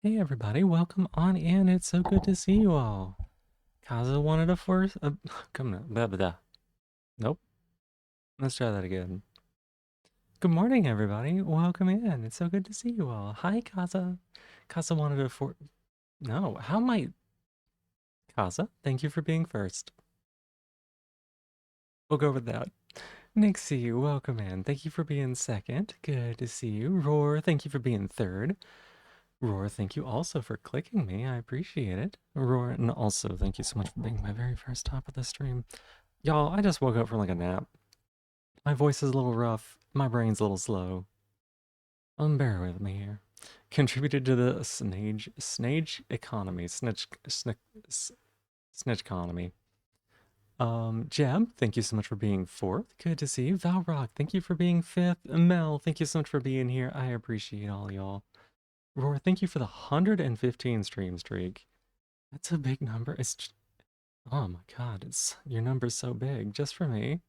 Hey everybody, welcome on in. It's so good to see you all. Kaza wanted a first. Come on, blah, blah, blah. Nope. Let's try that again. Good morning, everybody. Welcome in. It's so good to see you all. Hi, Kaza. Kaza wanted a for. No, how might Kaza? Thank you for being first. We'll go with that. Nixie, welcome in. Thank you for being second. Good to see you. Roar, thank you for being third. Roar, thank you also for clicking me. I appreciate it. Roar, and also thank you so much for being my very first top of the stream. Y'all, I just woke up from like a nap. My voice is a little rough. My brain's a little slow. Bear with me here. Contributed to the snage economy. Snitch economy. Jeb, thank you so much for being fourth. Good to see you. Valrock, thank you for being fifth. Mel, thank you so much for being here. I appreciate all y'all. Roar, thank you for the 115 stream streak. That's a big number. Oh my god, your number's so big just for me.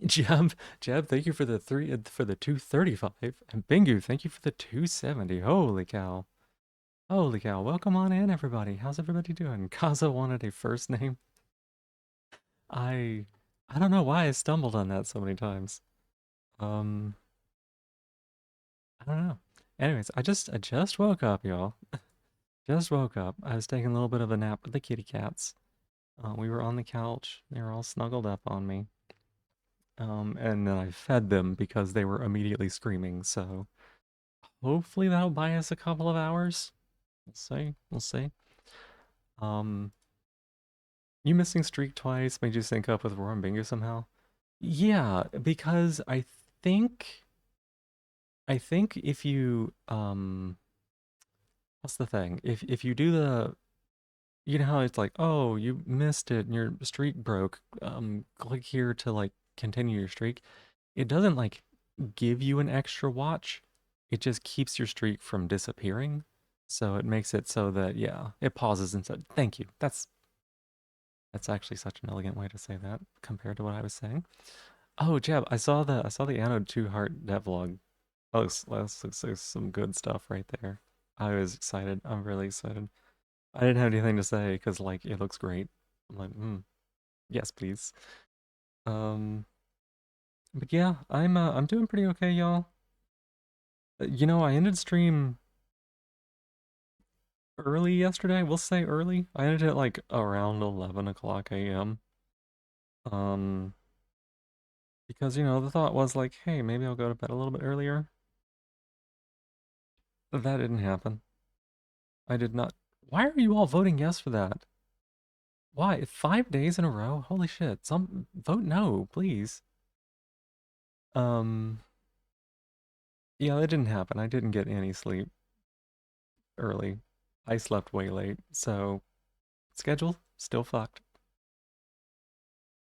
Jeb, thank you for the 235, and Bingu, thank you for the 270. Holy cow! Holy cow! Welcome on in, everybody. How's everybody doing? Kaza wanted a first name. I I don't know why I stumbled on that so many times. Um, I don't know. Anyways, I just woke up, y'all. Just woke up. I was taking a little bit of a nap with the kitty cats. We were on the couch. They were all snuggled up on me. And then I fed them because they were immediately screaming. So hopefully that'll buy us a couple of hours. We'll see. We'll see. Um, you missing Streak twice made you sync up with Roar and Bingo somehow? Yeah, because I think if you what's the thing? If you do the you know how it's like, oh, you missed it and your streak broke. Click here to like continue your streak. It doesn't like give you an extra watch. It just keeps your streak from disappearing. So it makes it so that yeah, it pauses and said, "Thank you." That's actually such an elegant way to say that compared to what I was saying. Oh, Jeb, I saw the Anode 2 Heart devlog. That looks like some good stuff right there. I was excited. I'm really excited. I didn't have anything to say because like it looks great. I'm like, yes, please. Um, but yeah, I'm doing pretty okay, y'all. I ended stream early yesterday. We'll say early. I ended at like around 11 o'clock a.m. Um, because the thought was like, hey, maybe I'll go to bed a little bit earlier. That didn't happen. I did not. Why are you all voting yes for that? Why? 5 days in a row? Holy shit. Some vote no, please. Um, yeah, that didn't happen. I didn't get any sleep early. I slept way late, so schedule still fucked.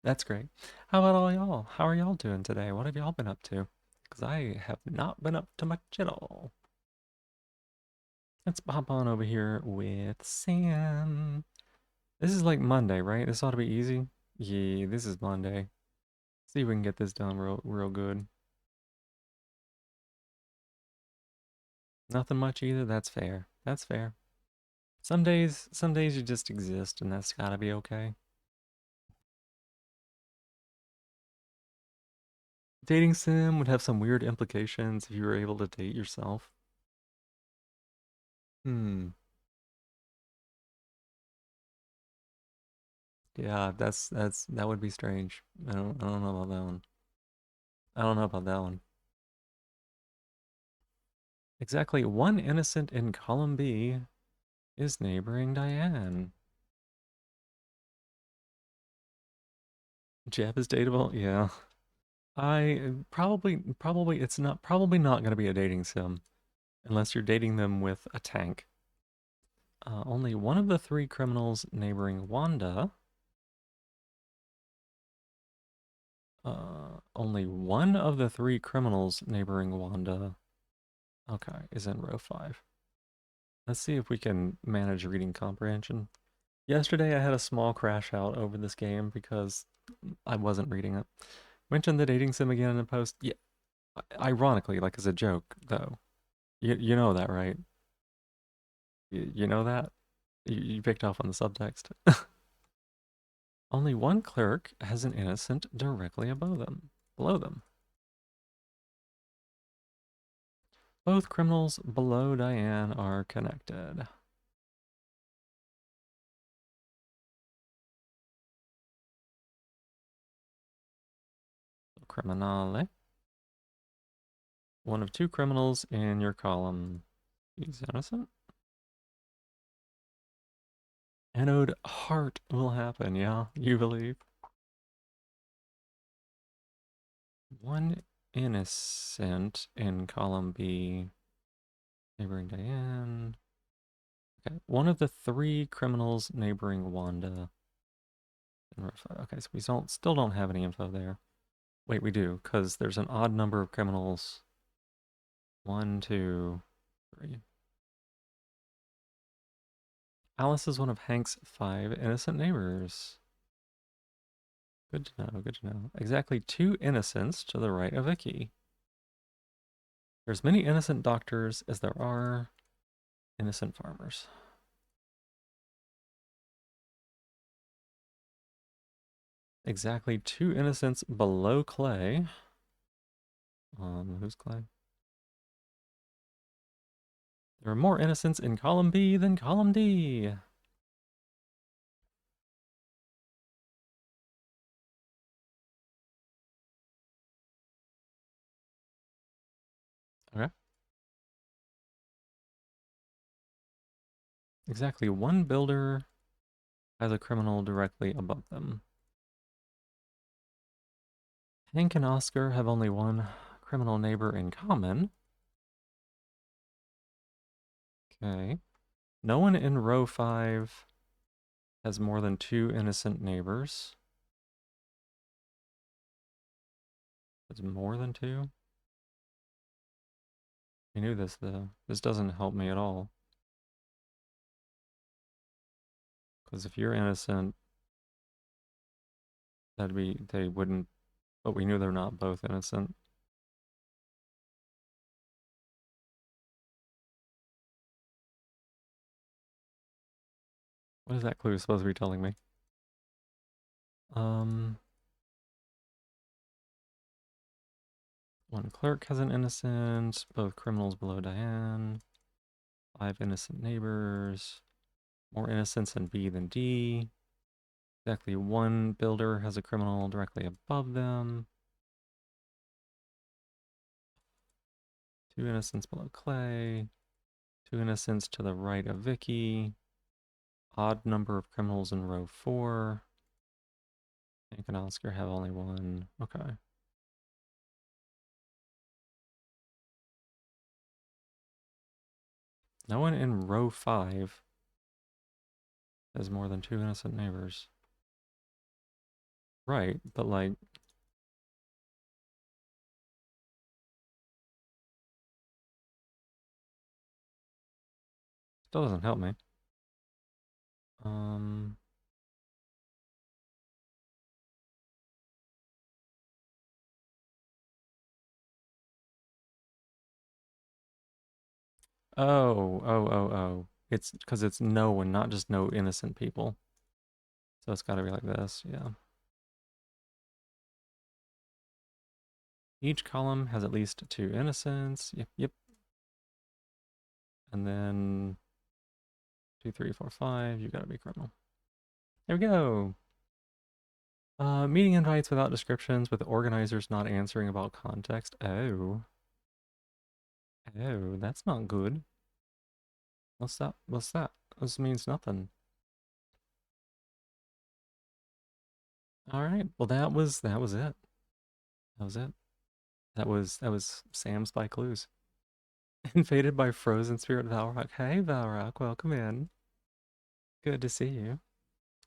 That's great. How about all y'all? How are y'all doing today? What have y'all been up to? Because I have not been up to much at all. Let's hop on over here with Sam. This is like Monday, right? This ought to be easy. Yeah, this is Monday. See if we can get this done real good. Nothing much either. That's fair. That's fair. Some days you just exist, and that's gotta be okay. Dating sim would have some weird implications if you were able to date yourself. Hmm. Yeah, that would be strange. I don't know about that one. I don't know about that one. Exactly one innocent in column B is neighboring Diane. Jeb is dateable? Yeah. I probably it's not probably not going to be a dating sim unless you're dating them with a tank. Only one of the three criminals neighboring Wanda. Only one of the three criminals neighboring Wanda. Okay, is in row 5. Let's see if we can manage reading comprehension. Yesterday I had a small crash out over this game because I wasn't reading it. Mentioned the dating sim again in a post. Yeah, ironically, like as a joke, though. You know that, right? You know that? You picked up on the subtext. Only one clerk has an innocent directly above them. Below them. Both criminals below Diane are connected. Criminale. One of two criminals in your column. He's innocent. Anode heart will happen, yeah? You believe? One innocent in column B. Neighboring Diane. Okay. One of the three criminals neighboring Wanda. Okay, so we still don't have any info there. Wait, we do, because there's an odd number of criminals. 1, 2, 3. Alice is one of Hank's 5 innocent neighbors. Good to know, good to know. Exactly 2 innocents to the right of Vicky. There's many innocent doctors as there are innocent farmers. Exactly 2 innocents below Clay. Who's Clay? There are more innocents in column B than column D. Okay. Exactly 1 builder has a criminal directly above them. Hank and Oscar have only 1 criminal neighbor in common. Okay. No one in row 5 has more than 2 innocent neighbors. It's more than 2? I knew this though. This doesn't help me at all. Because if you're innocent, they wouldn't, but we knew they're not both innocent. What is that clue supposed to be telling me? Um, One clerk has an innocent, both criminals below Diane. 5 innocent neighbors. More innocents in B than D. Exactly 1 builder has a criminal directly above them. 2 innocents below Clay. 2 innocents to the right of Vicky. Odd number of criminals in row 4. Hank and Oscar have only 1. Okay. No one in row 5 has more than 2 innocent neighbors. Right, but like... Still doesn't help me. Um... Oh. It's because it's no one, not just no innocent people. So it's gotta be like this, yeah. Each column has at least 2 innocents. Yep. And then 2, 3, 4, 5. You gotta be criminal. There we go. Meeting invites without descriptions with organizers not answering about context. Oh, that's not good. What's that? What's that? This means nothing. All right. Well, that was it. That was it. That was Sam's by Clues. Invaded by frozen spirit Valrock. Hey, Valrock, welcome in. Good to see you.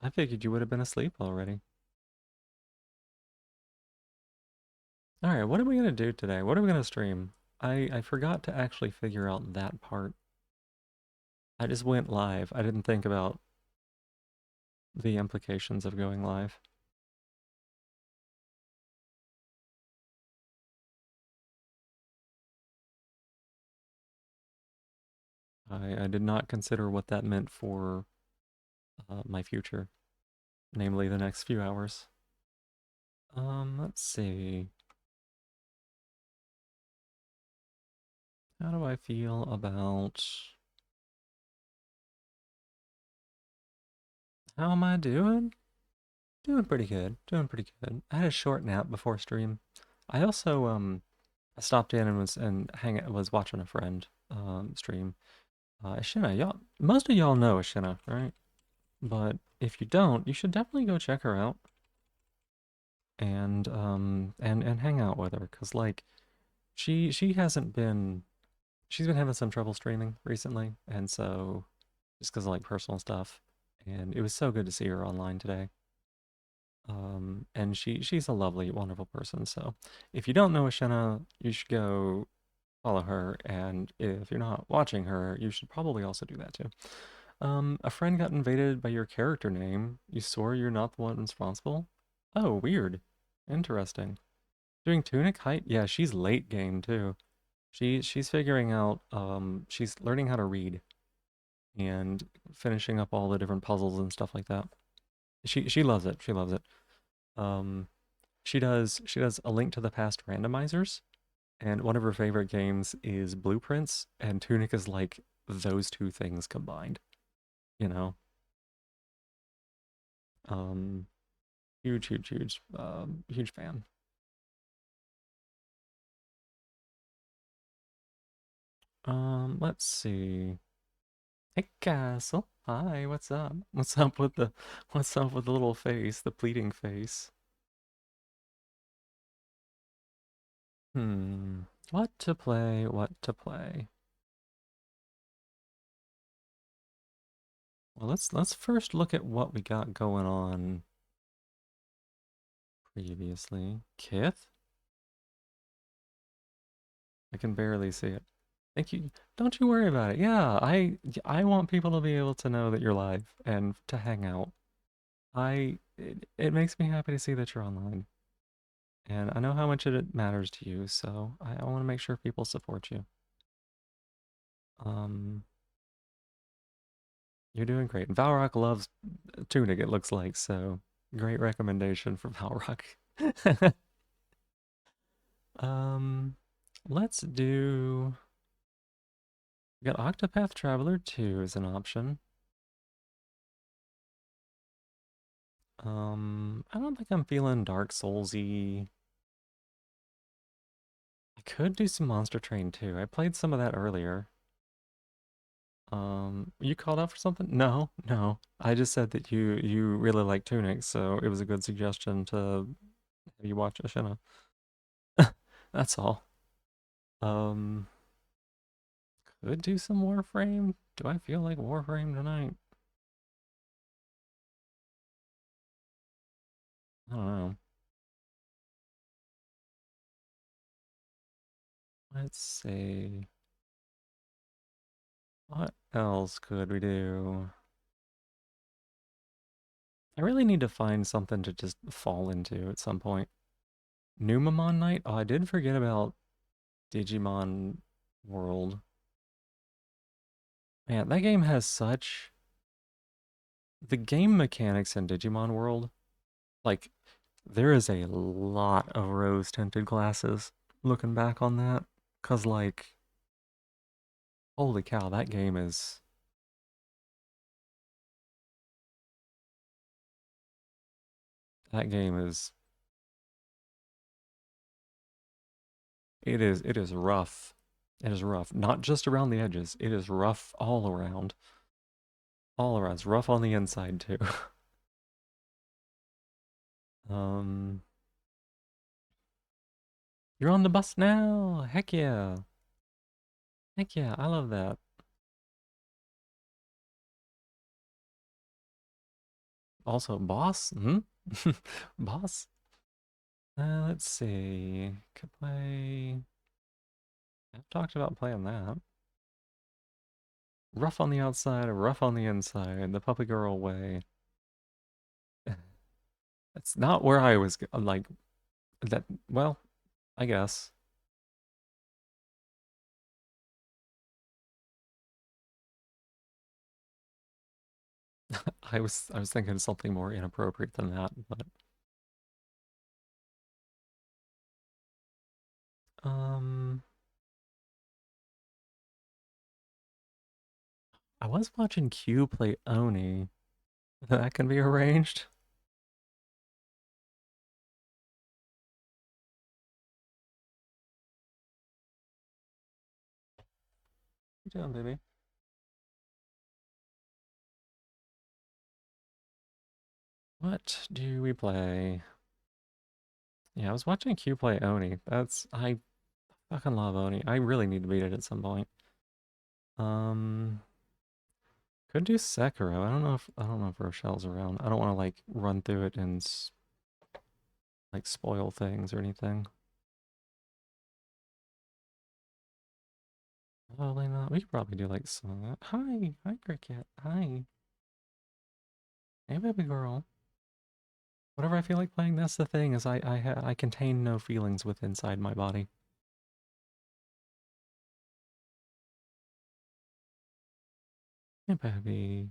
I figured you would have been asleep already. All right, what are we gonna do today? What are we gonna stream? I forgot to actually figure out that part. I just went live. I didn't think about the implications of going live. I did not consider what that meant for my future, namely the next few hours. Let's see. How do I feel about... How am I doing? Doing pretty good. Doing pretty good. I had a short nap before stream. I also I stopped in and was watching a friend stream. Ashina, y'all most of y'all know Ashina, right? But if you don't, you should definitely go check her out and hang out with her, 'cause like she hasn't been she's been having some trouble streaming recently, and so just 'cause of like personal stuff. And it was so good to see her online today. And she's a lovely, wonderful person. So if you don't know Ashena, you should go follow her. And if you're not watching her, you should probably also do that too. A friend got invaded by your character name. You swore you're not the one responsible? Oh, weird. Interesting. Doing Tunic height? Yeah, she's late game too. She's figuring out she's learning how to read and finishing up all the different puzzles and stuff like that. She loves it. She loves it. Um she does A Link to the Past randomizers, and one of her favorite games is Blueprints, and Tunic is like those two things combined, you know? Um huge fan. Let's see. Hey Castle. Hi, what's up? What's up with the little face, the pleading face? Hmm. What to play? What to play? Well, let's first look at what we got going on previously. Kith? I can barely see it. Thank you. Don't you worry about it. Yeah, I want people to be able to know that you're live and to hang out. It makes me happy to see that you're online. And I know how much it matters to you, so I want to make sure people support you. Um, you're doing great. Valrock loves Tunic, it looks like, so great recommendation for Valrock. Um, let's do... We got Octopath Traveler 2 as an option. I don't think I'm feeling Dark Soulsy. I could do some Monster Train 2. I played some of that earlier. You called out for something? No, no. I just said that you really like Tunic, so it was a good suggestion to have you watch Ashina. That's all. Um, could do some Warframe. Do I feel like Warframe tonight? I don't know. Let's see. What else could we do? I really need to find something to just fall into at some point. Numamon Night? Oh, I did forget about Digimon World. Man, that game has such... The game mechanics in Digimon World, like, there is a lot of rose-tinted glasses looking back on that. 'Cause, like, holy cow, that game is... That game is... it is rough. It is rough. Not just around the edges. It is rough all around. All around. It's rough on the inside, too. Um... You're on the bus now! Heck yeah! Heck yeah, I love that. Also, boss? Hmm? Boss? Let's see. Could play... I've talked about playing that. Rough on the outside, rough on the inside, the puppy girl way. That's not where I was, like, that, well, I guess. I was thinking something more inappropriate than that, but um I was watching Q play Oni. That can be arranged. What you doing, baby? What do we play? Yeah, I was watching Q play Oni. I fucking love Oni. I really need to beat it at some point. Um, could do Sekiro. I don't know if Rochelle's around. I don't want to like run through it and like spoil things or anything. Probably not. We could probably do like some of that. Hi, Cricket. Hi, hey, baby girl. Whatever I feel like playing, that's the thing. Is I contain no feelings with inside my body. Hey, baby.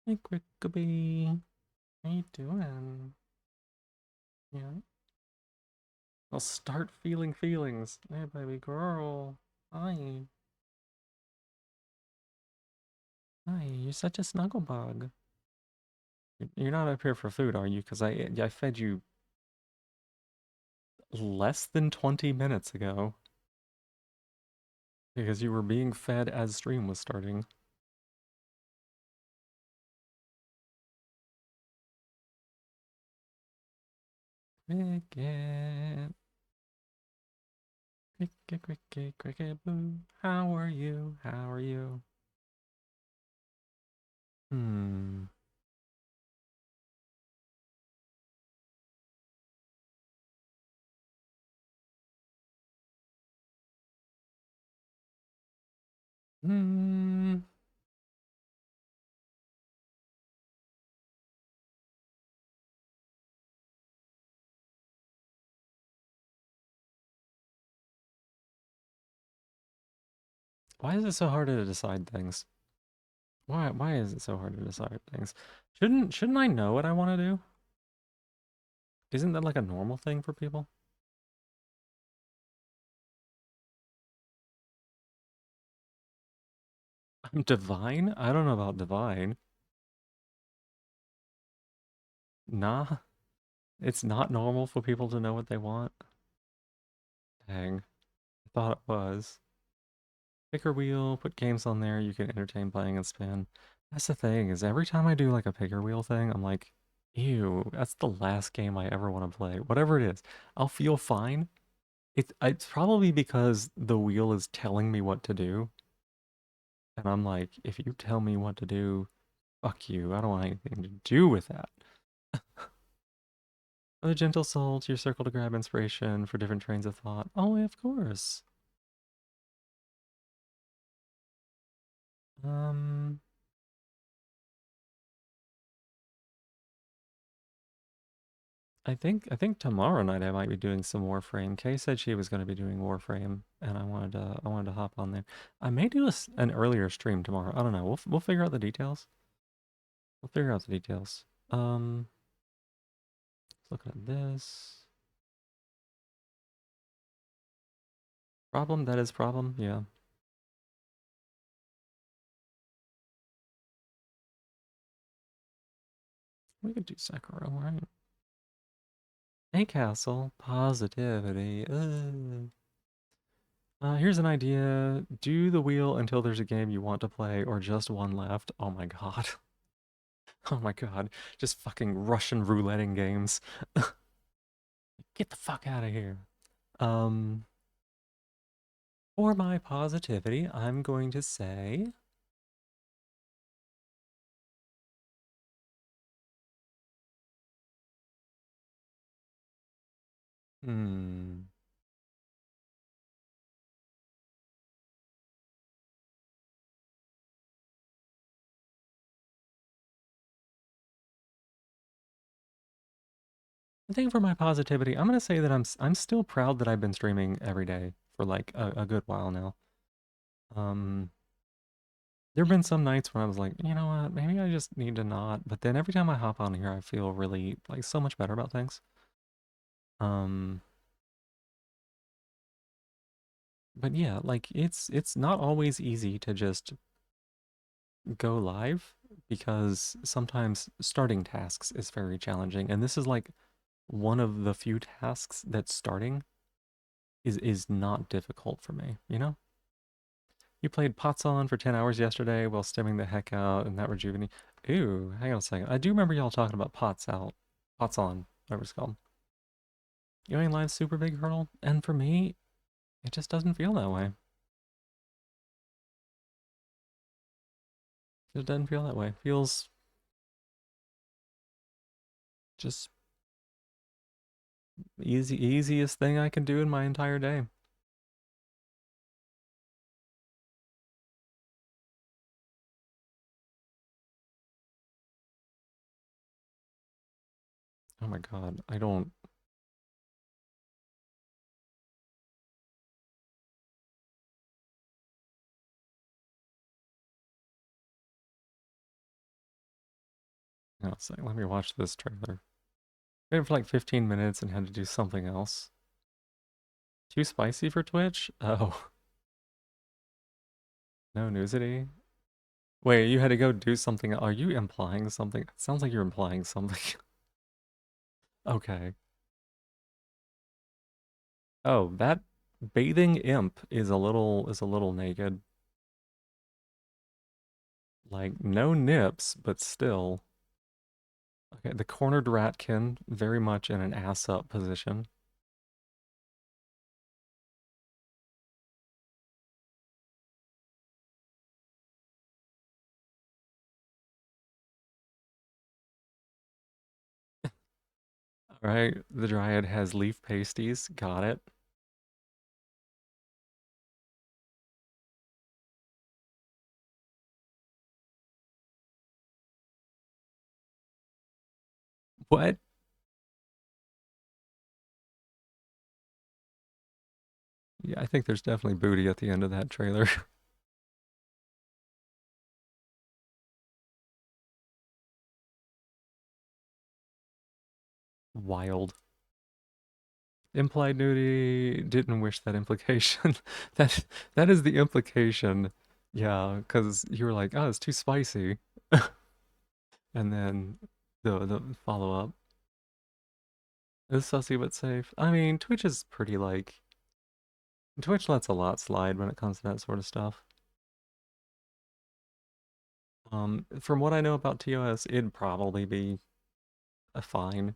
Hey, Crickabee. How you doing? Yeah. I'll start feeling feelings. Hey, baby girl. Hi. Hi. You're such a snuggle bug. You're not up here for food, are you? Because I fed you less than 20 minutes ago. Because you were being fed as stream was starting. Cricket. Cricket, cricket, cricket, boo. How are you? How are you? Hmm. Hmm. Why is it so hard to decide things? Why is it so hard to decide things? Shouldn't I know what I want to do? Isn't that like a normal thing for people? I'm divine? I don't know about divine. Nah, it's not normal for people to know what they want. Dang, I thought it was. Picker wheel, put games on there you can entertain playing and spin. That's the thing, is every time I do like a picker wheel thing, I'm like, ew, that's the last game I ever want to play. Whatever it is, I'll feel fine. It's probably because the wheel is telling me what to do. And I'm like, if you tell me what to do, fuck you. I don't want anything to do with that. The gentle soul to your circle to grab inspiration for different trains of thought. Oh, of course. Um, I think tomorrow night I might be doing some Warframe. Kay said she was going to be doing Warframe, and I wanted to hop on there. I may do an earlier stream tomorrow. I don't know. We'll figure out the details. We'll figure out the details. Looking at this problem. That is problem. Yeah, we could do Sekiro, right? Hey, Castle. Positivity. Here's an idea. Do the wheel until there's a game you want to play or just one left. Oh my god. Oh my god. Just fucking Russian rouletting games. Get the fuck out of here. Um, for my positivity, I'm going to say, hmm. I think for my positivity, I'm gonna say that I'm still proud that I've been streaming every day for like a good while now. Um, There have been some nights when I was like, you know what, maybe I just need to not. But then every time I hop on here, I feel really like so much better about things. Um, but yeah, like it's not always easy to just go live because sometimes starting tasks is very challenging. And this is like one of the few tasks that starting is not difficult for me, you know? You played Pots On for 10 hours yesterday while stimming the heck out and that rejuvenate. Ooh, hang on a second. I do remember y'all talking about Pots Out. Pots On, whatever it's called. You ain't live super big hurdle, and for me, it just doesn't feel that way. It doesn't feel that way. It feels just easiest thing I can do in my entire day. Oh my god, I don't. Hang on a second, let me watch this trailer. Waited for like 15 minutes and had to do something else. Too spicy for Twitch? Oh, no nudity. Wait, you had to go do something. Are you implying something? It sounds like you're implying something. Okay. Oh, that bathing imp is a little naked. Like no nips, but still. Okay, the cornered ratkin, very much in an ass up position. All right, the dryad has leaf pasties. Got it. What? Yeah, I think there's definitely booty at the end of that trailer. Wild. Implied nudity. Didn't wish that implication. that that is the implication. Yeah, because you were like, oh, it's too spicy, and then the follow up is sussy but safe. I mean, Twitch is pretty like Twitch lets a lot slide when it comes to that sort of stuff. From what I know about TOS, it'd probably be a fine.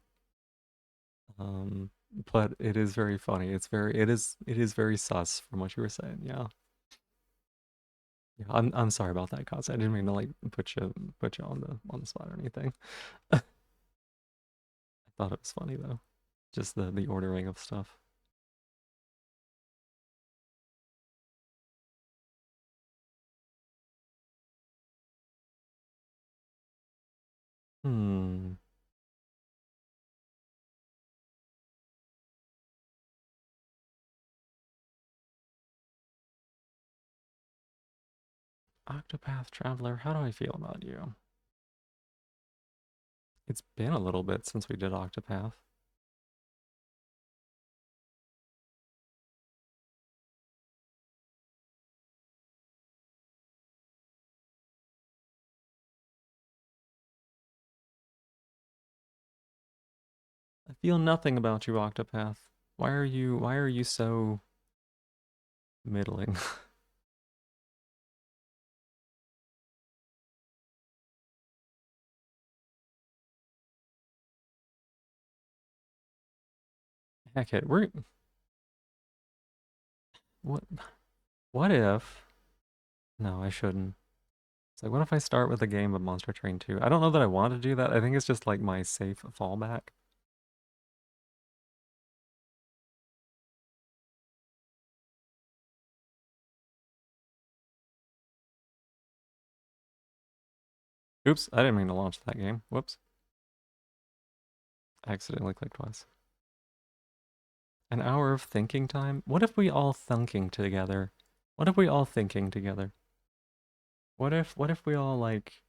Um, but it is very funny. It is very sus from what you were saying. Yeah. Yeah, I'm sorry about that, cause I didn't mean to like put you on the spot or anything. I thought it was funny though, just the ordering of stuff. Hmm. Octopath Traveler, how do I feel about you? It's been a little bit since we did Octopath. I feel nothing about you, Octopath. Why are you so middling? Heck it, what what if no, I shouldn't. It's like what if I start with a game of Monster Train 2? I don't know that I want to do that. I think it's just like my safe fallback. Oops, I didn't mean to launch that game. Whoops. I accidentally clicked twice. An hour of thinking time? What if we all thinking together? What if we all thinking together? What if we all like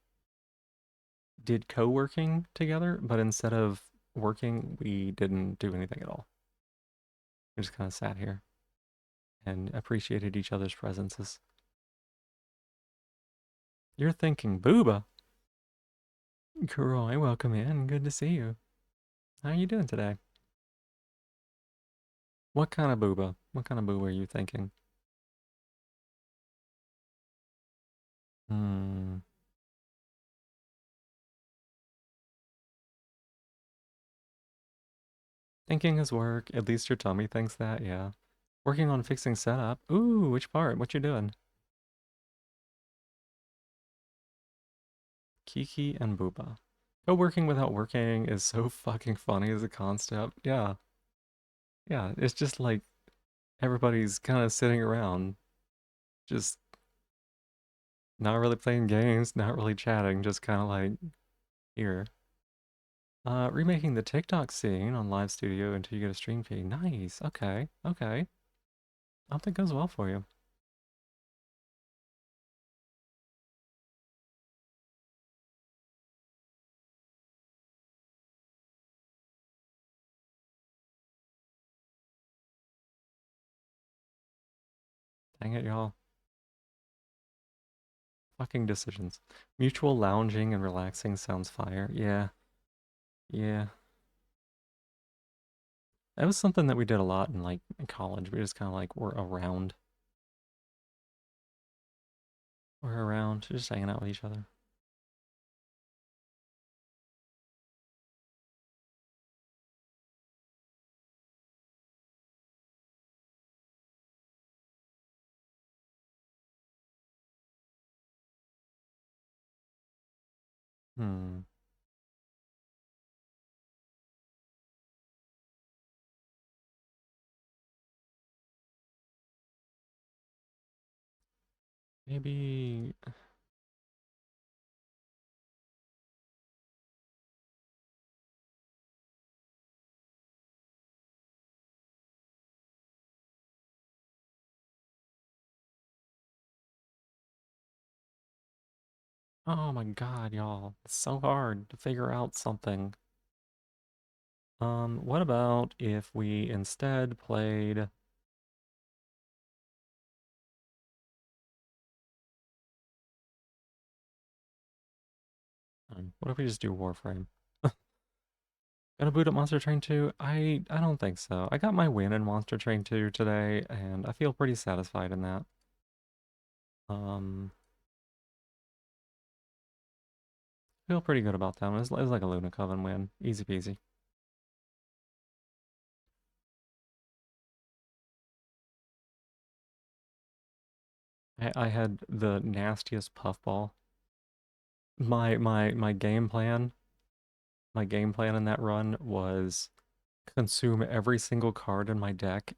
did co-working together, but instead of working, we didn't do anything at all. We just kind of sat here and appreciated each other's presences. You're thinking, Booba. Kuroi, welcome in. Good to see you. How are you doing today? What kind of booba? What kind of booba are you thinking? Hmm. Thinking is work. At least your tummy thinks that, yeah. Working on fixing setup. Ooh, which part? What you doing? Kiki and Booba. Co-working without working is so fucking funny as a concept. Yeah. Yeah. It's just like everybody's kind of sitting around, just not really playing games, not really chatting, just kind of like here. Remaking the TikTok scene on Live Studio until you get a stream fee. Nice. Okay. Okay. I hope that goes well for you. Dang it, y'all. Fucking decisions. Mutual lounging and relaxing sounds fire. Yeah. Yeah. That was something that we did a lot in like in college. We just kind of like were around. We're around, just hanging out with each other. Hmm. Maybe. Oh my god, y'all. It's so hard to figure out something. What about if we instead played. What if we just do Warframe? Gonna boot up Monster Train 2? I don't think so. I got my win in Monster Train 2 today, and I feel pretty satisfied in that. Um, feel pretty good about that one. It's like a Luna Coven win. Easy peasy. I had the nastiest puffball. My game plan in that run was consume every single card in my deck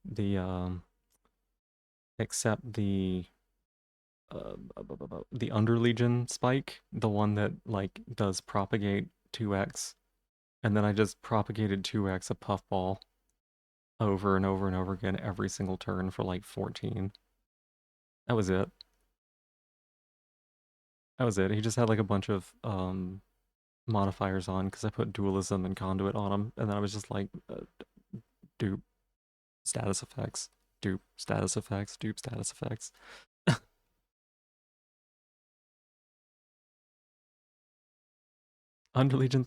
the um except the Underlegion spike, the one that like does propagate 2x, and then I just propagated 2x a puffball over and over and over again every single turn for like 14. That was it. That was it. He just had like a bunch of modifiers on because I put dualism and conduit on him, and then I was just like dupe status effects, dupe status effects, dupe status effects. Underlegion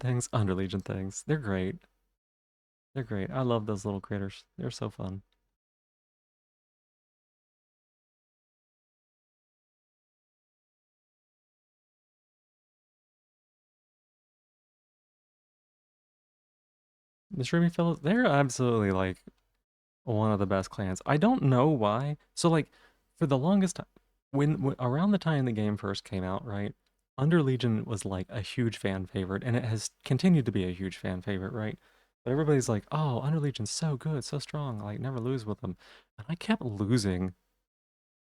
things. They're great. They're great. I love those little critters. They're so fun. The Shroomy Fellows, they're absolutely like one of the best clans. I don't know why. So like for the longest time, when around the time the game first came out, right? Under Legion was like a huge fan favorite, and it has continued to be a huge fan favorite, right? But everybody's like, "Oh, Under Legion's so good, so strong. Like never lose with them." And I kept losing.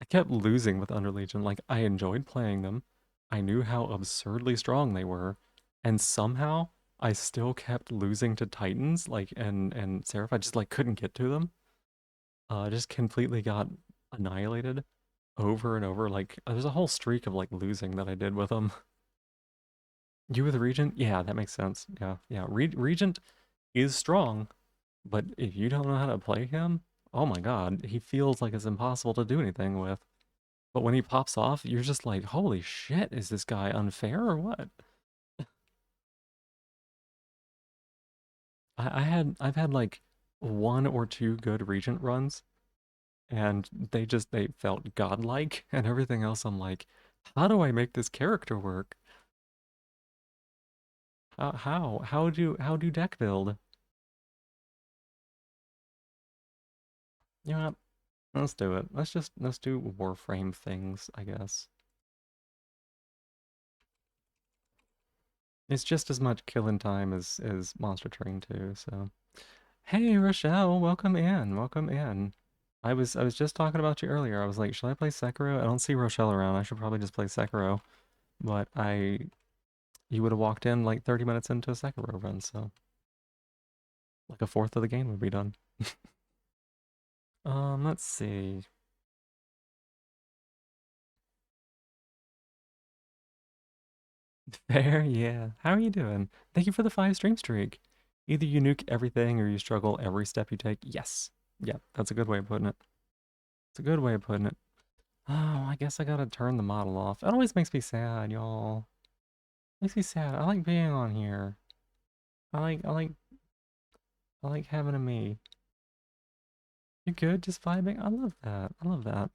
I kept losing with Under Legion. Like I enjoyed playing them. I knew how absurdly strong they were, and somehow I still kept losing to Titans, like and Seraph. I just like couldn't get to them. Just completely got annihilated. over and over. Like there's a whole streak of like losing that I did with him. You with Regent? Yeah, that makes sense. Yeah, yeah. Regent is strong, but if you don't know how to play him, oh my God, he feels like it's impossible to do anything with. But when he pops off, you're just like, holy shit, is this guy unfair or what? I've had like one or two good Regent runs, and they felt godlike, and everything else I'm like, how do I make this character work? How do deck build? You know what? Let's do it. Let's do Warframe things, I guess. It's just as much killing time as Monster Train 2, so. Hey Rochelle, welcome in. Welcome in. I was just talking about you earlier. I was like, should I play Sekiro? I don't see Rochelle around. I should probably just play Sekiro. But I you would have walked in like 30 minutes into a Sekiro run, so like a fourth of the game would be done. Let's see. Fair, yeah. How are you doing? Thank you for the 5 stream streak. Either you nuke everything or you struggle every step you take. Yes. Yeah, that's a good way of putting it. It's a good way of putting it. Oh, I guess I gotta turn the model off. It always makes me sad, y'all. Makes me sad. I like being on here. I like I like I like having a me. You good? Just vibing? I love that. I love that.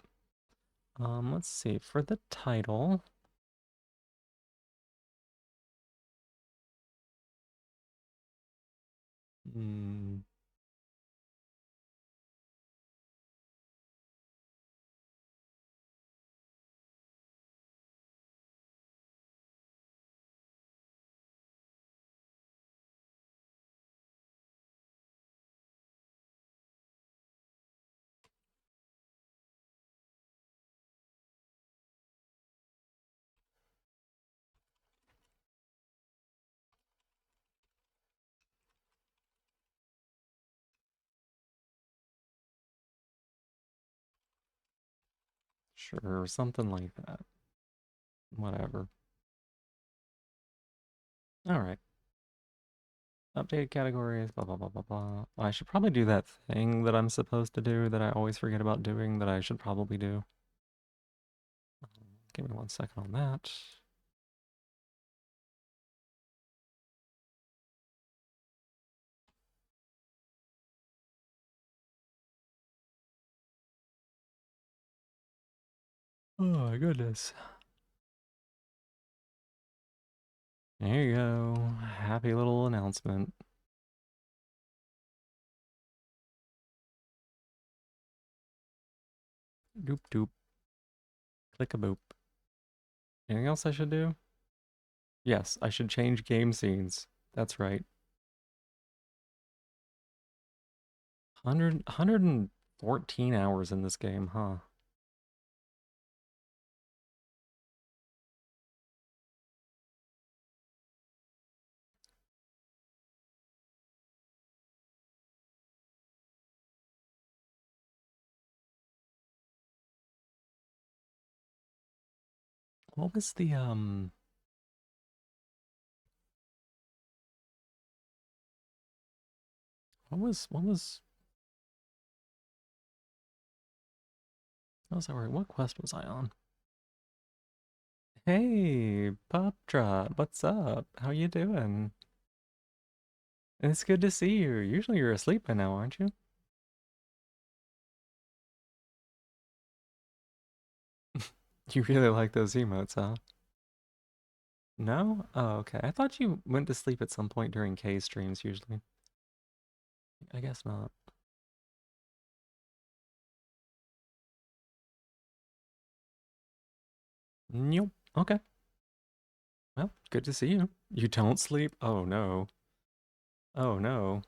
Let's see. For the title. Hmm. Sure, something like that. Whatever. Alright. Updated categories, blah, blah, blah, blah, blah. I should probably do that thing that I'm supposed to do that I always forget about doing that I should probably do. Give me 1 second on that. Oh my goodness. There you go. Happy little announcement. Doop doop. Click a boop. Anything else I should do? Yes, I should change game scenes. That's right. 114 hours in this game, huh? What was the what was I wearing? What quest was I on? Hey, Pop Trot, what's up? How you doing? It's good to see you. Usually you're asleep by now, aren't you? You really like those emotes, huh? No? Oh, okay. I thought you went to sleep at some point during K streams usually. I guess not. Nope. Okay. Well, good to see you. You don't sleep? Oh no. Oh no.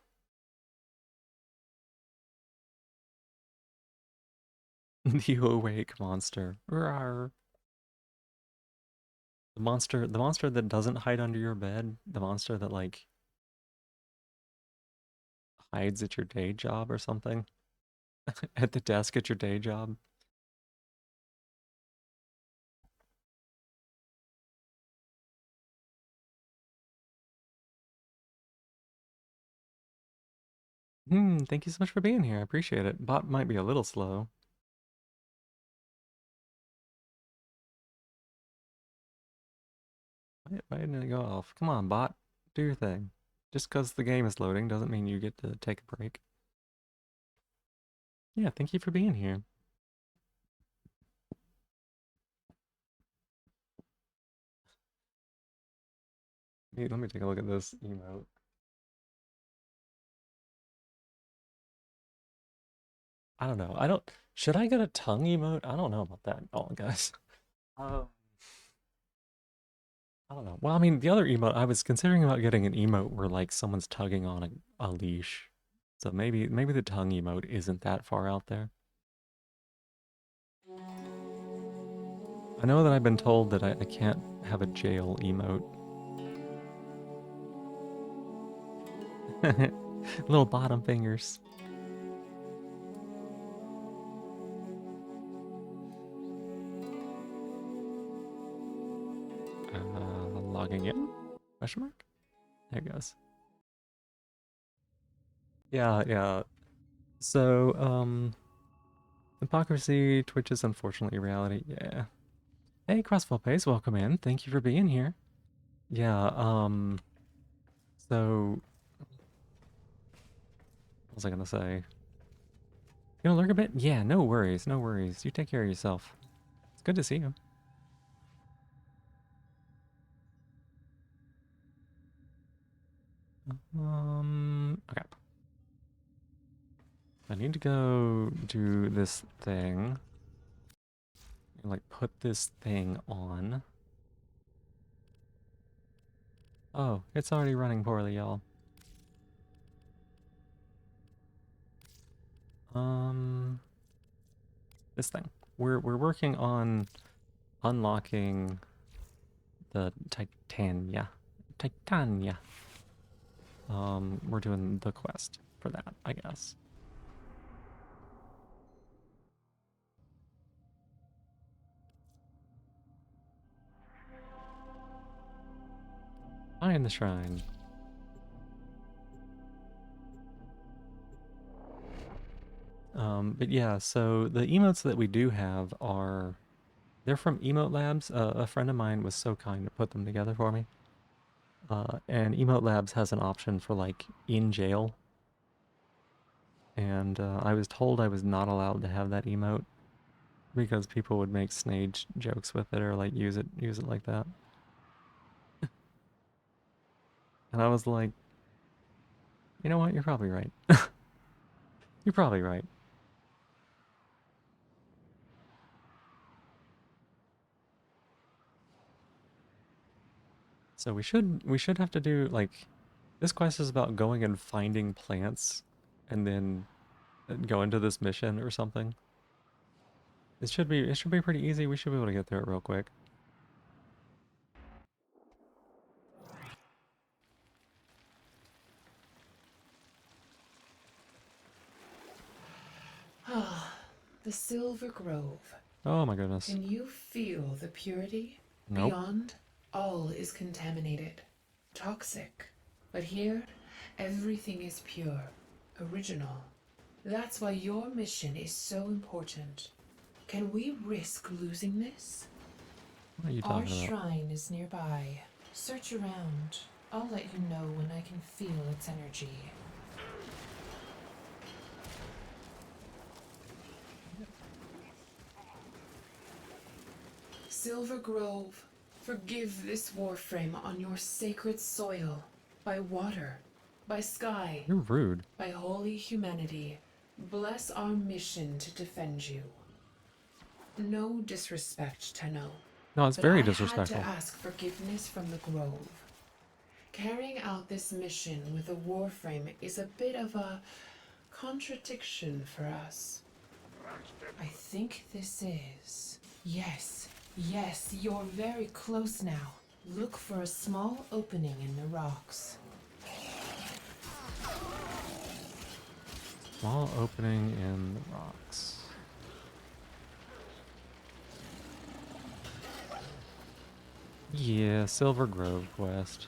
The awake monster. Rawr. The monster that doesn't hide under your bed, the monster that like hides at your day job or something, at the desk at your day job. Thank you so much for being here. I appreciate it. Bot might be a little slow. Why didn't it go off? Come on, bot. Do your thing. Just because the game is loading doesn't mean you get to take a break. Yeah, thank you for being here. Let me take a look at this emote. I don't know. Should I get a tongue emote? I don't know about that. Oh, guys. Um, I don't know. Well, I mean, the other emote, I was considering about getting an emote where like someone's tugging on a leash. So maybe the tongue emote isn't that far out there. I know that I've been told that I can't have a jail emote. Little bottom fingers. Logging in? Question mark? There it goes. Yeah, yeah. So, hypocrisy, Twitch is unfortunately reality. Yeah. Hey, Crossfall Pace, welcome in. Thank you for being here. Yeah, so, what was I gonna say? You gonna lurk a bit? Yeah, no worries, no worries. You take care of yourself. It's good to see you. Okay. I need to go do this thing. Like, put this thing on. Oh, it's already running poorly, y'all. This thing. We're working on unlocking the Titania. Titania. We're doing the quest for that, I guess. Find the shrine. But yeah, so the emotes that we do have are, they're from Emote Labs. A friend of mine was so kind to put them together for me. And Emote Labs has an option for like in jail. And I was told I was not allowed to have that emote because people would make snage jokes with it or like use it like that. And I was like, you know what? You're probably right. You're probably right. So we should have to do like this quest is about going and finding plants and then go into this mission or something. It should be pretty easy. We should be able to get through it real quick. Ah, the Silver Grove. Oh my goodness. Can you feel the purity? Nope. Beyond, all is contaminated, toxic. But here, everything is pure, original. That's why your mission is so important. Can we risk losing this? What are you Our talking about? shrine is nearby. Search around. I'll let you know when I can feel its energy. Silver Grove, forgive this warframe on your sacred soil. By water, by sky, You're rude. by holy humanity, bless our mission to defend you. No disrespect, Tenno, No, it's but very I had to disrespectful. ask forgiveness from the Grove. Carrying out this mission with a warframe is a bit of a contradiction for us. I think this is. Yes, you're very close now. Look for a small opening in the rocks. Small opening in the rocks. Yeah, Silver Grove quest.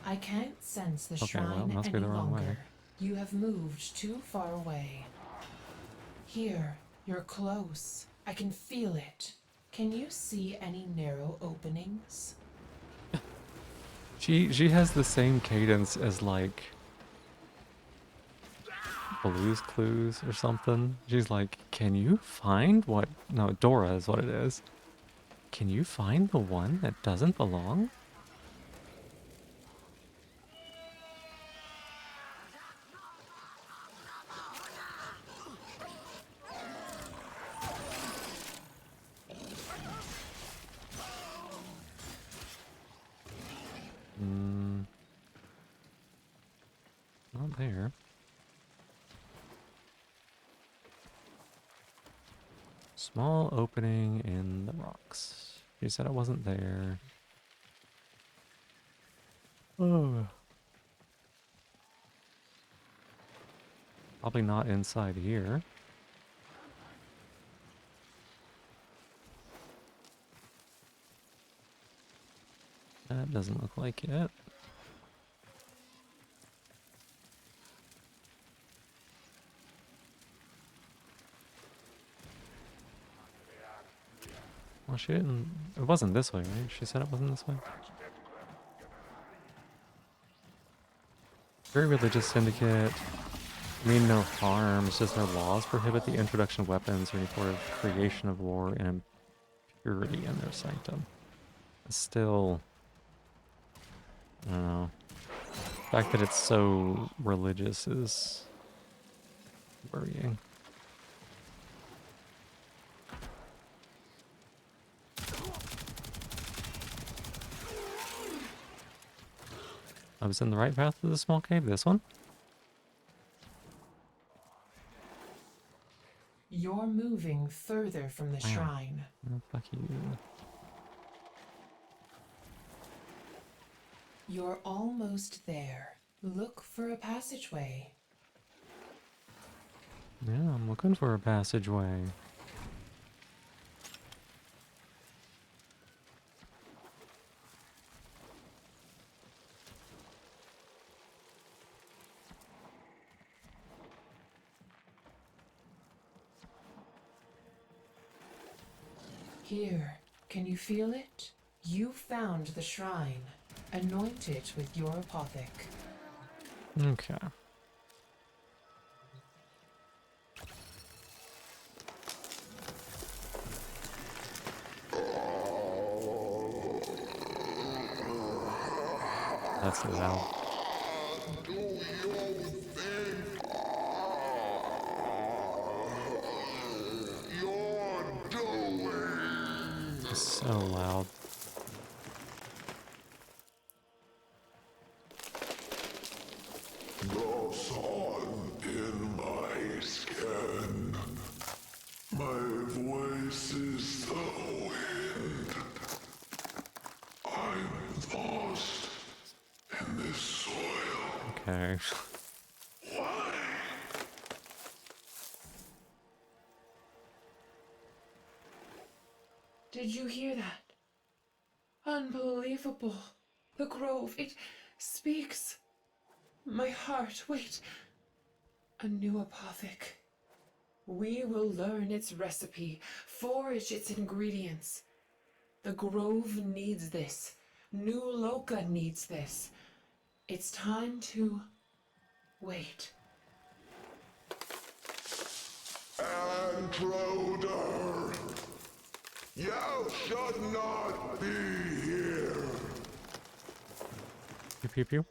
I can't sense the Okay, well, it shrine must be any the wrong way. longer. You have moved too far away. Here, you're close. I can feel it. Can you see any narrow openings? She has the same cadence as like Blue's Clues or something. She's like, can you find what? No, Dora is what it is. Can you find the one that doesn't belong? Hmm. Not there. Small opening in the rocks. She said it wasn't there. Oh. Probably not inside here. That doesn't look like it. Well, she didn't... It wasn't this way, right? She said it wasn't this way? Very religious syndicate. Mean no harm, it's just their laws prohibit the introduction of weapons or any sort of creation of war and impurity in their sanctum. It's still... I don't know. The fact that it's so religious is worrying. I was in the right path to the small cave, this one? You're moving further from the Wow. shrine. Oh, fuck you. You're almost there. Look for a passageway. Yeah, I'm looking for a passageway. Here, can you feel it? You found the shrine. Anoint it with your apothic. Okay. That's loud. It's so loud. The sun in my skin. My voice is the wind. I'm lost in this soil. Okay. Why? Did you hear that? Unbelievable. The grove, it speaks. My heart, wait. A new apothic. We will learn its recipe, forage its ingredients. The grove needs this. New Loka needs this. It's time to wait. Intruder! You should not be here. Pew pew pew.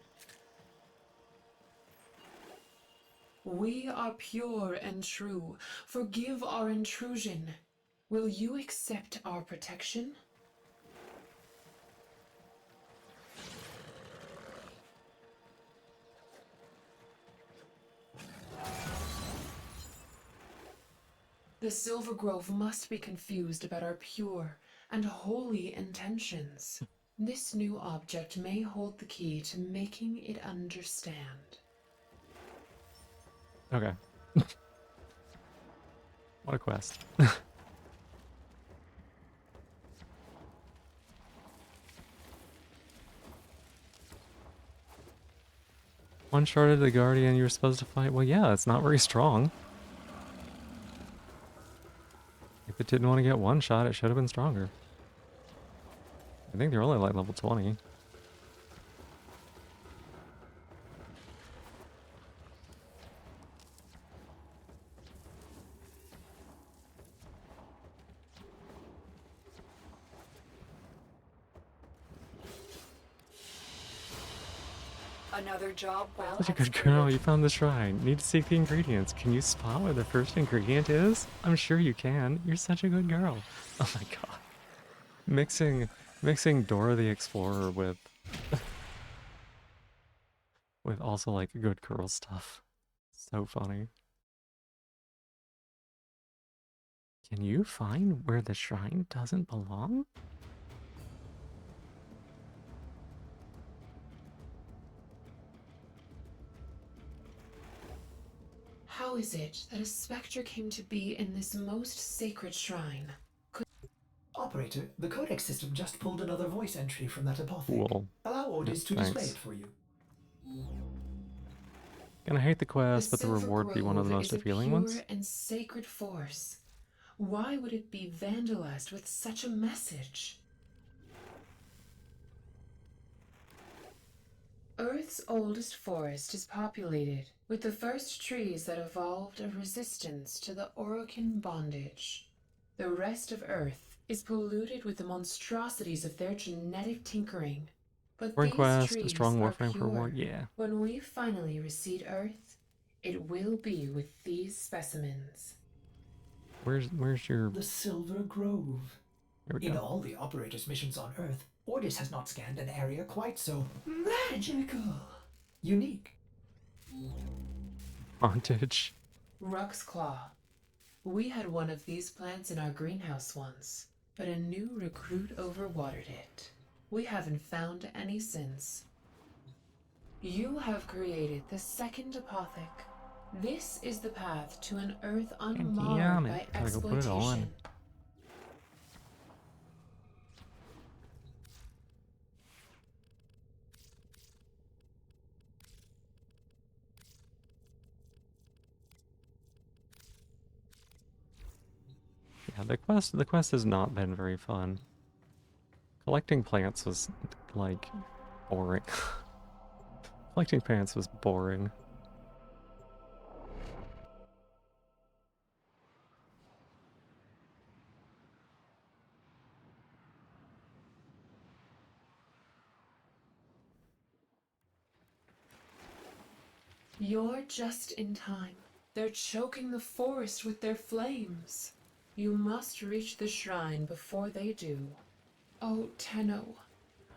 We are pure and true. Forgive our intrusion. Will you accept our protection? The Silver Grove must be confused about our pure and holy intentions. This new object may hold the key to making it understand. Okay. What a quest. one-sharded the Guardian you were supposed to fight? Well, yeah, it's not very strong. If it didn't want to get one shot, it should have been stronger. I think they're only like level 20. Another job well Such a good executed. girl, you found the shrine. Need to seek the ingredients. Can you spot where the first ingredient is? I'm sure you can. You're such a good girl. Oh my god. Mixing Dora the Explorer with with also like good girl stuff. So funny. Can you find where the shrine doesn't belong? How is it that a spectre came to be in this most sacred shrine? Operator, the codex system just pulled another voice entry from that apothec. Cool. Allow Otis to thanks. display it for you. Gonna hate the quest, but the Silver reward be one of the Grove most is a appealing pure ones. and sacred force. Why would it be vandalized with such a message? Earth's oldest forest is populated with the first trees that evolved a resistance to the Orokin bondage. The rest of Earth is polluted with the monstrosities of their genetic tinkering. But Foreign these quest, a trees strong are warframe for pure. reward. Yeah. When we finally reseed Earth, it will be with these specimens. Where's your... The Silver Grove. Here we In go. all the operator's missions on Earth, Otis has not scanned an area quite so magical. Unique. Hauntage. Ruck's Claw. We had one of these plants in our greenhouse once, but a new recruit overwatered it. We haven't found any since. You have created the second apothec. This is the path to an Earth unmarred damn by it. Gotta go put it exploitation. on. Yeah, the quest has not been very fun. Collecting plants was like boring. Collecting plants was boring. You're just in time. They're choking the forest with their flames. You must reach the shrine before they do. Oh, Tenno,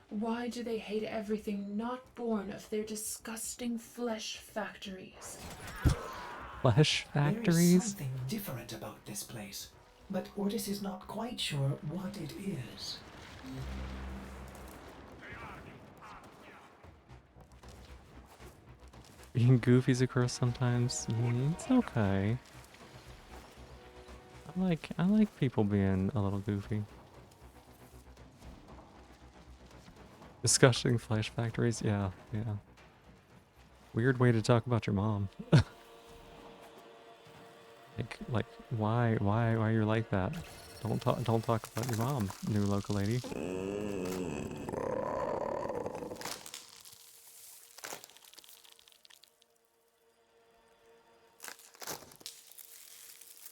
why do they hate everything not born of their disgusting flesh factories? Flesh There is factories? something different about this place, but Otis is not quite sure what it is. Being goofy's a curse sometimes. It's okay. I like people being a little goofy. Disgusting flesh factories? Yeah, yeah. Weird way to talk about your mom. like why you're like that? Don't talk about your mom, new local lady.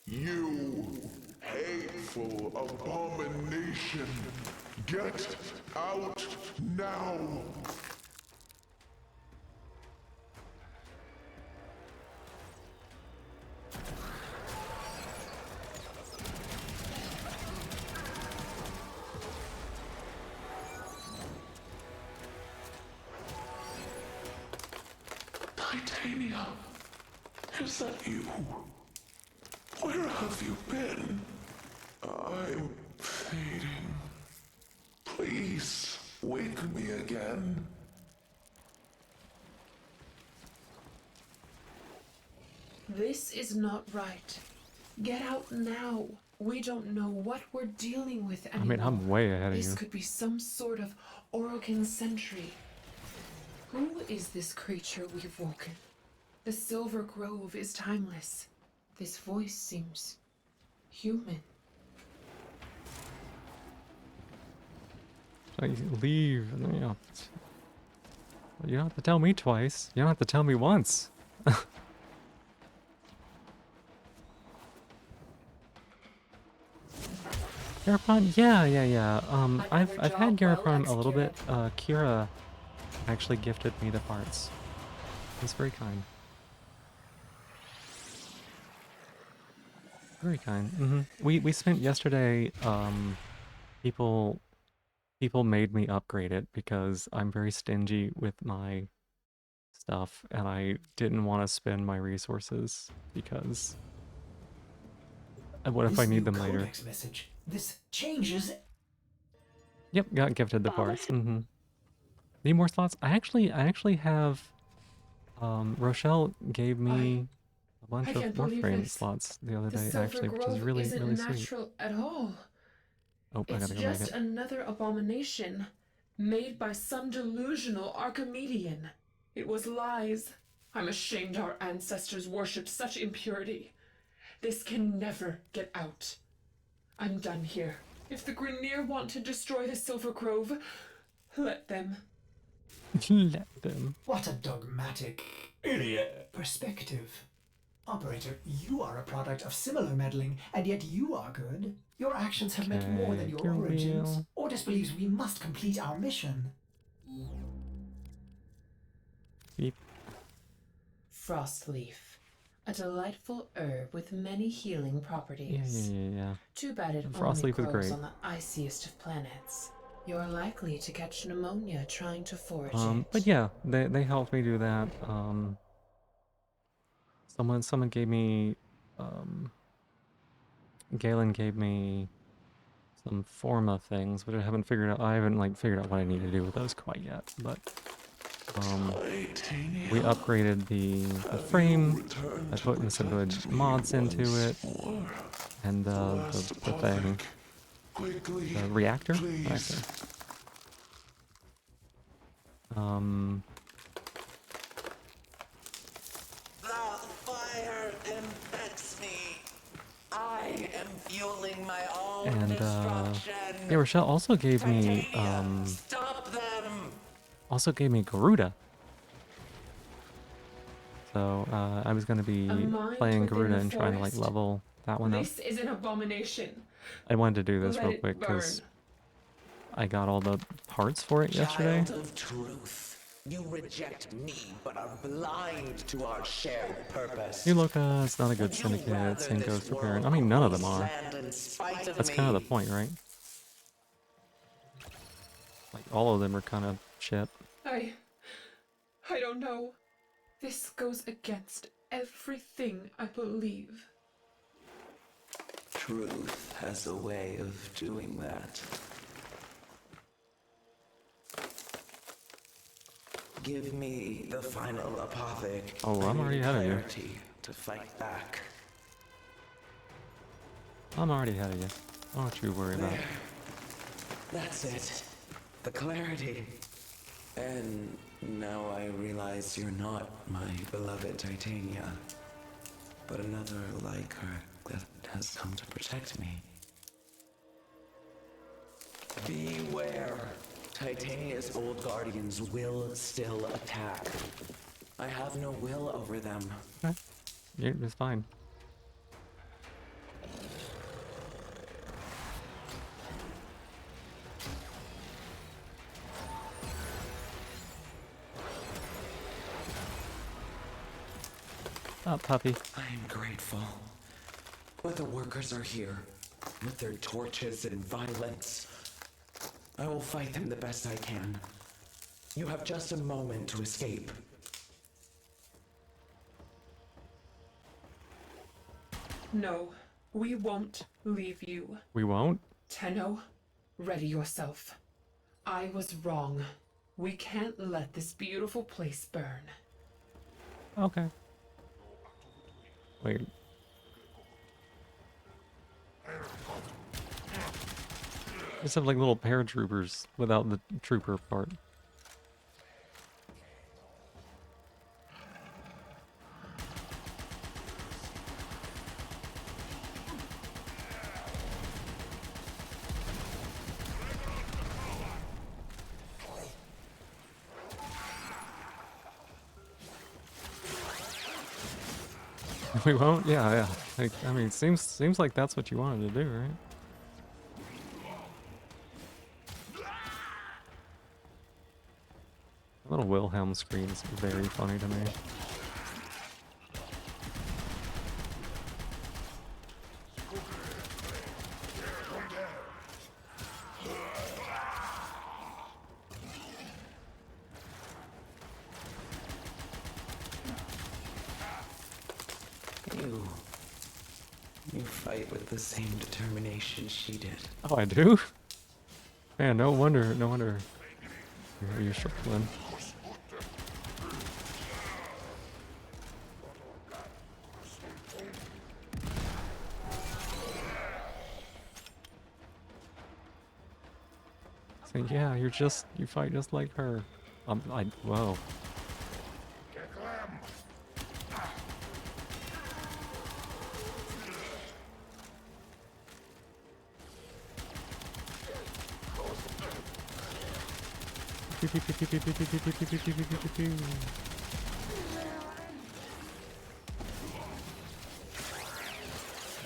You hateful abomination! Get out now! Titania, is that you? Where have you been? I'm fading. Please, wake me again. This is not right. Get out now. We don't know what we're dealing with I anymore. mean, I'm way ahead of This you. could be some sort of Orokin sentry. Who is this creature we've woken? The Silver Grove is timeless. This voice seems human. I leave. And then, you don't have to tell me twice. You don't have to tell me once. Garapon? Yeah. I've had Garapon a little bit. Kira actually gifted me the parts. He's very kind. Very kind. We spent yesterday. People made me upgrade it because I'm very stingy with my stuff, and I didn't want to spend my resources because what if This I need new them later? codex message. This changes. Yep, got gifted the parts. Need more slots? I actually have. Rochelle gave me a bunch I of can't believe Warframe this. slots the other The day, Silver actually, which is Grove really isn't really sweet. natural at all. Oh, I It's gotta go make just it. another abomination made by some delusional Archimedean. It was lies. I'm ashamed our ancestors worshipped such impurity. This can never get out. I'm done here. If the Grineer want to destroy the Silver Grove, let them. Let them. What a dogmatic Idiot. perspective. Operator, you are a product of similar meddling, and yet you are good. Your actions have meant more than your You're origins. real. Ordis believes we must complete our mission. Beep. Frostleaf. A delightful herb with many healing properties. Yeah. Too bad it only Frostleaf is grows great. on the iciest of planets. You're likely to catch pneumonia trying to forage But it. yeah, they helped me do that. Someone gave me, Galen gave me some Forma things, which I haven't figured out. I haven't like figured out what I need to do with those quite yet. But Titania. we upgraded the frame. I put in some good mods into it, and the thing, Quickly. the reactor. Please. The fire infects me. I am fueling my own And destruction. yeah, Rochelle also gave me Titania, stop them. Garuda. So I was gonna be A mind playing within Garuda the and trying to like forest. level that one up. This is an abomination. I wanted to do this Let real it quick because burn. I got all the parts for it yesterday. Child of truth. You reject me, but are blind to our shared purpose. Hey Loka, it's not a good Would you syndicate. rather Same this goes for world Parent. I mean, none of them are. wasteland in spite of That's me? kind of the point, right? Like all of them are kind of shit. I don't know. This goes against everything I believe. Truth has a way of doing that. Give me the final apothec. Oh, I'm I already need ahead of you. clarity to fight back. I'm already ahead of you. Don't you worry about it. That's it. The clarity. And now I realize you're not my beloved Titania, but another like her that has come to protect me. Beware. Titania's old guardians will still attack. I have no will over them. Okay. It's fine. Oh, puppy. I am grateful. But the workers are here, with their torches and violence. I will fight them the best I can. You have just a moment to escape. No, we won't leave you. We won't? Tenno, ready yourself. I was wrong. We can't let this beautiful place burn. Okay. Wait. Just have like little paratroopers without the trooper part. We won't? Yeah, yeah. Like, I mean, seems like that's what you wanted to do, right? Little Wilhelm scream is very funny to me. You fight with the same determination she did. Oh, I do? Man, no wonder you're struggling. So yeah, you fight just like her. Whoa.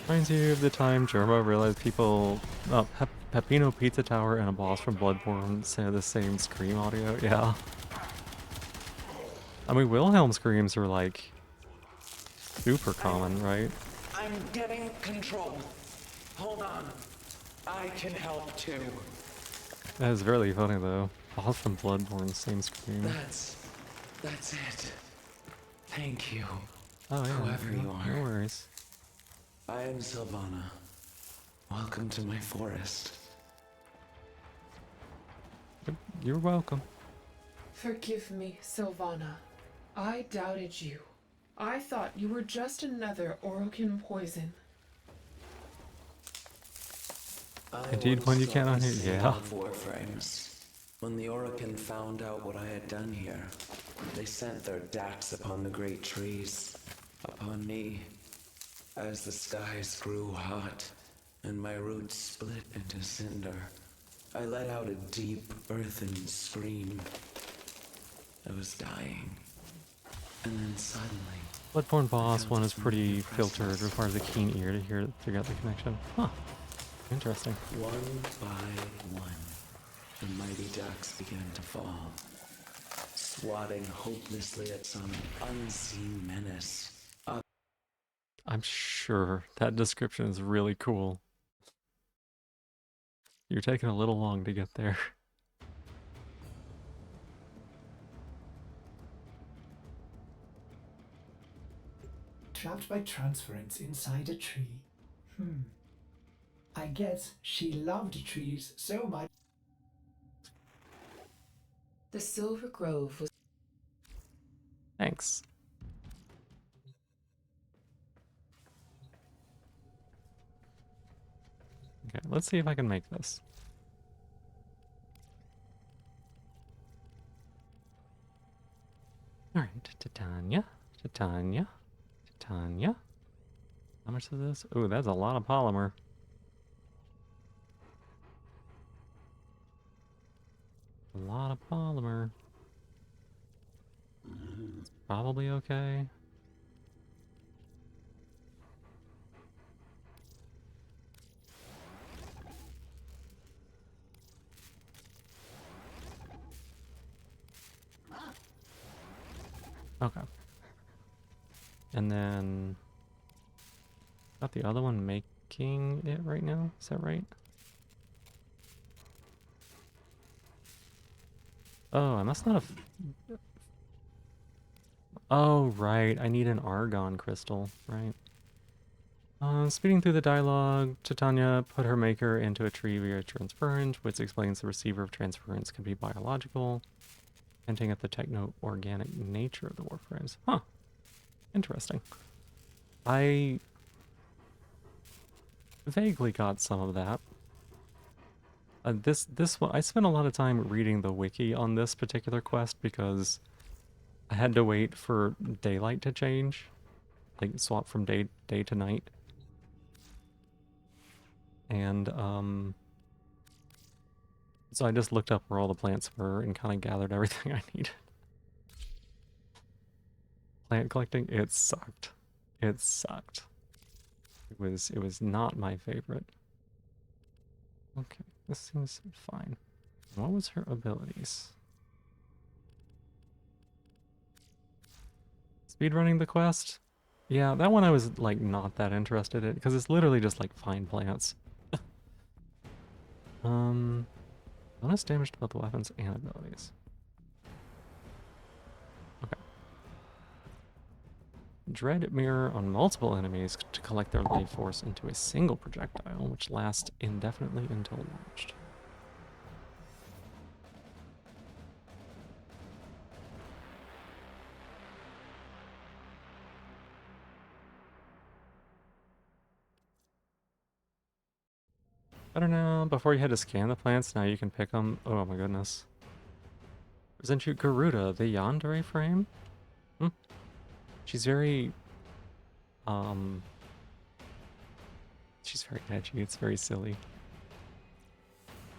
Reminds you of the time Germa realized people, Peppino Pizza Tower and a boss from Bloodborne say the same scream audio. Yeah. I mean, Wilhelm screams are like super common, right? I'm getting control. Hold on. I can help too. That is really funny though. Boss from Bloodborne, same scream. That's it. Thank you. Oh yeah, Whoever you no are. worries. I am Sylvana. Welcome to my forest. You're welcome. Forgive me, Sylvana. I doubted you. I thought you were just another Orokin poison. Indeed, when you can't unhear. Yeah. Warframes. When the Orokin found out what I had done here, they sent their dax upon the great trees, upon me. As the skies grew hot and my roots split into cinder, I let out a deep, earthen scream. I was dying. And then suddenly... Bloodborne boss one is pretty filtered, requires a keen ear to figure out the connection. Huh. Interesting. One by one, the mighty ducks began to fall, swatting hopelessly at some unseen menace. I'm sure that description is really cool. You're taking a little long to get there. Trapped by transference inside a tree. I guess she loved trees so much. The Silver Grove was Thanks. Okay, let's see if I can make this. Alright, Titania, Titania, Titania. How much is this? Ooh, that's a lot of polymer. A lot of polymer. It's probably okay. Okay. And then got the other one making it right now? Is that right? Oh, I must not have... Oh, right. I need an argon crystal, right? Speeding through the dialogue, Titania put her maker into a tree via transference, which explains the receiver of transference can be biological, hinting at the techno-organic nature of the warframes. Huh. Interesting. I vaguely got some of that. This one, I spent a lot of time reading the wiki on this particular quest because I had to wait for daylight to change, like swap from day to night. And so I just looked up where all the plants were and kind of gathered everything I needed. Plant collecting, it sucked. It sucked. It was not my favorite. Okay, this seems fine. What was her abilities? Speedrunning the quest? Yeah, that one I was like not that interested in because it's literally just like find plants. Bonus damage to both weapons and abilities. Okay. Dread mirror on multiple enemies to collect their life force into a single projectile, which lasts indefinitely until launched. Better now. Before you had to scan the plants, now you can pick them. Oh my goodness. Present you Garuda, the Yandere frame? Hmm. She's very, um... she's very edgy, it's very silly.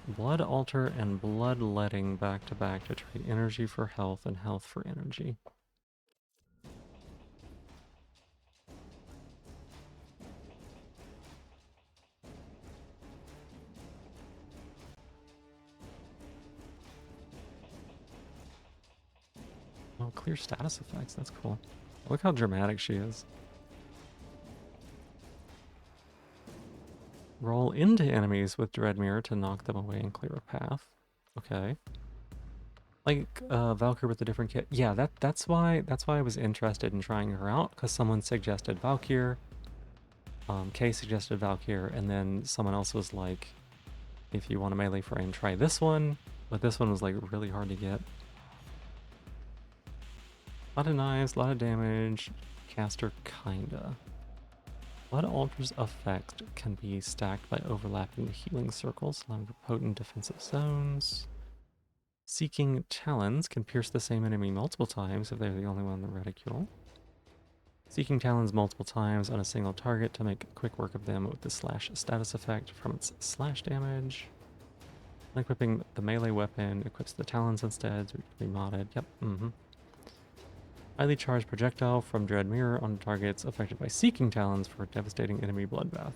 Blood altar and bloodletting back to back to trade energy for health and health for energy. Oh, clear status effects, that's cool. Look how dramatic she is. Roll into enemies with Dread Mirror to knock them away and clear a path. Okay. Like Valkyrie with a different kit. Yeah, that's why I was interested in trying her out, because someone suggested Valkyrie. Kay suggested Valkyrie, and then someone else was like, if you want a melee frame, try this one. But this one was like really hard to get. A lot of knives, a lot of damage. Caster kinda. Blood Altar's effect can be stacked by overlapping the healing circles, allowing for potent defensive zones. Seeking Talons can pierce the same enemy multiple times if they're the only one in the reticule. Seeking Talons multiple times on a single target to make quick work of them with the slash status effect from its slash damage. Equipping the melee weapon equips the Talons instead, so it can be modded. Yep, Highly charged projectile from Dread Mirror on targets affected by Seeking Talons for a devastating enemy bloodbath.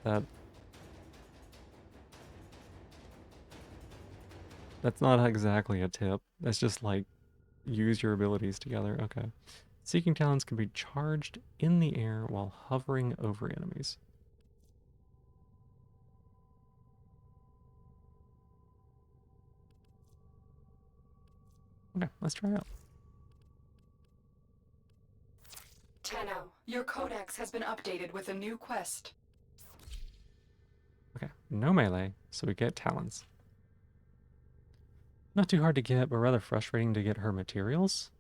That's not exactly a tip. That's just like, use your abilities together. Okay. Seeking Talons can be charged in the air while hovering over enemies. Okay, let's try it out. Tenno, your codex has been updated with a new quest. Okay, no melee, so we get Talons. Not too hard to get, but rather frustrating to get her materials.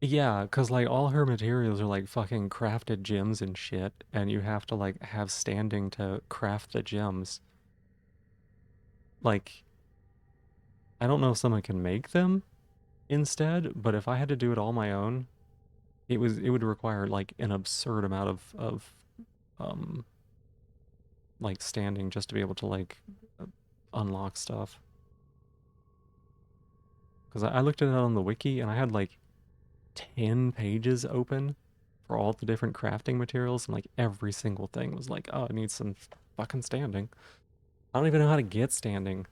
Yeah, because like all her materials are like fucking crafted gems and shit, and you have to like have standing to craft the gems. Like, I don't know if someone can make them instead, but if I had to do it all my own, it would require like an absurd amount of like standing just to be able to like unlock stuff. Because I looked at it on the wiki and I had like 10 pages open for all the different crafting materials, and like every single thing was like, oh, it needs some fucking standing. I don't even know how to get standing.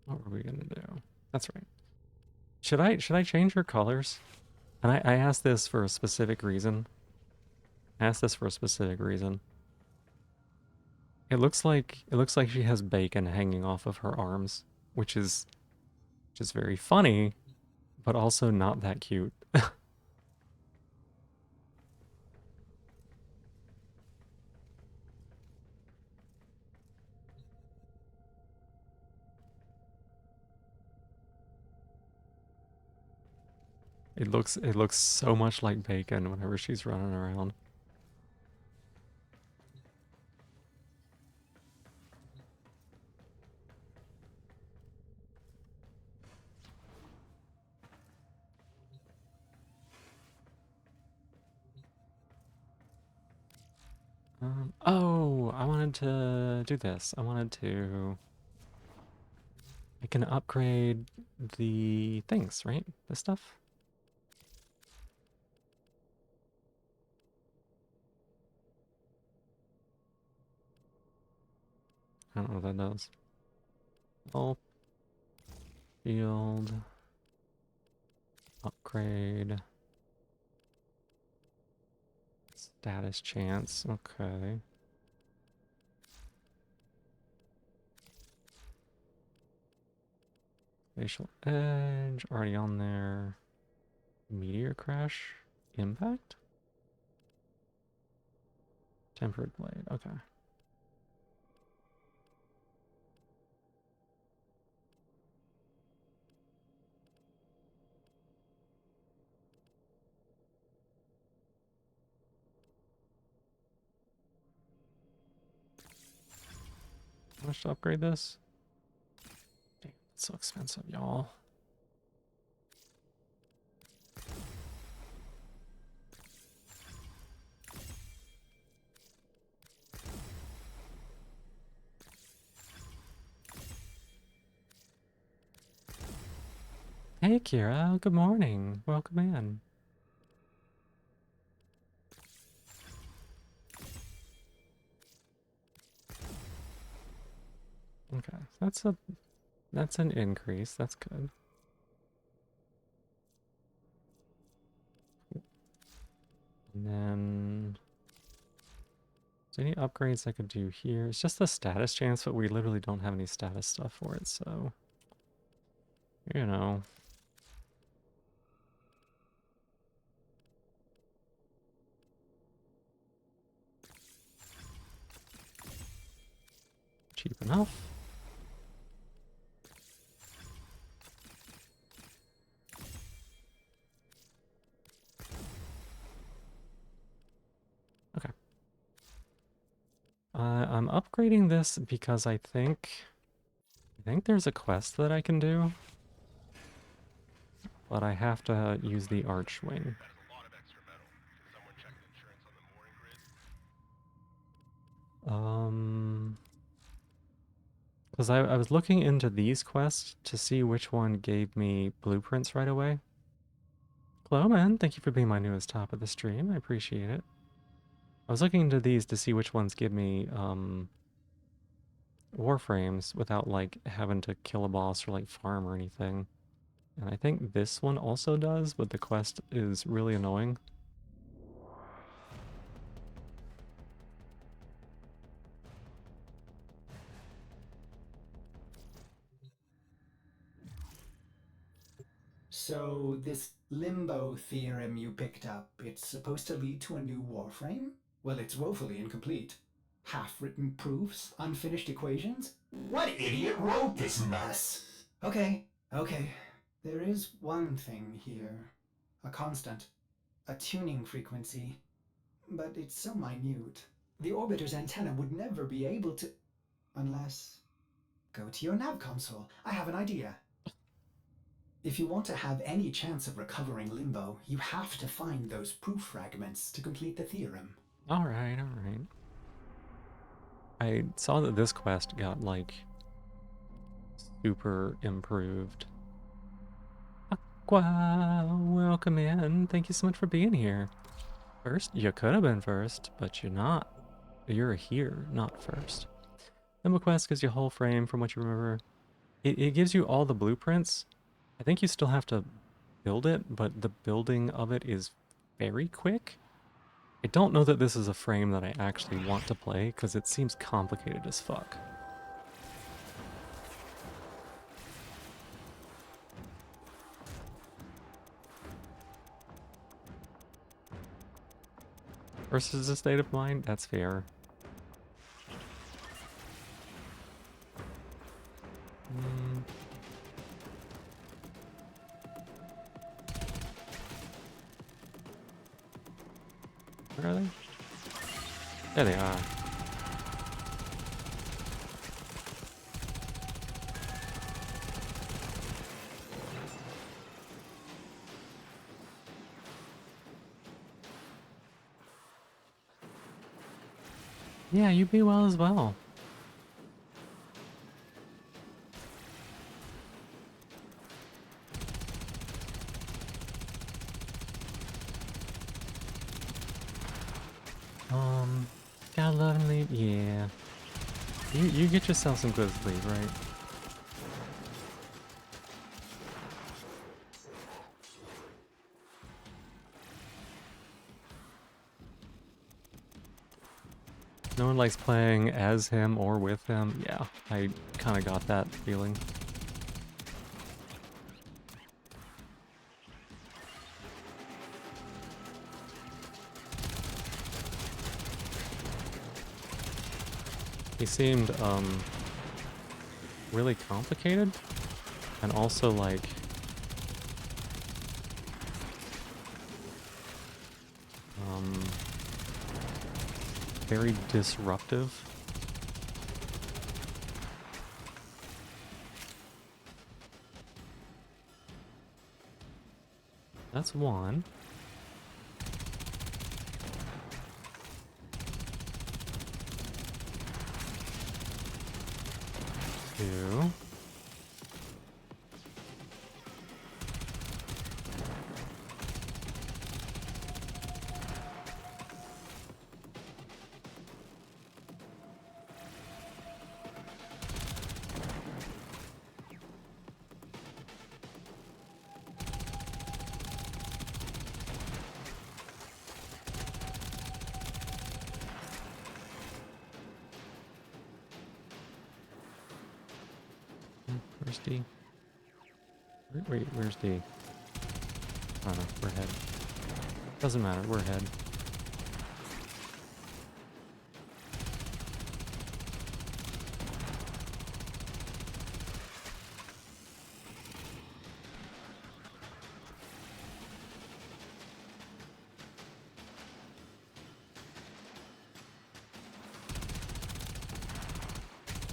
What were we gonna do? That's right. Should I change her colors? And I asked this for a specific reason. I asked this for a specific reason. It looks like she has bacon hanging off of her arms, which is just very funny, but also not that cute. It looks so much like bacon whenever she's running around. Oh, I wanted to do this. I can upgrade the things, right? The stuff? I don't know what that does. Oh, field. Upgrade. Status chance. Okay. Facial edge. Already on there. Meteor crash. Impact? Tempered blade. Okay. How much to upgrade this? Damn, it's so expensive, y'all. Hey, Kira. Good morning. Welcome in. Okay, that's an increase. That's good. And then, is there any upgrades I could do here? It's just the status chance, but we literally don't have any status stuff for it, so you know. Cheap enough. Okay. I'm upgrading this because I think there's a quest that I can do, but I have to use the Archwing. Because I was looking into these quests to see which one gave me blueprints right away. Hello, man. Thank you for being my newest top of the stream. I appreciate it. I was looking into these to see which ones give me warframes without like having to kill a boss or like farm or anything. And I think this one also does, but the quest is really annoying. So, this limbo theorem you picked up, it's supposed to lead to a new warframe? Well, it's woefully incomplete. Half-written proofs, unfinished equations? What idiot wrote this mess? Okay. There is one thing here. A constant. A tuning frequency. But it's so minute. The orbiter's antenna would never be able to... Unless... Go to your nav console. I have an idea. If you want to have any chance of recovering Limbo, you have to find those proof fragments to complete the theorem. Alright. I saw that this quest got like super improved. Aqua, welcome in. Thank you so much for being here. First, you could have been first, but you're not. You're here, not first. Limbo quest gives you a whole frame from what you remember. It gives you all the blueprints. I think you still have to build it, but the building of it is very quick. I don't know that this is a frame that I actually want to play, because it seems complicated as fuck. Versus a state of mind, that's fair. Where are they? There they are. Yeah, you be well as well. Gotta love and leave. Yeah. You get yourself some good sleep, right? No one likes playing as him or with him. Yeah, I kind of got that feeling. He seemed really complicated and also like very disruptive. That's one. Two. Where's D? Wait, where's D? I don't know, we're ahead. Doesn't matter, we're ahead.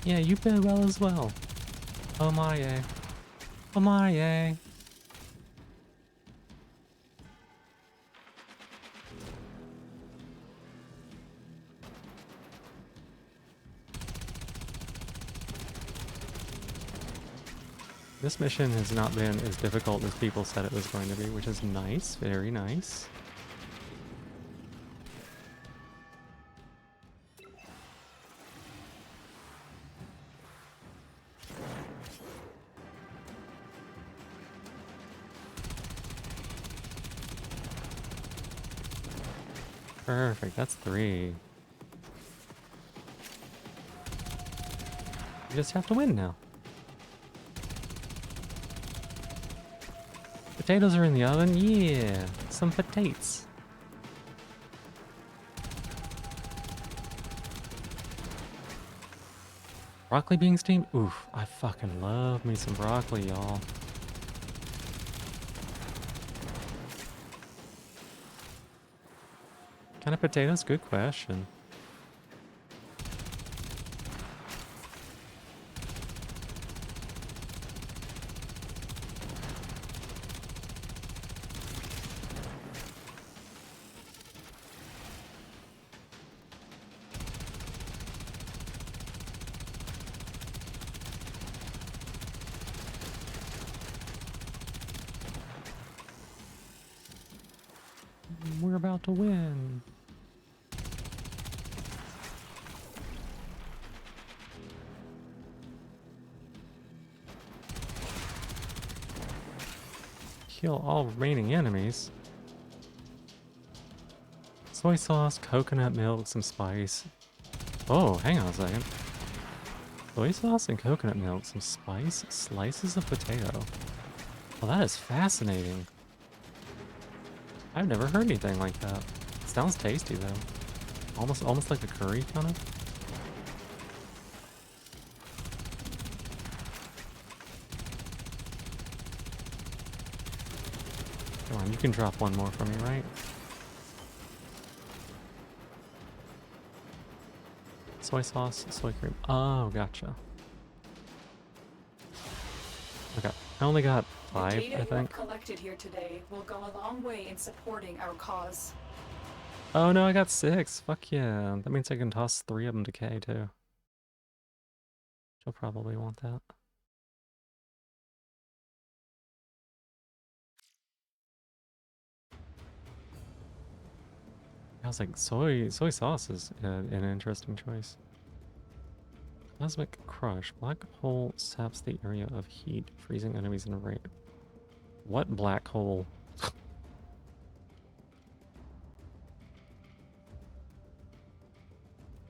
Yeah, you bid well as well. Oh my yay. Oh my yay. This mission has not been as difficult as people said it was going to be, which is nice, very nice. Perfect, that's 3. You just have to win now. Potatoes are in the oven? Yeah, some potatoes. Broccoli being steamed? Oof, I fucking love me some broccoli, y'all. Kind of potatoes? Good question. We're about to win. Kill all remaining enemies. Soy sauce, coconut milk, some spice. Oh, hang on a second. Soy sauce and coconut milk, some spice, slices of potato. Well, that is fascinating. I've never heard anything like that. Sounds tasty though. Almost like a curry kind of. Come on, you can drop one more for me, right? Soy sauce, soy cream. Oh, gotcha. Okay, I only got 5, The data I you have think. collected here today will go a long way in supporting our cause. Oh no, I got 6. Fuck yeah. That means I can toss 3 of them to Kay too. She'll probably want that. I was like, soy sauce is an interesting choice. Cosmic Crush. Black hole saps the area of heat, freezing enemies in a rate. What black hole?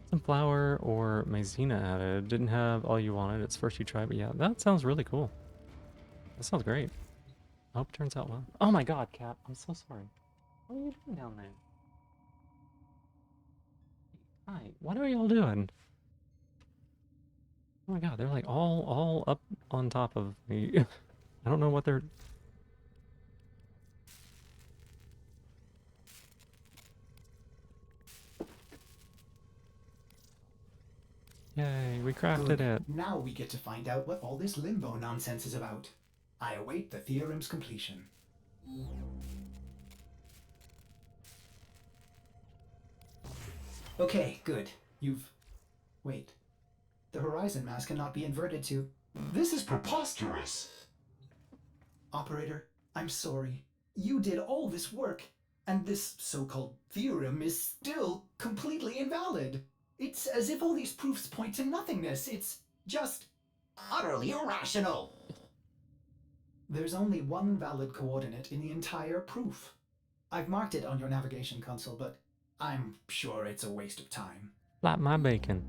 Some flour or maizena added. Didn't have all you wanted. It's first you try, but yeah, that sounds really cool. That sounds great. I hope it turns out well. Oh my god, Cat. I'm so sorry. What are you doing down there? Hi, what are y'all doing? Oh my god, they're like all up on top of me. I don't know what they're... Yay, we crafted Good. it. Now we get to find out what all this limbo nonsense is about. I await the theorem's completion. Okay, good. Wait. The horizon mass cannot be inverted to... This is preposterous. Operator, I'm sorry. You did all this work, and this so-called theorem is still completely invalid. It's as if all these proofs point to nothingness. It's just Utterly irrational. there's only one valid coordinate in the entire proof. I've marked it on your navigation console, but I'm sure it's a waste of time. Flap my bacon.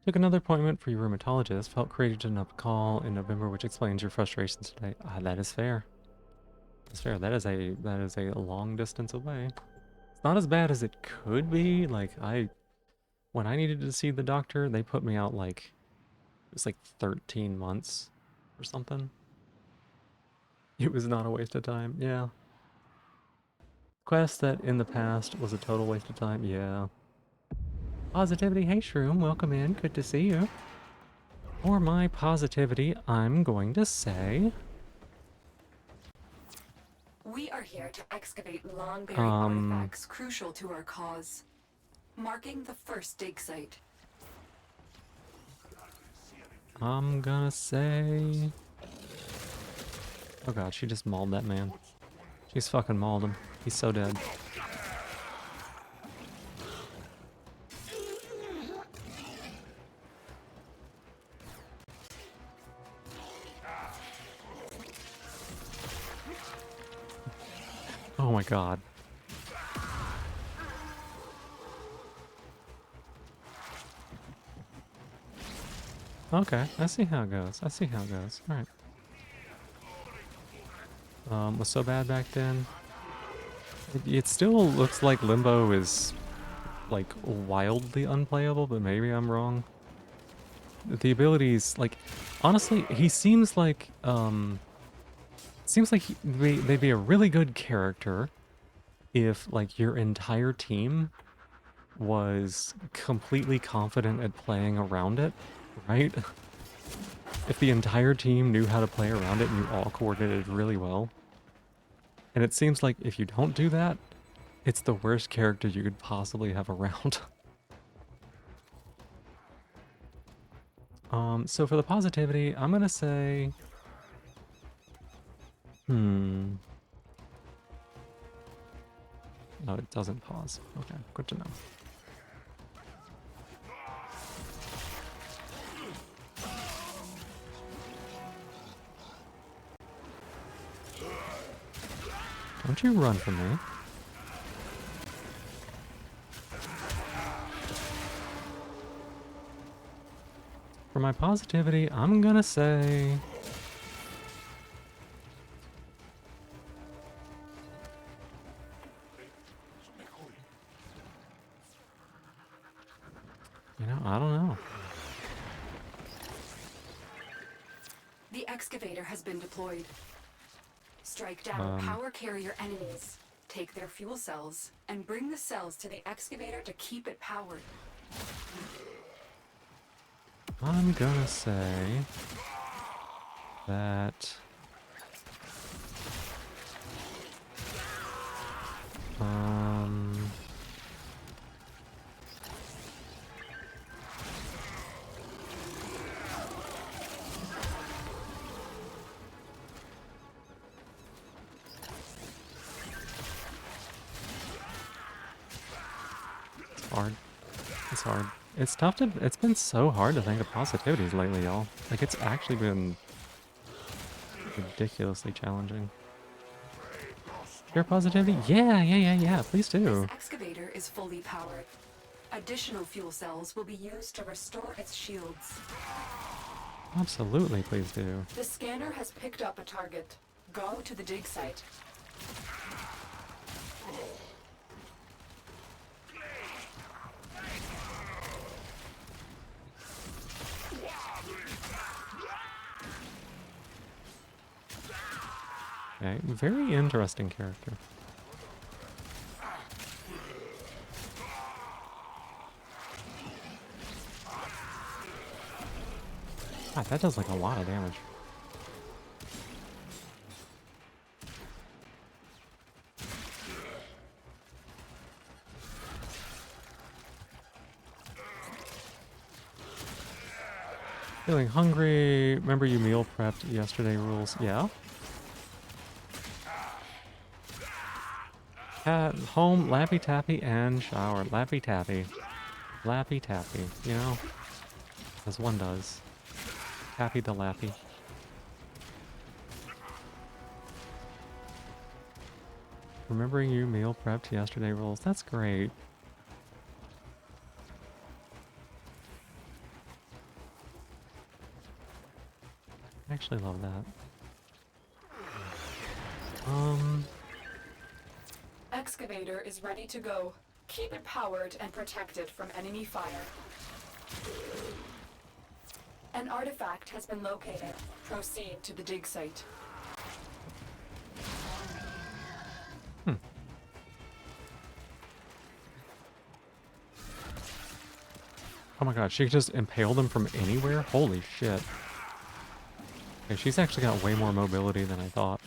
Took another appointment for your rheumatologist. Felt created enough to call in November, which explains your frustrations today. Ah, that is fair. That's fair. That is a long distance away. It's not as bad as it could be. Like when I needed to see the doctor, they put me out like it was like 13 months or something. It was not a waste of time. Yeah. Quest that in the past was a total waste of time. Yeah. Positivity, hey Shroom, welcome in. Good to see you. For my positivity, I'm going to say... We are here to excavate long-buried artifacts crucial to our cause. Marking the first dig site. I'm gonna say... Oh god, she just mauled that man. She's fucking mauled him. He's so dead. Oh my god. Okay, I see how it goes. I see how it goes. Alright. Was so bad back then. It still looks like Limbo is like wildly unplayable, but maybe I'm wrong. The abilities, like, honestly, he seems like they'd be a really good character if like your entire team was completely confident at playing around it, right? If the entire team knew how to play around it and you all coordinated really well. And it seems like if you don't do that, it's the worst character you could possibly have around. So for the positivity, I'm gonna say... Oh, it doesn't pause. Okay, good to know. Don't you run from me. For my positivity, I'm gonna say... You know, I don't know. The excavator has been deployed. Strike down power carrier enemies, take their fuel cells, and bring the cells to the excavator to keep it powered. I'm gonna say that It's hard. It's tough to. It's been so hard to think of positivities lately, y'all. Like, it's actually been ridiculously challenging. Pure positivity? Yeah. Please This do. excavator is fully powered. Additional fuel cells will be used to restore its shields. Absolutely, please do. The scanner has picked up a target. Go to the dig site. Okay, very interesting character. God, that does like a lot of damage. Feeling hungry. Remember you meal prepped yesterday, Rules? Yeah. Home, Lappy Tappy, and shower. Lappy Tappy. Lappy Tappy, you know? As one does. Tappy the Lappy. Remembering you meal prepped yesterday, Rules. That's great. I actually love that. Excavator is ready to go. Keep it powered and protected from enemy fire. An artifact has been located. Proceed to the dig site. Oh my god, she just impaled them from anywhere? Holy shit. Okay, she's actually got way more mobility than I thought.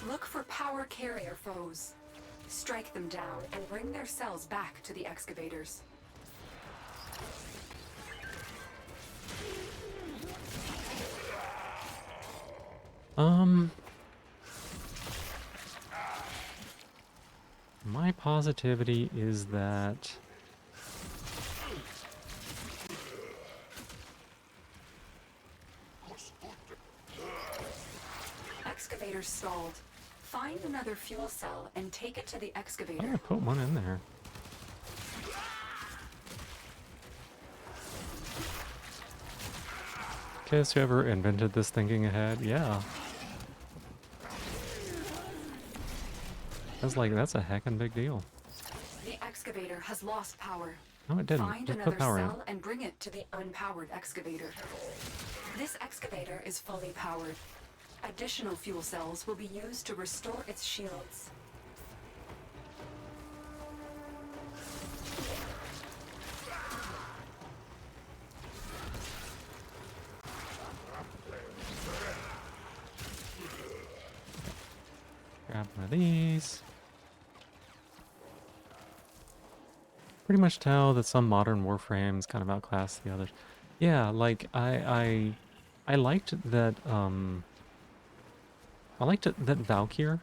Look for power carrier foes. Strike them down and bring their cells back to the excavators. My positivity is that Excavator stalled. Find another fuel cell and take it to the I'm excavator. gonna put one in there. Guess whoever invented this thinking ahead, yeah. That's a heckin' big deal. The excavator has lost power. No, it didn't. Find Just another put power in. cell and bring it to the unpowered excavator. This excavator is fully powered. Additional fuel cells will be used to restore its shields. Grab one of these. Pretty much tell that some modern warframes kind of outclass the others. Yeah, like I liked that that Valkyr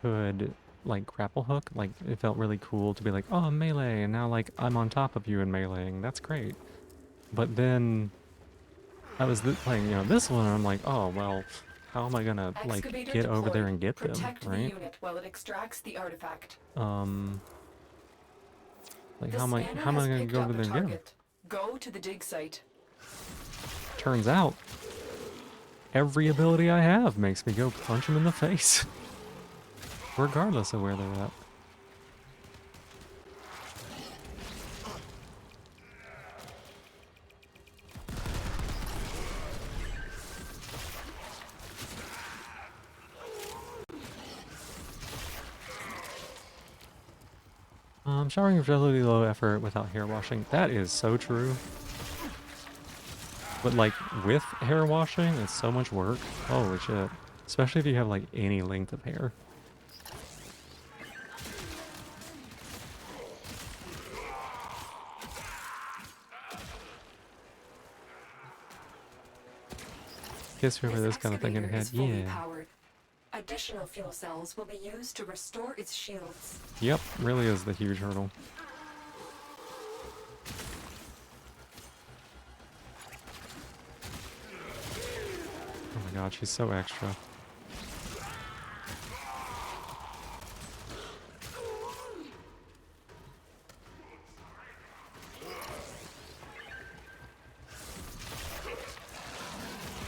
could like grapple hook. Like it felt really cool to be like, oh, melee, and now like I'm on top of you in meleeing. That's great. But then I was playing, this one, and I'm like, oh well, how am I gonna like Excavator get over there deployed. and get them, Protect the right? unit while it extracts the artifact. Like The how am I scanner gonna has picked go up over a there and get them? target. Go to the dig site. Turns out, every ability I have makes me go punch them in the face, regardless of where they're at. Showering is relatively low effort without hair washing. That is so true. But like with hair washing, it's so much work. Holy shit. Especially if you have like any length of hair. kiss whoever this kind of thing in the excavator head. is fully Yeah. powered. Additional fuel cells will be used to restore its shields. Yep, really is the huge hurdle. Oh my god, she's so extra.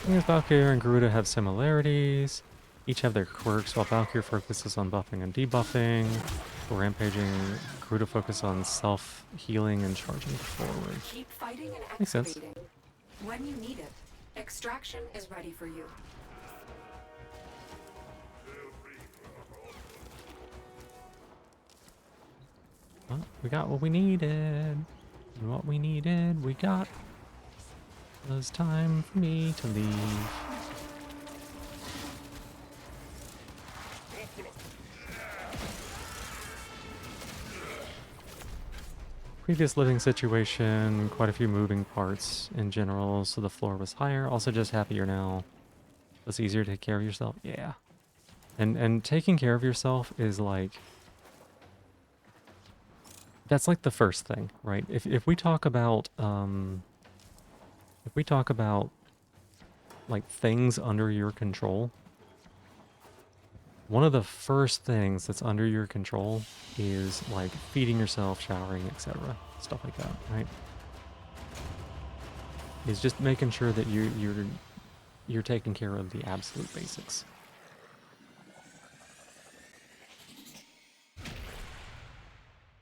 I guess Valkyrie and Garuda have similarities. Each have their quirks, while Valkyrie focuses on buffing and debuffing. For Rampaging, Garuda focuses on self-healing and charging forward. Keep fighting and Makes sense. excavating. When you need it, extraction is ready for you. Well, we got what we needed. And what we needed, we got. It was time for me to leave. Previous living situation, quite a few moving parts in general, so the floor was higher. Also just happier now. It's easier to take care of yourself. Yeah. And taking care of yourself is like, that's like the first thing, right? If we talk about like things under your control, one of the first things that's under your control is like feeding yourself, showering, etc. Stuff like that, right? Is just making sure that you're taking care of the absolute basics.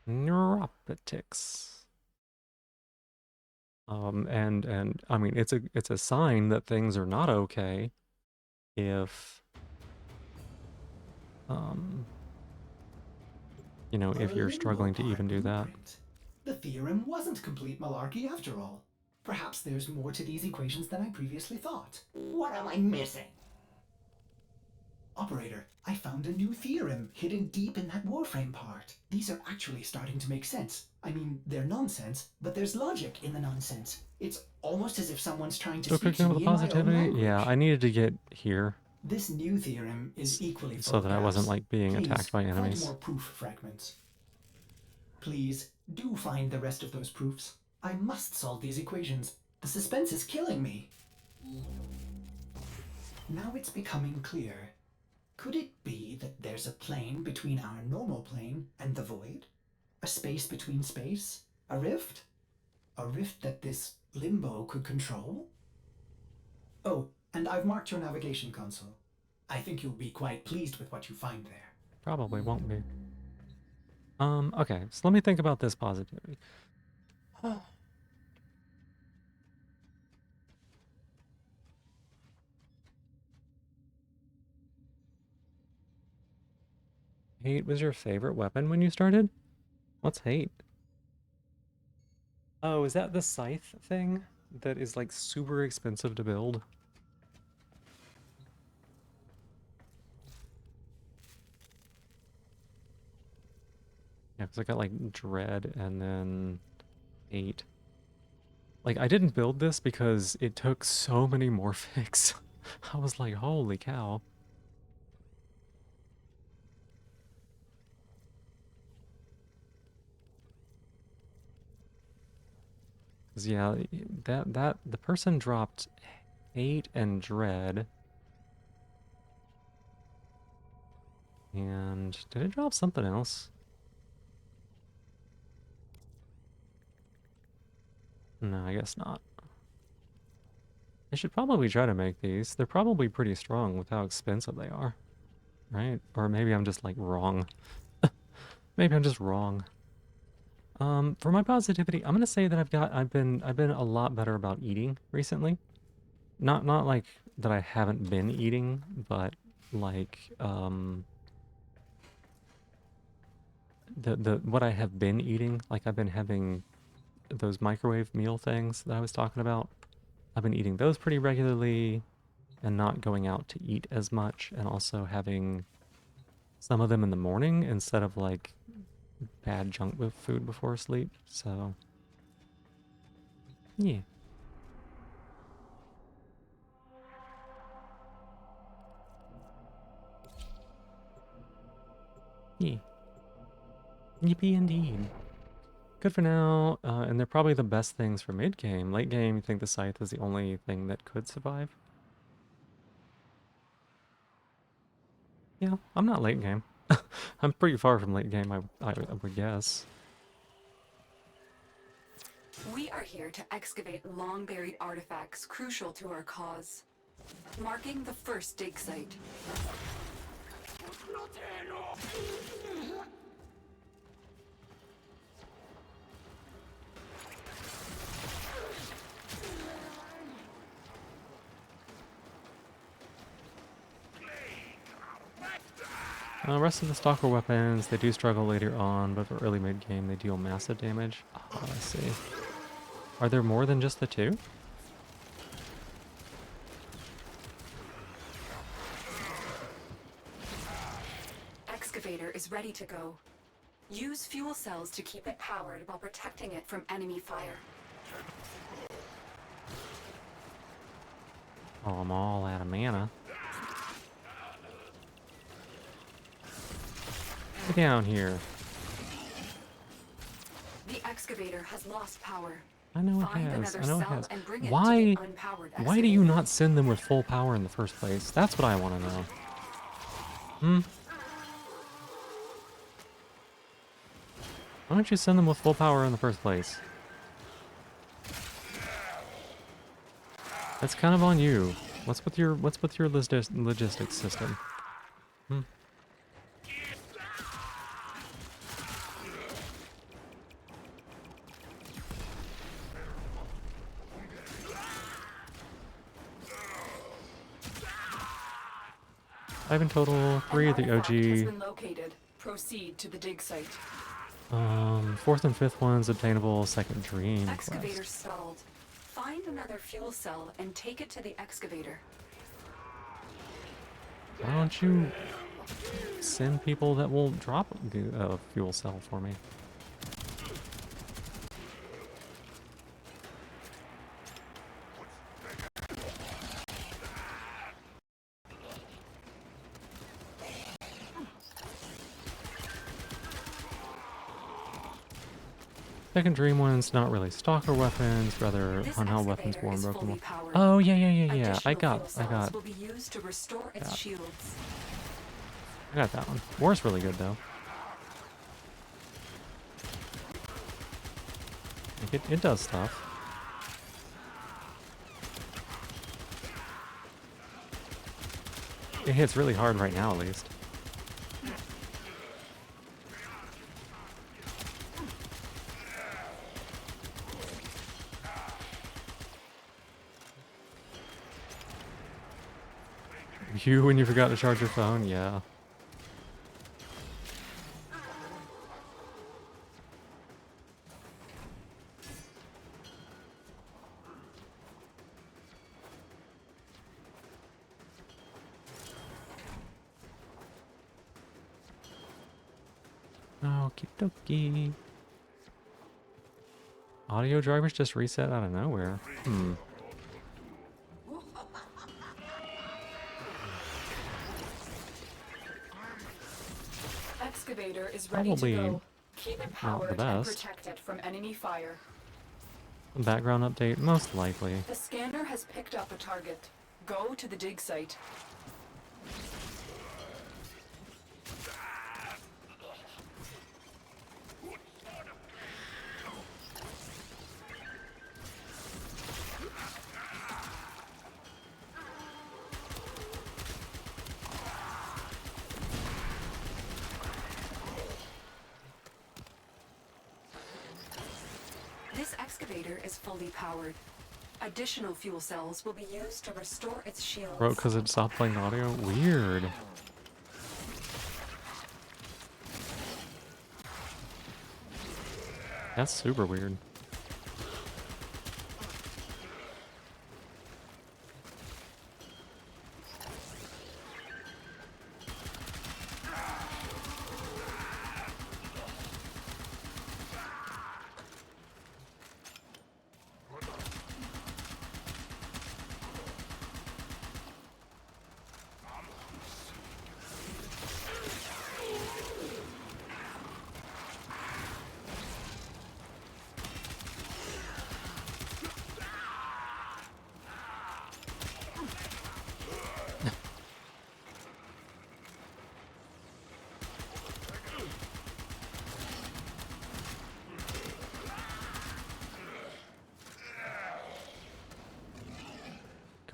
Neuropatics. And I mean it's a sign that things are not okay if you know, if you're struggling to even do that. The theorem wasn't complete malarkey after all. Perhaps there's more to these equations than I previously thought. What am I missing? Operator, I found a new theorem hidden deep in that Warframe part. These are actually starting to make sense. I mean, they're nonsense, but there's logic in the nonsense. It's almost as if someone's trying to Still speak cooking to with me the in my own positivity? language. Yeah, I needed to get here This new theorem is equally full so of that I wasn't gaps. like being Please, attacked by find enemies. more proof fragments. Please, do find the rest of those proofs. I must solve these equations. The suspense is killing me. Now it's becoming clear. Could it be that there's a plane between our normal plane and the void? A space between space? A rift? A rift that this limbo could control? Oh, and I've marked your navigation console. I think you'll be quite pleased with what you find there. Probably won't be. Okay, so let me think about this positivity. Hate was your favorite weapon when you started? What's hate? Oh, is that the scythe thing that is like super expensive to build? Yeah, because I got like dread and then hate. Like, I didn't build this because it took so many morphics. I was like, holy cow. Cause yeah, the person dropped hate and dread. And did it drop something else? No, I guess not. I should probably try to make these. They're probably pretty strong with how expensive they are. Right? Or maybe I'm just like wrong. Maybe I'm just wrong. For my positivity, I'm gonna say that I've been a lot better about eating recently. Not like that I haven't been eating, but like the what I have been eating, like I've been having those microwave meal things that I was talking about. I've been eating those pretty regularly and not going out to eat as much, and also having some of them in the morning instead of like bad junk food before sleep. So yeah. Yeah. Yippee indeed. Good for now, and they're probably the best things for mid-game. Late game, you think the scythe is the only thing that could survive? Yeah, I'm not late game. I'm pretty far from late game, I would guess. We are here to excavate long-buried artifacts crucial to our cause. Marking the first dig site. Rest of the Stalker weapons, they do struggle later on, but for early mid-game they deal massive damage. Oh, I see. Are there more than just the two? Excavator is ready to go. Use fuel cells to keep it powered while protecting it from enemy fire. Oh, I'm all out of mana. Get down here. The excavator has lost power. I know it Find has. another I know it cell has. and bring it to Why? the unpowered Why do you excavator. not send them with full power in the first place? That's what I want to know. Hmm. Why don't you send them with full power in the first place? That's kind of on you. What's with your logistics system? Hmm. Five in total, 3 of the An artifact has OG. been located. Proceed to the dig site. Fourth and fifth one's obtainable. Second dream Excavator quest. stalled. Find another fuel cell and take it to the excavator. Why don't you send people that will drop a fuel cell for me? Second dream one's not really stalker weapons, rather This handheld weapons, excavator war and is broken fully one. powered. Oh yeah. I Additional got fuel cells will be used to restore its Yeah. shields. that one. War's really good though. Like it does stuff. It hits really hard right now, at least. You when you forgot to charge your phone? Yeah. Okie dokie. Audio drivers just reset out of nowhere. Hmm. Excavator is ready Probably to go. Keep it not the powered and best. protect it from enemy fire. Background update, most likely. The scanner has picked up a target. Go to the dig site. This excavator is fully powered. Additional fuel cells will be used to restore its shields. Broke because it stopped playing audio? Weird. That's super weird.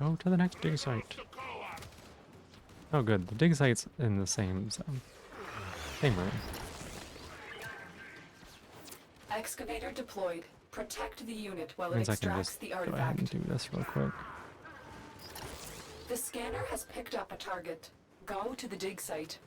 Go to the next dig site. Oh good, the dig site's in the same zone. Same room. Excavator deployed. Protect the unit while it Means I can extracts just the go ahead artifact. and do this real quick. The scanner has picked up a target. Go to the dig site.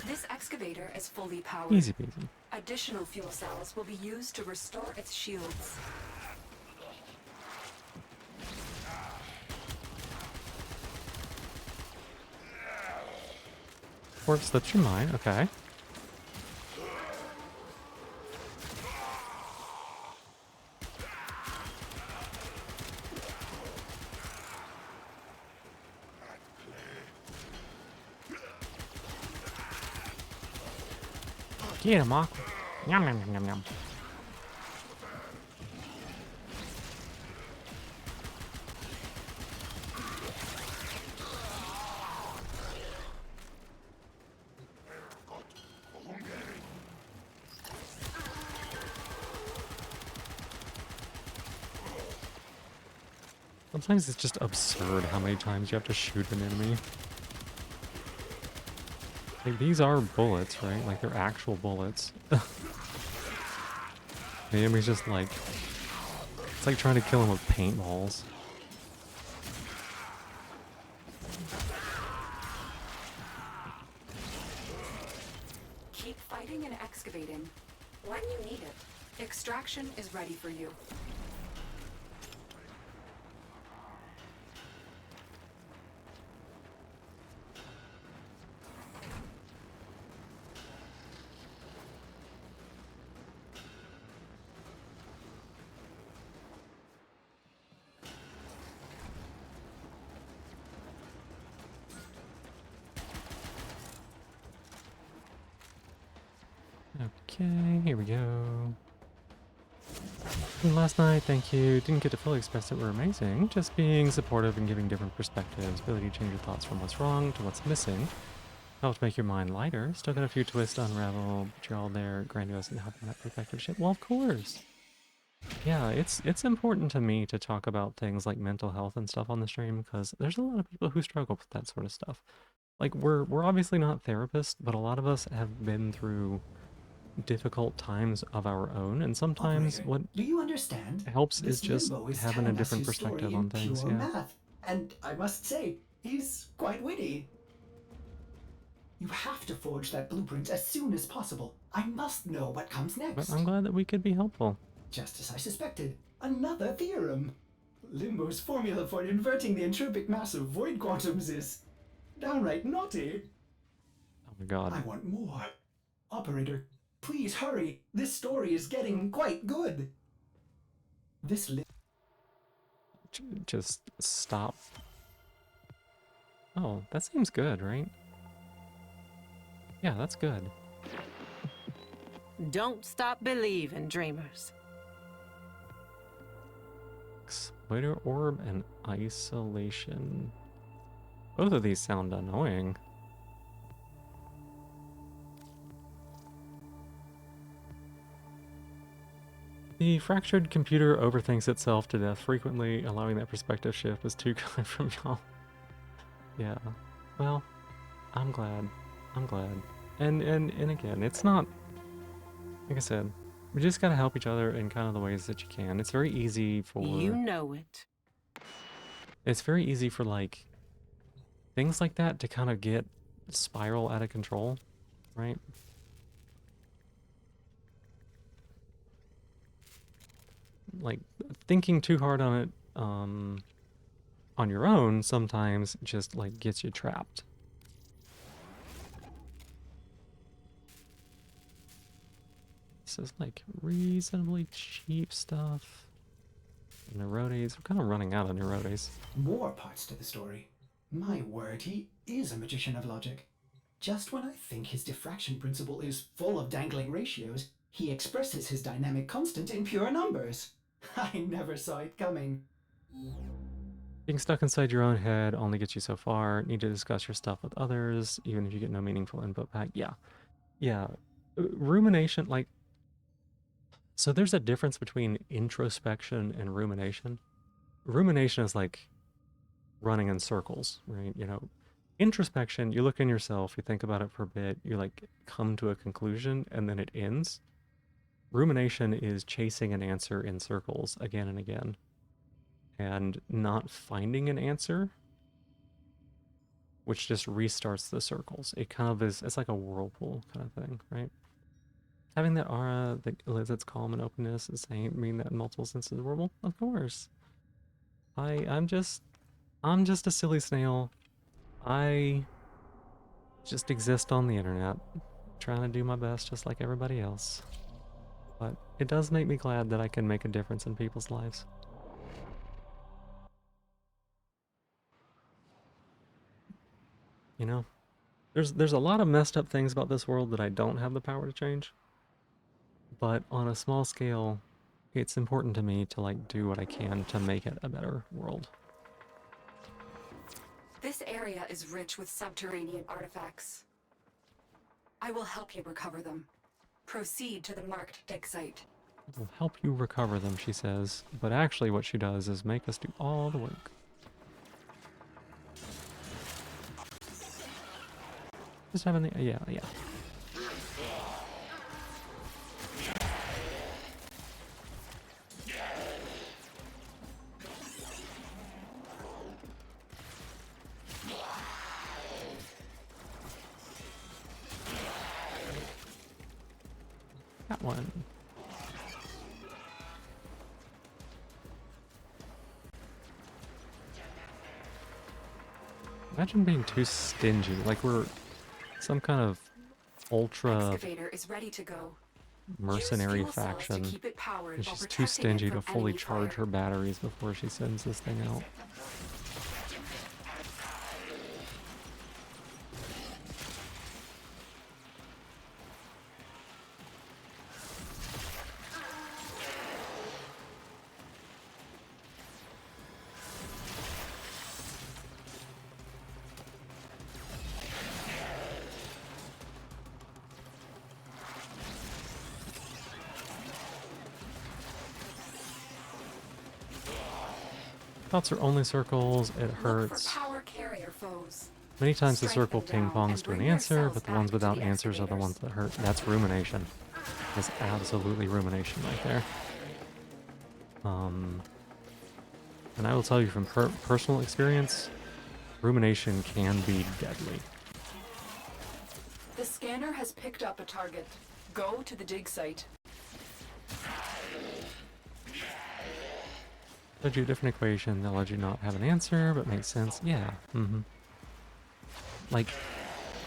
This excavator is fully powered. Easy peasy. Additional fuel cells will be used to restore its shields. Work slips your mind, okay. Get him, Aqua. Yum, yum, yum, yum, yum. Sometimes it's just absurd how many times you have to shoot an enemy. Like, these are bullets, right? Like, they're actual bullets. The enemy's just like... It's like trying to kill him with paintballs. Keep fighting and excavating. When you need it, extraction is ready for you. Okay, here we go. Last night, thank you. Didn't get to fully express that we're amazing. Just being supportive and giving different perspectives. Ability to change your thoughts from what's wrong to what's missing. Helps make your mind lighter. Still got a few twists to unravel, but you're all there, grandiose and helping that perspective shift. Well, of course. Yeah, it's important to me to talk about things like mental health and stuff on the stream, because there's a lot of people who struggle with that sort of stuff. Like, we're obviously not therapists, but a lot of us have been through difficult times of our own, and sometimes Operator, what do you understand? helps This is just Limbo is having a telling us different his story perspective in on things. pure Yeah. math. And I must say, he's quite witty. You have to forge that blueprint as soon as possible. I must know what comes But next. I'm glad that we could be helpful. Just as I suspected, another theorem. Limbo's formula for inverting the entropic mass of void quantums is downright naughty. Oh my god. I want more. Operator, please hurry. This story is getting quite good. This Just stop. Oh, that seems good, right? Yeah, that's good. Don't stop believing, dreamers. Exploiter orb and isolation. Both of these sound annoying. The fractured computer overthinks itself to death frequently. Allowing that perspective shift was too kind from y'all. Yeah. Well, I'm glad. I'm glad. And again, it's not, like I said, we just gotta help each other in kind of the ways that you can. It's very easy for... You know it. It's very easy for, like, things like that to kind of spiral out of control, right? Like, thinking too hard on it on your own sometimes just, like, gets you trapped. This is, like, reasonably cheap stuff. Neurodes. We're kind of running out of neurodes. more parts to the story. My word, he is a magician of logic. Just when I think his diffraction principle is full of dangling ratios, he expresses his dynamic constant in pure numbers. I never saw it coming. Being stuck inside your own head only gets you so far. Need to discuss your stuff with others, even if you get no meaningful input back. Yeah. Yeah. Rumination, like, so there's a difference between introspection and rumination. Rumination is like running in circles, right? You know, introspection, you look in yourself, you think about it for a bit, you like come to a conclusion, and then it ends. Rumination is chasing an answer in circles again and again, and not finding an answer, which just restarts the circles. It kind of is, it's like a whirlpool kind of thing, right? Having that aura that elicits calm and openness is saying mean that in multiple senses of the word? Well, of course. I'm just a silly snail. I just exist on the internet, trying to do my best just like everybody else. But it does make me glad that I can make a difference in people's lives. You know, there's a lot of messed up things about this world that I don't have the power to change. But on a small scale, it's important to me to like do what I can to make it a better world. This area is rich with subterranean artifacts. I will help you recover them. Proceed to the marked dig site. Will help you recover them, she says, but actually what she does is make us do all the work. Just having the, yeah. That one. Imagine being too stingy, like we're some kind of ultra Excavator is ready to go. mercenary Use fuel cells to faction, keep it powered and while she's too protecting it stingy to from fully enemy charge fire. her batteries before she sends this thing out. Thoughts are only circles, it Look hurts. for power carrier foes. Many times the Strike circle them down ping-pongs and to an bring their answer, cells but the back ones to without the answers are the ones that hurt. That's rumination. That's absolutely rumination right there. And I will tell you from personal experience, rumination can be deadly. The scanner has picked up a target. Go to the dig site. Showed you a different equation that allowed you not have an answer, but makes sense. Yeah. Like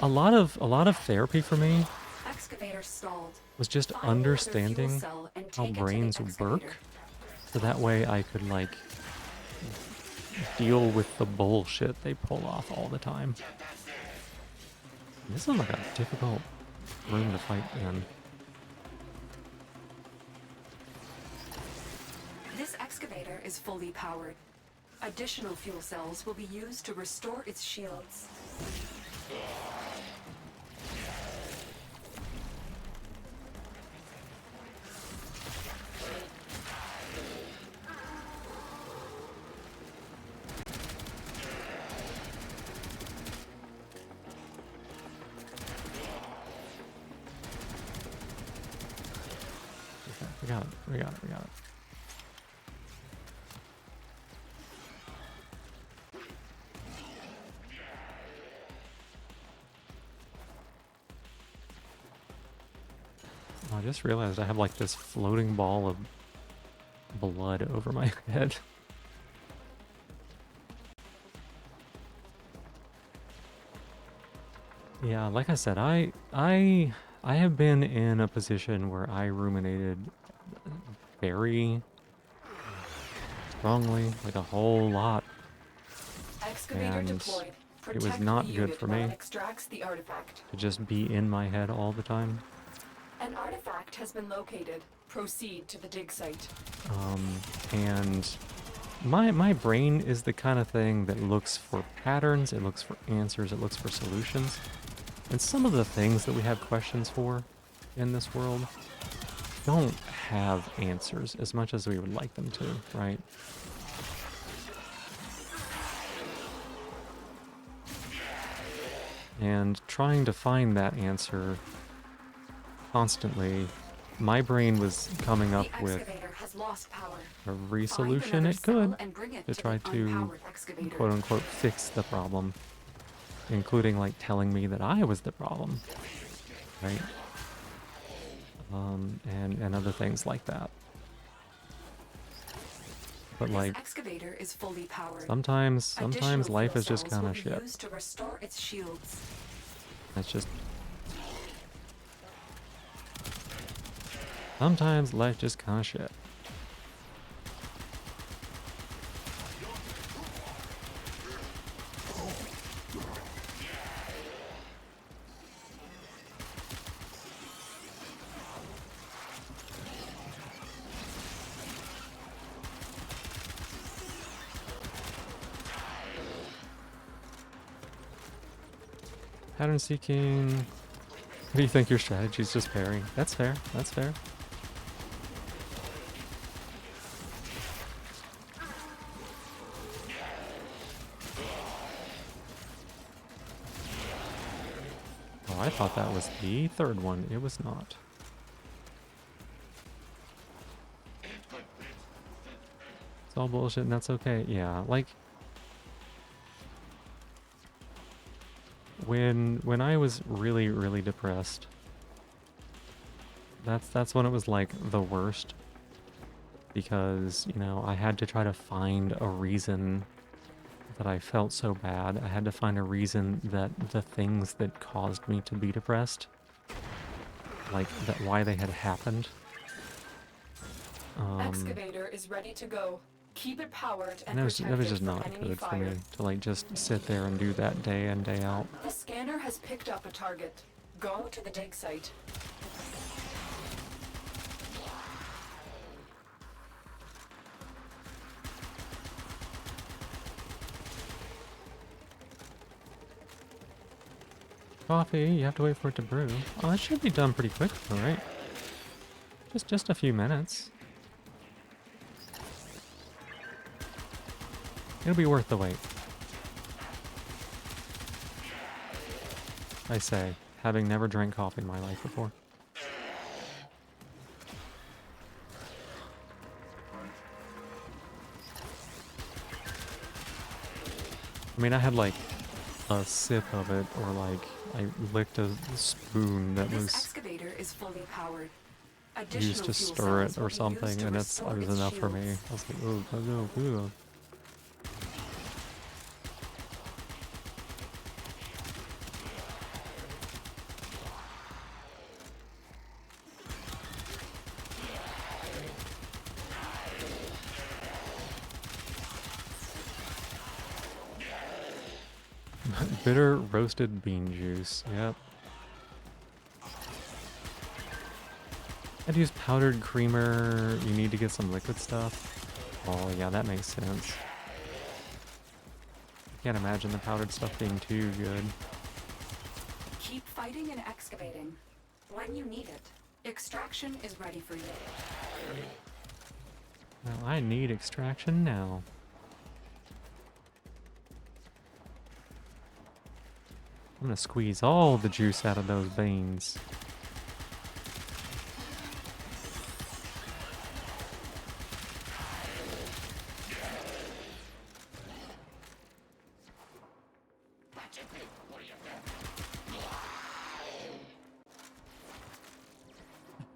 a lot of therapy for me Excavator stalled. was just Find another fuel understanding cell and how take it to the brains excavator. work, so that way I could like deal with the bullshit they pull off all the time. This is like a difficult room to fight in. This excavator is fully powered. Additional fuel cells will be used to restore its shields. We got it. I just realized I have like this floating ball of blood over my head. Yeah, like I said, I have been in a position where I ruminated very strongly, like a whole lot. Excavator And deployed. it was Protect not the good unit for while me it extracts the artifact. to just be in my head all the time. An artifact has been located. Proceed to the dig site. And my brain is the kind of thing that looks for patterns, it looks for answers, it looks for solutions. And some of the things that we have questions for in this world don't have answers as much as we would like them to, right? And trying to find that answer constantly, my brain was coming up The with excavator has lost power. every Find solution another it could cell and bring it to to try the to unpowered excavator. quote unquote fix the problem, including like telling me that I was the problem, right? And other things like that. But This like excavator is fully powered. sometimes Additional life fuel is just cells kind will of be shit. used to restore its shields. It's just sometimes life just kind of shit. Pattern seeking. What do you think your strategy is? Just parrying? That's fair. That's fair. Oh, I thought that was the third one. It was not. It's all bullshit and that's okay. Yeah, like when I was really depressed, that's when it was like the worst, because, you know, I had to try to find a reason that I felt so bad. I had to find a reason that the things that caused me to be depressed, like that, why they had happened. Excavator is ready to go. Keep it powered and And that was protected just from not enemy good for fire. me to like just sit there and do that day in, day out. The scanner has picked up a target. Go to the dig site. Coffee, you have to wait for it to brew. Oh, that should be done pretty quick, alright? Just a few minutes. It'll be worth the wait. I say, having never drank coffee in my life before. I mean, I had like a sip of it, or like I licked a spoon that This was excavator is fully powered. used to Fuel stir cells it will or be something, used to and that's restore was its enough for me. shields. I was like, oh, no, no. Bitter roasted bean juice. Yep. I'd use powdered creamer. You need to get some liquid stuff. Oh yeah, that makes sense. Can't imagine the powdered stuff being too good. Keep fighting and excavating. When you need it, extraction is ready for you. Well, I need extraction now. I'm gonna squeeze all the juice out of those beans.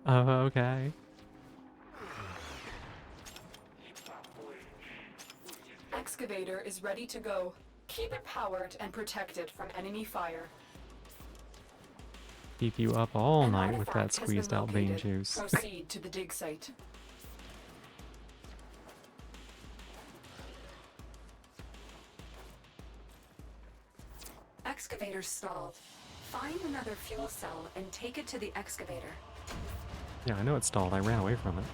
Oh, okay. Excavator is ready to go. Keep it powered and protected from enemy fire. Keep you up all An night with that artifact has been squeezed out bean located. juice. Proceed to the dig site. Excavator stalled. Find another fuel cell and take it to the excavator. Yeah, I know it's stalled. I ran away from it.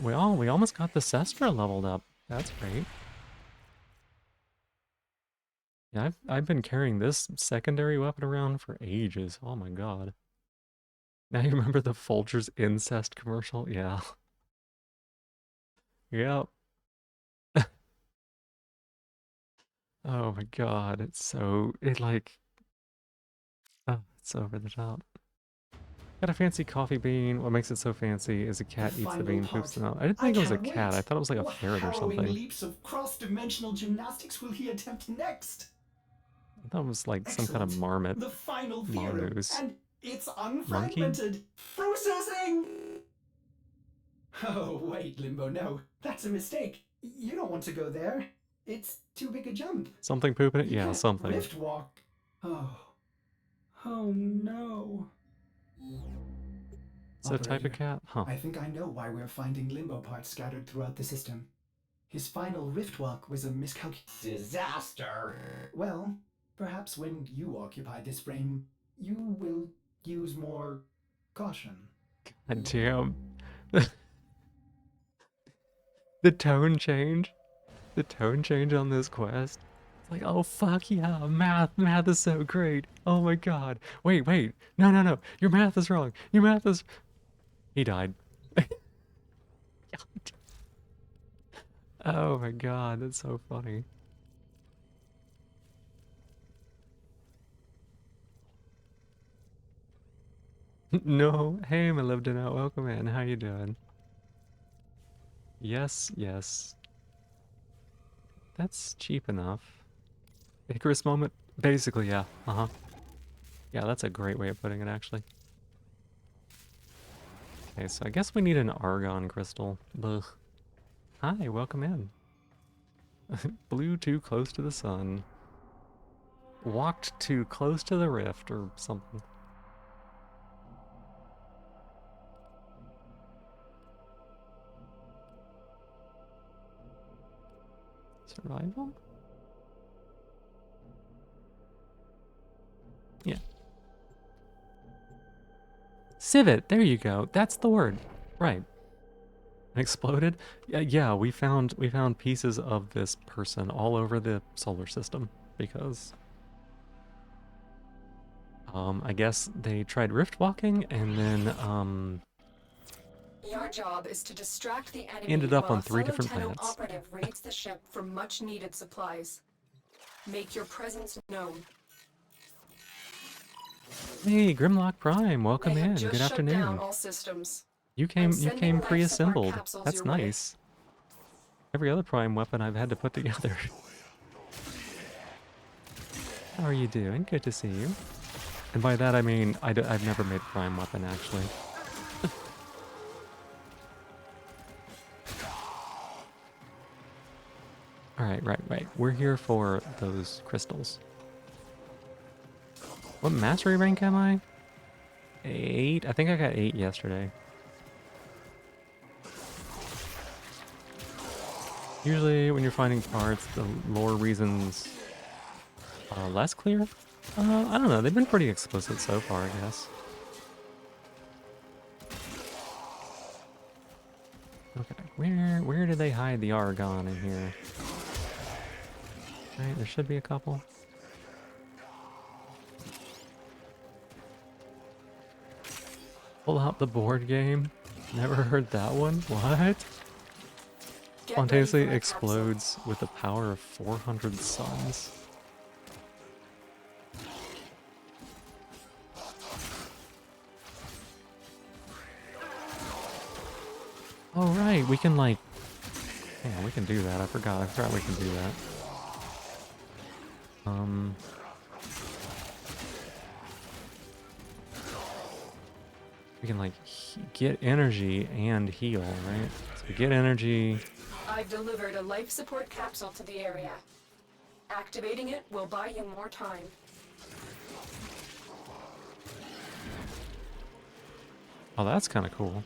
we almost got the Sestra leveled up. That's great. Yeah, I've been carrying this secondary weapon around for ages. Oh my god. Now you remember the Folgers incest commercial? Yeah. Yep. Oh my god, it's so it's over the top. Got a fancy coffee bean. What makes it so fancy is a cat eats the final bean, poops part. them out. I didn't I think it was a can't cat. I wait. thought it was like a What ferret or harrowing something. leaps of cross-dimensional gymnastics will he attempt next? I thought it was like some kind of Excellent. marmot. The final theorem, Mongoose. and it's Monkey? unfragmented. Processing! Oh, wait, Limbo, no. That's a mistake. You don't want to go there. It's too big a jump. Something pooping it? You Yeah, can't something. Rift walk. Oh. Oh no. Is it a type of Operator, cat? Huh. I think I know why we're finding Limbo parts scattered throughout the system. His final rift walk was a Disaster. Well, perhaps when you occupy this frame, you will use more caution. God damn. The tone change. The tone change on this quest. It's like, oh fuck yeah, math is so great. Oh my god. Wait. No. Your math is wrong. Your math is... He died. Oh my god, that's so funny. No, hey Molybdenite, welcome in. How you doing? Yes. That's cheap enough. Icarus moment? Basically, yeah. Uh-huh. Yeah, that's a great way of putting it, actually. Okay, so I guess we need an argon crystal. Ugh. Hi, welcome in. Blew too close to the sun. Walked too close to the rift or something. Survival? Yeah. Civet, there you go. That's the word. Right. Exploded? Yeah, we found pieces of this person all over the solar system because I guess they tried rift walking and then Your job is to distract the enemy ended up while on 3 a fellow different Tenno planets. operative raids the ship for much needed supplies. Make your presence known. Hey, Grimlock Prime, welcome They have in. just Good shut down afternoon. all systems. You I'm came sending life support pre-assembled. capsules That's your way. nice. Every other Prime weapon I've had to put together. How are you doing? Good to see you. And by that I mean I've never made a Prime weapon actually. Alright, right. We're here for those crystals. What mastery rank am I? 8? I think I got 8 yesterday. Usually when you're finding parts, the lore reasons are less clear. I don't know, they've been pretty explicit so far, I guess. Okay, where did they hide the argon in here? Right, there should be a couple. Pull out the board game. Never heard that one. What? Get ready Spontaneously for my explodes with the power of 400 suns. Oh right, we can like... Yeah, we can do that. I forgot we can do that. We can like get energy and heal, right? So we get energy. I've delivered a life support capsule to the area. Activating it will buy you more time. Oh, that's kind of cool.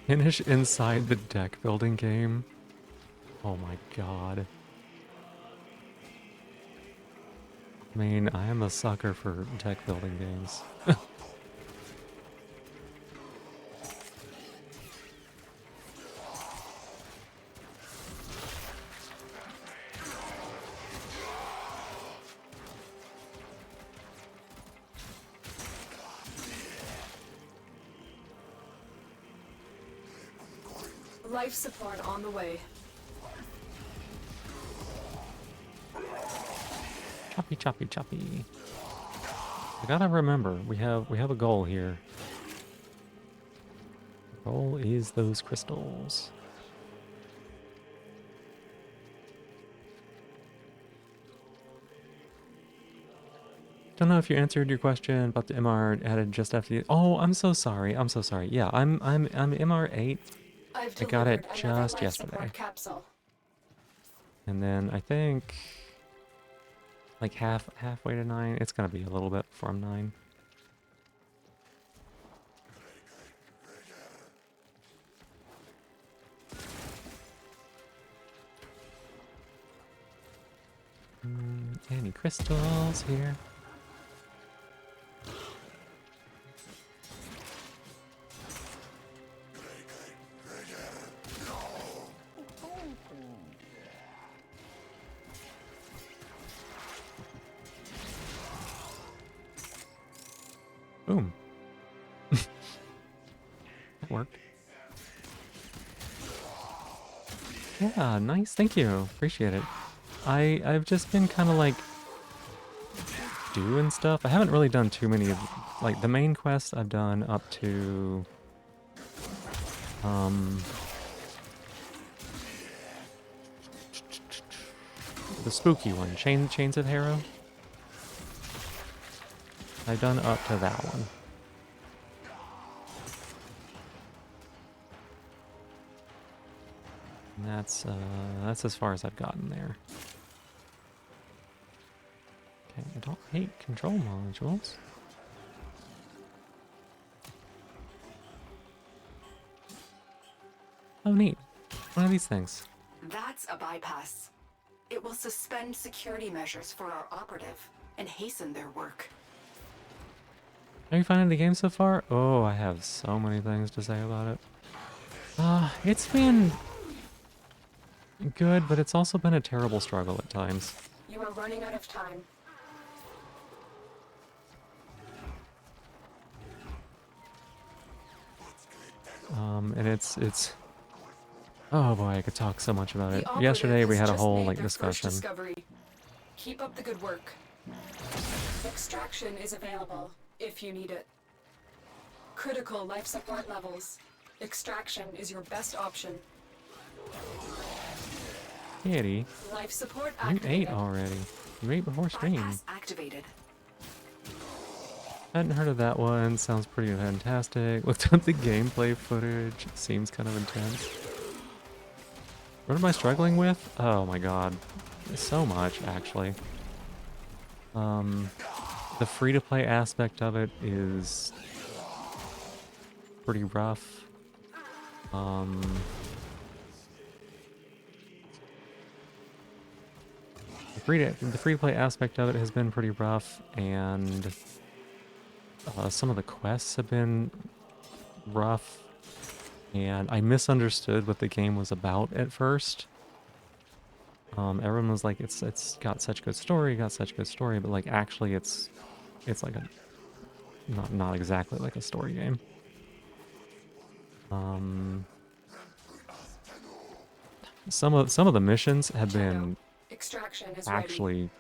Finish inside the deck building game. Oh my god. I mean, I am a sucker for deck building games. Life support on the way. Choppy, choppy, choppy. I gotta remember, we have a goal here. The goal is those crystals. Don't know if you answered your question about the MR added just after the. Oh, I'm so sorry. I'm so sorry. Yeah, I'm MR8, I've I got it delivered another just life yesterday. support capsule. and then I think like halfway to 9. It's gonna be a little bit before I'm 9. Any crystals here? Boom. That worked. Yeah, nice. Thank you. Appreciate it. I've just been kind of like doing stuff. I haven't really done too many of like the main quests I've done up to the spooky one, Chains of Harrow. I've done up to that one. And that's as far as I've gotten there. Okay, I don't hate control modules. Oh, neat. One of these things. That's a bypass. It will suspend security measures for our operative and hasten their work. Are you finding the game so far? Oh, I have so many things to say about it. It's been good, but it's also been a terrible struggle at times. You are running out of time. And it's oh boy, I could talk so much about The it. operative Yesterday we has had a just whole made like their first discussion. discovery. Keep up the good work. Extraction is available if you need it. Critical life support levels. Extraction is your best option. Kitty, Life support you activated. ate already. You ate before stream. Bypass activated. Hadn't heard of that one. Sounds pretty fantastic. Looked up the gameplay footage. Seems kind of intense. What am I struggling with? Oh my god. So much, actually. The free-to-play aspect of it is pretty rough. The free-to-play aspect of it has been pretty rough, and some of the quests have been rough, and I misunderstood what the game was about at first. Everyone was like, it's got such good story, but like actually it's like a not exactly like a story game. Some of the missions have been Extraction is ready. actually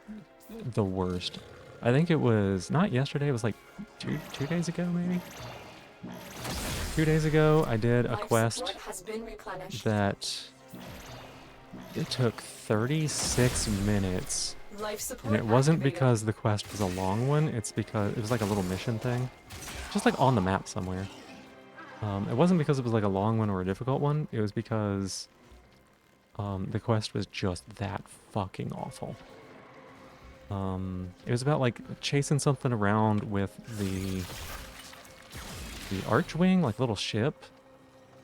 the worst. I think it was not yesterday, it was like two days ago maybe. 2 days ago I did a Life quest support has been replenished. that it took 36 minutes, Life support and it wasn't activated. because the quest was a long one, it's because it was like a little mission thing, just like on the map somewhere. It wasn't because it was like a long one or a difficult one, it was because the quest was just that fucking awful. It was about like chasing something around with the Archwing, like little ship,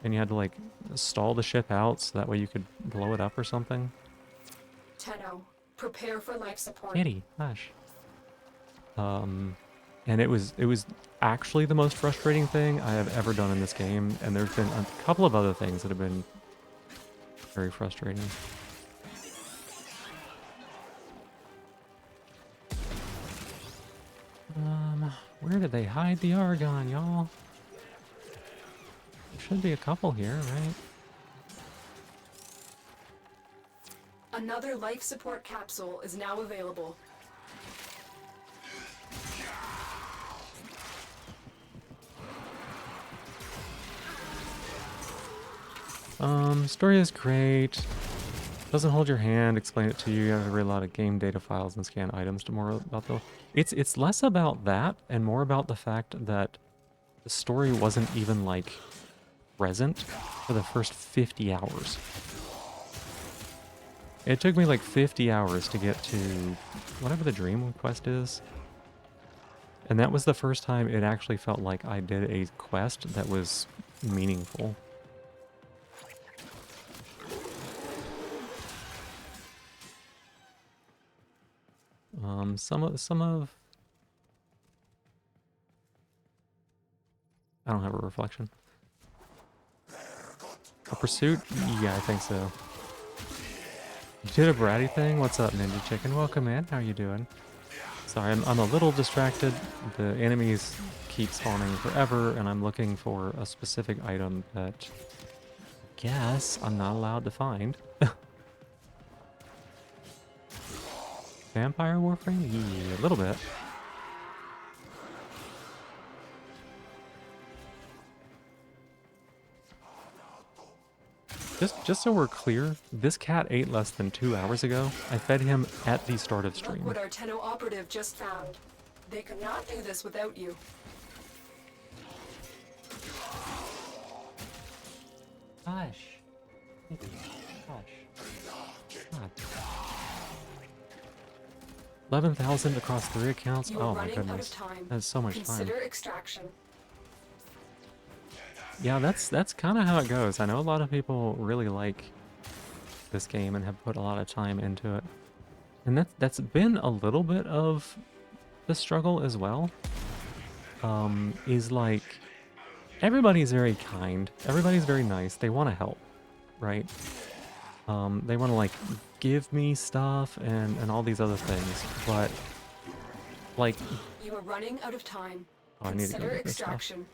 and you had to like stall the ship out so that way you could blow it up or something. Tenno, prepare for life support. Kitty, hush. And it was actually the most frustrating thing I have ever done in this game, and there's been a couple of other things that have been very frustrating. Where did they hide the Argon, y'all? There should be a couple here, right? Another life support capsule is now available. Story is great. Doesn't hold your hand, explain it to you. You have to read a lot of game data files and scan items to more about the... It's less about that and more about the fact that the story wasn't even, like, present for the first 50 hours. It took me, like, 50 hours to get to whatever the dream quest is. And that was the first time it actually felt like I did a quest that was meaningful. Some of I don't have a reflection. A pursuit? Yeah, I think so. You did a bratty thing? What's up, Ninja Chicken? Welcome in. How you doing? Sorry, I'm a little distracted. The enemies keep spawning forever, and I'm looking for a specific item that I guess I'm not allowed to find. Vampire Warframe? Yeah, a little bit. Just so we're clear, this cat ate less than 2 hours ago. I fed him at the start of stream. Look what our Tenno operative just found. They could not do this without you. Hush. Hush. God. 11,000 across 3 accounts? You are Oh my running out of goodness. time. That's so much time. Consider extraction. Yeah, that's kind of how it goes. I know a lot of people really like this game and have put a lot of time into it. And that's been a little bit of the struggle as well. Is like, everybody's very kind. Everybody's very nice. They want to help, right? They want to like give me stuff and all these other things, but like... You are running out of time. Oh, I need to go Consider get this stuff. extraction.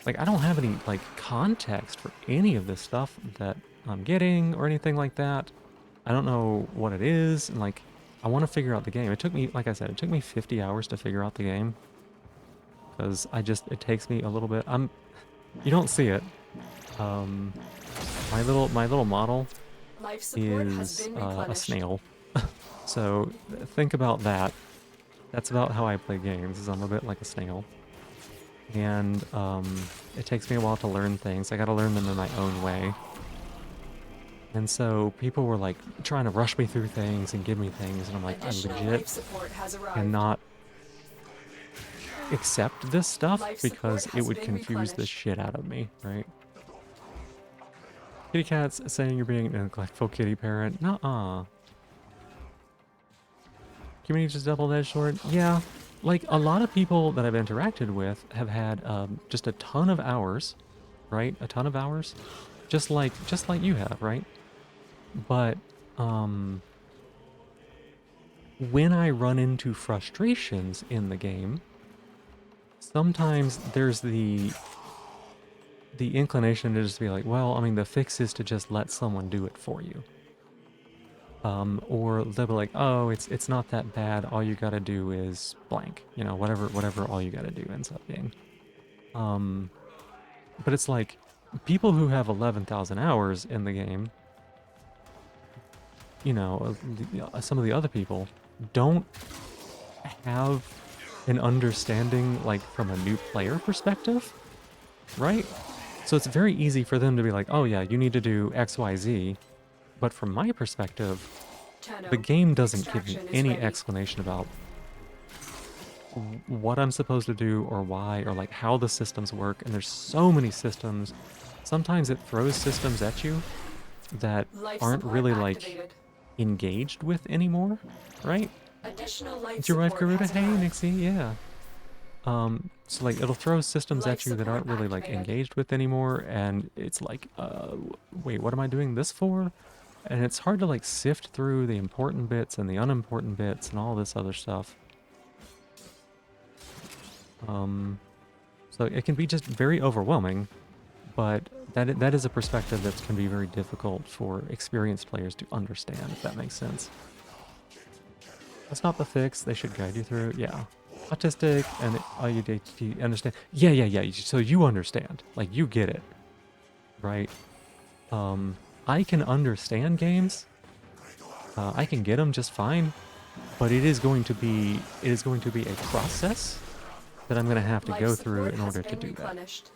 Like, I don't have any, like, context for any of this stuff that I'm getting or anything like that. I don't know what it is, and, like, I want to figure out the game. It took me, like I said, it took me 50 hours to figure out the game. Because it takes me a little bit. You don't see it. My little model Life support has is been a replenished. snail. So, think about that. That's about how I play games, is I'm a bit like a snail. And it takes me a while to learn things. I gotta learn them in my own way. And so people were like trying to rush me through things and give me things, and I'm like, I Additional life legit support has arrived. cannot accept this stuff Life because support it has would been confuse the replenished. shit out of me, right? Kitty Cat's saying you're being a neglectful kitty parent. Nuh-uh. Community just double-edged sword? Yeah. Like, a lot of people that I've interacted with have had just a ton of hours, right? A ton of hours. Just like you have, right? But, when I run into frustrations in the game, sometimes there's the inclination to just be like, well, I mean, the fix is to just let someone do it for you. Or they'll be like, oh, it's not that bad. All you gotta do is blank. You know, whatever all you gotta do ends up being. But it's like, people who have 11,000 hours in the game, you know, some of the other people don't have an understanding, like, from a new player perspective, right? So it's very easy for them to be like, oh yeah, you need to do X, Y, Z. But from my perspective, Tenno, the game doesn't give me extraction is any ready. explanation about what I'm supposed to do or why or like how the systems work. And there's so many systems. Sometimes it throws systems at you that Life aren't support really like activated. engaged with anymore, right? Additional life It's your wife, support Garuda. has Hey, arrived. Nixie. Yeah. So like it'll throw systems Life at you that support aren't really like activated. engaged with anymore, and it's like, wait, what am I doing this for? And it's hard to like sift through the important bits and the unimportant bits and all this other stuff. So it can be just very overwhelming, but that is a perspective that can be very difficult for experienced players to understand, if that makes sense. That's not the fix. They should guide you through. Yeah. Autistic and ADHD, understand. Yeah. So you understand. Like, you get it. Right? I can understand games. I can get them just fine. But it is going to be a process that I'm going to have to Life go through support in has order to been do that. replenished.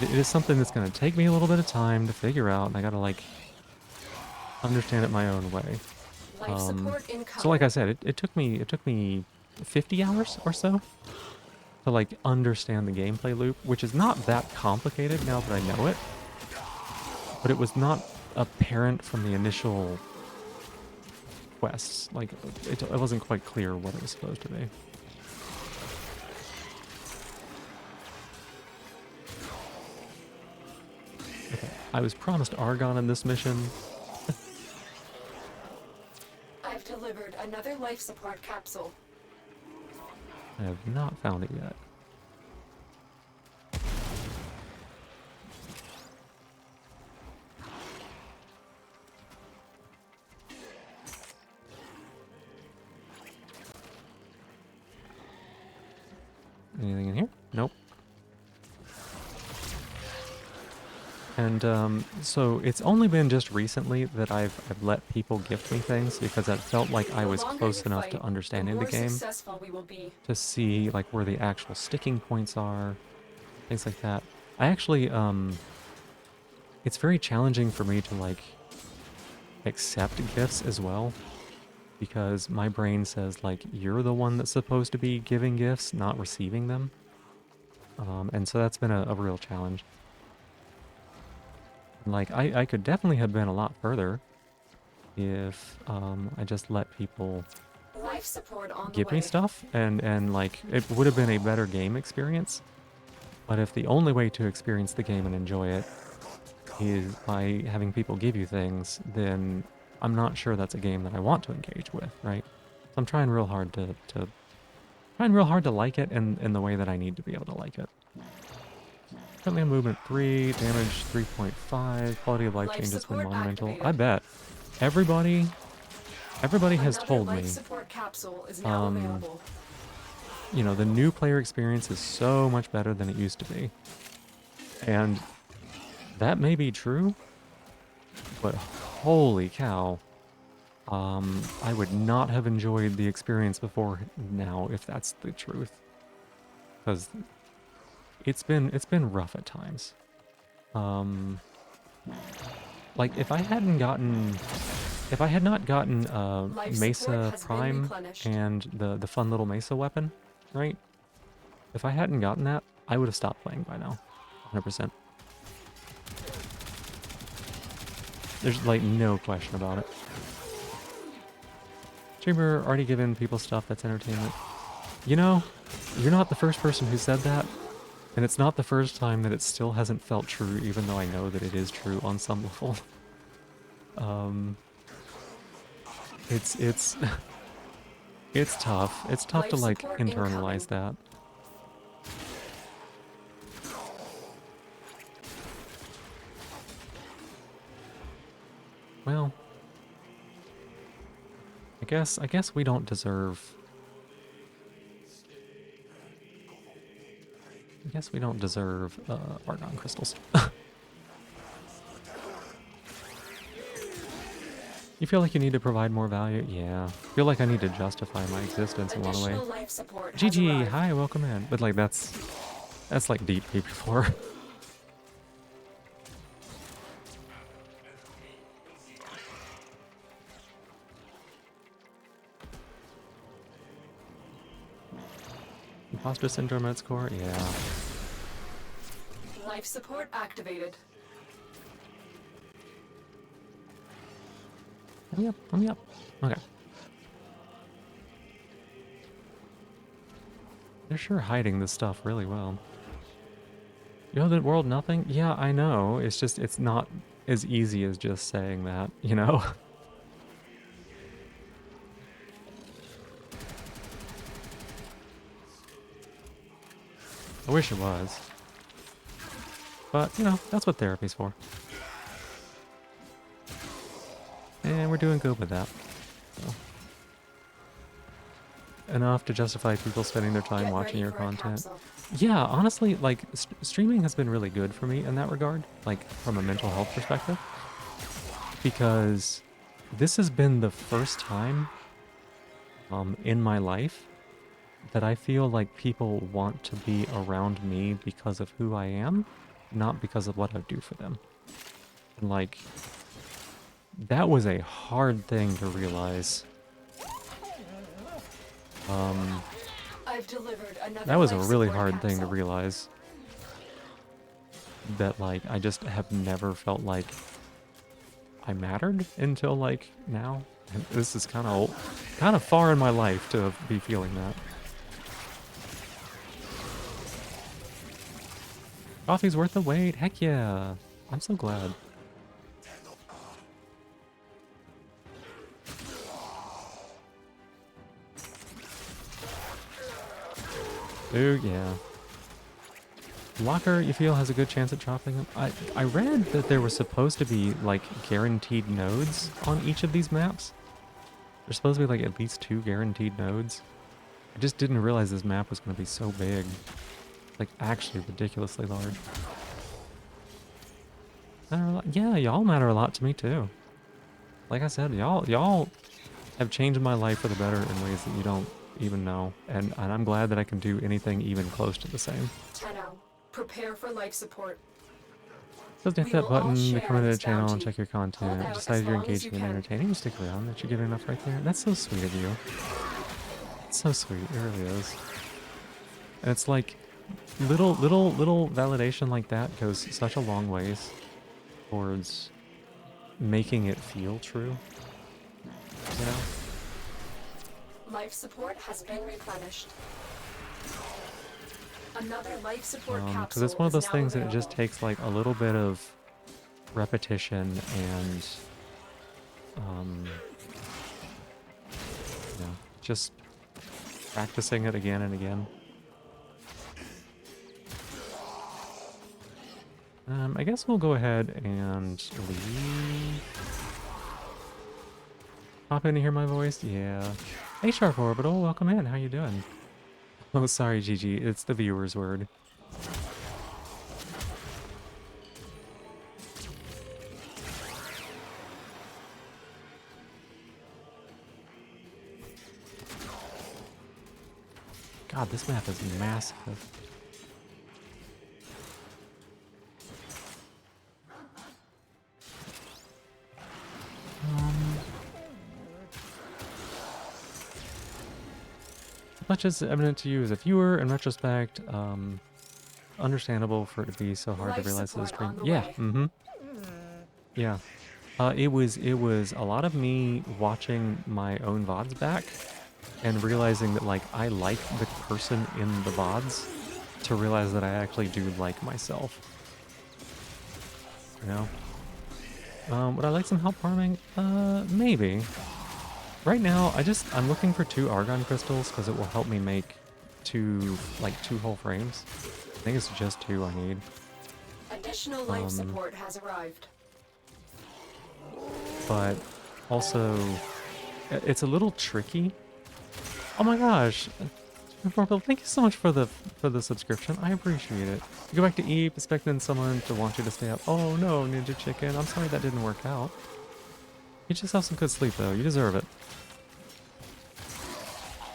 It is something that's going to take me a little bit of time to figure out, and I got to like understand it my own way. Life support incoming. So like I said, it took me 50 hours or so to like understand the gameplay loop, which is not that complicated now that I know it. But it was not apparent from the initial quests. Like it wasn't quite clear what it was supposed to be. Okay, I was promised Argon in this mission. I've delivered another life support capsule. I have not found it yet. Anything in here? Nope. And so it's only been just recently that I've let people gift me things because I felt like I The was longer close you enough fight, to understanding the more game successful we will be. to see like where the actual sticking points are, things like that. I actually it's very challenging for me to like accept gifts as well because my brain says like you're the one that's supposed to be giving gifts, not receiving them. And so that's been a real challenge. Like, I could definitely have been a lot further if I just let people Life support on the give way. me stuff, and like, it would have been a better game experience. But if the only way to experience the game and enjoy it is by having people give you things, then I'm not sure that's a game that I want to engage with, right? So I'm trying real hard to like it in the way that I need to be able to like it. Currently on movement 3, damage 3.5, quality of life Life change has been support monumental. activated. I bet. Everybody has Another told life me, support capsule is now available. you know, the new player experience is so much better than it used to be. And that may be true, but holy cow, I would not have enjoyed the experience before now if that's the truth. Because it's been rough at times. Like if I had not gotten Life support Mesa has been Prime replenished. and the fun little Mesa weapon, right? If I hadn't gotten that, I would have stopped playing by now, 100%. There's like no question about it. Streamer already given people stuff that's entertainment. You know, you're not the first person who said that, and it's not the first time that it still hasn't felt true, even though I know that it is true on some level. It's it's tough. It's tough to Life like support internalize incoming. that. Well, I guess we don't deserve. I guess we don't deserve Argon crystals. You feel like you need to provide more value? Yeah. Feel like I need to justify my existence in a lot of ways. Additional life support has GG, arrived. hi, welcome in. But like that's like deep before. Imposter syndrome at its core? Yeah. Life support activated. Let me up, let me up. Okay. They're sure hiding this stuff really well. You know the world nothing? Yeah, I know. It's just, it's not as easy as just saying that, you know? I wish it was. But, you know, that's what therapy's for. And we're doing good with that. So. Enough to justify people spending their time Get watching ready your for a content. capsule. Yeah, honestly, like, streaming has been really good for me in that regard, like, from a mental health perspective. Because this has been the first time in my life that I feel like people want to be around me because of who I am, not because of what I do for them. And, like, that was a hard thing to realize. I've delivered another That was a life really support hard thing to capsule. realize. That, like, I just have never felt like I mattered until, like, now. And this is kind of far in my life to be feeling that. Coffee's worth the wait. Heck yeah. I'm so glad. Ooh, yeah. Locker, you feel, has a good chance at chopping them? I read that there was supposed to be, like, guaranteed nodes on each of these maps. There's supposed to be, like, at least 2 guaranteed nodes. I just didn't realize this map was going to be so big. Like, actually ridiculously large. Matter a lot. Yeah, y'all matter a lot to me, too. Like I said, y'all have changed my life for the better in ways that you don't even know. And I'm glad that I can do anything even close to the same. Tenno, prepare for life support. Just hit We that will all button to share come into the this channel and bounty. check your Hold content. out Decide as if you're long as engaging you and can. entertaining. You stick around. That you're giving enough right there. That's so sweet of you. It's so sweet. It really is. And it's like little validation like that goes such a long ways towards making it feel true. You know? Life support has been replenished. Another life support Because capsule it's one of is those now things that it just available. takes like a little bit of repetition and you know, just practicing it again and again. I guess we'll go ahead and leave. Hop in to hear my voice? Yeah. Hey Sharp Orbital, welcome in. How you doing? Oh, sorry, Gigi. It's the viewer's word. God, this map is massive. Much as evident to you as a viewer, in retrospect, understandable for it to be so hard to Life realize this support stream. on the Yeah, way. yeah. It was a lot of me watching my own VODs back and realizing that like I like the person in the VODs to realize that I actually do like myself. You know? Would I like some help farming? Maybe. Right now, I'm looking for 2 argon crystals because it will help me make 2 whole frames. I think it's just 2 I need. Additional life support has arrived. But also, it's a little tricky. Oh my gosh! Thank you so much for the subscription. I appreciate it. You go back to Eve, expecting someone to want you to stay up. Oh no, Ninja Chicken. I'm sorry that didn't work out. Get yourself some good sleep though. You deserve it.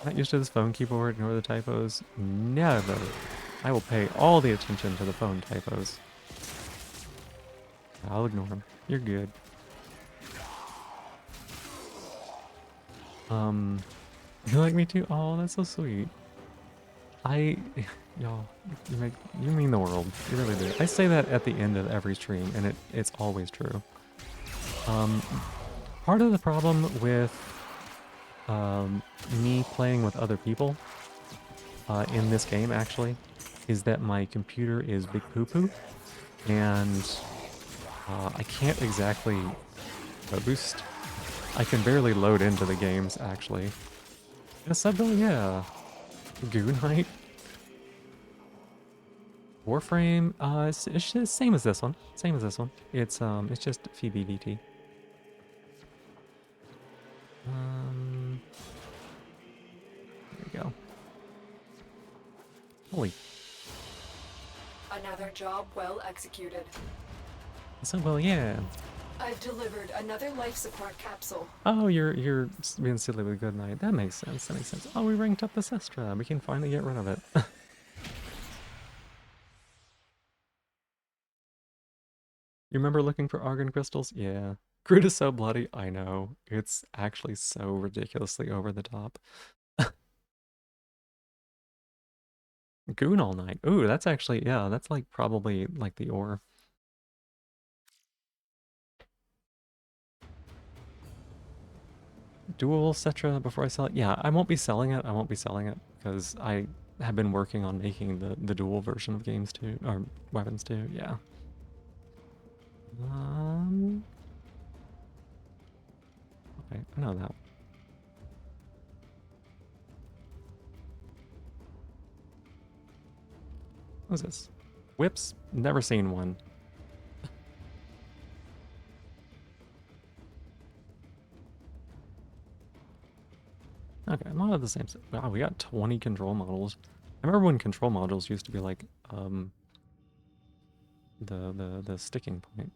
Not used to this phone keyboard. Ignore the typos. Never. I will pay all the attention to the phone typos. I'll ignore them. You're good. You like me too? Oh, that's so sweet. Y'all, you mean the world. You really do. I say that at the end of every stream, and it's always true. Part of the problem with me playing with other people in this game, actually, is that my computer is big poo-poo, and I can't exactly boost. I can barely load into the games, actually. And a sub though, yeah. Goo Knight. Warframe, it's the same as this one. Same as this one. It's just Phoebe VT. There we go. Holy. Another job well executed. So well, yeah. I've delivered another life support capsule. Oh, you're being silly with Good Night. That makes sense. That makes sense. Oh, we ranked up the Sestra. We can finally get rid of it. You remember looking for Argon crystals? Yeah. Groot is so bloody. I know. It's actually so ridiculously over the top. Goon all night. Ooh, that's actually, yeah, that's like probably like the ore. Dual Cetra before I sell it? Yeah, I won't be selling it. I won't be selling it because I have been working on making the dual version of games too, or weapons too. Yeah. Okay, I know that. What's this? Whips? Never seen one. Okay, a lot of the same stuff. Wow, we got 20 control models. I remember when control modules used to be like, the sticking point.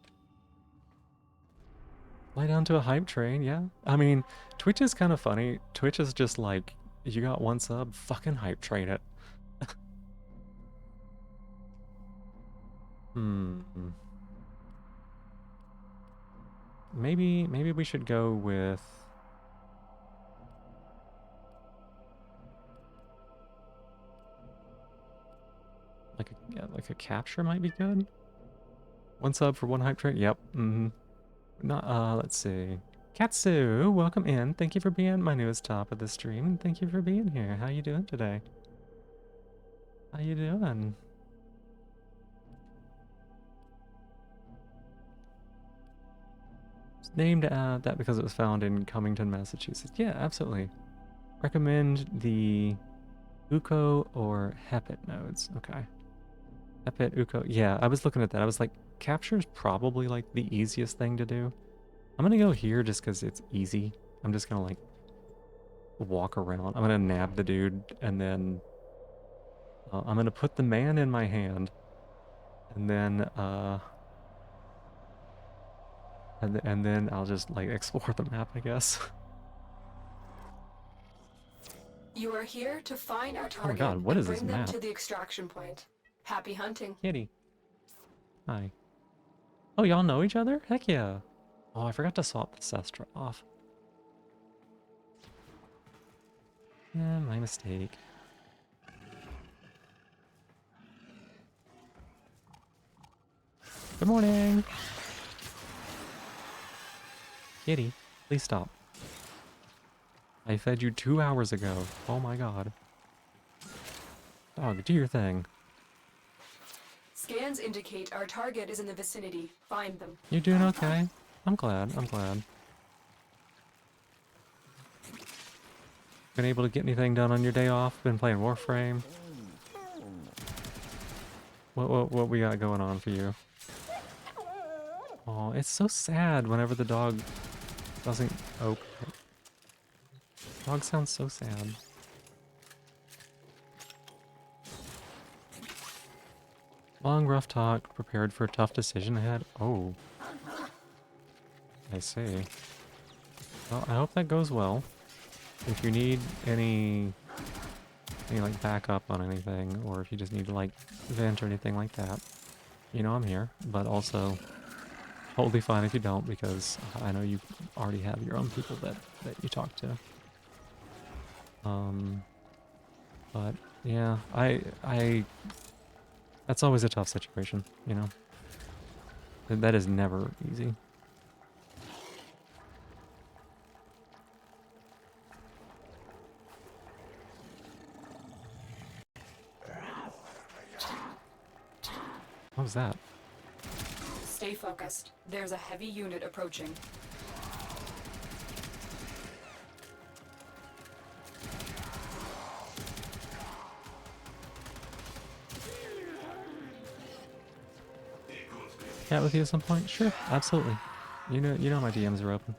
Fly down to a hype train, yeah. I mean, Twitch is kind of funny. Twitch is just like, you got one sub, fucking hype train it. Maybe we should go with like a capture might be good. One sub for one hype train. Yep. Not let's see. Katsu, welcome in. Thank you for being my newest top of the stream, and thank you for being here. How you doing today? How you doing? It's named that because it was found in Cummington, Massachusetts. Yeah, absolutely. Recommend the Uko or Hepit nodes. Okay. Hepit, Uko. Yeah, I was looking at that. I was like, capture is probably like the easiest thing to do. I'm gonna go here just because it's easy. I'm just gonna like walk around. I'm gonna nab the dude and then I'm gonna put the man in my hand and then and then I'll just like explore the map, I guess. You are here to find our Oh my target god, what and is this bring them map? to the extraction point. Happy hunting. Kitty. Hi. Oh, y'all know each other? Heck yeah. Oh, I forgot to swap the Sestra off. Yeah, my mistake. Good morning. Kitty, please stop. I fed you 2 hours ago. Oh my god. Dog, do your thing. Scans indicate our target is in the vicinity. Find them. You're doing okay? I'm glad, I'm glad. Been able to get anything done on your day off? Been playing Warframe? What we got going on for you? Oh, it's so sad whenever the dog doesn't open. Dog sounds so sad. Long, rough talk, prepared for a tough decision ahead. Oh. I see. Well, I hope that goes well. If you need any like backup on anything, or if you just need to like vent or anything like that, you know I'm here. But also, totally fine if you don't, because I know you already have your own people that you talk to. But Yeah, that's always a tough situation, you know? That is never easy. What was that? Stay focused. There's a heavy unit approaching. Chat with you at some point? Sure, absolutely. You know my DMs are open.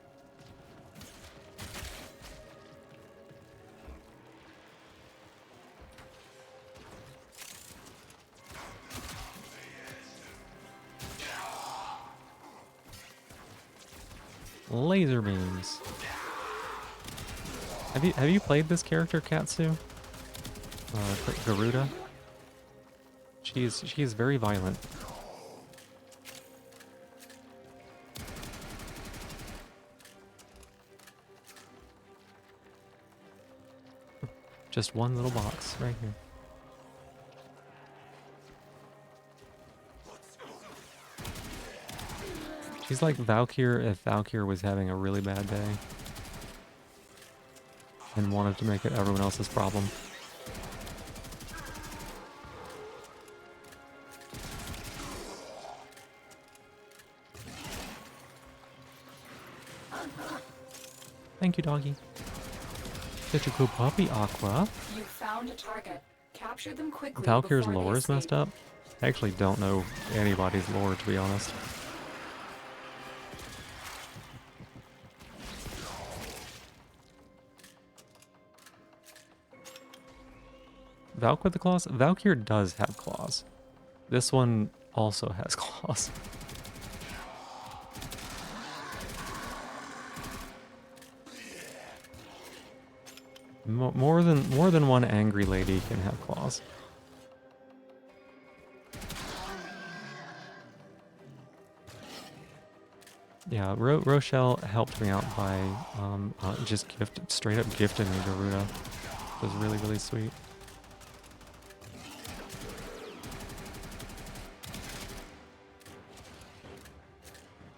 Laser beams. Have you played this character, Katsu? Garuda? She is very violent. Just one little box right here. She's like Valkyr if Valkyr was having a really bad day and wanted to make it everyone else's problem. Thank you, doggy. Such a cool puppy, Aqua. You found a target. Capture them quickly. Valkyr's before they lore is escape. messed up. I actually don't know anybody's lore, to be honest. Valk with the claws? Valkyr does have claws. This one also has claws. More than one angry lady can have claws. Yeah, Rochelle helped me out by just straight up gifting me Garuda. It was really, really sweet.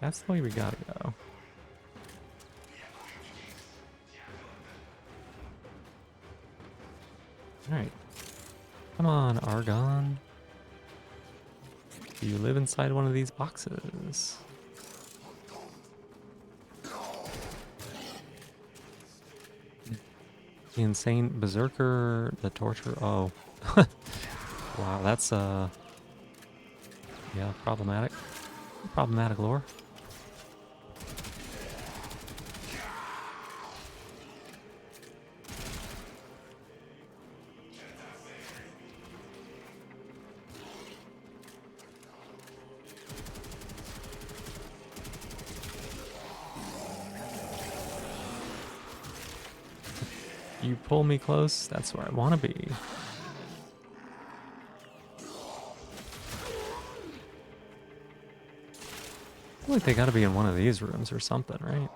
That's the way we gotta go. Alright. Come on, Argon. Do you live inside one of these boxes? The insane berserker, the torture. Oh. Wow, that's yeah, problematic. Problematic lore. You pull me close, that's where I want to be. I feel like they gotta be in one of these rooms or something, right?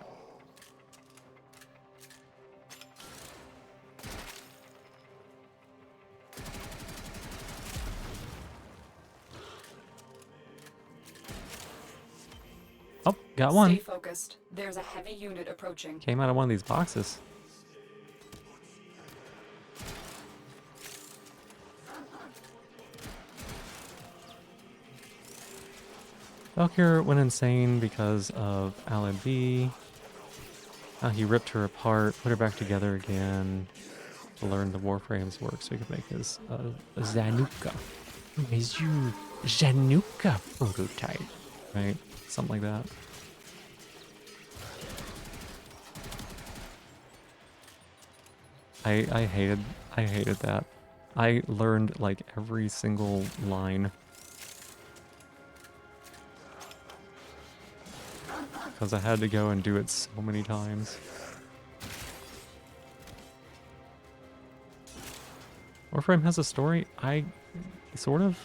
Oh, got one. Stay focused. There's a heavy unit approaching. Came out of one of these boxes. Valkyr went insane because of Alibi. He ripped her apart, put her back together again to learn the Warframes work so he could make his Zanuka. His Zanuka prototype. Right? Something like that. I hated that. I learned like every single line. Because I had to go and do it so many times. Warframe has a story? Sort of.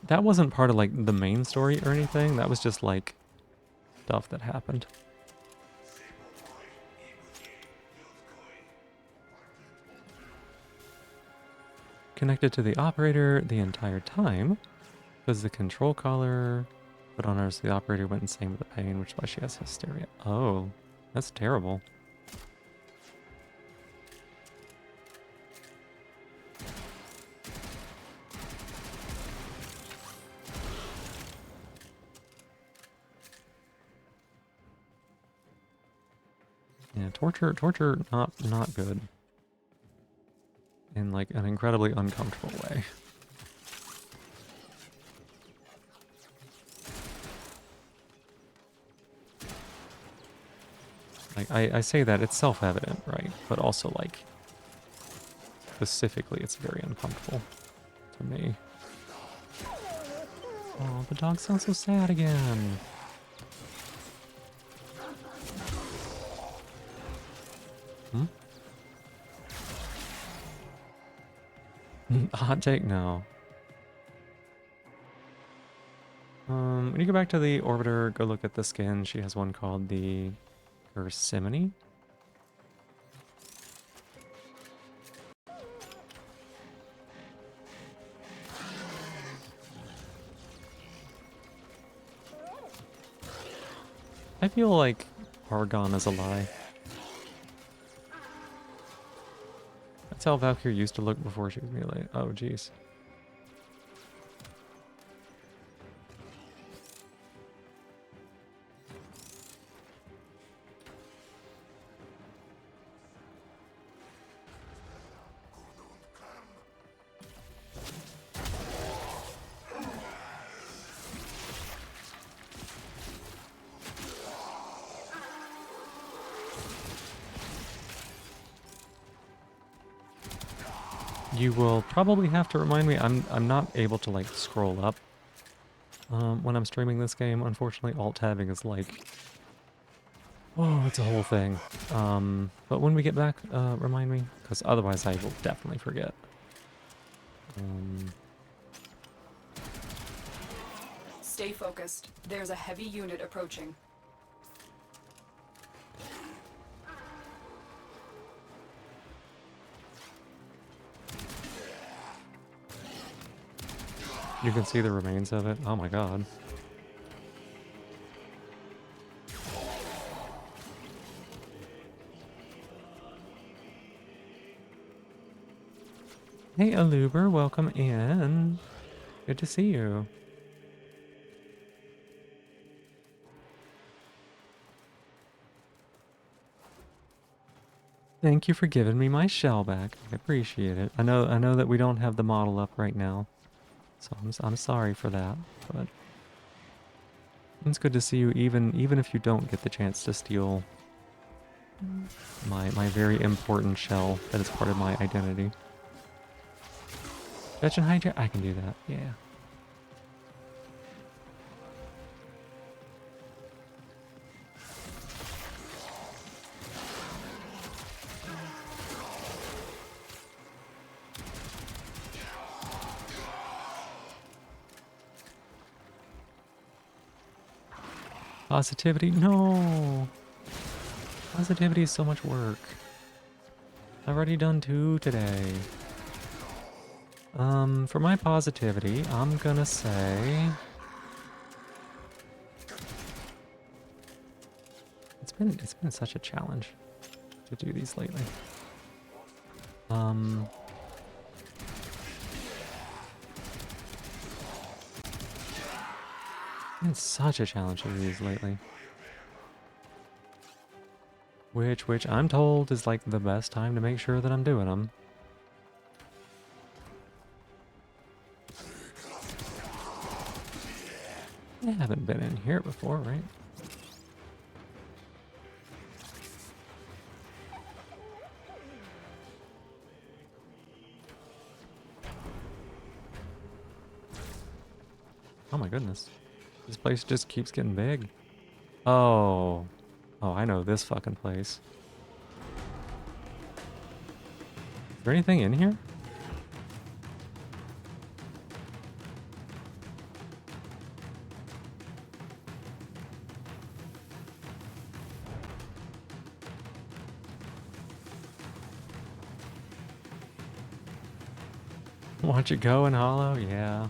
That wasn't part of like the main story or anything. That was just like stuff that happened. connected to the operator the entire time because the control collar put on her so the operator went insane with the pain, which is why she has hysteria. Oh, that's terrible. Yeah, torture, not good. In like an incredibly uncomfortable way. Like, I say that, it's self-evident, right? But also, like, specifically, it's very uncomfortable to me. Oh, the dog sounds so sad again. Hmm? Hot take? No. When you go back to the orbiter, go look at the skin. She has one called the Ursimony. I feel like Argon is a lie. That's how Valkyrie used to look before she was melee. Oh, jeez. You will probably have to remind me. I'm not able to like scroll up when I'm streaming this game. Unfortunately, alt tabbing is like, oh, it's a whole thing. But when we get back, remind me, because otherwise I will definitely forget. Stay focused. There's a heavy unit approaching. You can see the remains of it. Oh my god. Hey, Aluber, welcome in. Good to see you. Thank you for giving me my shell back. I appreciate it. I know that we don't have the model up right now, so I'm sorry for that. But it's good to see you, even if you don't get the chance to steal my very important shell that is part of my identity. Fetch and hijack, I can do that. Yeah. Positivity? No! Positivity is so much work. I've already done 2 today. For my positivity, I'm gonna say... It's been such a challenge to do these lately. It's such a challenge to do these lately. Which I'm told is like the best time to make sure that I'm doing them. I haven't been in here before, right? Oh my goodness. This place just keeps getting big. Oh. Oh, I know this fucking place. Is there anything in here? Watch it go in hollow? Yeah.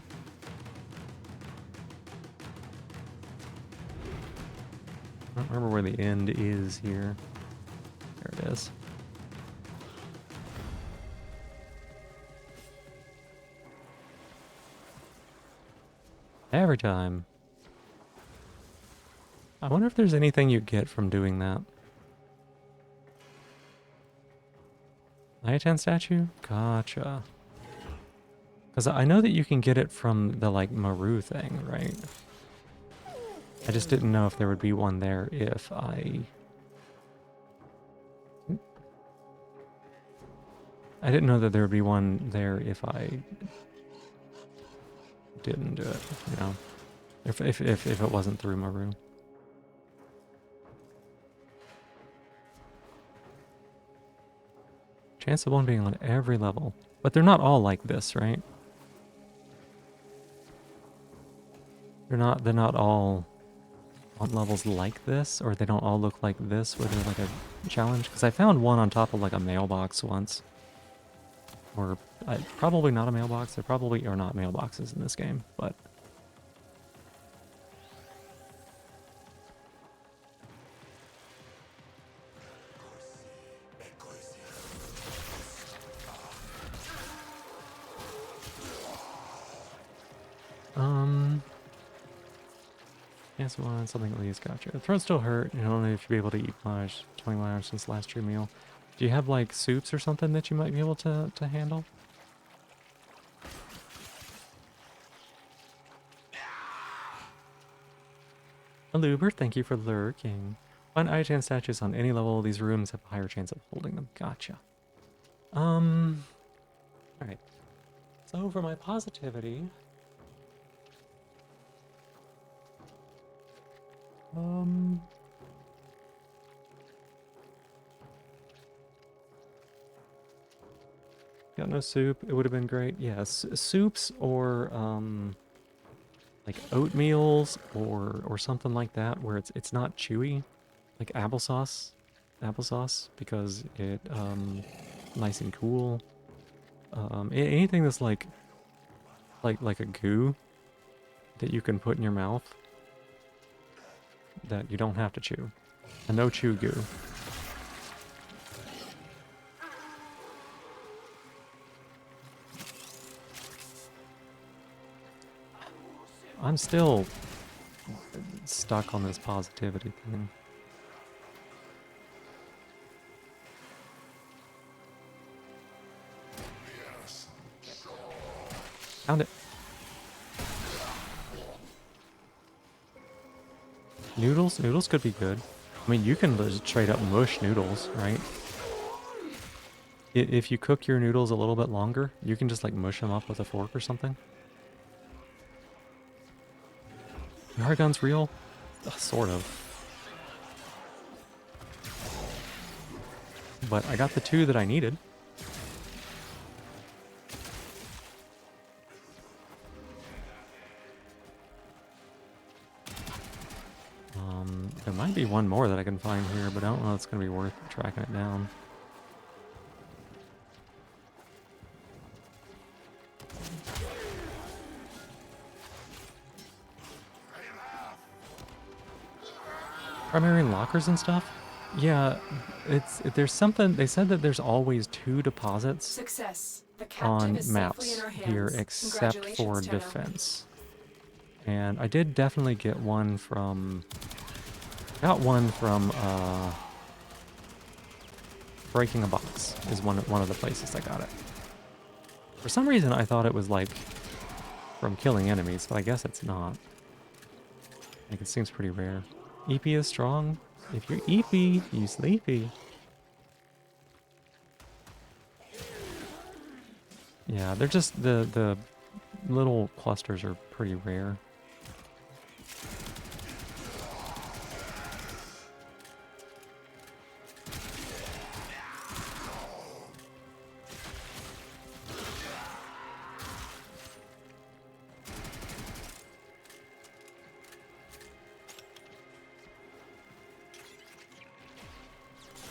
I don't remember where the end is here. There it is. Every time. I wonder if there's anything you get from doing that. Ayatan statue? Gotcha. Because I know that you can get it from the, like, Maru thing, right? I just didn't know if there would be one there if I... I didn't know that there would be one there if I didn't do it, you know? If it wasn't through Maru. Chance of one being on every level. But they're not all like this, right? They're not all on levels like this, or they don't all look like this where they're like a challenge. Because I found one on top of like a mailbox once. Or probably not a mailbox. There probably are not mailboxes in this game, but... Yes, one, something at least, gotcha. The throat still hurt. You don't know if you'll be able to eat much. 21 hours since last your meal. Do you have like soups or something that you might be able to handle? Aluber, thank you for lurking. Find Ayatan statues on any level. These rooms have a higher chance of holding them. Gotcha. Alright. So for my positivity... Got no soup. It would have been great. Yes, soups or like oatmeals or something like that where it's not chewy, like applesauce, because it nice and cool. Anything that's like a goo that you can put in your mouth that you don't have to chew. A no chew goo. I'm still stuck on this positivity thing. Found it. Noodles? Noodles could be good. I mean, you can just straight up mush noodles, right? If you cook your noodles a little bit longer, you can just like mush them up with a fork or something. Are guns real? Sort of. But I got the 2 that I needed. There might be one more that I can find here, but I don't know if it's going to be worth tracking it down. Primary lockers and stuff? Yeah, there's something, they said that there's always 2 deposits Success. The on captive is safely maps in our hands. here except for Congratulations, Tenno. defense. And I did definitely get one from... Got one from, Breaking a Box is one of the places I got it. For some reason I thought it was like from killing enemies, but I guess it's not. Like it seems pretty rare. EP is strong. If you're EP, you sleepy. Yeah, they're just the little clusters are pretty rare.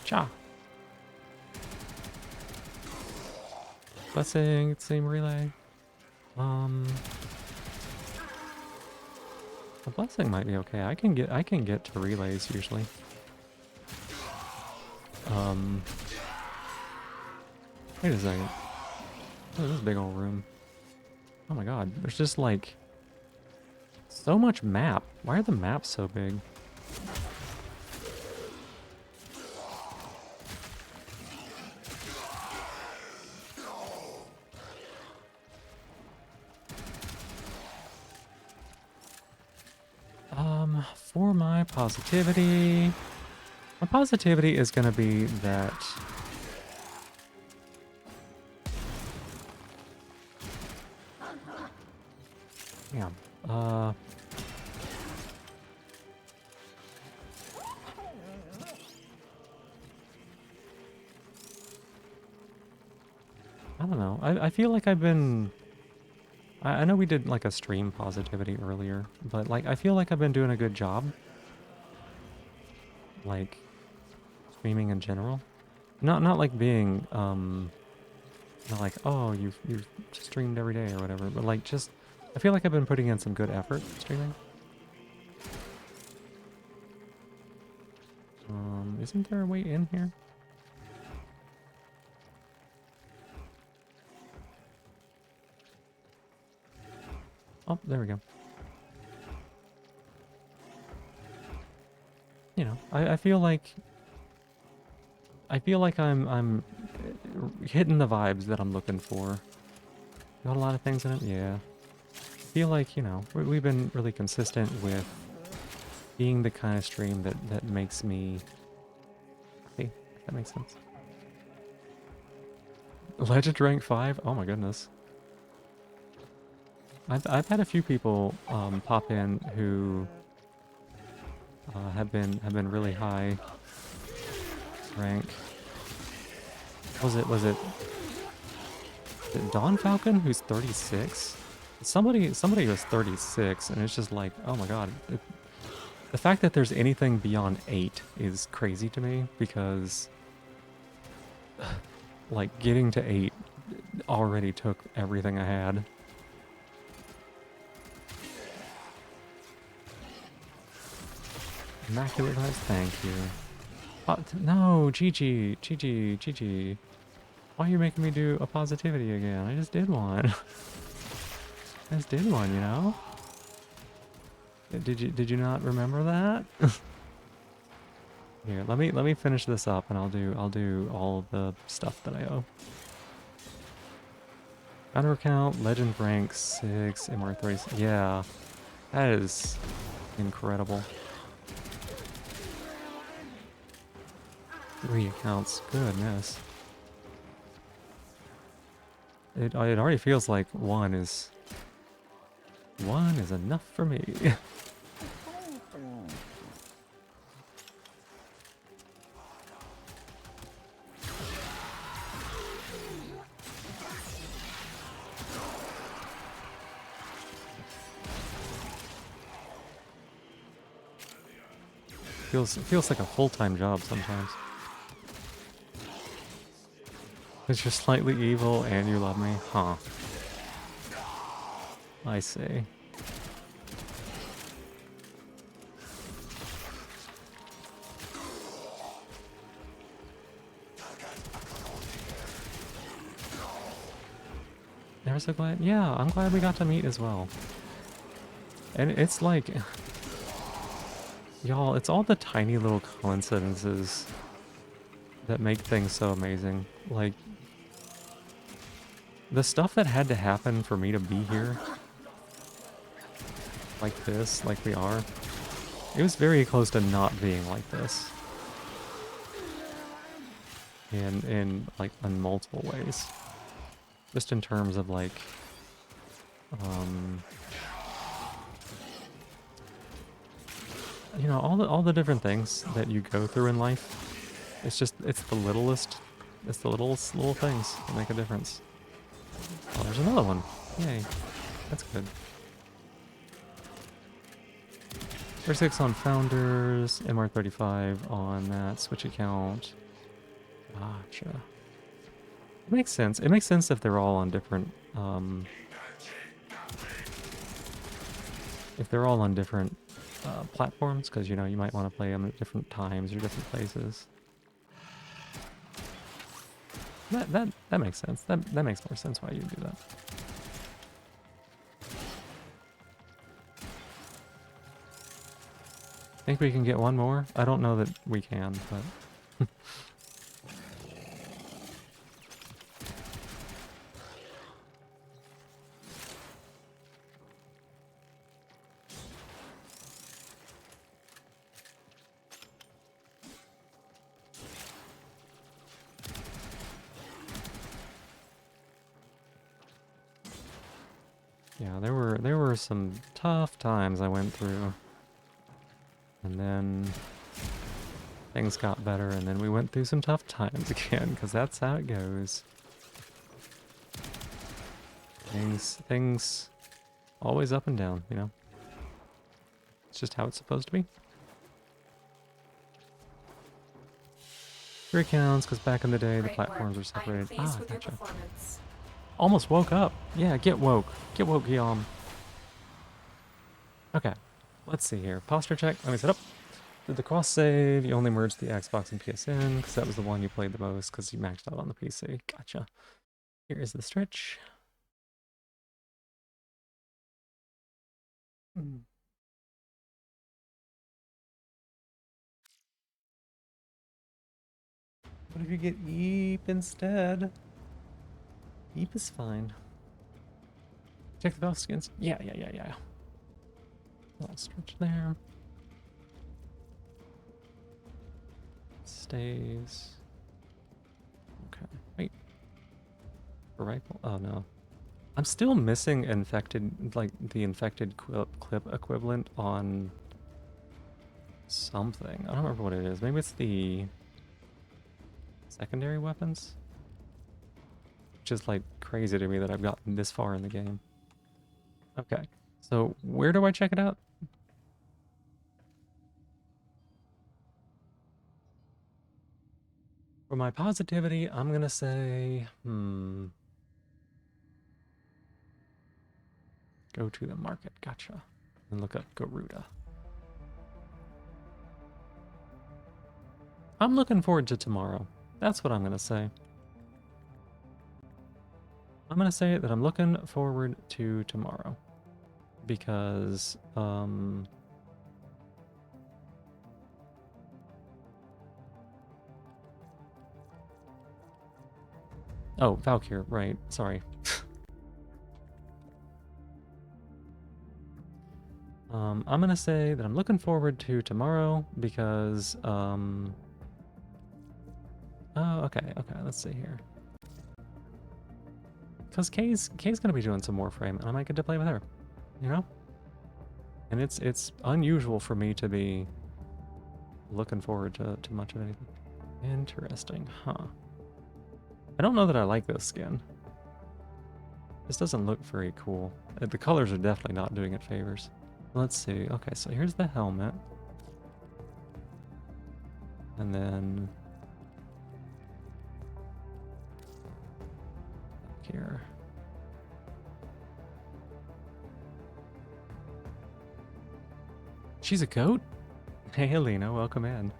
Cha. Blessing, same relay. The blessing might be okay. I can get to relays usually. Wait a second. Oh, this is a big old room. Oh my god, there's just like so much map. Why are the maps so big? For my positivity is gonna be that yeah, I don't know. I feel like I've been I know we did like a stream positivity earlier, but like I feel like I've been doing a good job. Like streaming in general. Not like being not like, oh, you've streamed every day or whatever, but like just I feel like I've been putting in some good effort streaming. Isn't there a way in here? Oh, there we go. You know, I feel like I'm hitting the vibes that I'm looking for. Got a lot of things in it, yeah. Feel like, you know, we've been really consistent with being the kind of stream that makes me happy. If that makes sense. Legend rank 5? Oh my goodness. I've had a few people pop in who have been really high rank. Was it Dawn Falcon who's 36? Somebody was 36 and it's just like, oh my god. The fact that there's anything beyond 8 is crazy to me because like getting to 8 already took everything I had. Immaculate Vibes, thank you. No, GG. Why are you making me do a positivity again? I just did one. I just did one, you know? Did you not remember that? Here, let me finish this up and I'll do all the stuff that I owe. Banner count, legend rank 6, MR3. Yeah. That is incredible. 3 accounts, goodness. It already feels like one is enough for me. Feels like a full-time job sometimes. Because you're slightly evil and you love me, huh? I see. Never so glad. Yeah, I'm glad we got to meet as well. And it's like, y'all, it's all the tiny little coincidences that make things so amazing. Like, the stuff that had to happen for me to be here, like this, like we are, it was very close to not being like this. In like, in multiple ways. Just in terms of like, you know, all the different things that you go through in life. It's the littlest little things that make a difference. Oh, there's another one. Yay. That's good. 36 on Founders, MR35 on that Switch account. Gotcha. It makes sense. It makes sense if they're all on different if they're all on different platforms, because you know you might want to play them at different times or different places. That makes sense. That makes more sense why you do that. Think we can get one more? I don't know that we can, but yeah, there were some tough times I went through. And then things got better, and then we went through some tough times again, because that's how it goes. Things always up and down, you know? It's just how it's supposed to be. 3 counts, because back in the day, the Great platforms were work. I am separated. pleased Ah, with your gotcha. performance. Almost woke up. Yeah, get woke. Get woke, Guillaume. Okay, let's see here. Posture check. Let me set up. Did the cross save? You only merged the Xbox and PSN because that was the one you played the most because you maxed out on the PC. Gotcha. Here is the stretch. What if you get Eep instead? Eep is fine. Check the bell skins. Yeah. Little stretch there. Stays. Okay. Wait. For rifle? Oh no. I'm still missing infected, like the infected clip equivalent on something. I don't remember what it is. Maybe it's the secondary weapons? Which is like crazy to me that I've gotten this far in the game. Okay. So where do I check it out? For my positivity, I'm gonna say, go to the market. Gotcha. And look up Garuda. I'm looking forward to tomorrow. That's what I'm gonna say. I'm gonna say that I'm looking forward to tomorrow. Because, oh, Valkyr, right. Sorry. I'm gonna say that I'm looking forward to tomorrow because, oh, okay, let's see here. Because Kay's gonna be doing some Warframe, and I might get to play with her, you know? And it's unusual for me to be looking forward to much of anything. Interesting, huh? I don't know that I like this skin. This doesn't look very cool. The colors are definitely not doing it favors. Let's see. Okay, so here's the helmet. And then here. She's a goat? Hey, Helena, welcome in.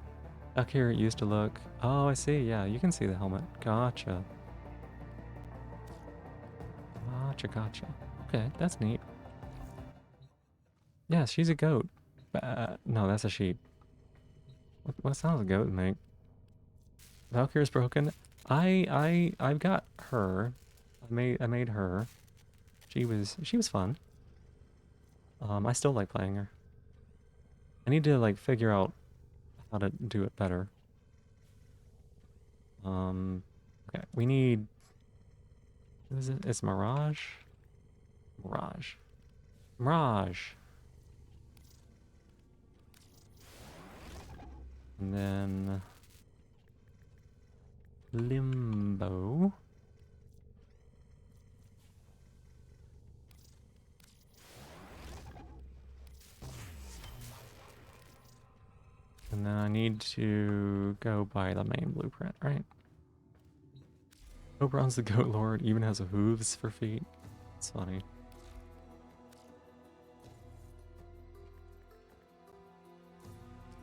Up here it used to look... Oh, I see. Yeah, you can see the helmet. Gotcha. Gotcha. Okay, that's neat. Yeah, she's a goat. No, that's a sheep. What sounds a goat make? Valkyrie's broken. I've got her. I made her. She was fun. I still like playing her. I need to like figure out how to do it better. Okay, we need... What is it? It's Mirage? Mirage! And then... Limbo. And then I need to go buy the main blueprint, right? Oberon's the Goat Lord, even has hooves for feet. It's funny.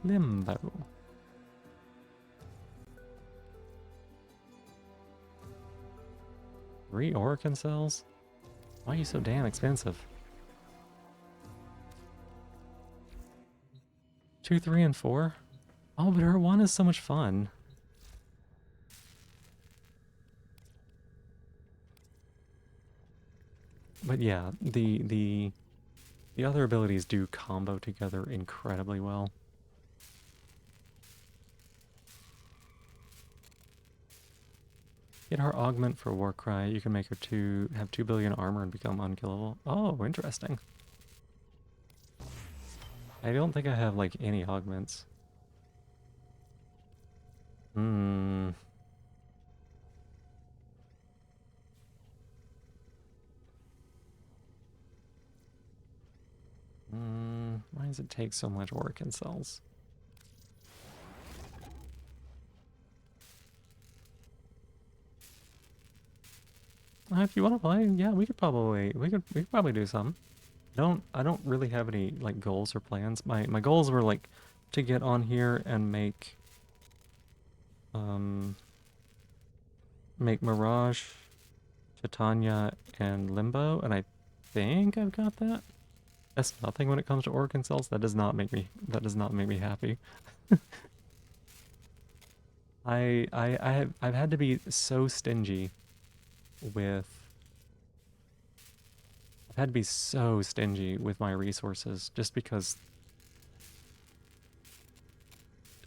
Limbo. Three Orokin cells? Why are you so damn expensive? 2, 3, and 4? Oh, but her 1 is so much fun. But yeah, the other abilities do combo together incredibly well. Get her augment for Warcry. You can make her have 2 billion armor and become unkillable. Oh, interesting. I don't think I have like any augments. Hmm. Why does it take so much Orokin cells? If you want to play, yeah, we could probably do some. I don't really have any like goals or plans. My goals were like to get on here and make Mirage, Titania, and Limbo, and I think I've got that. That's nothing when it comes to Orokin cells. That does not make me happy. I've had to be so stingy with my resources just because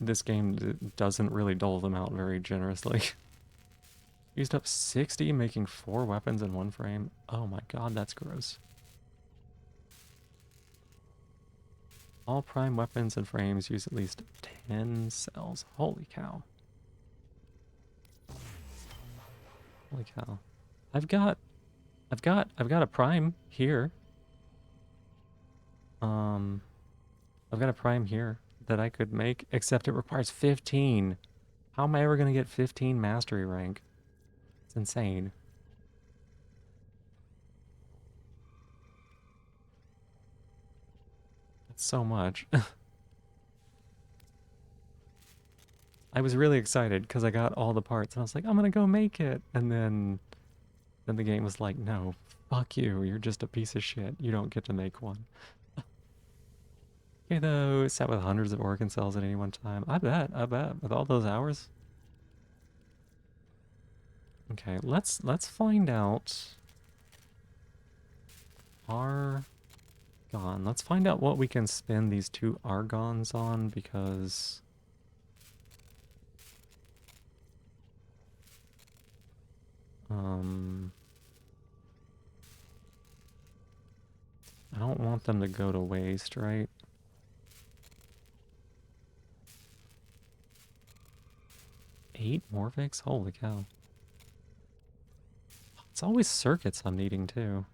this game doesn't really dole them out very generously. Used up 60 making 4 weapons in 1 frame. Oh my god, that's gross. All prime weapons and frames use at least 10 cells. Holy cow. Holy cow. I've got a prime here. I've got a prime here that I could make, except it requires 15. How am I ever gonna get 15 mastery rank? It's insane. That's so much. I was really excited because I got all the parts and I was like, I'm gonna go make it. And then the game was like, no, fuck you. You're just a piece of shit. You don't get to make one. Okay, though, sat with hundreds of Orokin cells at any one time. I bet. With all those hours. Okay, let's find out. Argon. Let's find out what we can spend these 2 Argons on, because I don't want them to go to waste, right? Eight Morphix? Holy cow. It's always circuits I'm needing too.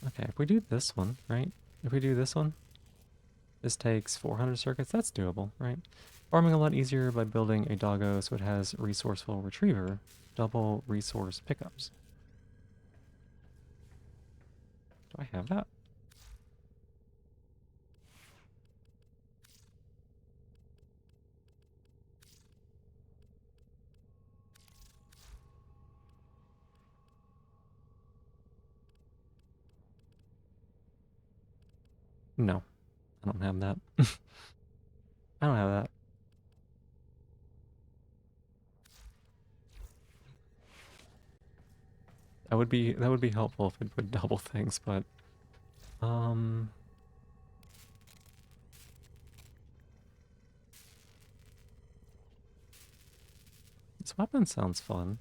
Okay, if we do this one, right? If we do this one, this takes 400 circuits. That's doable, right? Farming a lot easier by building a doggo so it has resourceful retriever, double resource pickups. Do I have that? No, I don't have that. I don't have that. That would be helpful if it would double things, but this weapon sounds fun.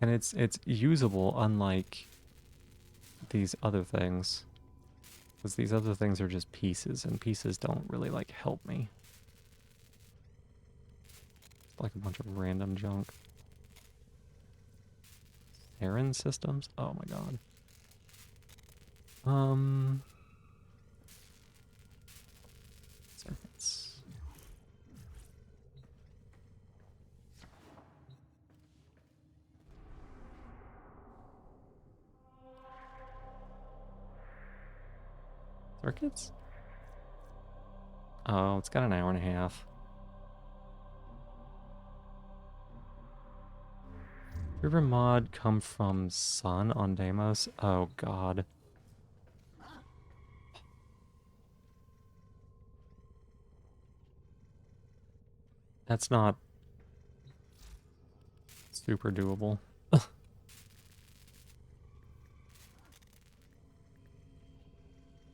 And it's usable, unlike these other things. Because these other things are just pieces, and pieces don't really, like, help me. It's like a bunch of random junk. Terran systems? Oh my god. Circuits. Circuits? Oh, it's got an hour and a half. River mod come from Sun on Deimos? Oh god. That's not super doable.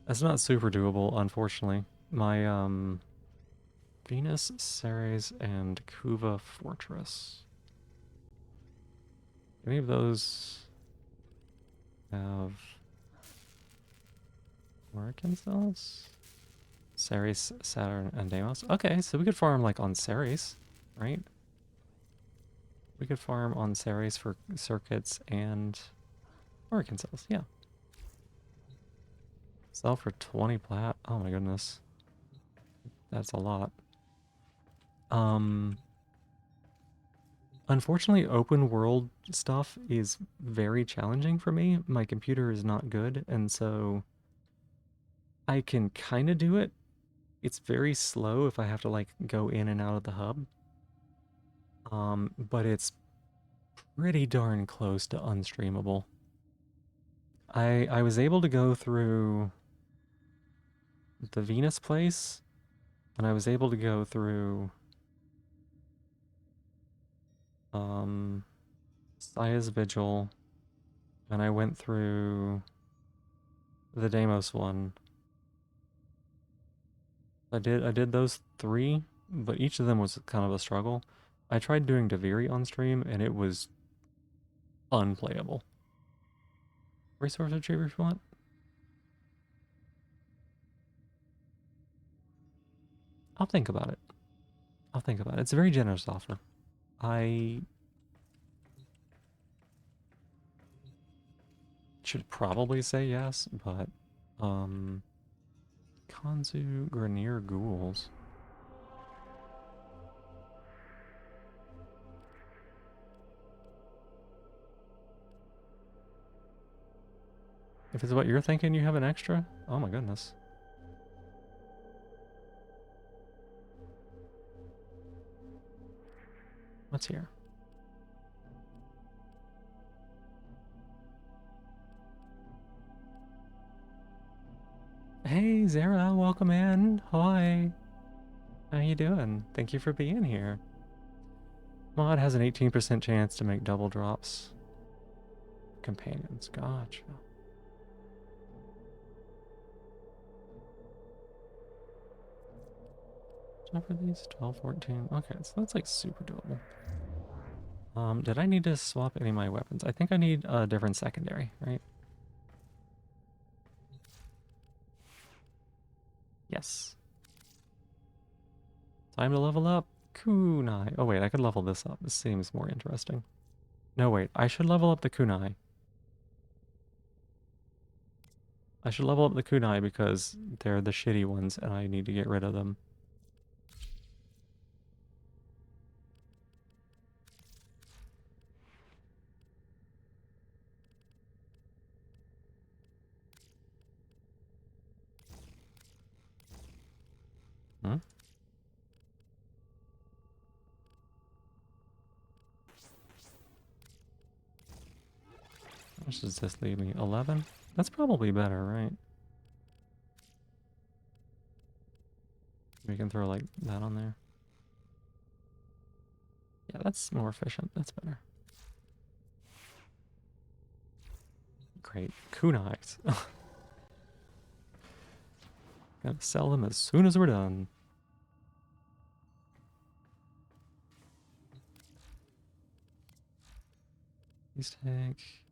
That's not super doable, unfortunately. My, Venus, Ceres, and Kuva Fortress. Any of those have American cells? Ceres, Saturn, and Deimos? Okay, so we could farm, like, on Ceres, right? We could farm on Ceres for circuits and American cells, yeah. Sell for 20 plat. Oh my goodness. That's a lot. Unfortunately, open world stuff is very challenging for me. My computer is not good, and so I can kind of do it. It's very slow if I have to like go in and out of the hub. But it's pretty darn close to unstreamable. I was able to go through the Venus place, and I was able to go through Saya's Vigil, and I went through the Deimos one. I did those 3, but each of them was kind of a struggle. I tried doing Daviri on stream, and it was unplayable. Resource retriever if you want. I'll think about it. I'll think about it. It's a very generous offer. I should probably say yes, but Kanzu Grenier Ghouls. If it's what you're thinking, you have an extra? Oh my goodness. What's here? Hey Zara, welcome in. Hi. How you doing? Thank you for being here. Mod has an 18% chance to make double drops. Companions, gotcha. For these 12, 14. Okay, so that's like super doable. Did I need to swap any of my weapons? I think I need a different secondary, right? Yes. Time to level up. Kunai. Oh wait, I could level this up. This seems more interesting. No wait, I should level up the kunai. I should level up the kunai because they're the shitty ones and I need to get rid of them. Hmm? How much does this leave me? 11? That's probably better, right? We can throw like that on there. Yeah, that's more efficient. That's better. Great. Kunais. Gotta sell them as soon as we're done. These take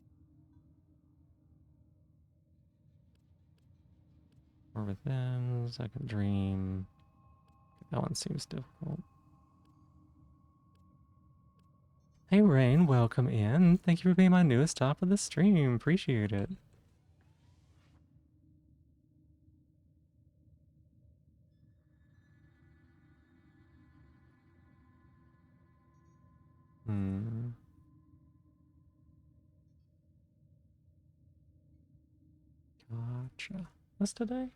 more within. Second dream. That one seems difficult. Hey Rain, welcome in. Thank you for being my newest top of the stream. Appreciate it. Gotcha. What's today?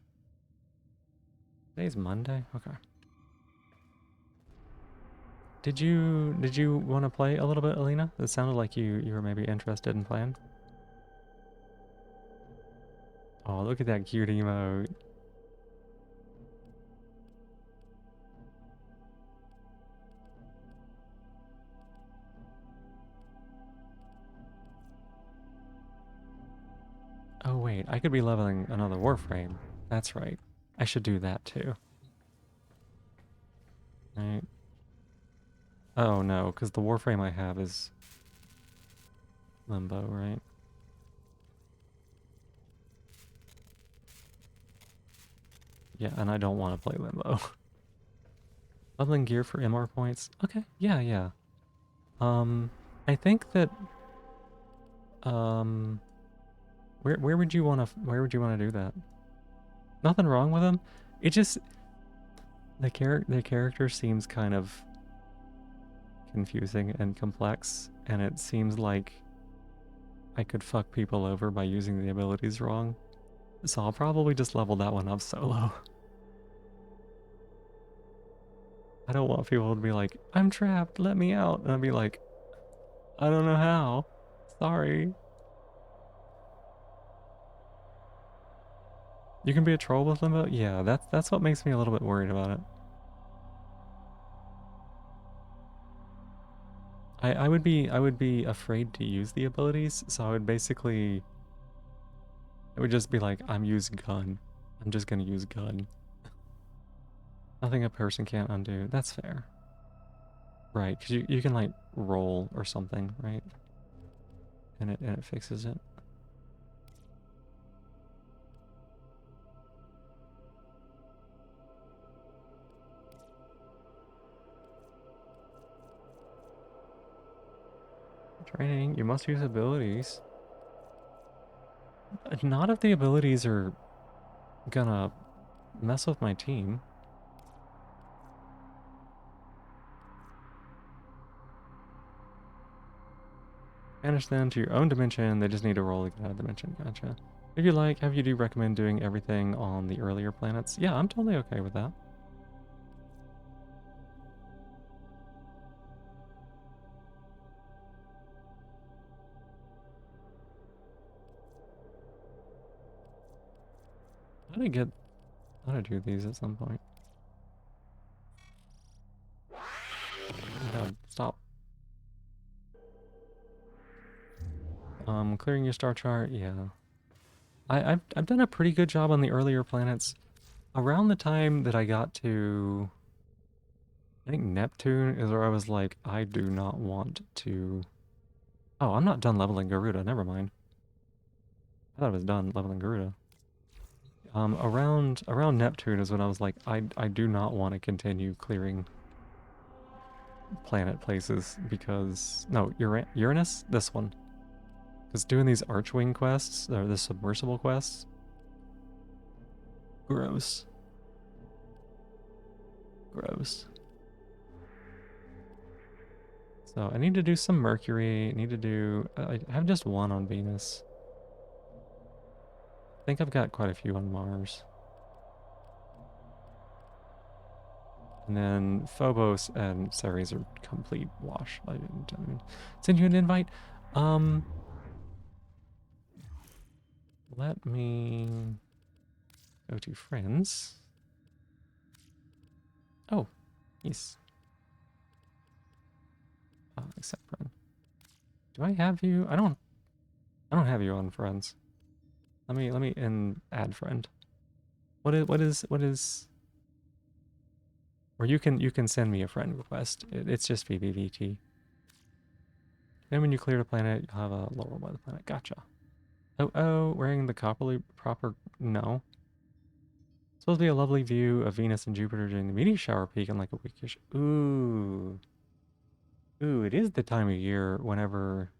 Today's Monday? Okay. Did you want to play a little bit, Alina? It sounded like you were maybe interested in playing. Oh, look at that cute emote. Oh wait, I could be leveling another Warframe. That's right. I should do that too. Right. Oh no, because the Warframe I have is Limbo, right? Yeah, and I don't want to play Limbo. Leveling gear for MR points? Okay, yeah. I think that where would you want to do that? Nothing wrong with them. It just the character seems kind of confusing and complex, and it seems like I could fuck people over by using the abilities wrong. So I'll probably just level that one up solo. I don't want people to be like, I'm trapped, let me out. And I'll be like, I don't know how. Sorry. You can be a troll with Limbo? Yeah, that's what makes me a little bit worried about it. I would be afraid to use the abilities, so I would basically it would just be like, I'm using gun. I'm just gonna use gun. Nothing a person can't undo. That's fair. Right, because you can like roll or something, right? And it fixes it. Training, you must use abilities. Not if the abilities are gonna mess with my team. Banish them to your own dimension, they just need to roll to get out of dimension, gotcha. If you like, have you do recommend doing everything on the earlier planets? Yeah, I'm totally okay with that. How to do these at some point. No, stop. Clearing your star chart, yeah. I've done a pretty good job on the earlier planets. Around the time that I got to, I think Neptune is where I was like, I do not want to. Oh, I'm not done leveling Garuda. Never mind. I thought I was done leveling Garuda. Around Neptune is when I was like, I do not want to continue clearing planet places because no, Uranus, this one. Because doing these Archwing quests, or the submersible quests, gross. Gross. So I need to do some Mercury, I have just one on Venus. I think I've got quite a few on Mars. And then Phobos and Ceres are complete wash. I didn't send you an invite. Let me go to friends. Oh, yes. Accept friend. Do I have you? I don't have you on friends. Let me add friend. What is or you can send me a friend request. It's just VVVT. Then when you clear the planet, you'll have a lower by the planet. Gotcha. Oh, wearing the proper no. Supposed to be a lovely view of Venus and Jupiter during the meteor shower peak in like a weekish. Ooh. Ooh, it is the time of year whenever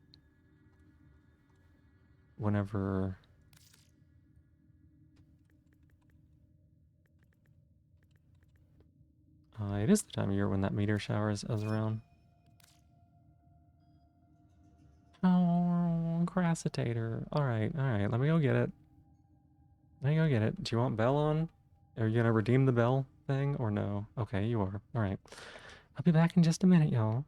it is the time of year when that meteor shower is around. Oh, Crassitator. Alright, let me go get it. Do you want Bell on? Are you gonna redeem the bell thing or no? Okay, you are. All right. I'll be back in just a minute, y'all.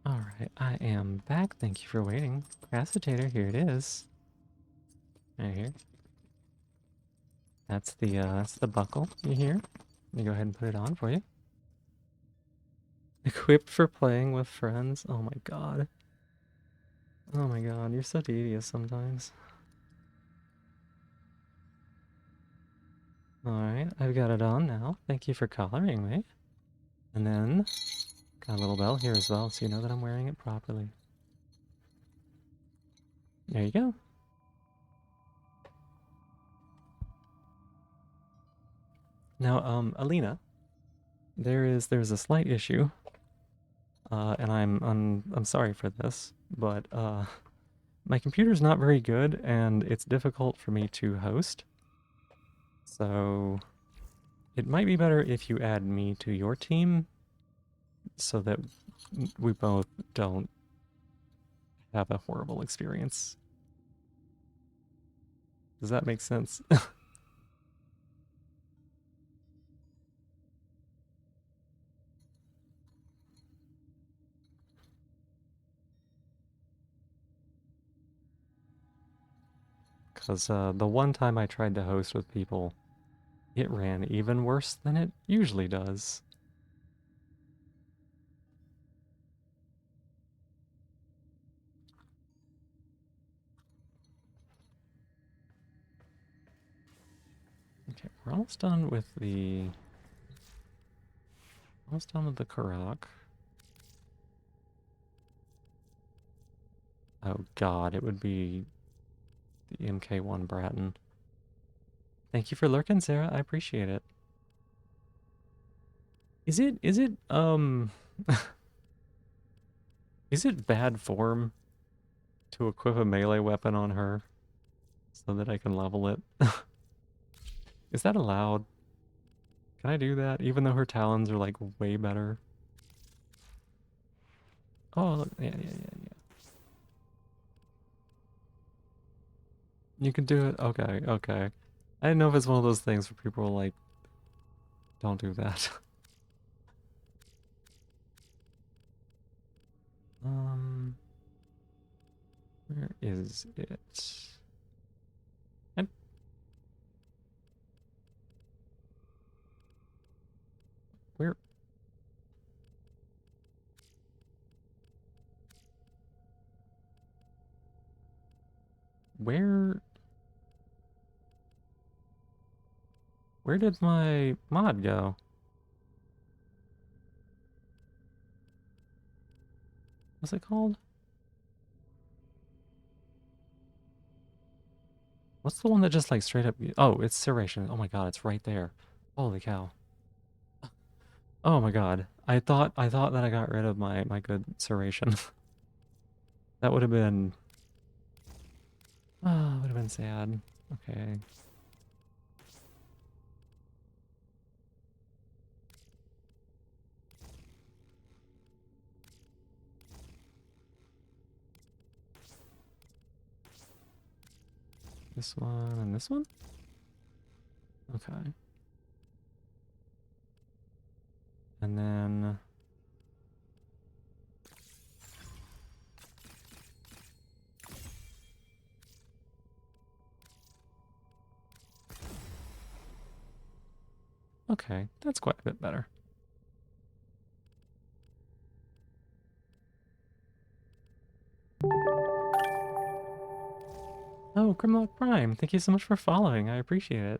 All right, I am back. Thank you for waiting. Procrastinator, here it is. Right here. That's the buckle you hear. Let me go ahead and put it on for you. Equipped for playing with friends. Oh my god. Oh my god, you're so devious sometimes. Alright, I've got it on now. Thank you for collaring me. And then, got a little bell here as well, so you know that I'm wearing it properly. There you go. Now, Alina, there's a slight issue. And I'm sorry for this, but my computer's not very good and it's difficult for me to host. So it might be better if you add me to your team so that we both don't have a horrible experience. Does that make sense? Because the one time I tried to host with people, it ran even worse than it usually does. Okay, we're almost done with the... Almost done with the Karak. Oh god, it would be the MK1 Bratton. Thank you for lurking, Sarah. I appreciate it. Is it is it bad form to equip a melee weapon on her so that I can level it? Is that allowed? Can I do that even though her talons are like way better? Oh, look, yeah. You can do it. Okay, okay. I didn't know if it's one of those things where people are like, don't do that. Where is it? And where? Where? Where did my mod go? What's it called? What's the one that just like straight up... Oh, it's Serration. Oh my god, it's right there. Holy cow. Oh my god. I thought that I got rid of my good Serration. That would have been... Ah, would have been sad. Okay. This one and this one? Okay. And then... Okay, that's quite a bit better. Oh, Grimlock Prime, thank you so much for following. I appreciate it.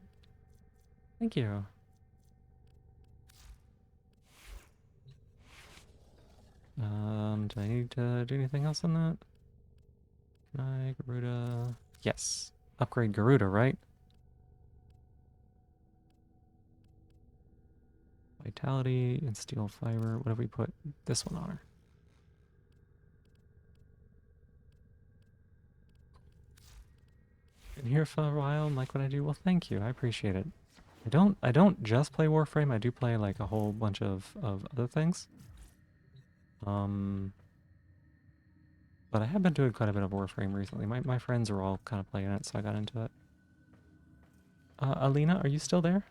Thank you. Do I need to do anything else on that? Can I, Garuda? Yes. Upgrade Garuda, right? Vitality and steel fiber. What have we put this one on her? Been here for a while and like what I do. Well, thank you. I appreciate it. I don't just play Warframe. I do play like a whole bunch of other things. But I have been doing quite a bit of Warframe recently. My friends are all kind of playing it, so I got into it. Alina, are you still there?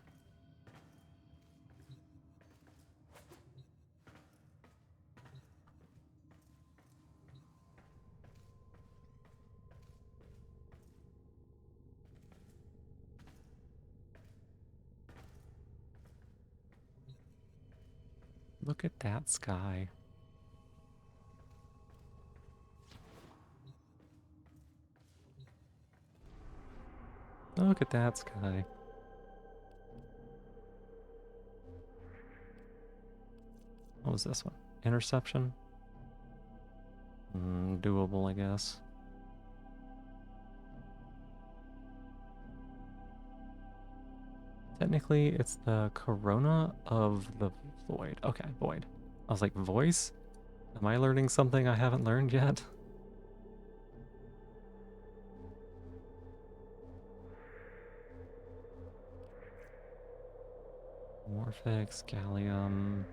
Look at that sky. Look at that sky. What was this one? Interception? Doable, I guess. Technically, it's the Corona of the Void. Okay, Void. I was like, voice? Am I learning something I haven't learned yet? Morphix, Gallium.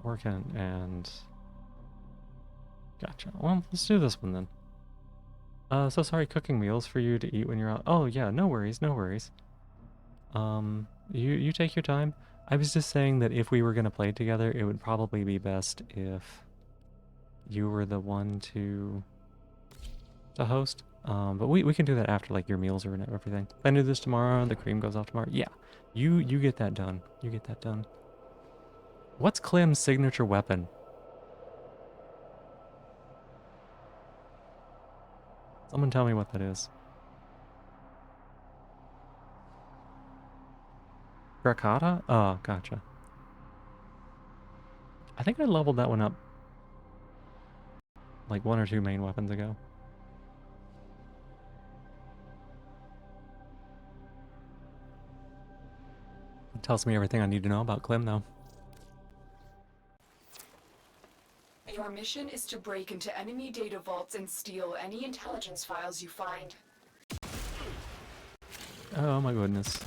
Working and... Gotcha. Well, let's do this one then. So sorry, cooking meals for you to eat when you're out. Oh yeah, no worries, no worries. You take your time. I was just saying that if we were gonna play together, it would probably be best if you were the one to host. But we can do that after like your meals or everything. If I do this tomorrow, the cream goes off tomorrow. Yeah, you get that done. You get that done. What's Clem's signature weapon? Someone tell me what that is. Grakata? Oh, gotcha. I think I leveled that one up like 1 or 2 main weapons ago. It tells me everything I need to know about Clem, though. Your mission is to break into enemy data vaults and steal any intelligence files you find. Oh my goodness.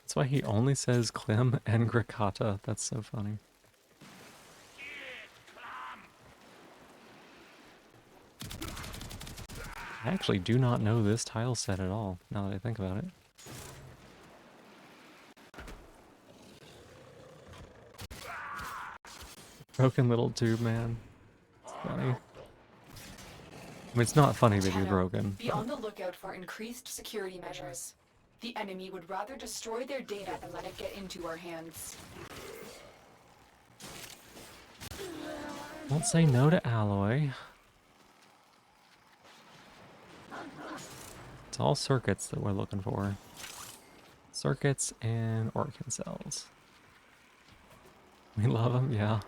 That's why he only says Clem and Grakata. That's so funny. I actually do not know this tile set at all, now that I think about it. Broken little tube man. It's funny. I mean, it's not funny that you're broken. Be on the lookout for increased security measures. The enemy would rather destroy their data than let it get into our hands. Don't say no to alloy. It's all circuits that we're looking for. Circuits and organ cells. We love them, yeah.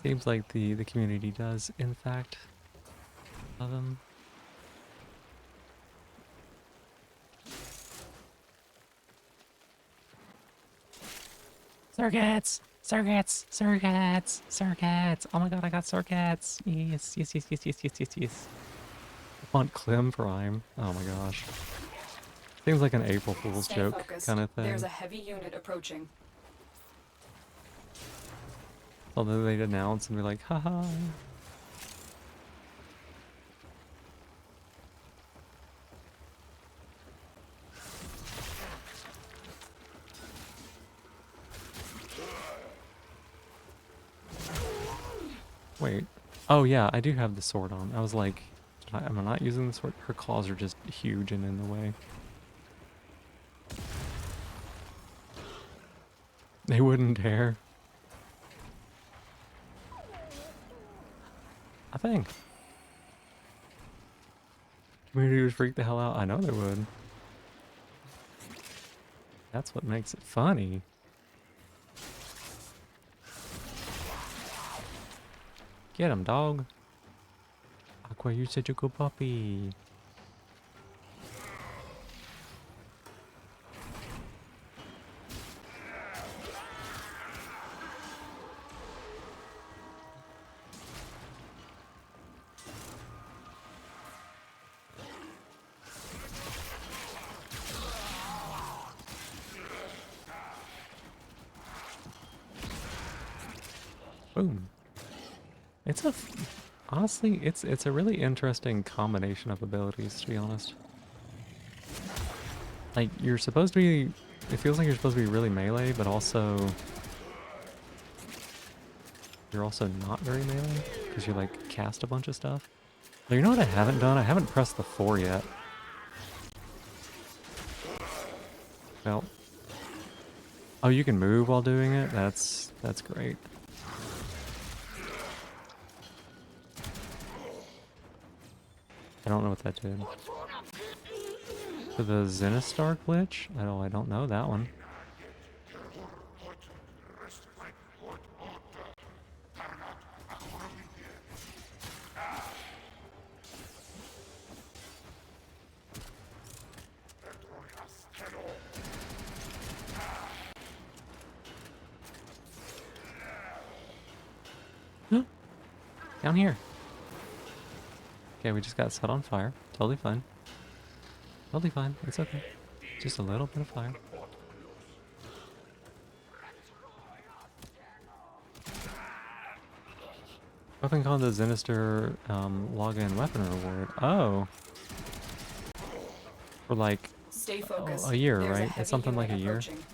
Seems like the community does, in fact, love them. Circuits! Circuits! Circuits! Circuits! Oh my god, I got circuits! Yes, yes, yes, yes, yes, yes, yes, yes. I want Clem Prime. Oh my gosh. Seems like an April Fool's Stay joke focused. kind of thing. There's a heavy unit approaching. Although they'd announce and be like, haha. Wait. Oh yeah, I do have the sword on. I was like, am I not using the sword? Her claws are just huge and in the way. They wouldn't dare. I think. Community would freak the hell out. I know they would. That's what makes it funny. Get him, dog. Aqua, you're such a good puppy. Boom. It's a honestly, it's a really interesting combination of abilities, to be honest. Like you're supposed to be, it feels like you're supposed to be really melee, but also you're also not very melee because you like cast a bunch of stuff. Now, you know what I haven't done? I haven't pressed the 4 yet. Well, oh, you can move while doing it. That's great. I don't know what that did. For the Zenistar glitch? I don't know that one. Down here. Okay, we just got set on fire. Totally fine. Totally fine. It's okay. Just a little bit of fire. Weapon called the Zenister login weapon reward. Oh. For like Stay focused. a year, There's right? heavy It's something like a unit year. approaching.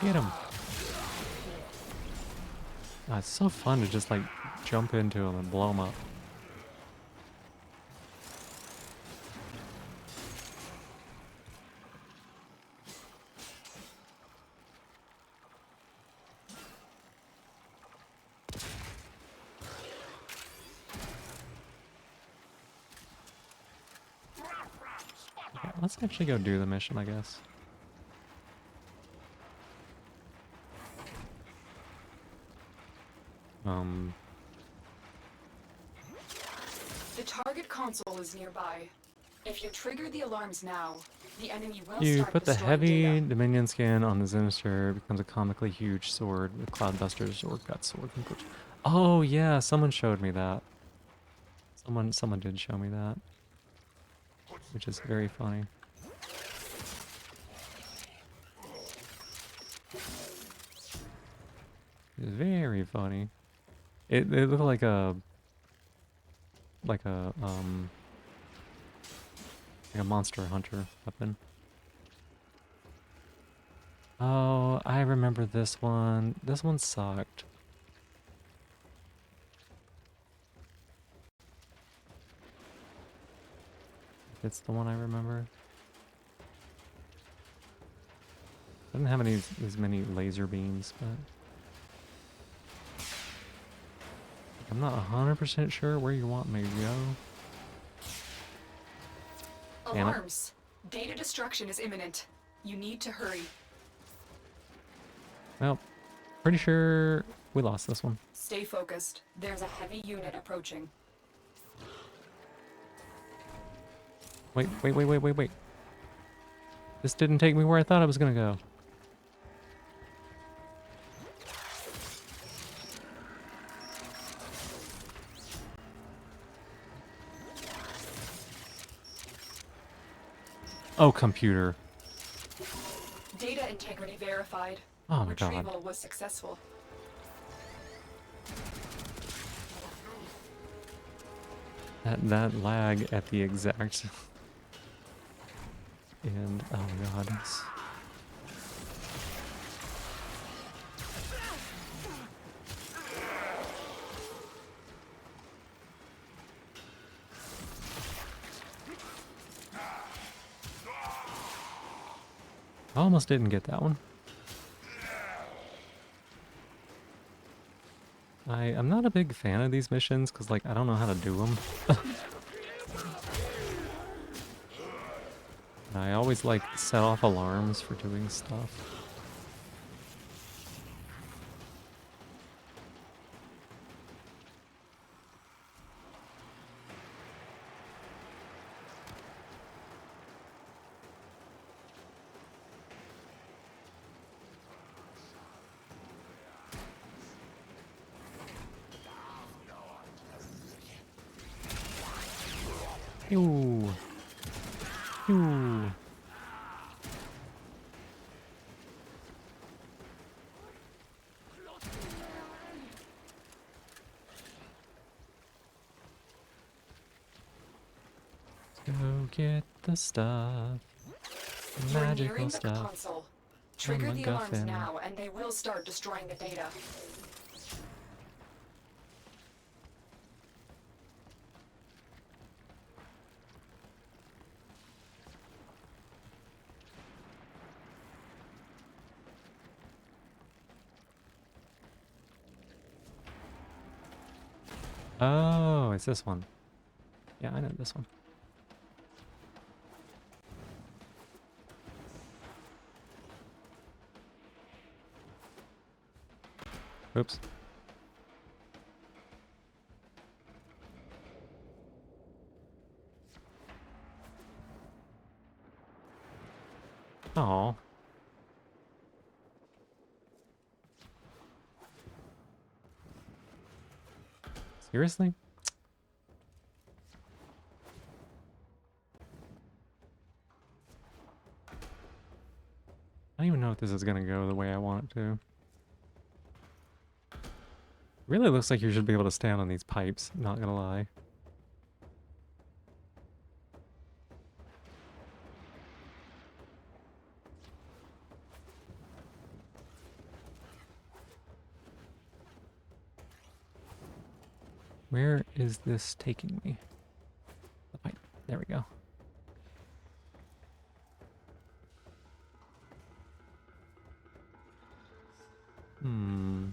Get him. Ah, it's so fun to just like jump into him and blow him up. Okay, let's actually go do the mission, I guess. The target console is nearby. If you trigger the alarms now, the enemy will You start put the destroying heavy data. Dominion skin on the Zenister, it becomes a comically huge sword with Cloudbuster's or Gut Sword. Oh yeah, someone showed me that. Someone did show me that. Which is very funny. It's very funny. It looked like a monster hunter weapon. Oh, I remember this one. This one sucked. It's the one I remember. Doesn't have as many laser beams, but I'm not 100% sure where you want me to go. Damn it. Alarms. Data destruction is imminent. You need to hurry. Well, pretty sure we lost this one. Stay focused. There's a heavy unit approaching. Wait. This didn't take me where I thought I was gonna go. Oh, computer. Data integrity verified. Oh my god. Retrieval was successful. That lag at the exact and oh god. I almost didn't get that one. I'm not a big fan of these missions because, like, I don't know how to do them. I always, like, set off alarms for doing stuff. Ew. Ew. Go get the stuff. The You're magical nearing the stuff. console. Trigger the alarms MacGuffin. now, and they will start destroying the data. Oh, it's this one. Yeah, I know this one. Oops. Oh. Seriously? I don't even know if this is gonna go the way I want it to. Really looks like you should be able to stand on these pipes, not gonna lie. Where is this taking me? The pipe. There we go. Hmm.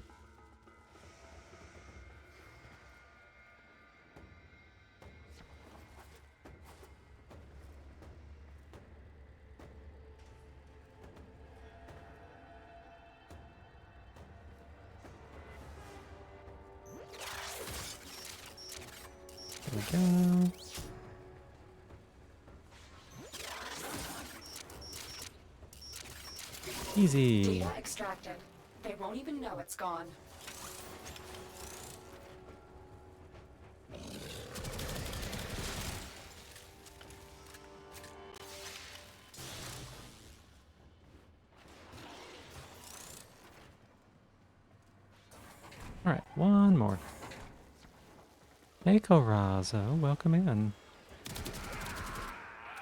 There we go. Easy. Data extracted. They won't even know it's gone. Alright, one more. Hey Corazzo, welcome in.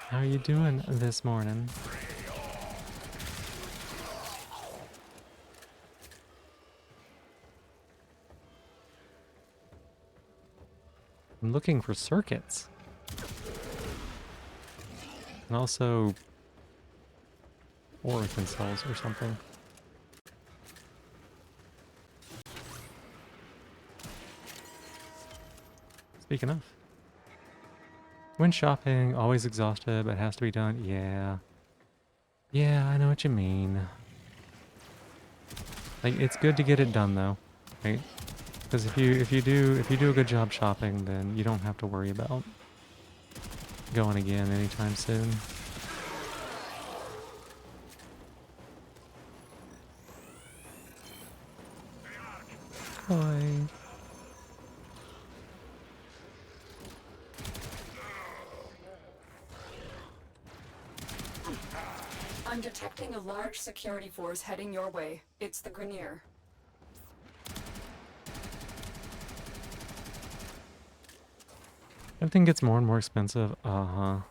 How are you doing this morning? I'm looking for circuits. And also orphan cells or something. Speaking of. When shopping, always exhausted, but has to be done. Yeah. Yeah, I know what you mean. Like, it's good to get it done though, right? Because if you do a good job shopping, then you don't have to worry about going again anytime soon. Koi. I'm detecting a large security force heading your way. It's the Grineer. Everything gets more and more expensive. Uh-huh. I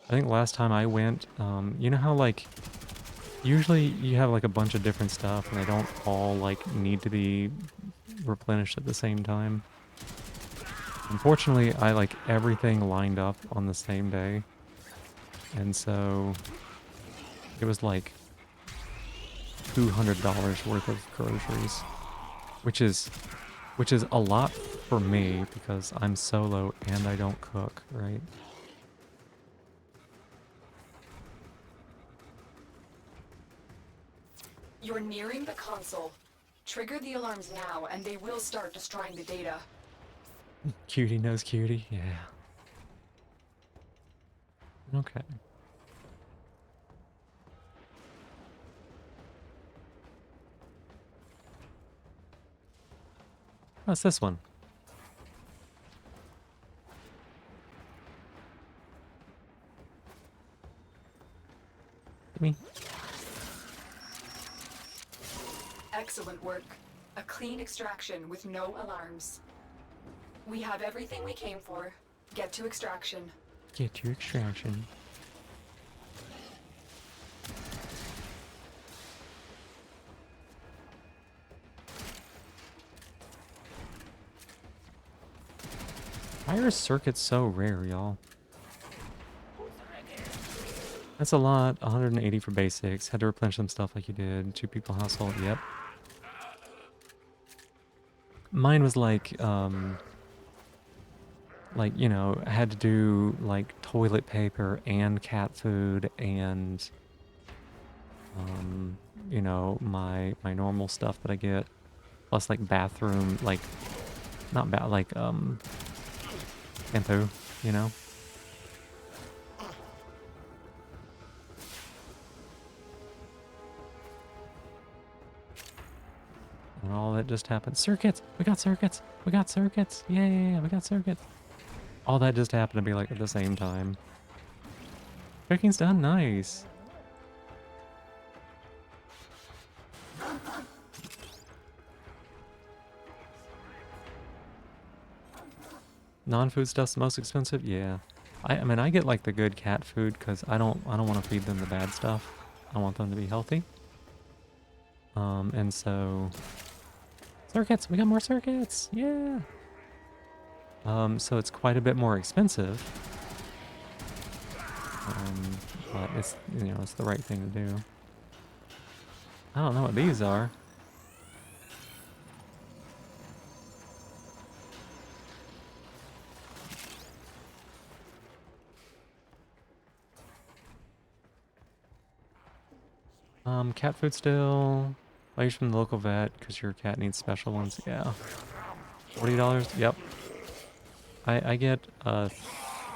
think last time I went, you know how like usually you have like a bunch of different stuff and they don't all like need to be replenished at the same time. Unfortunately, I like everything lined up on the same day. And so it was like $200 worth of groceries, which is a lot for me because I'm solo and I don't cook, right? You're nearing the console. Trigger the alarms now, and they will start destroying the data. Cutie knows cutie, yeah. Okay. What's this one? Me? Excellent work. A clean extraction with no alarms. We have everything we came for. Get to extraction. Get your extraction. Why are circuits so rare, y'all? That's a lot. 180 for basics. Had to replenish some stuff like you did. 2 people household. Yep. Mine was like, you know, I had to do like toilet paper and cat food and, you know, my normal stuff that I get, plus like bathroom, like, not bad, like, shampoo, you know? And all that just happened. Circuits! We got circuits! We got circuits! Yeah, we got circuits! All that just happened to be like at the same time. Cooking's done, nice. Non-food stuff's the most expensive? Yeah. I mean, I get like the good cat food because I don't want to feed them the bad stuff. I want them to be healthy. And so circuits, we got more circuits. Yeah. So it's quite a bit more expensive. But it's, you know, it's the right thing to do. I don't know what these are. Cat food still. Buy yours from the local vet because your cat needs special ones. Yeah. $40? Yep. I get a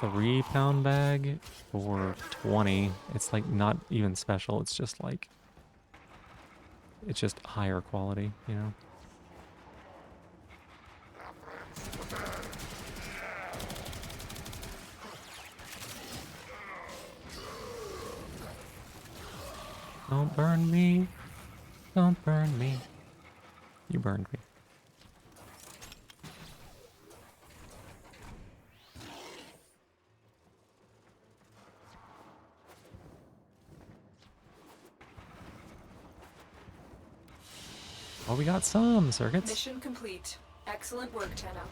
3-pound bag for 20. It's like not even special. It's just like, it's just higher quality, you know? Don't burn me. Don't burn me. You burned me. Oh, we got some circuits. Mission complete. Excellent work, Tenna.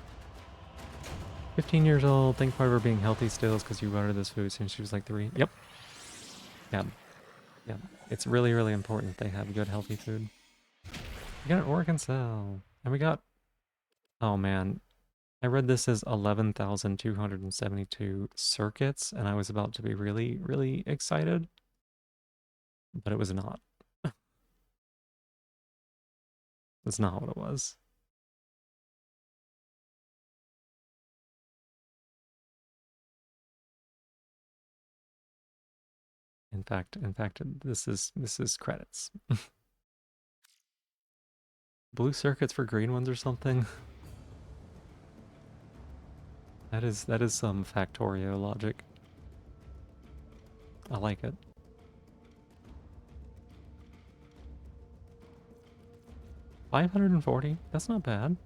15 years old. Think part of her being healthy still is because you brought her this food since she was like 3. Yep. Yeah. Yeah. It's really, really important they have good, healthy food. We got an organ cell. And we got... Oh, man. I read this as 11,272 circuits, and I was about to be really, really excited. But it was not. That's not what it was. In fact, this is credits. Blue circuits for green ones or something. That is some Factorio logic. I like it. $540? That's not bad.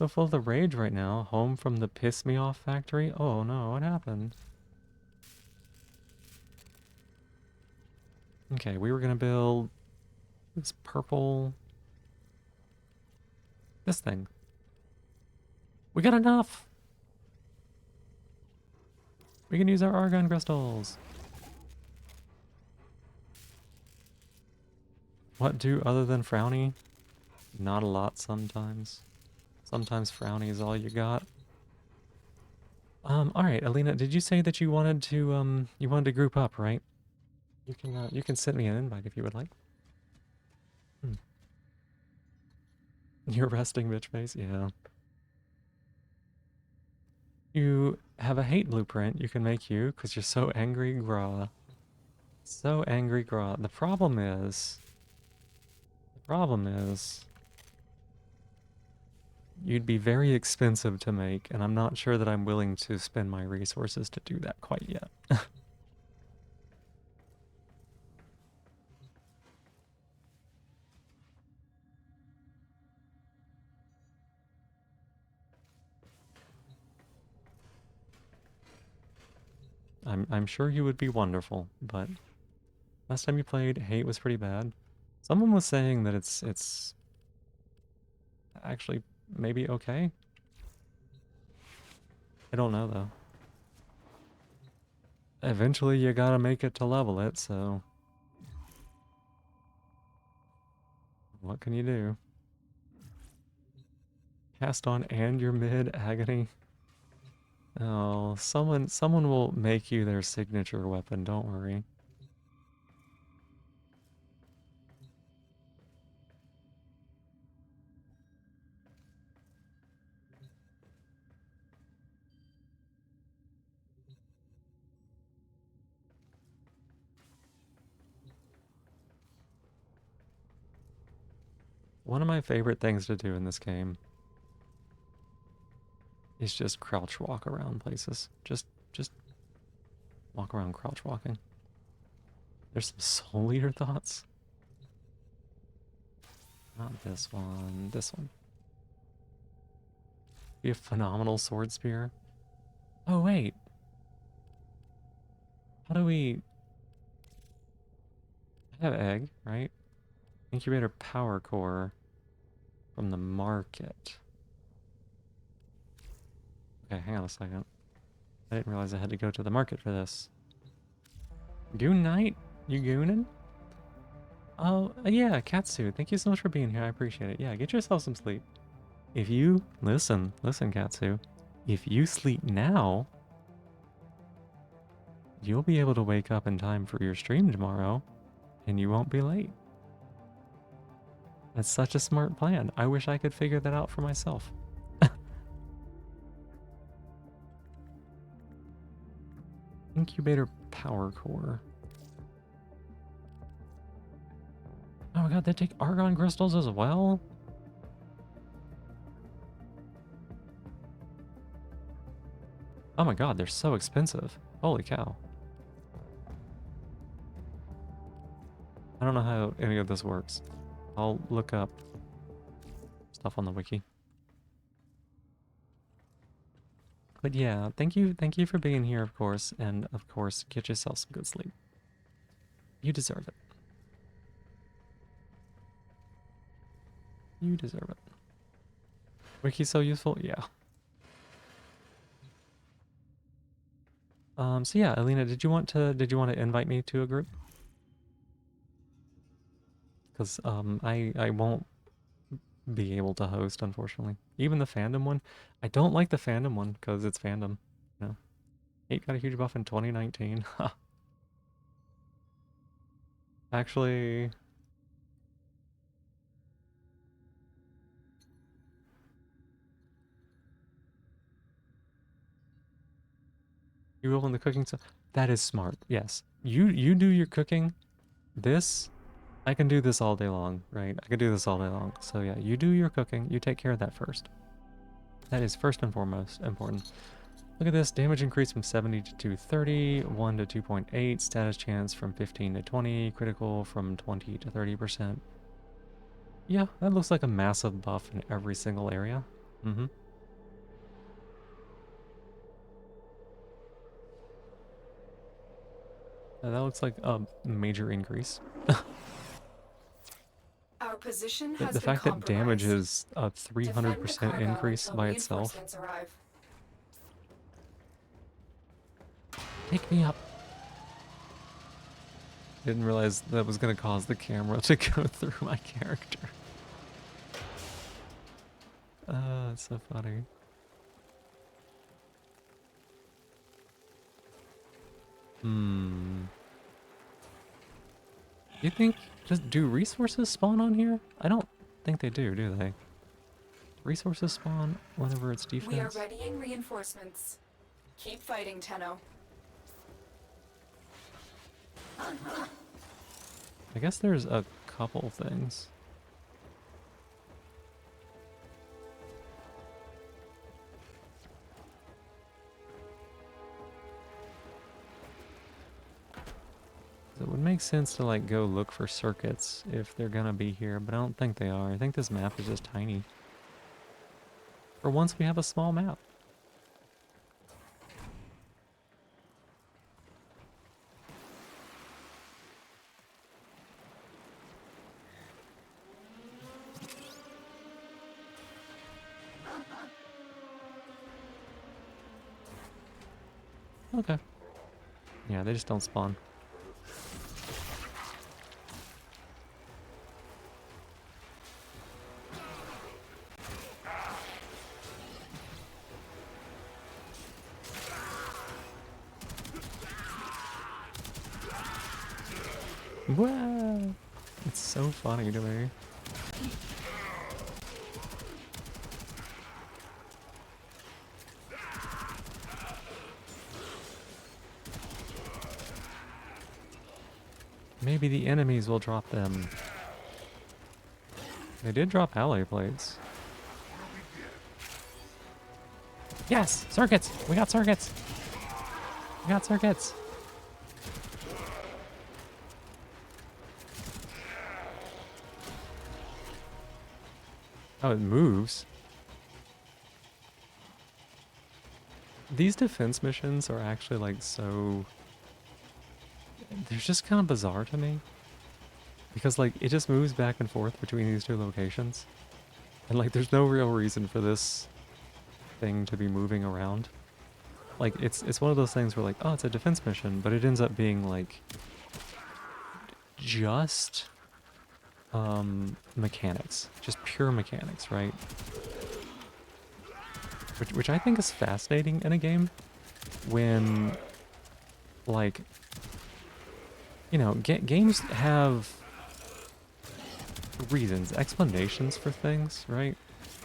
So full of the rage right now. Home from the piss me off factory. Oh no, what happened? Okay, we were gonna build this purple... this thing. We got enough! We can use our argon crystals. What do other than frowny? Not a lot sometimes. Sometimes frowny is all you got. Alright, Alina, did you say that you wanted to group up, right? You can send me an invite if you would like. You're resting, bitch face? Yeah. You have a hate blueprint you can make you, because you're so angry, Gra. So angry, Gra. The problem is, you'd be very expensive to make, and I'm not sure that I'm willing to spend my resources to do that quite yet. I'm sure you would be wonderful, but last time you played, hate was pretty bad. Someone was saying that it's actually maybe okay. I don't know though. Eventually you gotta make it to level it, so what can you do? Cast on and your mid agony. Oh, someone will make you their signature weapon, don't worry. One of my favorite things to do in this game is just crouch walk around places. Just walk around crouch walking. There's some Soul Eater thoughts. Not this one, this one. Be a phenomenal sword spear. Oh wait. How do we... I have egg, right? Incubator power core from the market. Okay, hang on a second. I didn't realize I had to go to the market for this. Goon Knight? You goonin'? Oh, yeah, Katsu. Thank you so much for being here. I appreciate it. Yeah, get yourself some sleep. If you... Listen, Katsu. If you sleep now, you'll be able to wake up in time for your stream tomorrow, and you won't be late. That's such a smart plan. I wish I could figure that out for myself. Incubator power core. Oh my god, they take argon crystals as well? Oh my god, they're so expensive. Holy cow. I don't know how any of this works. I'll look up stuff on the wiki. But yeah, thank you for being here, of course, and of course, get yourself some good sleep. You deserve it. You deserve it. Wiki's so useful, yeah. So yeah, Alina, did you want to invite me to a group? Because I won't be able to host, unfortunately. Even the fandom one. I don't like the fandom one because it's fandom. You know? 8 got a huge buff in 2019. Actually... You will in the cooking stuff. That is smart. Yes. You do your cooking. This, I can do this all day long, right? I can do this all day long. So yeah, you do your cooking. You take care of that first. That is first and foremost important. Look at this. Damage increase from 70 to 230. 1 to 2.8. Status chance from 15 to 20. Critical from 20 to 30%. Yeah, that looks like a massive buff in every single area. Mm-hmm. That looks like a major increase. Our position The, has the been fact that damage compromised. is a Defend the 300% cargo increase until by itself. reinforcements arrive. Take me up. Didn't realize that was going to cause the camera to go through my character. That's so funny. Hmm. You think, do resources spawn on here? I don't think they do they? Resources spawn whenever it's defense? We are readying reinforcements. Keep fighting, Tenno. I guess there's a couple things. It would make sense to like go look for circuits if they're gonna be here, but I don't think they are. I think this map is just tiny. For once we have a small map. Okay. Yeah, they just don't spawn. Wow! It's so funny to me. Maybe the enemies will drop them. They did drop ally plates. Yes! Circuits! We got circuits! We got circuits! Oh, it moves. These defense missions are actually like so... They're just kind of bizarre to me. Because like, it just moves back and forth between these two locations. And like, there's no real reason for this thing to be moving around. Like, it's one of those things where like, oh, it's a defense mission, but it ends up being like... just... mechanics. Just pure mechanics, right? Which I think is fascinating in a game. When... like... you know, games have reasons, explanations for things, right?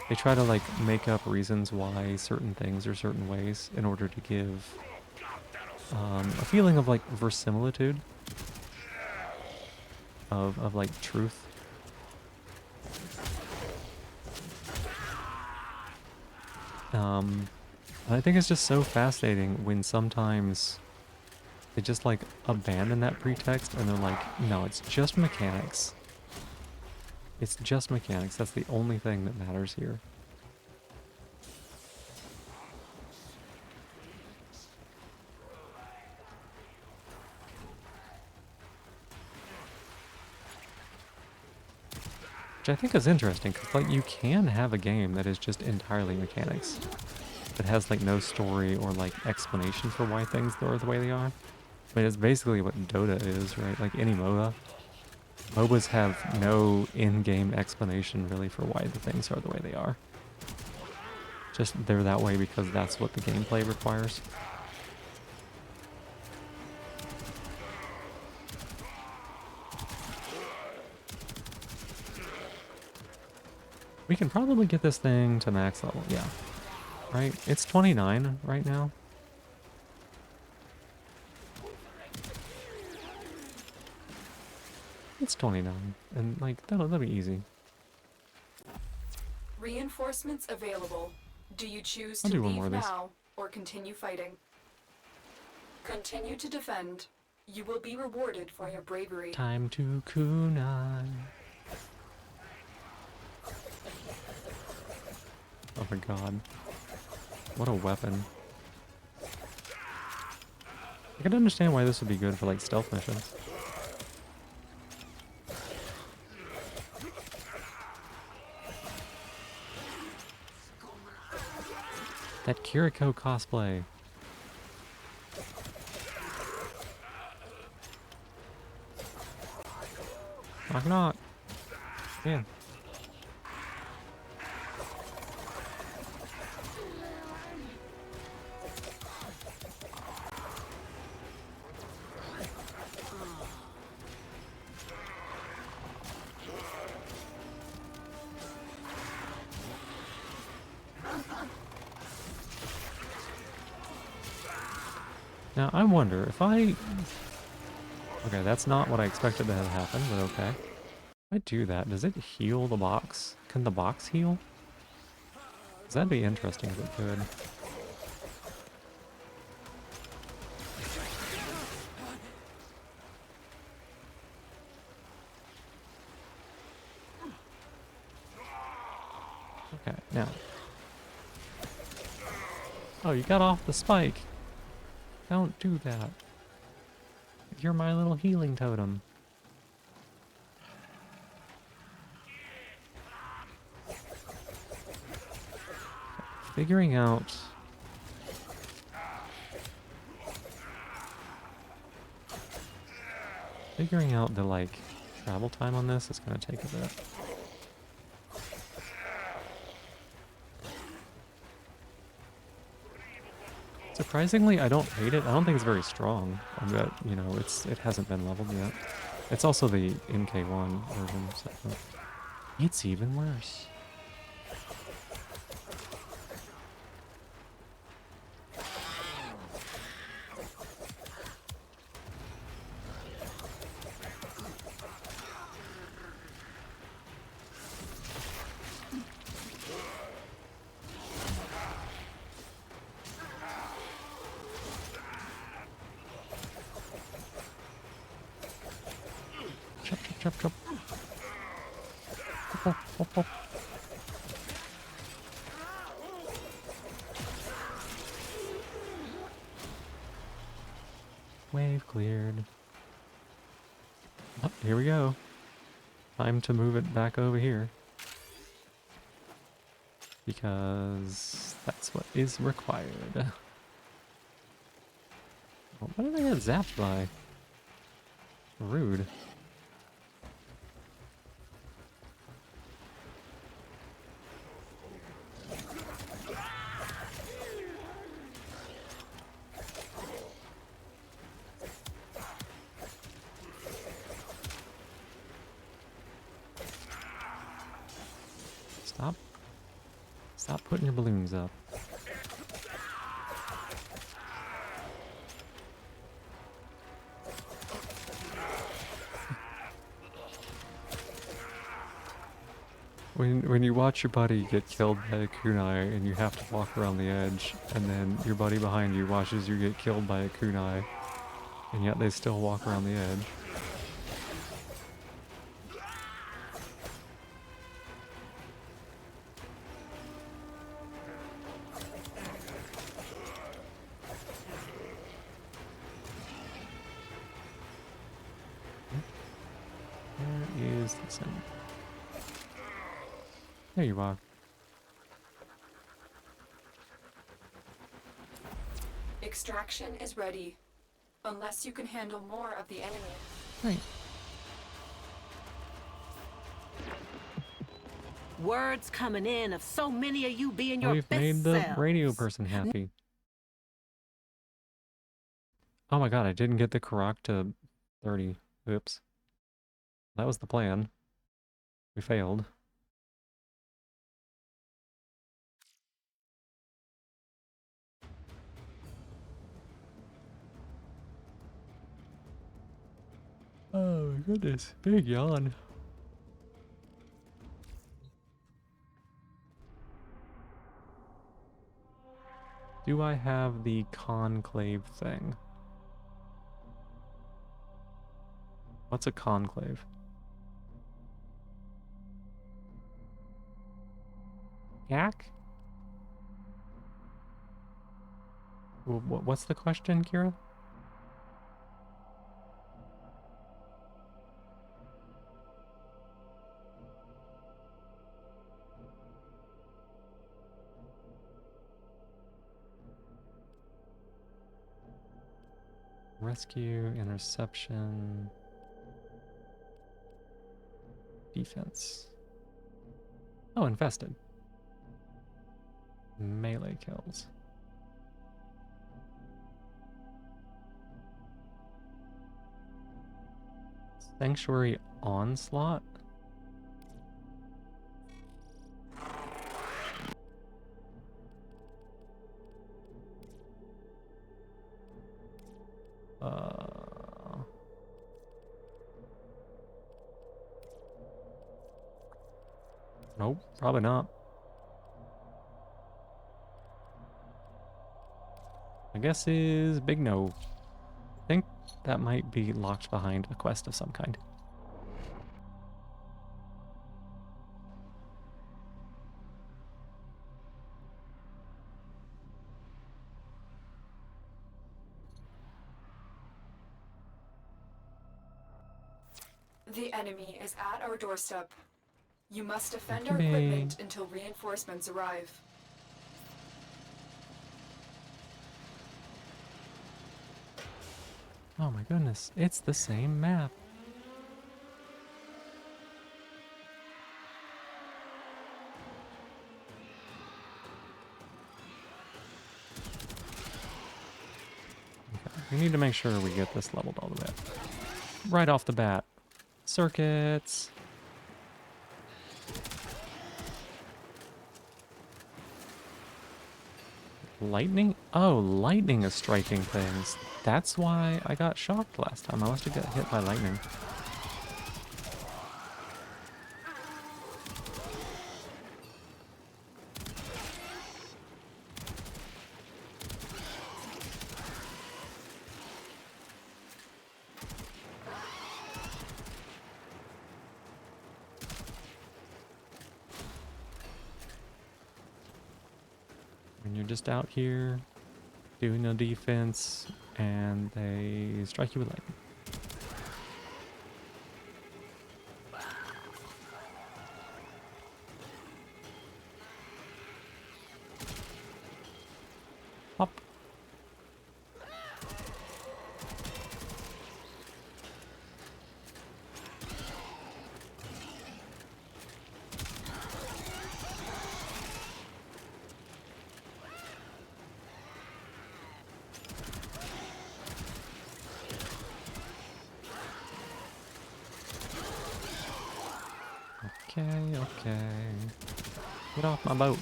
They try to like make up reasons why certain things are certain ways in order to give a feeling of like verisimilitude, of like truth. I think it's just so fascinating when sometimes they just like abandon that pretext and they're like, no, it's just mechanics. It's just mechanics. That's the only thing that matters here. Which I think is interesting, because like you can have a game that is just entirely mechanics. That has like no story or like explanation for why things are the way they are. I mean, it's basically what Dota is, right? Like any MOBA. MOBAs have no in-game explanation really for why the things are the way they are. Just they're that way because that's what the gameplay requires. We can probably get this thing to max level, yeah. Right? It's 29 right now. It's 29, and like that'll be easy. Reinforcements available. Do you choose I'll to do one more leave of these. now or continue fighting? Continue to defend. You will be rewarded for your bravery. Time to kunai. Oh, Oh my god. What a weapon. I can understand why this would be good for like stealth missions. That Kiriko cosplay. Knock knock. Yeah. Now, I wonder if I... Okay, that's not what I expected to have happen, but okay. If I do that, does it heal the box? Can the box heal? 'Cause that'd be interesting if it could. Okay, now. Oh, you got off the spike. Don't do that. You're my little healing totem. Figuring out... Figuring out the, like, travel time on this is gonna take a bit. Surprisingly, I don't hate it. I don't think it's very strong. I bet, you know, it hasn't been leveled yet. It's also the MK1 version, so it's even worse. Chop, chop, chop, chop. Hop, hop, hop. Wave cleared. Oh, here we go. Time to move it back over here. Because that's what is required. Oh, what did I get zapped by? Rude. Stop. Stop putting your balloons up. When you watch your buddy get killed by a kunai and you have to walk around the edge, and then your buddy behind you watches you get killed by a kunai, and yet they still walk around the edge. Where is the sun? There you are. Extraction is ready. Unless you can handle more of the enemy. Right. Words coming in of so many of you being your We've best made the selves. radio person happy. Oh my god, I didn't get the Karak to 30. Oops. That was the plan. We failed. Oh my goodness, big yawn. Do I have the conclave thing? What's a conclave? Yak? What's the question, Kira? Rescue, interception, defense. Oh, infested. Melee kills. Sanctuary onslaught? Nope, probably not. My guess is big no. I think that might be locked behind a quest of some kind. The enemy is at our doorstep. You must defend our Okay. equipment until reinforcements arrive. Oh my goodness, it's the same map. Okay, we need to make sure we get this leveled all the way up. Right off the bat. Circuits. Lightning? Oh, lightning is striking things. That's why I got shocked last time. I must have got hit by lightning. When you're just out here doing no defense and they strike you with lightning. Pop. Okay. Get off my boat.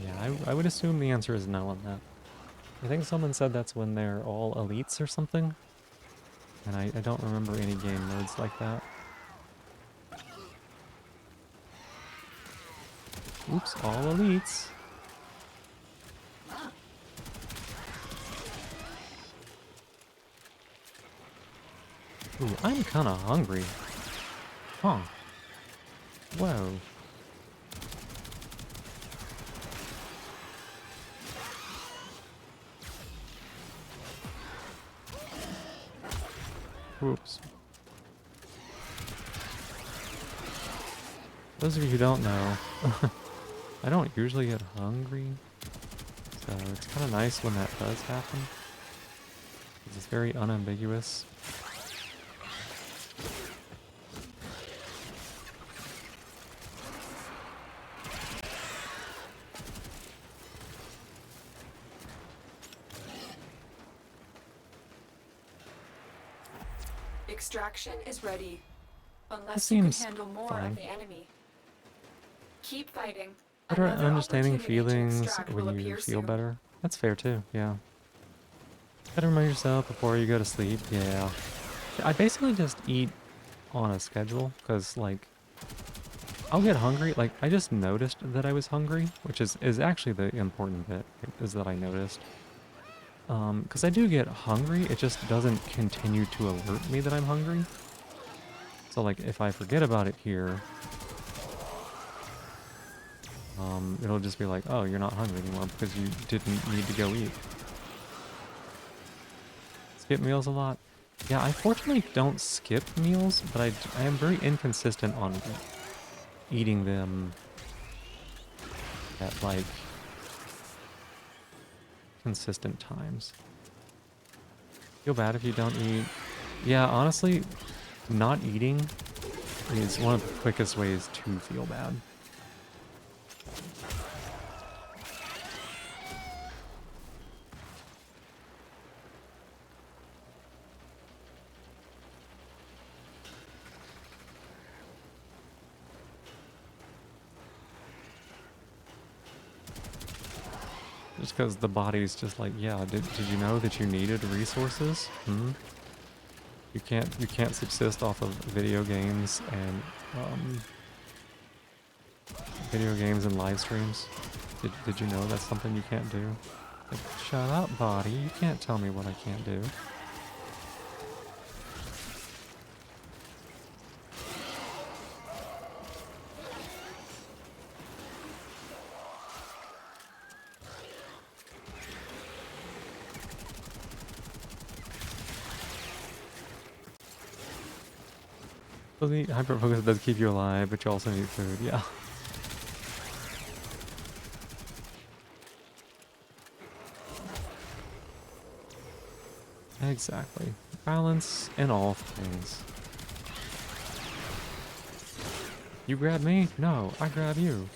Yeah, I would assume the answer is no on that. I think someone said that's when they're all elites or something. And I don't remember any game modes like that. Oops, all elites. Ooh, I'm kind of hungry. Huh. Whoa. Oops. Those of you who don't know, I don't usually get hungry, so it's kind of nice when that does happen. It's very unambiguous. Extraction is ready. Unless That you can seems handle more fine. of the enemy. Keep fighting. Better Another understanding opportunity to feelings extract will when you appear feel soon. better. That's fair too, yeah. Gotta remind yourself before you go to sleep, yeah. I basically just eat on a schedule, because, like, I'll get hungry. Like, I just noticed that I was hungry, which is actually the important bit, is that I noticed. Because I do get hungry, it just doesn't continue to alert me that I'm hungry. So like if I forget about it here, it'll just be like, oh, you're not hungry anymore because you didn't need to go eat. Skip meals a lot. Yeah, I fortunately don't skip meals, but I am very inconsistent on eating them at like consistent times. Feel bad if you don't eat. Yeah, honestly, not eating is one of the quickest ways to feel bad. Just because the body's just like, yeah, did you know that you needed resources? Hmm? You can't subsist off of video games and live streams. Did you know that's something you can't do? Like, shut up, body. You can't tell me what I can't do. So the hyperfocus does keep you alive, but you also need food, yeah. Exactly. Balance in all things. You grab me? No, I grab you.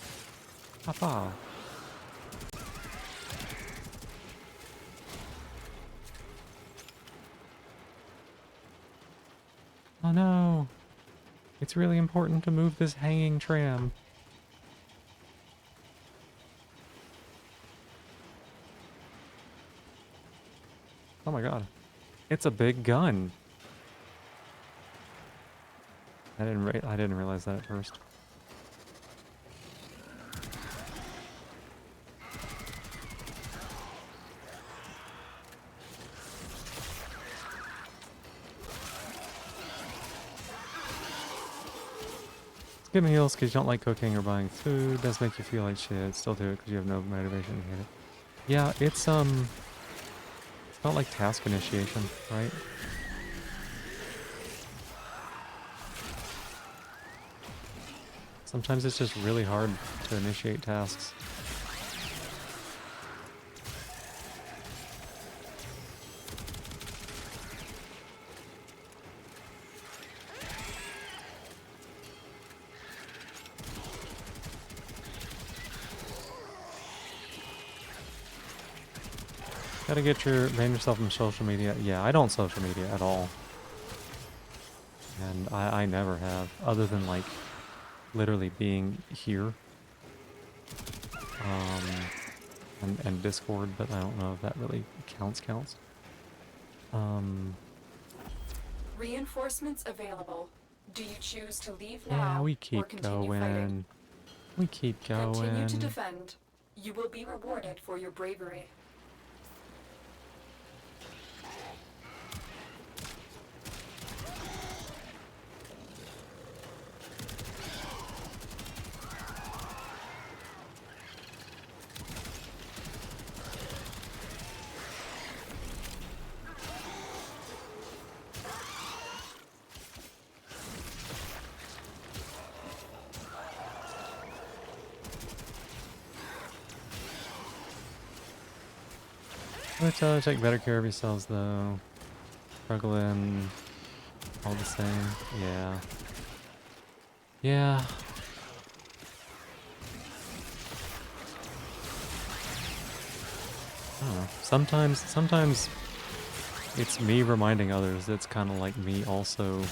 Papa. Oh no. It's really important to move this hanging tram. Oh my god. It's a big gun. I didn't realize that at first. Skip meals because you don't like cooking or buying food. Does make you feel like shit. Still do it because you have no motivation to hate it. Yeah, it's not like task initiation, right? Sometimes it's just really hard to initiate tasks. Gotta ban yourself from social media. Yeah, I don't social media at all. And I never have, other than like literally being here. And Discord, but I don't know if that really counts. Reinforcements available. Do you choose to leave now Yeah, we or keep continue fighting? going. We keep going. Continue to defend. You will be rewarded for your bravery. But take better care of yourselves though. Struggling all the same. Yeah. Yeah. I don't know. Sometimes it's me reminding others. That's kind of like me also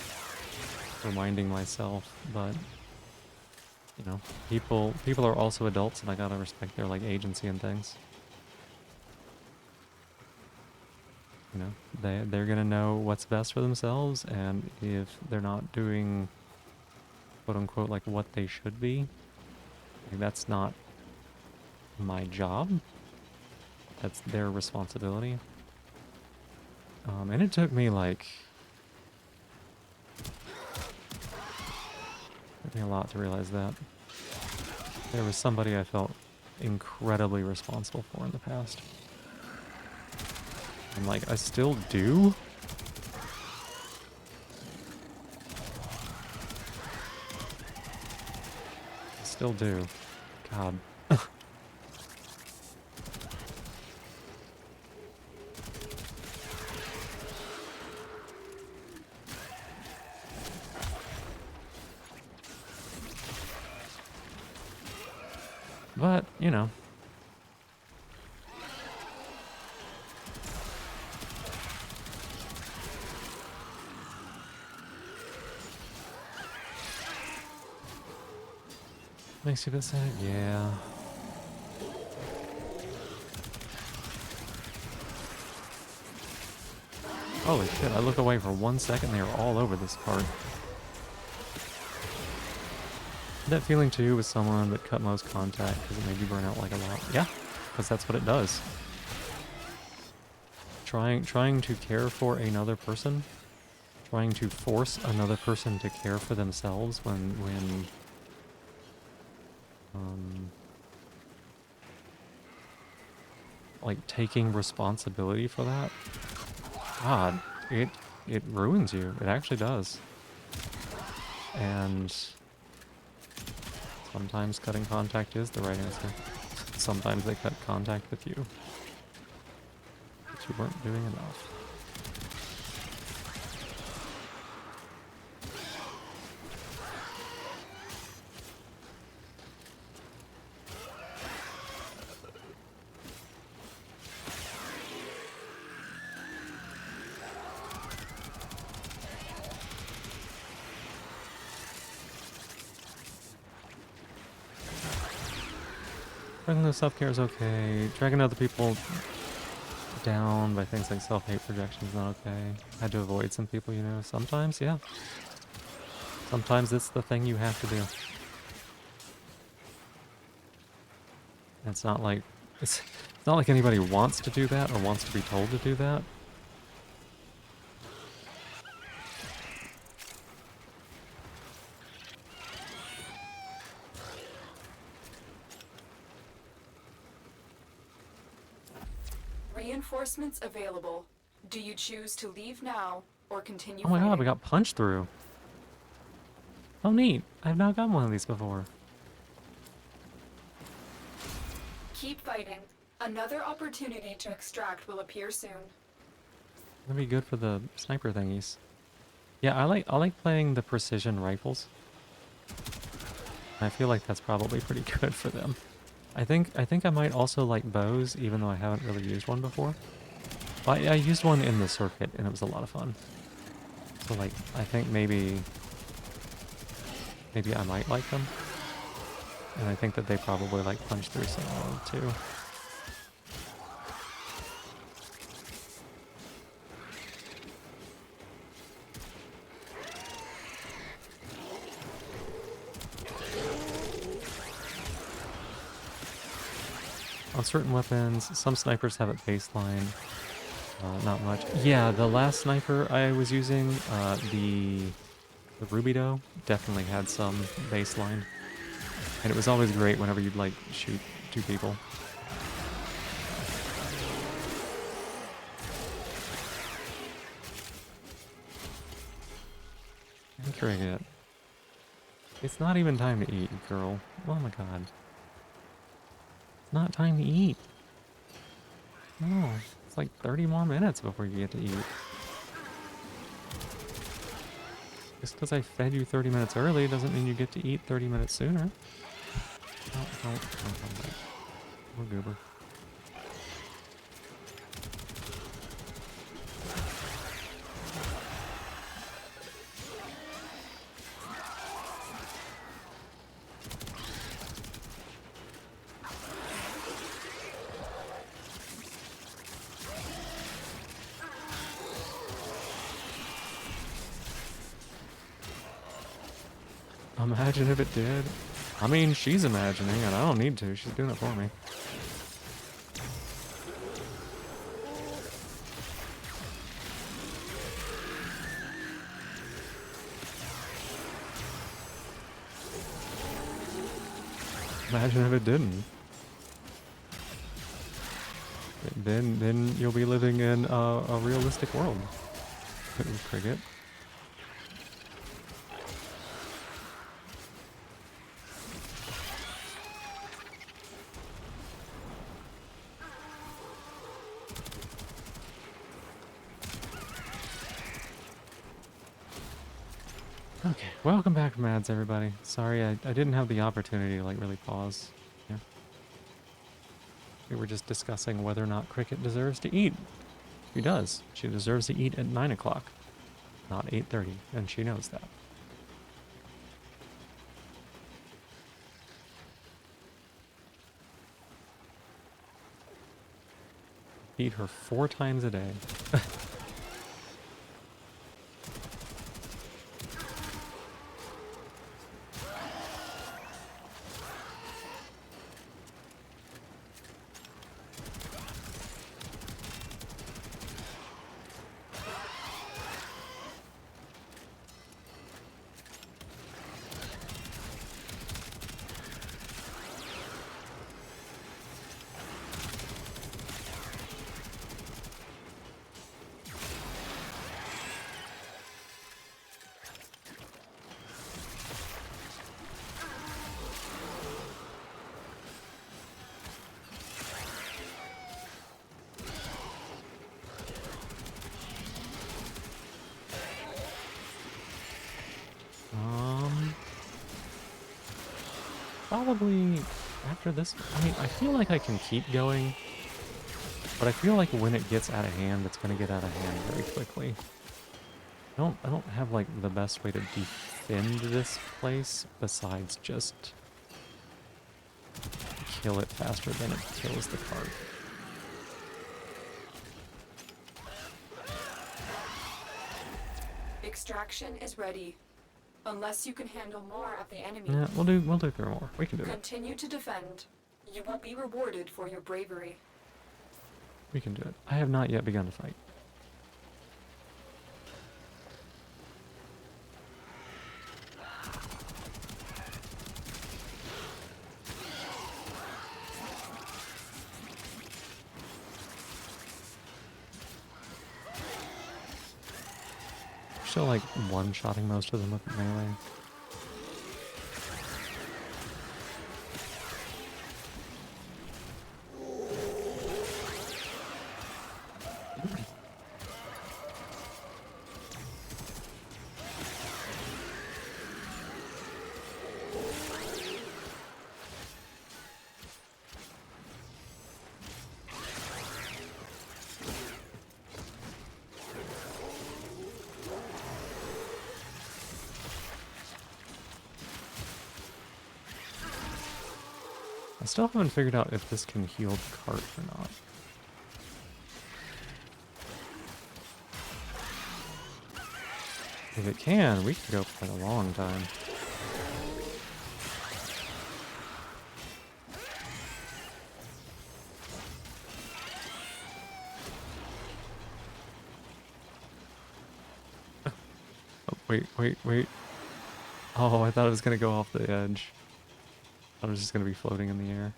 reminding myself. But you know, people are also adults, and I gotta respect their like agency and things. You know, they're gonna know what's best for themselves, and if they're not doing quote unquote like what they should be, like, that's not my job. That's their responsibility. And it took me like me a lot to realize that. There was somebody I felt incredibly responsible for in the past. And like, I still do? I still do. God. But, you know. Makes you a bit sad? Yeah. Holy shit, I look away for 1 second, they are all over this part. That feeling too with someone that cut most contact because it made you burn out like a lot. Yeah, because that's what it does. Trying to care for another person, trying to force another person to care for themselves when like taking responsibility for that. God, it ruins you. It actually does. And sometimes cutting contact is the right answer. Sometimes they cut contact with you. But you weren't doing enough. Dragging self-care is okay. Dragging other people down by things like self-hate projection is not okay. Had to avoid some people, you know. Sometimes, yeah. Sometimes it's the thing you have to do. It's not like it's not like anybody wants to do that or wants to be told to do that. Reinforcements available. Do you choose to leave now or continue Oh my god, fighting? we got punched through. Oh neat. I've not gotten one of these before. Keep fighting. Another opportunity to extract will appear soon. That'd be good for the sniper thingies. Yeah, I like playing the precision rifles. I feel like that's probably pretty good for them. I think I might also like bows, even though I haven't really used one before. Well, I used one in the circuit, and it was a lot of fun. So like, I think maybe I might like them. And I think that they probably like punch through some too. On certain weapons, some snipers have it baseline, not much. Yeah, the last sniper I was using, the Rubido, definitely had some baseline. And it was always great whenever you'd like shoot two people. And cricket. It's not even time to eat, girl. Oh my god. It's not time to eat. No, it's like 30 more minutes before you get to eat. Just because I fed you 30 minutes early doesn't mean you get to eat 30 minutes sooner. Don't come back. We're goober. Imagine if it did. I mean, she's imagining, and I don't need to. She's doing it for me. Imagine if it didn't. Then you'll be living in a realistic world. Cricket. Okay, welcome back, Mads, everybody. Sorry, I didn't have the opportunity to, like, really pause. Yeah. We were just discussing whether or not Cricket deserves to eat. She does. She deserves to eat at 9 o'clock, not 8:30, and she knows that. Feed her 4 times a day. Probably after this. I mean, I feel like I can keep going, but I feel like when it gets out of hand, it's gonna get out of hand very quickly. I don't have like the best way to defend this place besides just kill it faster than it kills the card. Extraction is ready. Unless you can handle more of the enemy. Yeah, we'll do 3 more. We can do it. Continue to defend. You will be rewarded for your bravery. We can do it. I have not yet begun to fight. Still like one-shotting most of them with melee. I still haven't figured out if this can heal the cart or not. If it can, we can go for a long time. Oh, wait. Oh, I thought it was gonna go off the edge. I was just gonna be floating in the air.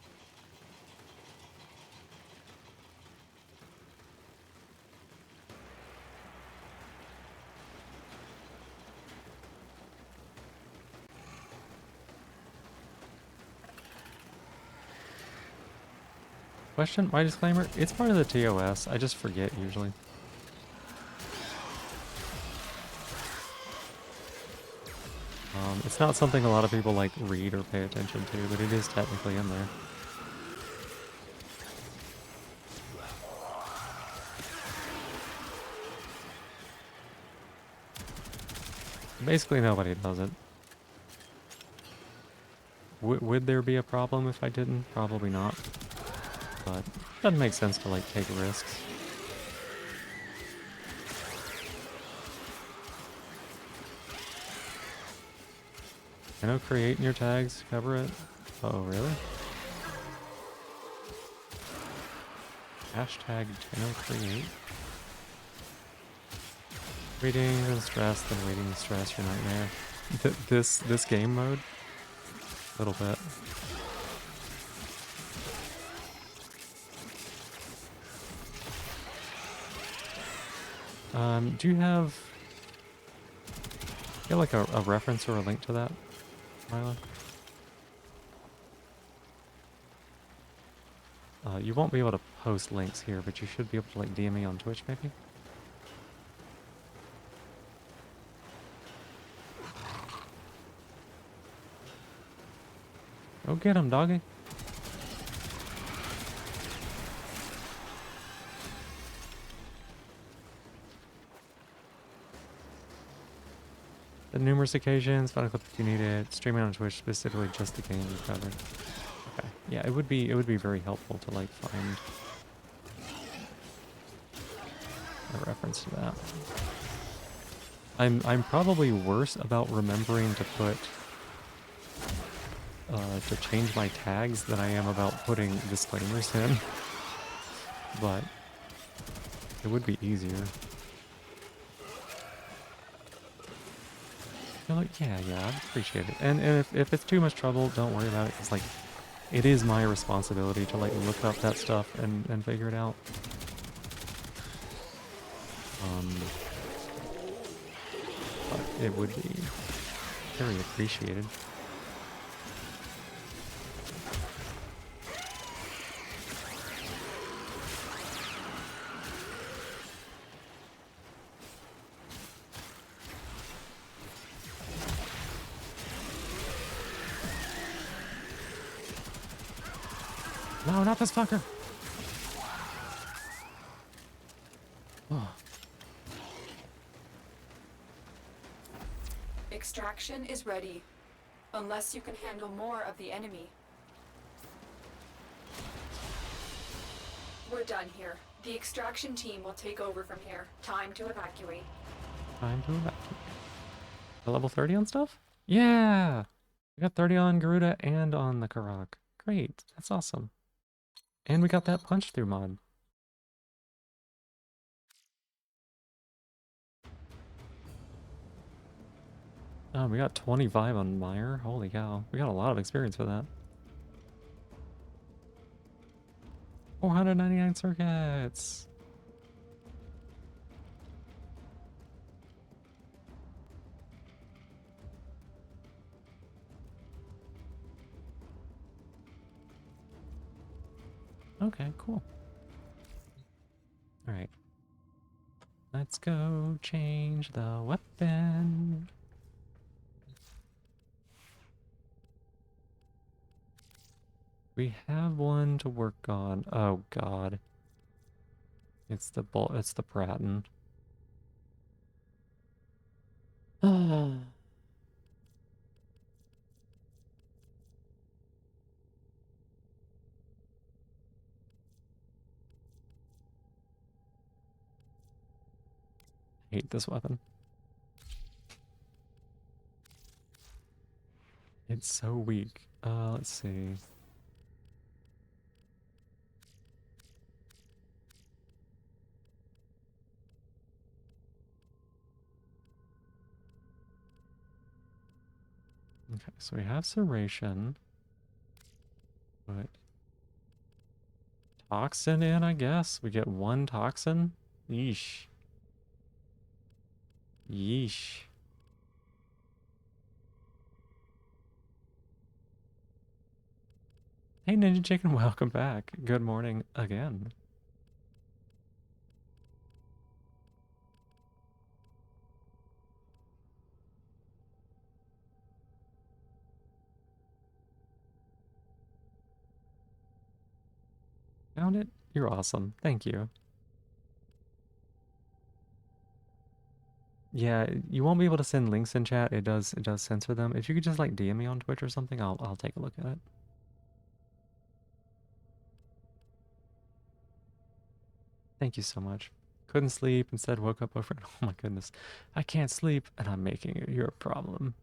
Question? My disclaimer? It's part of the TOS. I just forget usually. It's not something a lot of people like read or pay attention to, but it is technically in there. Basically nobody does it. Would there be a problem if I didn't? Probably not. But it doesn't make sense to like take risks. I know create in your tags, cover it. Oh, really? Hashtag Tenno create. Waiting and stress, then waiting and stress, your nightmare. This game mode? A little bit. Do you have like a reference or a link to that, Mila? You won't be able to post links here, but you should be able to like DM me on Twitch maybe? Go get him, doggy. The numerous occasions, find a clip if you need it, streaming on Twitch, specifically just the game you covered. Okay. Yeah, it would be very helpful to like find a reference to that. I'm probably worse about remembering to put to change my tags than I am about putting disclaimers in. But it would be easier. You're like, yeah, I'd appreciate it. And if it's too much trouble, don't worry about it. It's like, it is my responsibility to like look up that stuff and figure it out. But it would be very appreciated. No, not this fucker. Oh. Extraction is ready, unless you can handle more of the enemy. We're done here. The extraction team will take over from here. Time to evacuate. Time to evacuate. A level 30 on stuff? Yeah! We got 30 on Garuda and on the Karak. Great. That's awesome. And we got that punch through mod. Oh, we got 25 on Meyer. Holy cow. We got a lot of experience for that. 499 circuits. Okay, cool. Alright. Let's go change the weapon. We have one to work on. Oh god. It's the Bratton. Ah. Hate this weapon. It's so weak. Let's see. Okay, so we have Serration. Put Toxin in, I guess. We get one Toxin. Yeesh. Yeesh. Hey Ninja Chicken, welcome back. Good morning again. Found it? You're awesome. Thank you. Yeah, you won't be able to send links in chat. It does censor them. If you could just like DM me on Twitch or something, I'll take a look at it. Thank you so much. Couldn't sleep, instead woke up over. Oh my goodness. I can't sleep and I'm making it your problem.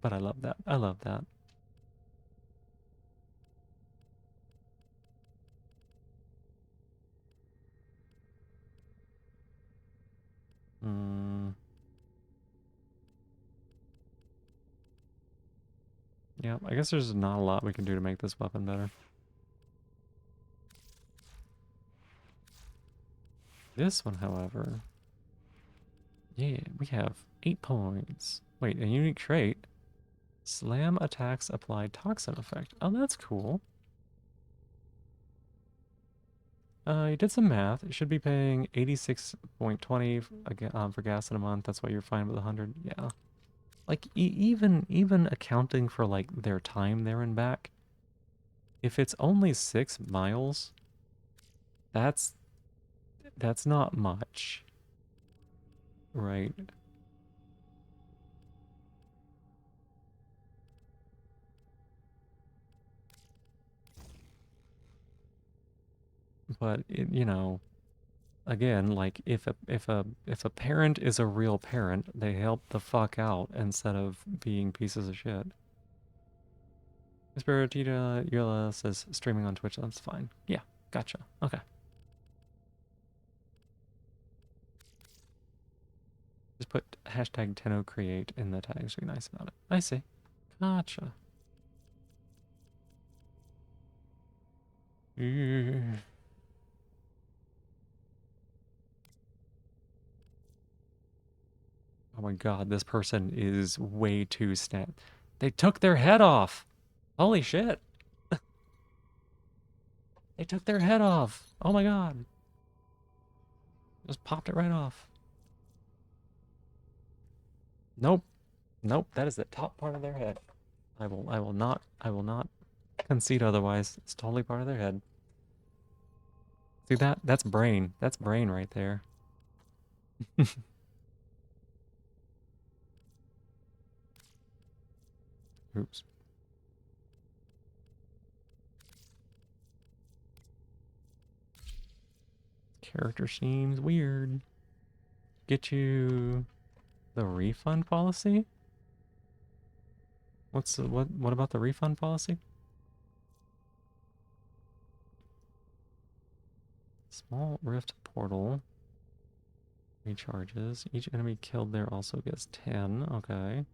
But I love that. I love that. Yeah, I guess there's not a lot we can do to make this weapon better. This one, however, Yeah, we have 8 points. Wait, a unique trait. Slam attacks applied toxin effect. Oh, that's cool. You did some math. You should be paying 86.20 for gas in a month. That's why you're fine with 100. Yeah. Like, even accounting for, like, their time there and back, if it's only 6 miles, that's not much. Right. But, you know, again, like, if a parent is a real parent, they help the fuck out instead of being pieces of shit. Spiritita Yula says streaming on Twitch, that's fine. Yeah, gotcha. Okay. Just put hashtag TennoCreate in the tags to be nice about it. I see. Gotcha. Oh my god, this person is way too snap. They took their head off. Holy shit. They took their head off. Oh my god. Just popped it right off. Nope. Nope, that is the top part of their head. I will not concede otherwise. It's totally part of their head. See that? That's brain. That's brain right there. Oops. Character seems weird. Get you the refund policy? What about the refund policy? Small rift portal recharges. Each enemy killed there also gets 10. Okay.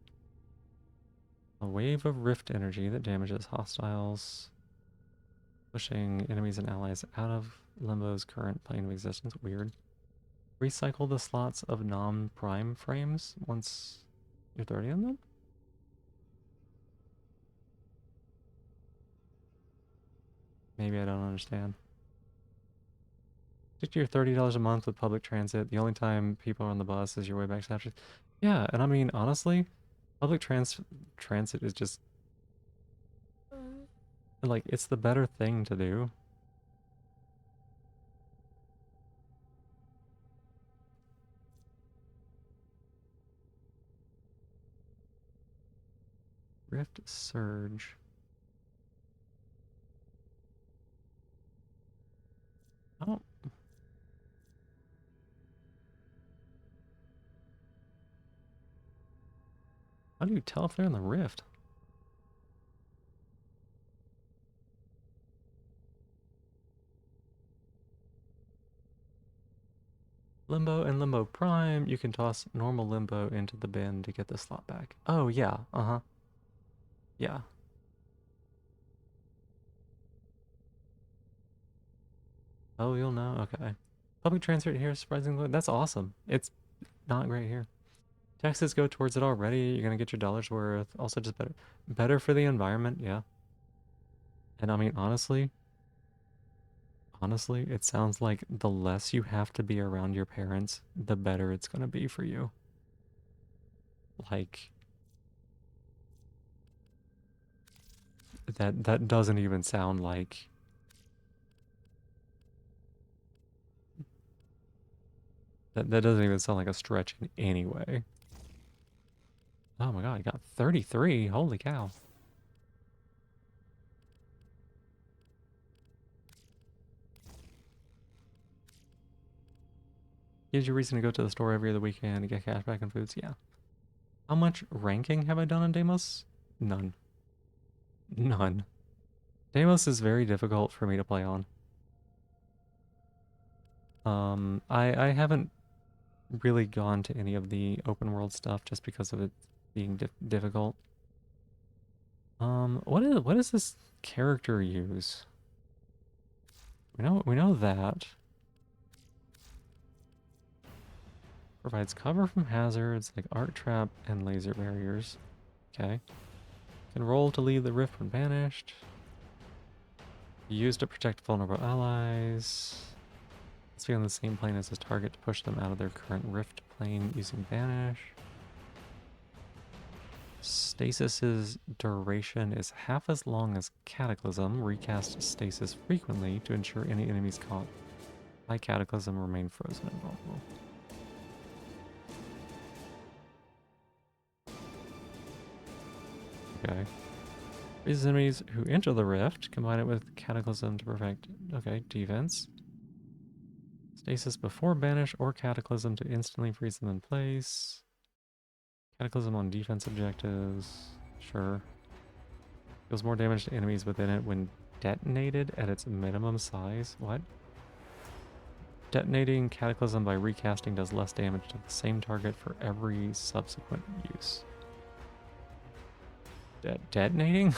A wave of rift energy that damages hostiles, pushing enemies and allies out of Limbo's current plane of existence. Weird. Recycle the slots of non-prime frames once you're 30 on them? Maybe I don't understand. Stick to your $30 a month with public transit. The only time people are on the bus is your way back to Yeah, and I mean, honestly, public transit is just like, it's the better thing to do. Rift Surge. Oh. How do you tell if they're in the rift? Limbo and Limbo Prime, you can toss normal Limbo into the bin to get the slot back. Oh, yeah. Uh-huh. Yeah. Oh, you'll know? Okay. Public transit here is surprisingly... That's awesome. It's not great here. Taxes go towards it already. You're gonna get your dollar's worth. Also just better for the environment, yeah. And I mean, honestly, it sounds like the less you have to be around your parents, the better it's gonna be for you. Like, that doesn't even sound like... That doesn't even sound like a stretch in any way. Oh my god, I got 33. Holy cow. Gives you reason to go to the store every other weekend to get cash back and foods. Yeah. How much ranking have I done on Deimos? None. None. Deimos is very difficult for me to play on. I haven't really gone to any of the open world stuff just because of it being difficult. What does this character use? We know that. Provides cover from hazards like arc trap and laser barriers. Okay. Can roll to leave the rift when banished. Used to protect vulnerable allies. Let's be on the same plane as his target to push them out of their current rift plane using banish. Stasis's duration is half as long as Cataclysm. Recast stasis frequently to ensure any enemies caught by Cataclysm remain frozen and vulnerable. Okay. These enemies who enter the rift, combine it with Cataclysm to perfect, okay, defense. Stasis before banish or Cataclysm to instantly freeze them in place. Cataclysm on defense objectives, sure. Deals more damage to enemies within it when detonated at its minimum size. What? Detonating Cataclysm by recasting does less damage to the same target for every subsequent use. Detonating?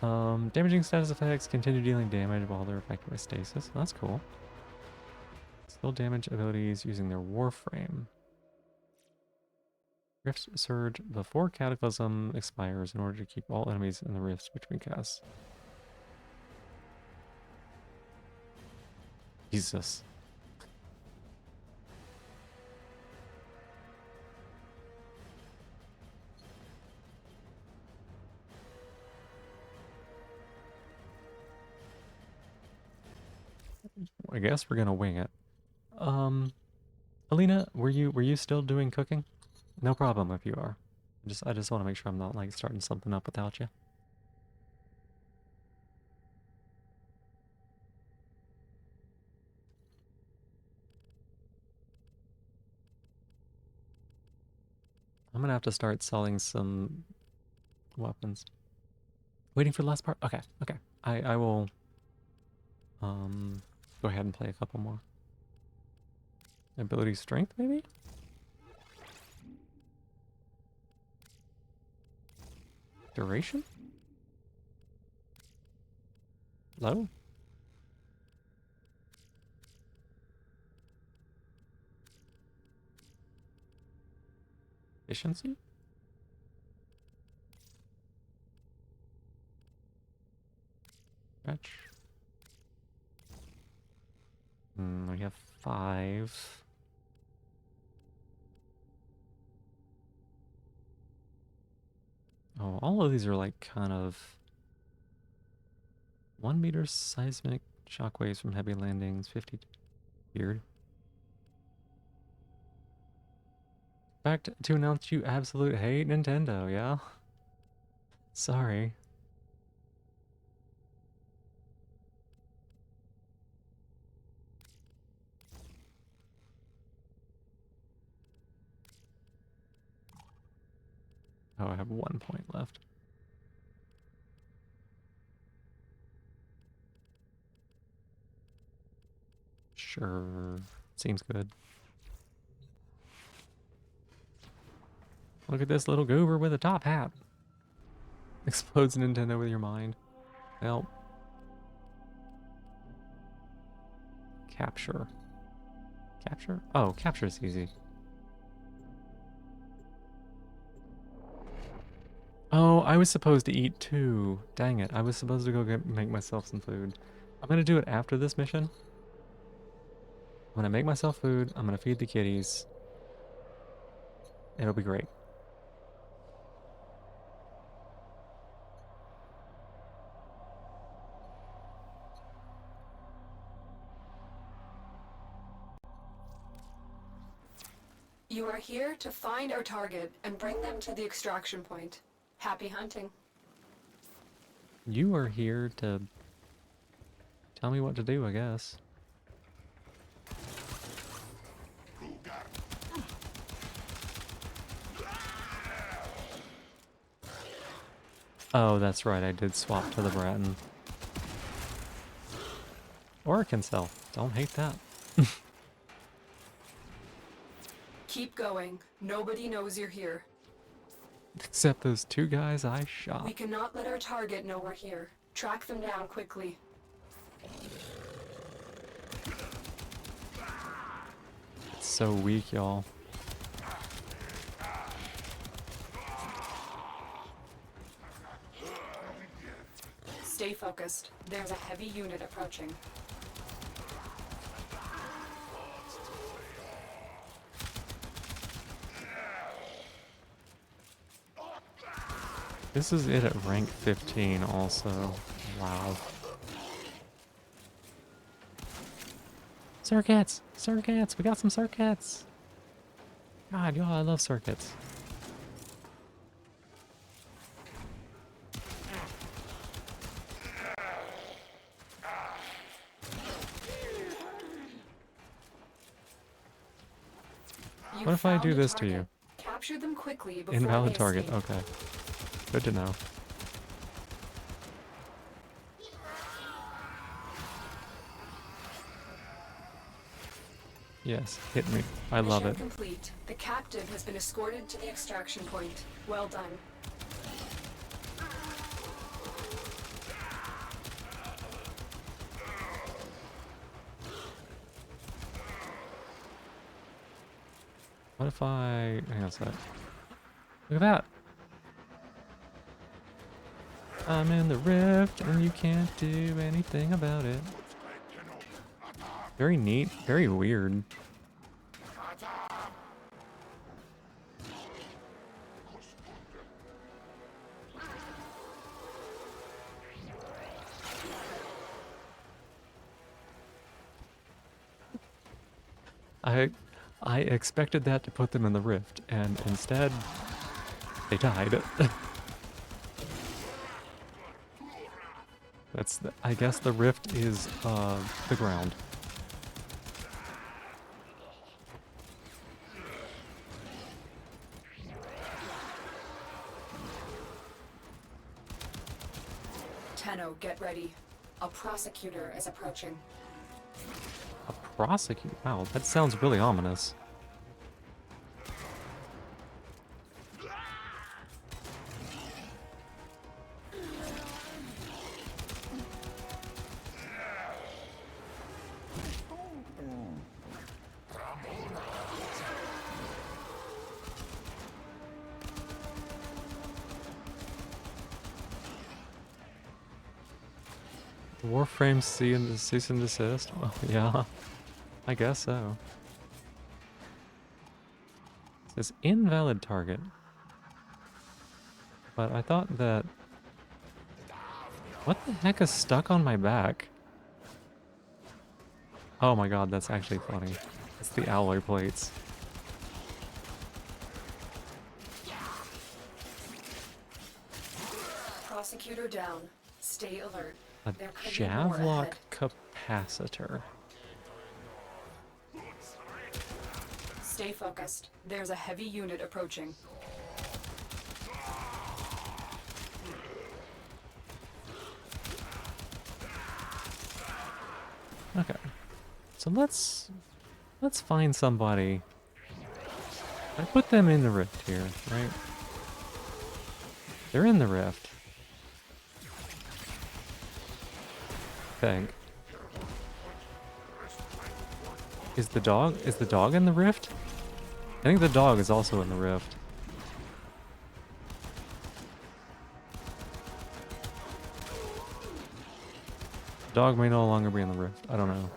Damaging status effects continue dealing damage while they're affected by stasis. That's cool. Still damage abilities using their Warframe. Rift Surge before Cataclysm expires in order to keep all enemies in the rifts between casts. Jesus. I guess we're gonna wing it. Alina, were you still doing cooking? No problem if you are. I just want to make sure I'm not like starting something up without you. I'm gonna have to start selling some weapons. Waiting for the last part? Okay, okay. I will go ahead and play a couple more. Ability strength, maybe? Duration? Low? Efficiency? Stretch. We have 5. Oh, all of these are like kind of 1 meter seismic shockwaves from heavy landings, 50. Weird. Fact to announce you absolute hate Nintendo, yeah? Sorry. Oh, I have 1 point left. Sure. Seems good. Look at this little goober with a top hat. Explodes Nintendo with your mind. Well. Capture. Capture? Oh, capture is easy. Oh, I was supposed to eat too. Dang it. I was supposed to go make myself some food. I'm gonna do it after this mission. I'm gonna make myself food. I'm gonna feed the kitties. It'll be great. You are here to find our target and bring them to the extraction point. Happy hunting. You are here to tell me what to do, I guess. Oh, that's right, I did swap to the Bratton. Or Kinsell. Don't hate that. Keep going. Nobody knows you're here. Except those 2 guys I shot. We cannot let our target know we're here. Track them down quickly. so weak, y'all. Stay focused. There's a heavy unit approaching. This is it at rank 15 also. Wow. Circuits! Circuits! We got some circuits! God, y'all, I love circuits. You What if I found do a this to target. you? Capture them quickly before Invalid they target, escape. okay. Good to know. Yes, hit me. I love Mission it. complete. The captive has been escorted to the extraction point. Well done. What if I... hang on a sec. Look at that! I'm in the rift and you can't do anything about it. Very neat, very weird. I expected that to put them in the rift, and instead they died. I guess the rift is the ground. Tenno, get ready. A prosecutor is approaching. A prosecute? Wow, that sounds really ominous. Warframe cease and desist? Well, yeah, I guess so. It says invalid target. But I thought that... what the heck is stuck on my back? Oh my god, that's actually funny. It's the alloy plates. Prosecutor down. Stay alert. A There could be more Javlock ahead. capacitor. Stay focused. There's a heavy unit approaching. Okay. So let's find somebody. I put them in the rift here, right? They're in the rift. Think. Is the dog in the rift? I think the dog is also in the rift. The dog may no longer be in the rift. I don't know.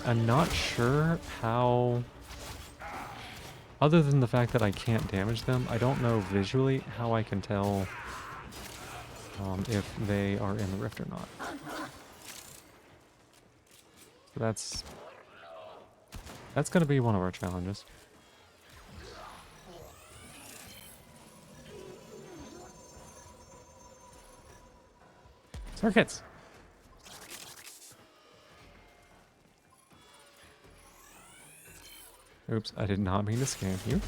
I'm not sure how, other than the fact that I can't damage them, I don't know visually how I can tell if they are in the rift or not. So that's going to be one of our challenges. Circuits! Oops, I did not mean to scam you.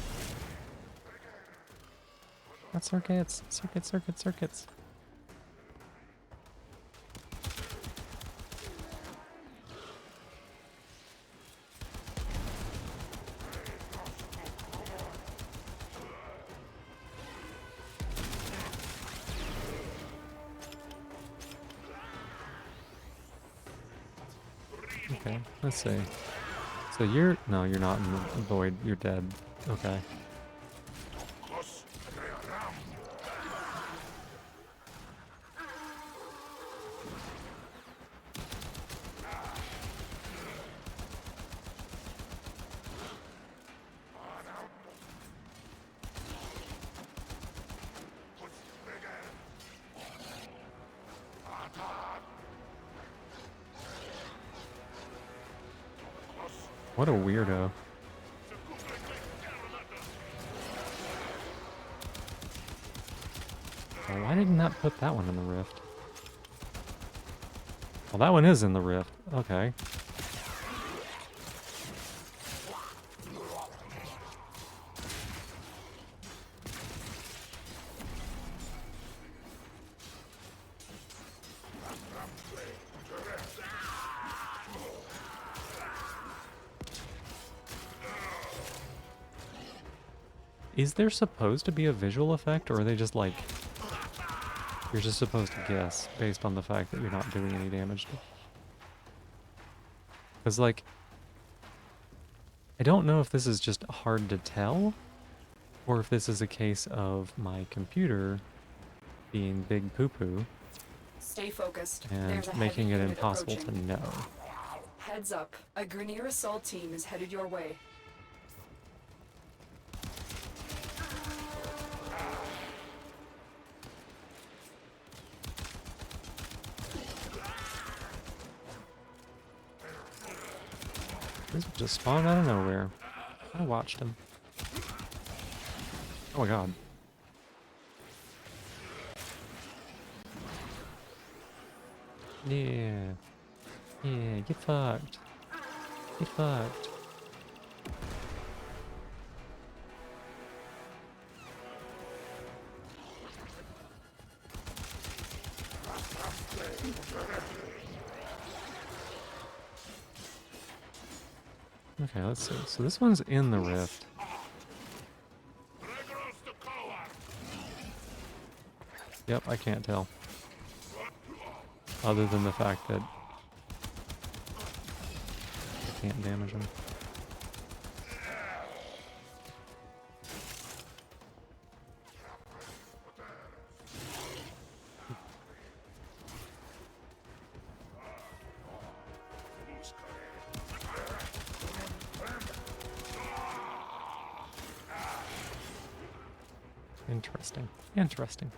Not circuits. Circuits, circuits, circuits. Okay, let's see. So you're... No, you're not in the void. You're dead. Okay. What a weirdo. Well, why didn't that put that one in the rift? Well, that one is in the rift. Okay. Is there supposed to be a visual effect, or are they just like... You're just supposed to guess based on the fact that you're not doing any damage? Because, like... I don't know if this is just hard to tell, or if this is a case of my computer being big poo-poo Stay focused. and There's a making heavy it unit impossible approaching. to know. Heads up. A Grineer assault team is headed your way. This just spawned out of nowhere. I watched him. Oh my god. Yeah. Yeah, get fucked. Get fucked. Okay, let's see. So this one's in the rift. Yep, I can't tell. Other than the fact that I can't damage him. Interesting. Interesting.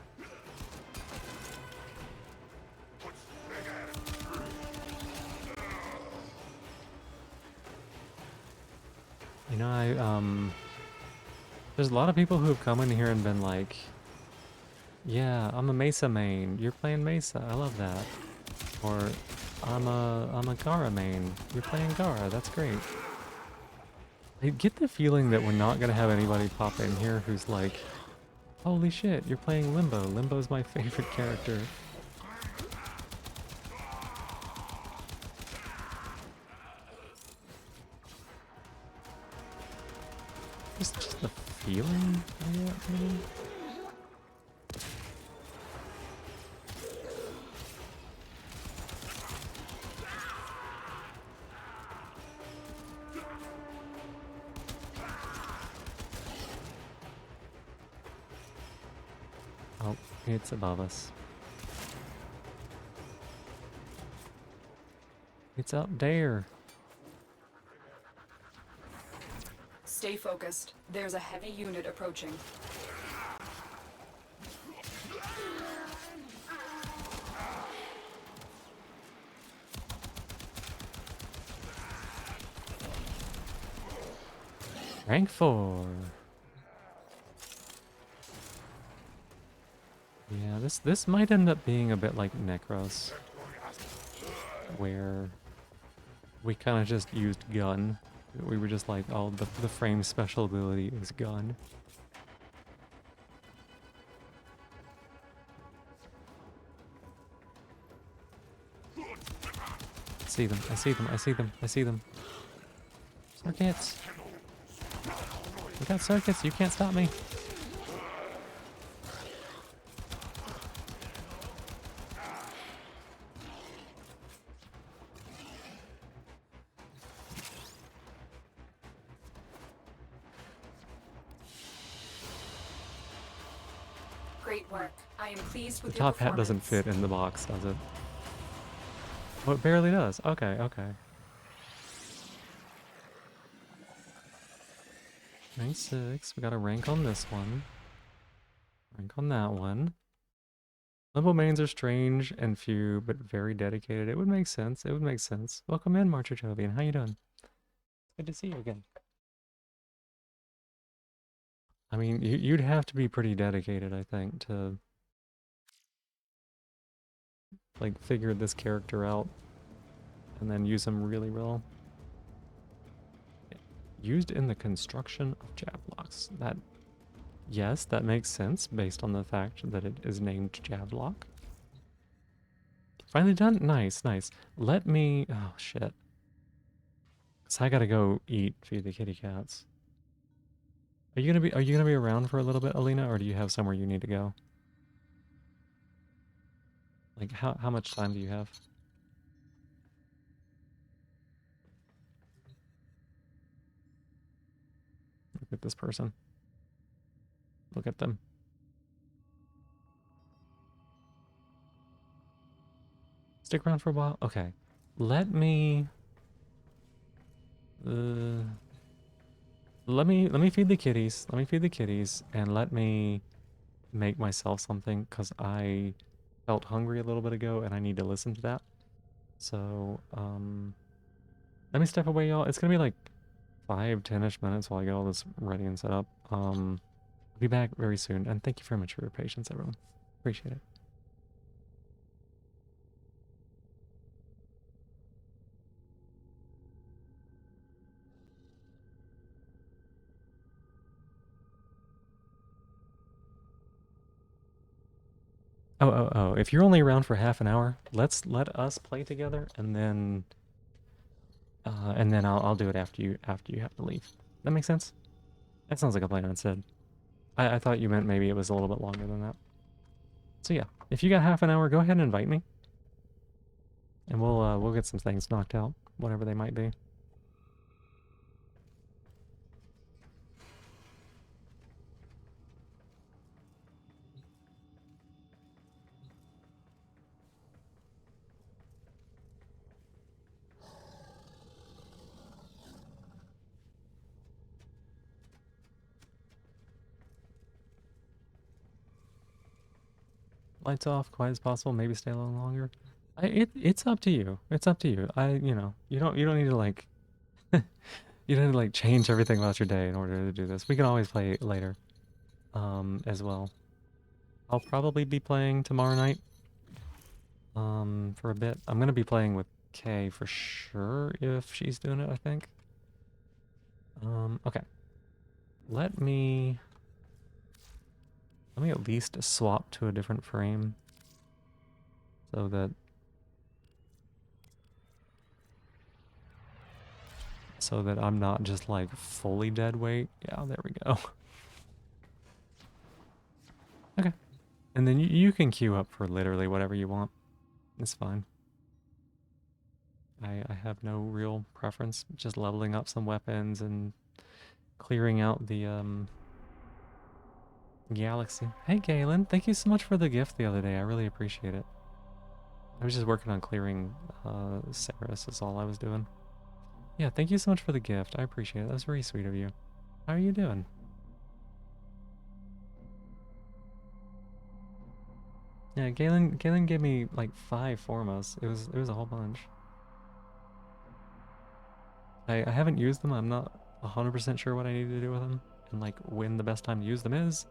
You know, there's a lot of people who have come in here and been like, yeah, I'm a Mesa main. You're playing Mesa. I love that. Or I'm a Gara main. You're playing Gara. That's great. I get the feeling that we're not gonna have anybody pop in here who's like, holy shit, you're playing Limbo. Limbo's my favorite character. Just the feeling I get, maybe? Oh, it's above us. It's up there. Stay focused. There's a heavy unit approaching. Rank 4. Yeah, this might end up being a bit like Necros, where we kind of just used gun. We were just like, oh, the frame special ability is gun. I see them, I see them, I see them, I see them. Circuits! We got circuits, you can't stop me. Great work. I am pleased The with your top hat doesn't performance. fit in the box, does it? Oh, it barely does. Okay, okay. 96. We got a rank on this one. Rank on that one. Limbo mains are strange and few, but very dedicated. It would make sense. It would make sense. Welcome in, Marcher Tobian. How you doing? Good to see you again. I mean, you'd have to be pretty dedicated, I think, to like figure this character out and then use him really well. Used in the construction of Jablocks. That, yes, that makes sense based on the fact that it is named Jablock. Finally done? Nice, nice. Let me, oh shit. So I gotta go eat, feed the kitty cats. Are you gonna be around for a little bit, Alina, or do you have somewhere you need to go? Like how much time do you have? Look at this person. Look at them. Stick around for a while? Okay. Let me let me feed the kitties. Let me feed the kitties and let me make myself something because I felt hungry a little bit ago and I need to listen to that. So, let me step away, y'all. It's gonna be like 5-10ish minutes while I get all this ready and set up. I'll be back very soon, and thank you very much for your patience, everyone. Appreciate it. Oh, if you're only around for half an hour, let us play together, and then I'll do it after you have to leave. That makes sense? That sounds like a plan instead. I thought you meant maybe it was a little bit longer than that. So yeah, if you got half an hour, go ahead and invite me. And we'll get some things knocked out, whatever they might be. Lights off, quiet as possible, maybe stay a little longer. It's up to you. It's up to you. You don't need to like you don't need to like change everything about your day in order to do this. We can always play later as well. I'll probably be playing tomorrow night for a bit. I'm going to be playing with Kay for sure if she's doing it, I think. Okay. Let me at least swap to a different frame so that I'm not just like fully dead weight. Yeah, there we go. Okay. And then you can queue up for literally whatever you want. It's fine. I have no real preference. Just leveling up some weapons and clearing out the galaxy. Hey Galen, thank you so much for the gift the other day. I really appreciate it. I was just working on clearing Saris is all I was doing. Yeah, thank you so much for the gift. I appreciate it. That's very sweet of you. How are you doing? Yeah, Galen gave me like 5 Formos. It was a whole bunch. I haven't used them. I'm not 100% sure what I need to do with them and like when the best time to use them is,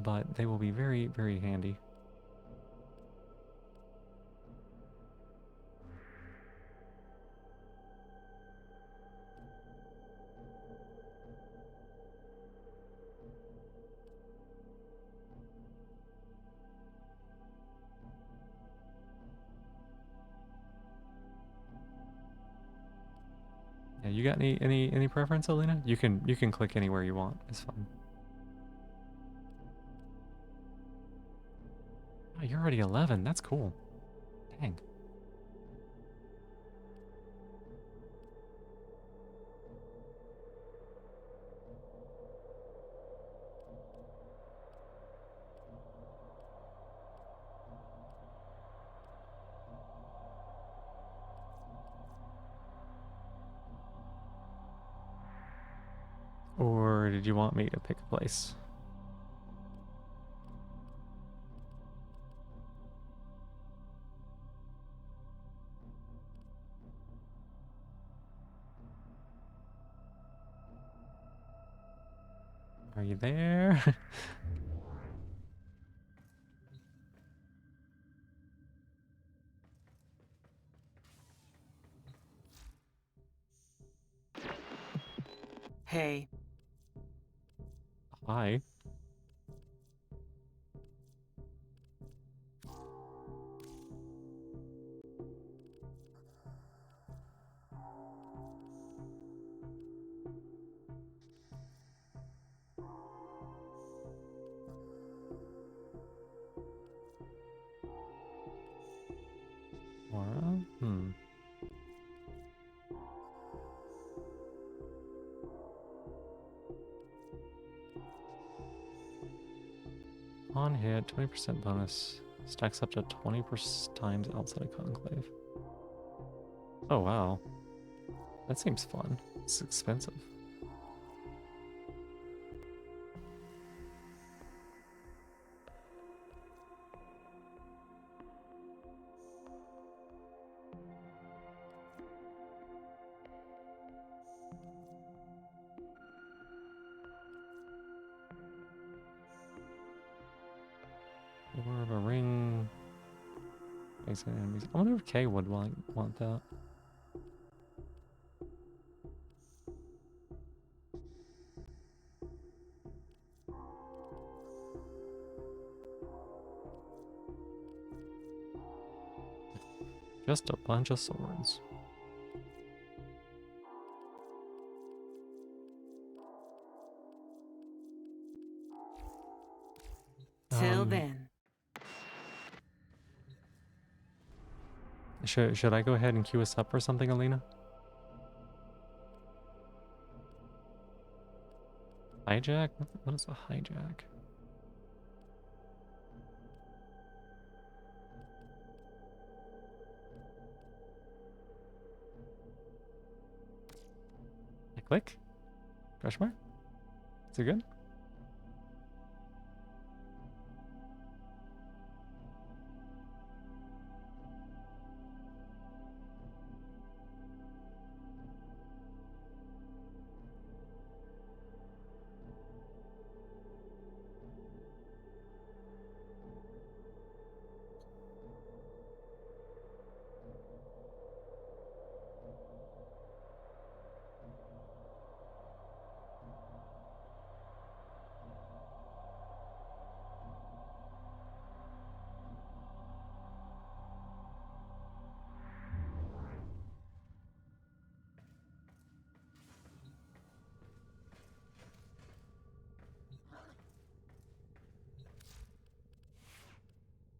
but they will be very, very handy. Yeah, you got any preference, Alina? You can click anywhere you want. It's fine. Oh, you're already 11. That's cool. Dang. Or did you want me to pick a place? Are you there? Hey, Hi. Laura? Hmm. On hit, 20% bonus. Stacks up to 20% times outside of Conclave. Oh wow. That seems fun. It's expensive. More of a ring. Exit enemies. I wonder if Kay would want that. Just a bunch of swords. till then. Should I go ahead and queue us up for something, Alina? Hijack? What is a hijack? I click? Question mark? Is it good?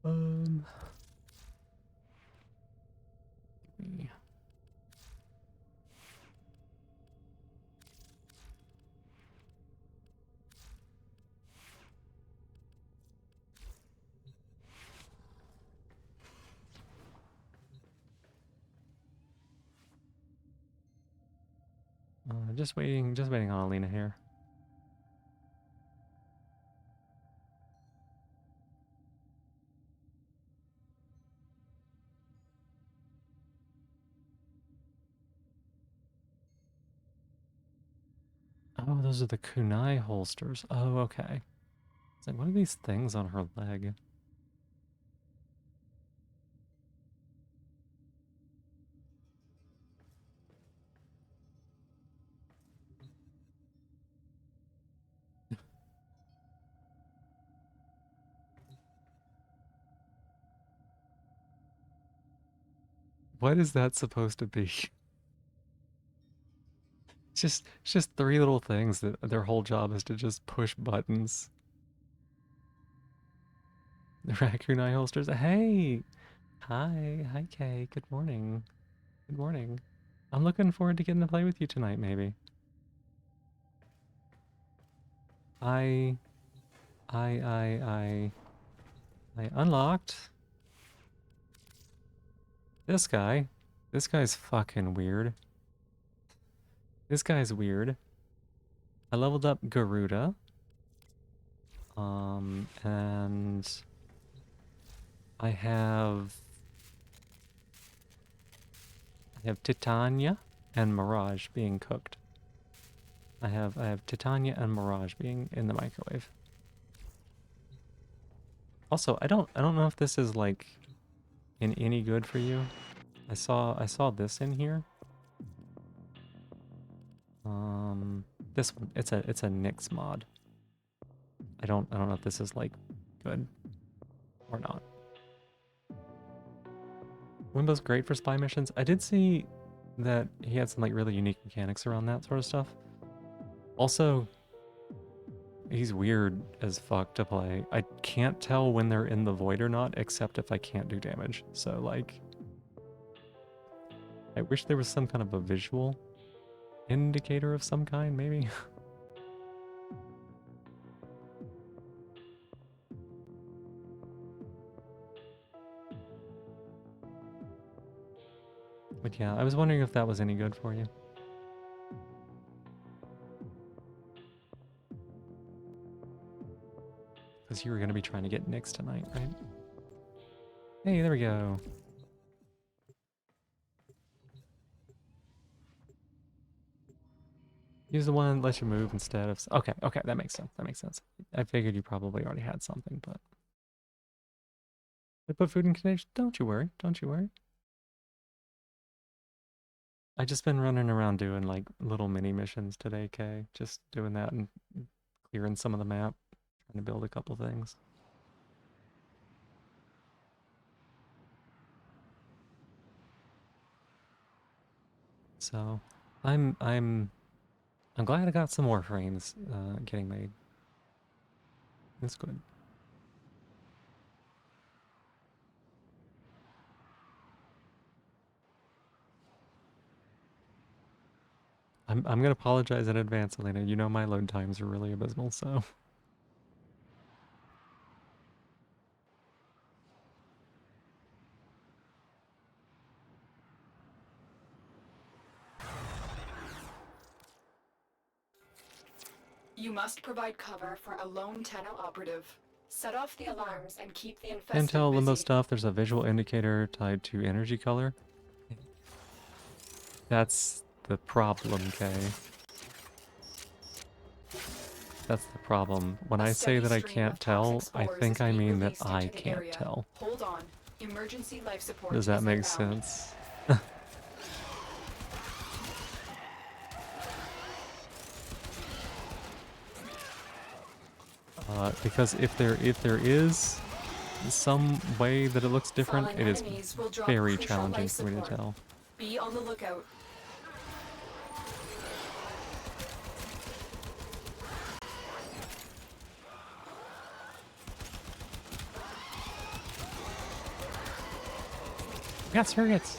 Um. three. Just waiting on Alina here. Oh, those are the kunai holsters. Oh, okay. It's like, what are these things on her leg? What is that supposed to be? It's just three little things that their whole job is to just push buttons. The raccoon eye holsters. Hey! Hi, Kay. Good morning. Good morning. I'm looking forward to getting to play with you tonight, maybe. I I unlocked this guy. This guy's fucking weird. This guy's weird. I leveled up Garuda. And I have Titania and Mirage being cooked. I have Titania and Mirage being in the microwave. Also, I don't know if this is like any good for you. I saw this in here. This one, it's a Nyx mod. I don't know if this is like good or not. Wimbo's great for spy missions. I did see that he had some like really unique mechanics around that sort of stuff. Also, he's weird as fuck to play. I can't tell when they're in the void or not, except if I can't do damage. So like, I wish there was some kind of a visual indicator of some kind, maybe. But yeah, I was wondering if that was any good for you. Because you were going to be trying to get Nyx tonight, right? Hey, there we go. Use the one that lets you move instead of... Okay, okay, that makes sense. That makes sense. I figured you probably already had something, but... I put food in containers. Don't you worry. Don't you worry. I just been running around doing like little mini missions today, Kay. Just doing that and clearing some of the map. Trying to build a couple things. So, I'm glad I got some more frames getting made. That's good. I'm gonna apologize in advance, Elena. You know my load times are really abysmal, so. You must provide cover for a lone Tenno operative. Set off the alarms and keep the infested Intel Limbo busy. stuff, there's a visual indicator tied to energy color. That's the problem, Kay. That's the problem. When I say that I can't tell, I think I mean that I can't tell. Hold on. Emergency life support. Does that is make inbound. sense? Because if there is some way that it looks different, Fallen it is enemies will drop very crucial challenging life for me to support. tell. Be on the lookout. We got surrogates.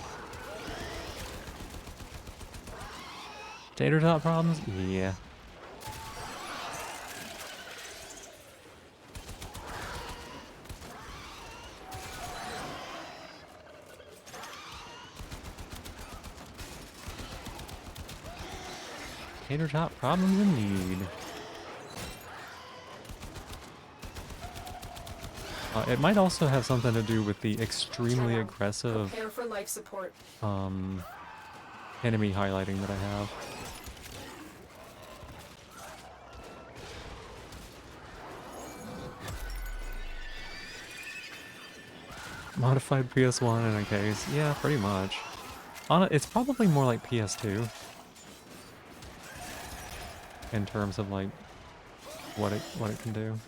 Tater tot problems? Yeah. Tater tot problems indeed. It might also have something to do with the extremely Tenno, aggressive Prepare for life support. enemy highlighting that I have. Modified PS1 in a case. Yeah, pretty much. It's probably more like PS2 in terms of like what it can do.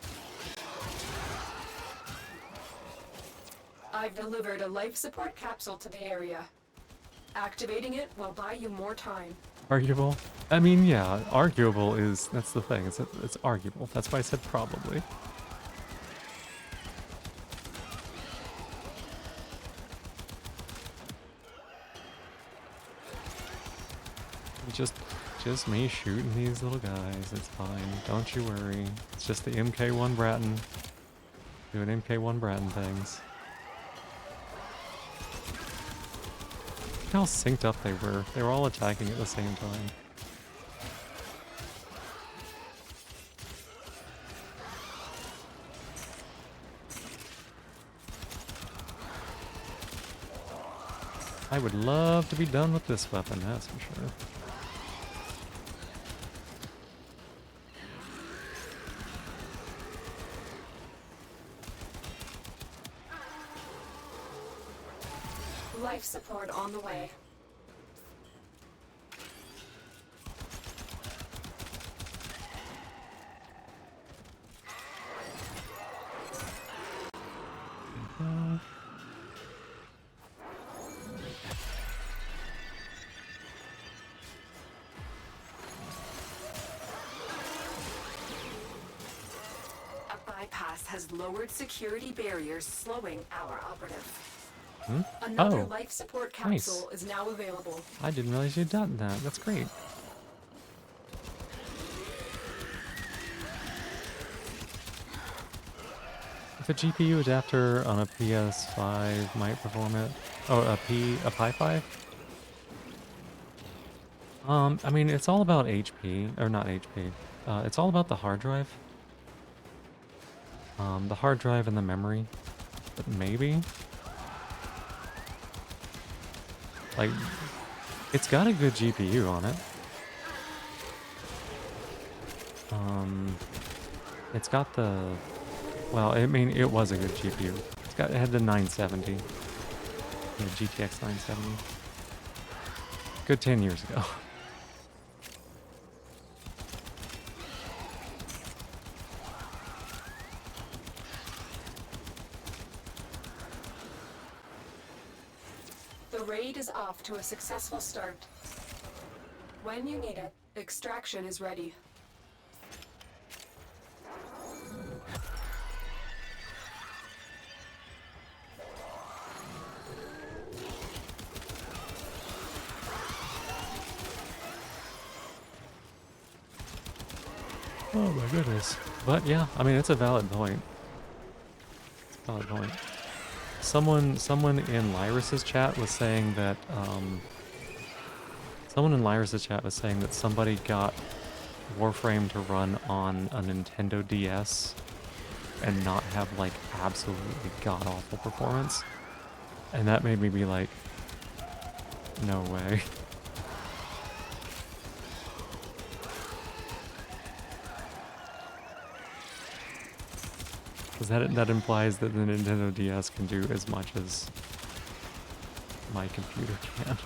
I've delivered a life support capsule to the area. Activating it will buy you more time. Arguable? I mean, yeah, arguable is, that's the thing, it's arguable. That's why I said probably. Just me shooting these little guys, it's fine, don't you worry. It's just the MK1 Bratton doing MK1 Bratton things. Look how synced up they were. They were all attacking at the same time. I would love to be done with this weapon, that's for sure. Life support on the way. A bypass has lowered security barriers, slowing our operative. Another Oh, life support nice. capsule is now available. I didn't realize you'd done that. That's great. If a GPU adapter on a PS5 might perform it, oh, a Pi 5? I mean, it's all about HP, or not HP. It's all about the hard drive. The hard drive and the memory. But maybe? Like, it's got a good GPU on it. It's got the, well, I mean, it was a good GPU. It had the 970. Yeah, GTX 970. Good 10 years ago. The raid is off to a successful start. When you need it, extraction is ready. Oh my goodness. But yeah, I mean, it's a valid point. It's a valid point. Someone in Lyrus's chat was saying that, somebody got Warframe to run on a Nintendo DS and not have, like, absolutely god-awful performance. And that made me be like, no way. Because that implies that the Nintendo DS can do as much as my computer can.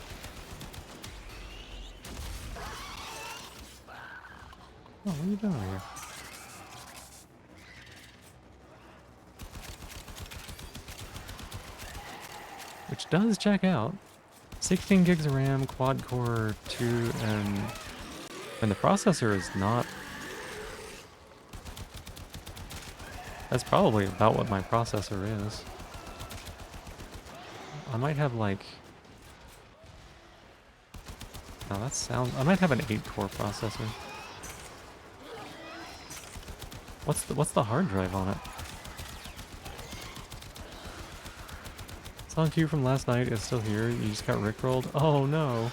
Oh, what are you doing here? Which does check out. 16 gigs of RAM, quad-core 2, and the processor is not... That's probably about what my processor is. I might have like... No, that sounds... I might have an 8-core processor. What's the hard drive on it? Song Q from last night is still here. You just got rickrolled. Oh no.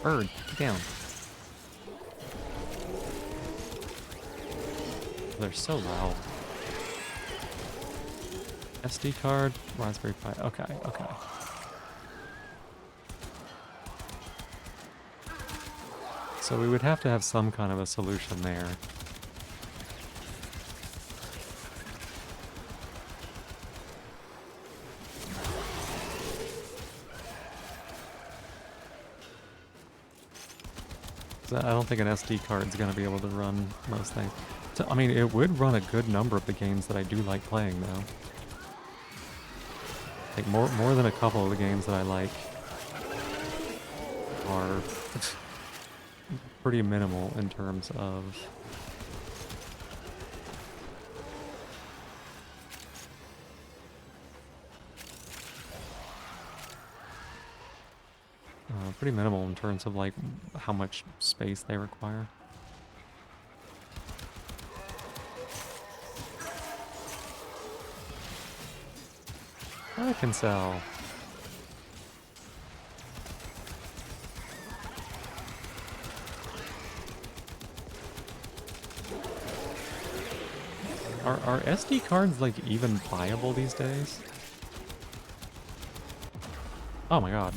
Bird, get down. They're so loud. SD card, Raspberry Pi. Okay, okay. So we would have to have some kind of a solution there. I don't think an SD card is going to be able to run most things. So, I mean, it would run a good number of the games that I do like playing, though. Like, more than a couple of the games that I like are pretty minimal in terms of... pretty minimal in terms of, like, how much space they require. can sell. Are SD cards like even viable these days? Oh my god.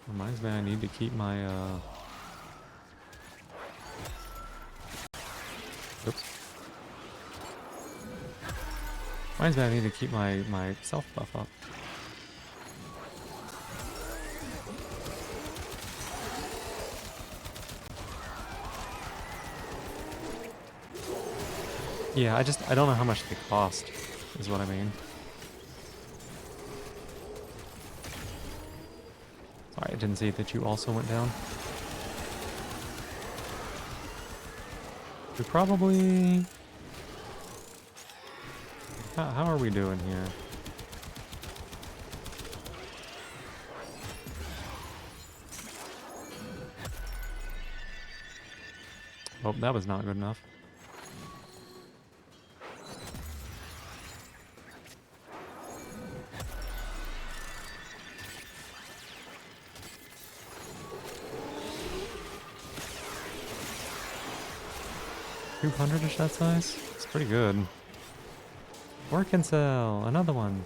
Reminds me I need to keep my oops. Reminds me I need to keep my self buff up. Yeah, I don't know how much they cost, is what I mean. Sorry, I didn't see that you also went down. We probably... How are we doing here? Oh, that was not good enough. $200-ish that size? It's pretty good. Work and sell, another one.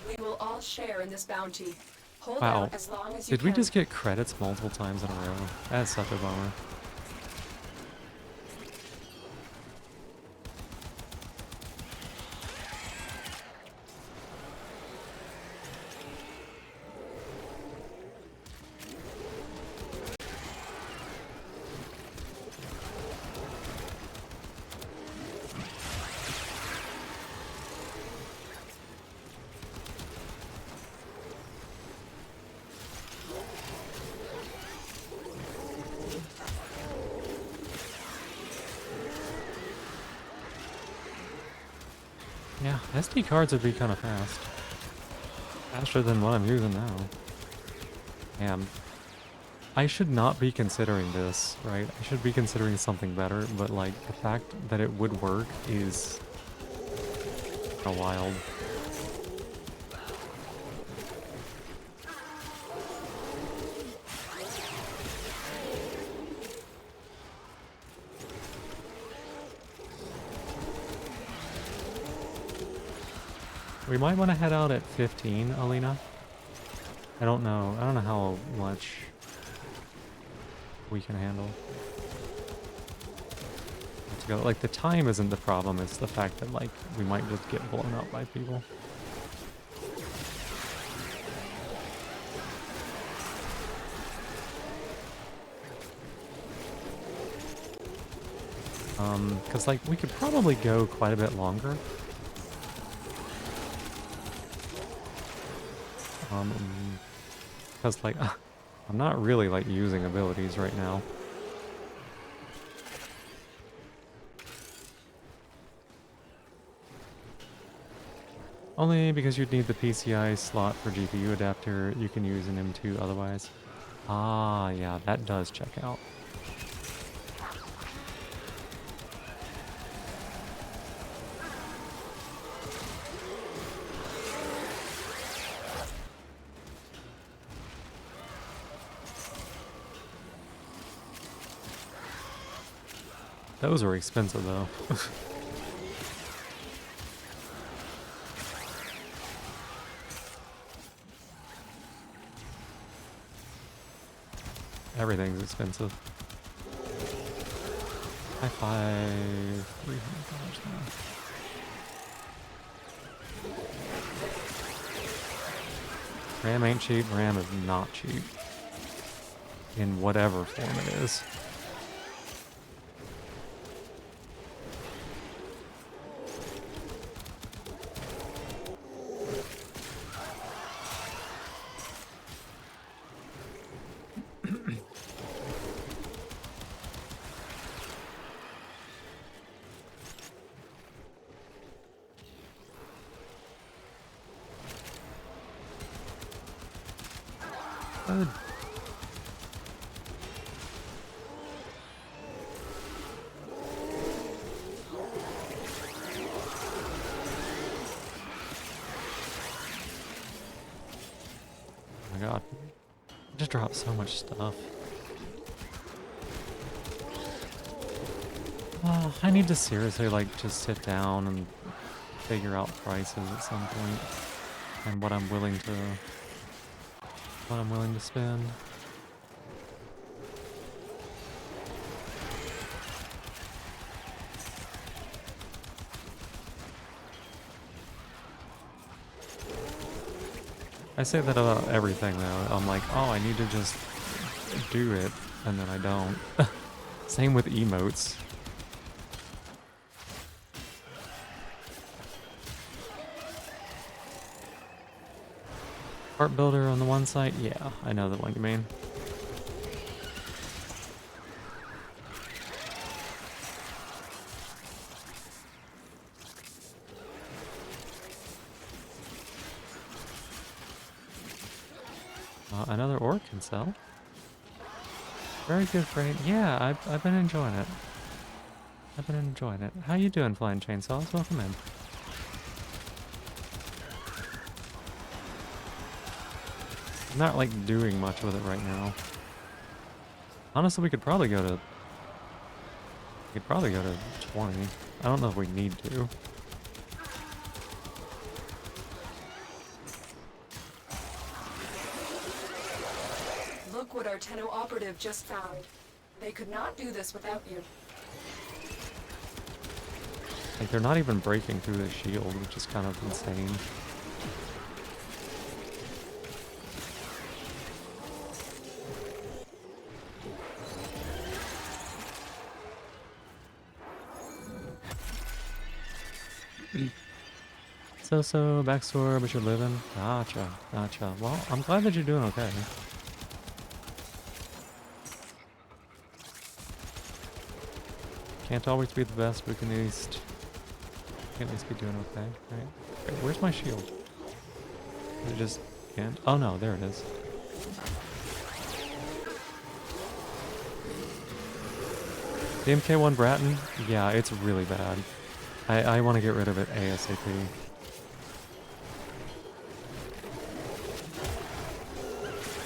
We will all share in this bounty. Hold Wow. out as long as you Did we can. just get credits multiple times in a row? That's such a bummer. Yeah, SD cards would be kind of fast. Faster than what I'm using now. Damn. I should not be considering this, right? I should be considering something better, but like, the fact that it would work is... kinda wild. We might want to head out at 15, Alina. I don't know how much we can handle. Let's go. Like, the time isn't the problem, it's the fact that, like, we might just get blown up by people. Because, like, we could probably go quite a bit longer. Because, like, I'm not really, like, using abilities right now. Only because you'd need the PCI slot for GPU adapter, you can use an M2 otherwise. Ah, yeah, that does check out. Those were expensive, though. Everything's expensive. High five. $300 now. RAM ain't cheap. RAM is not cheap. In whatever form it is. Good. Oh my god. I just dropped so much stuff. I need to seriously like just sit down and figure out prices at some point and what I'm willing to spend. I say that about everything though. I'm like, oh, I need to just do it, and then I don't. Same with emotes. Art builder on the one site? Yeah, I know the one you mean. Another orc can sell. Very good frame. Yeah, I've been enjoying it. I've been enjoying it. How you doing, Flying Chainsaws? Welcome in. I'm not like doing much with it right now. Honestly, we could probably go to 20. I don't know if we need to. Look what our Tenno operative just found. They could not do this without you. Like, they're not even breaking through the shield, which is kind of insane. So, backstory, but you're living? Gotcha, gotcha. Well, I'm glad that you're doing okay. Can't always be the best, but we can at least be doing okay, right? Okay, where's my shield? Is it just can't? Oh no, there it is. The MK1 Bratton? Yeah, it's really bad. I want to get rid of it ASAP.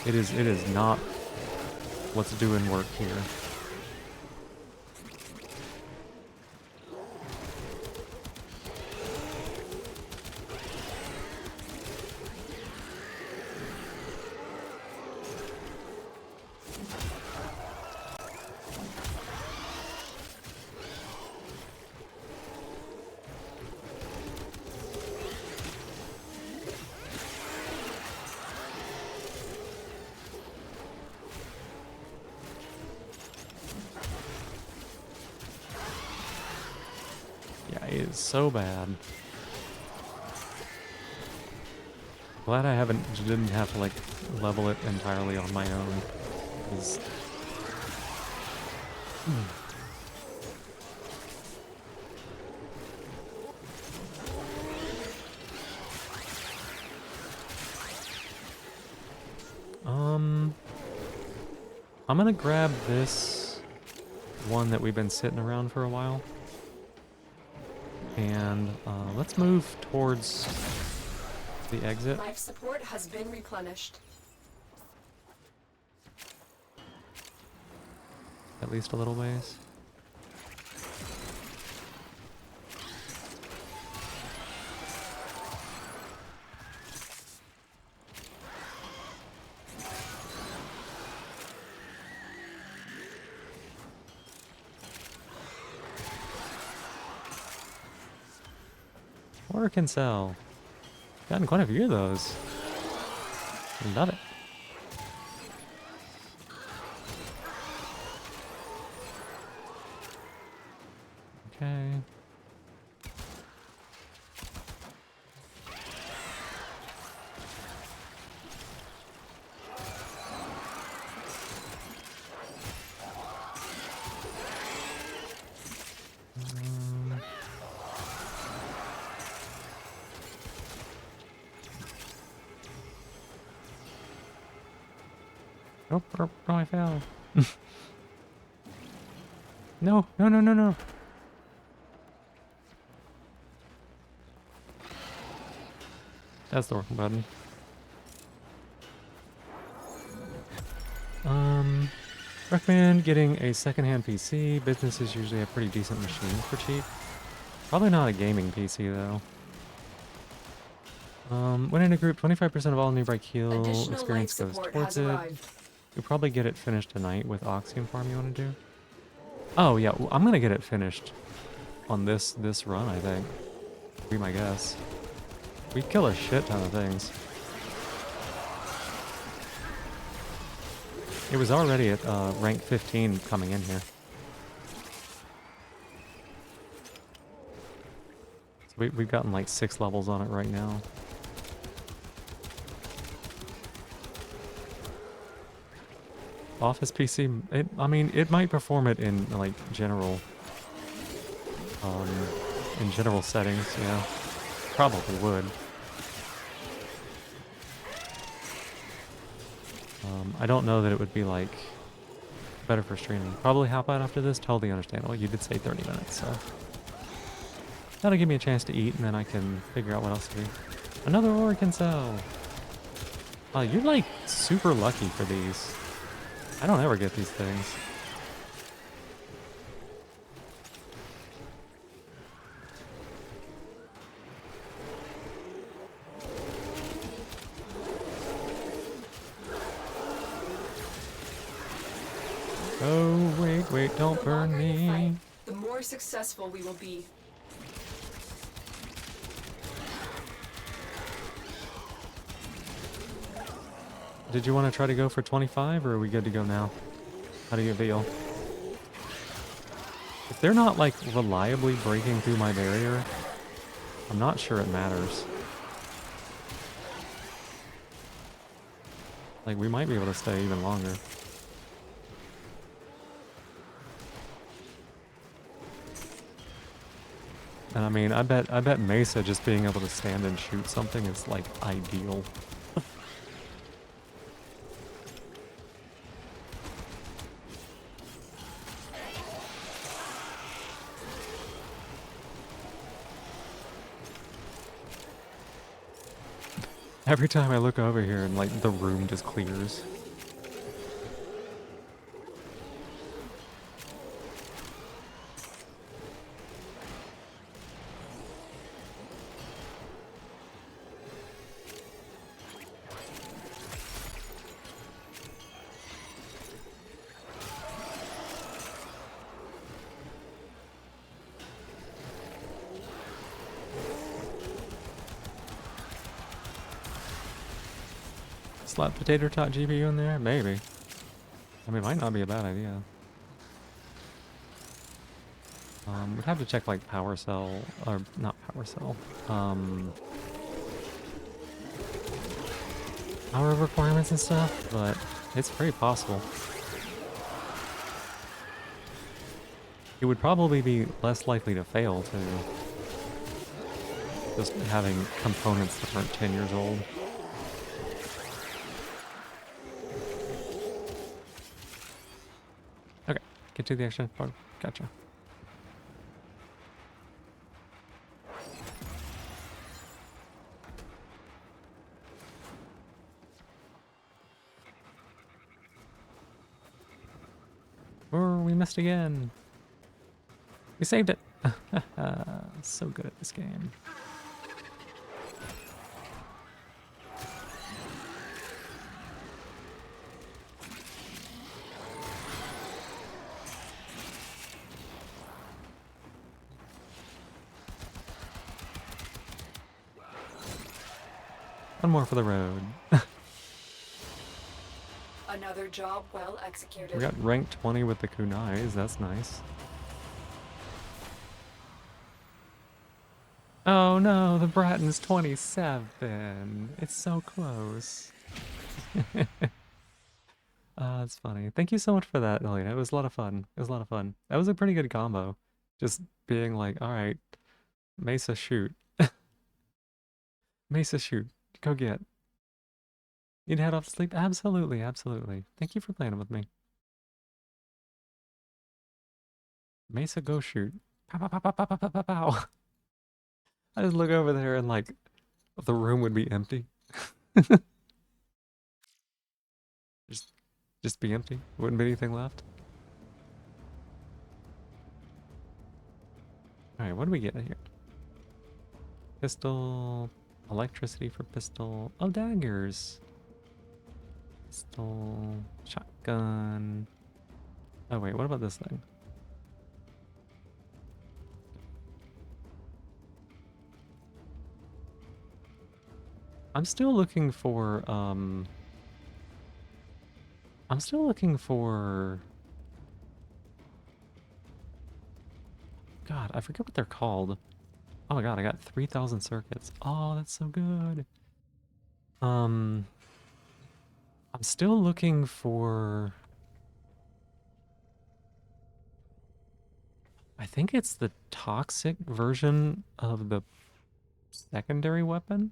It is not what's doing work here. It is so bad. Glad I didn't have to like level it entirely on my own. 'Cause- I'm gonna grab this one that we've been sitting around for a while. And let's move towards the exit. Life support has been replenished. At least a little ways. Or can sell. Gotten quite a few of those. Love it. Okay. Nope, nope, no, I fell. No, no, no, no, no. That's the wrong button. Recommend getting a secondhand PC. Businesses usually have pretty decent machines for cheap. Probably not a gaming PC though. When in a group, 25% of all nearby kill Additional life experience goes support towards has it. arrived. You'll probably get it finished tonight with Oxium Farm you want to do. Oh yeah, well, I'm gonna get it finished on this run, I think. Be my guess. We kill a shit ton of things. It was already at rank 15 coming in here. So we've gotten like 6 levels on it right now. Office PC, I mean, it might perform it in like general, in general settings, yeah. Probably would. I don't know that it would be like better for streaming. Probably hop out after this, totally understandable. You did say 30 minutes, so. That'll give me a chance to eat and then I can figure out what else to do. Another Oregon cell! Oh, you're like super lucky for these. I don't ever get these things. Oh, wait, don't The burn longer you me. fight, the more successful we will be. Did you want to try to go for 25 or are we good to go now? How do you feel? If they're not like reliably breaking through my barrier, I'm not sure it matters. Like we might be able to stay even longer. And I mean, I bet Mesa just being able to stand and shoot something is like ideal. Every time I look over here and like the room just clears. Slap potato tot GPU in there? Maybe. I mean, it might not be a bad idea. We'd have to check like power cell, or not power cell. Power requirements and stuff, but it's very possible. It would probably be less likely to fail too. Just having components that aren't 10 years old. Okay, get to the action part. Gotcha. Or we missed again. We saved it. So good at this game. One more for the road. Another job well executed. We got rank 20 with the kunais. That's nice. Oh no, the Bratton's 27. It's so close. That's funny. Thank you so much for that, Elena. It was a lot of fun. It was a lot of fun. That was a pretty good combo. Just being like, all right, Mesa shoot. Mesa shoot. Go get. You'd head off to sleep? Absolutely, absolutely. Thank you for playing with me. Mesa, go shoot. Pow, pow, pow, pow, pow, pow, pow, pow, pow. I just look over there and like, the room would be empty. just, just be empty. Wouldn't be anything left. Alright, what do we get here? Pistol, electricity for pistol. Oh, daggers. Pistol, shotgun. Oh wait, what about this thing? I'm still looking for, God, I forget what they're called. Oh my god, I got 3,000 circuits. Oh, that's so good. I'm still looking for... I think it's the toxic version of the secondary weapon?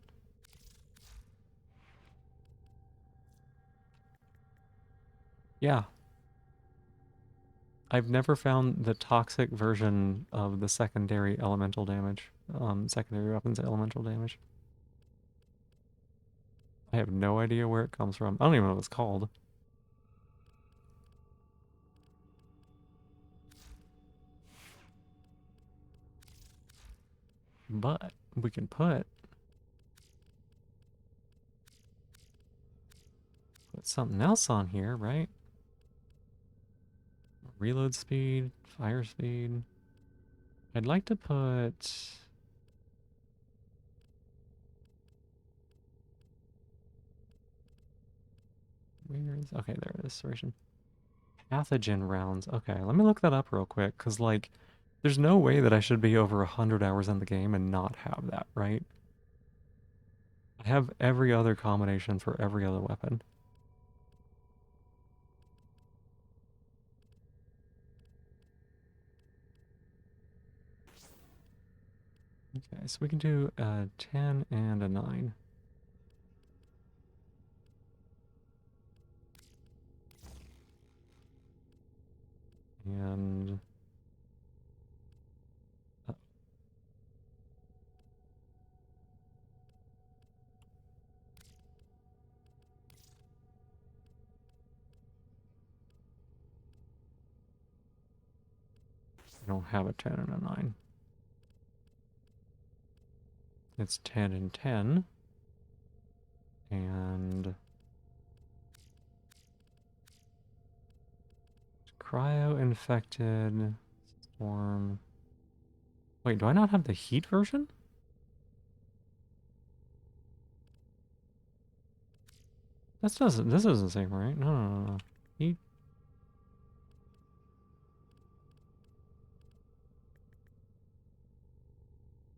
Yeah. I've never found the toxic version of the secondary elemental damage. Secondary weapons elemental damage. I have no idea where it comes from. I don't even know what it's called. But we can put something else on here, right? Reload speed, fire speed. I'd like to put... Where is... Okay, there it is. Serration. Pathogen rounds. Okay, let me look that up real quick, because, like, there's no way that I should be over 100 hours in the game and not have that, right? I have every other combination for every other weapon. Okay, so we can do a 10 and a 9. And... I don't have a 10 and a 9. It's 10 and 10. And... Cryo-infected... Storm... Wait, do I not have the heat version? This doesn't seem right. No. Heat.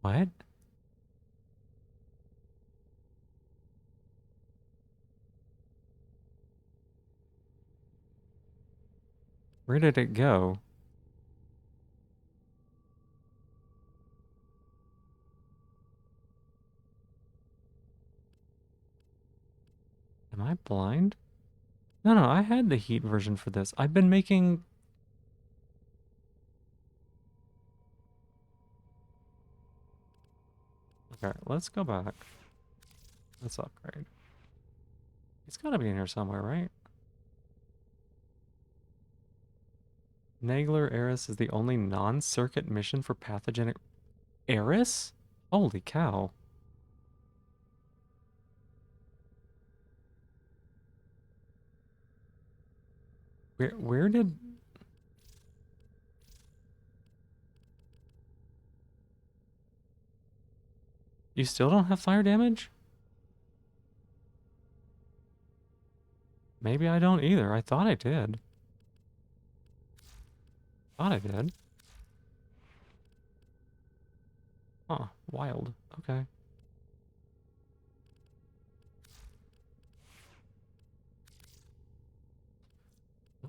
What? Where did it go? Am I blind? No, I had the heat version for this. I've been making... Okay, let's go back. Let's upgrade. It's gotta be in here somewhere, right? Nagler Eris is the only non-circuit mission for pathogenic... Eris? Holy cow. Where did... You still don't have fire damage? Maybe I don't either. I thought I did. Thought I did. Huh, wild. Okay.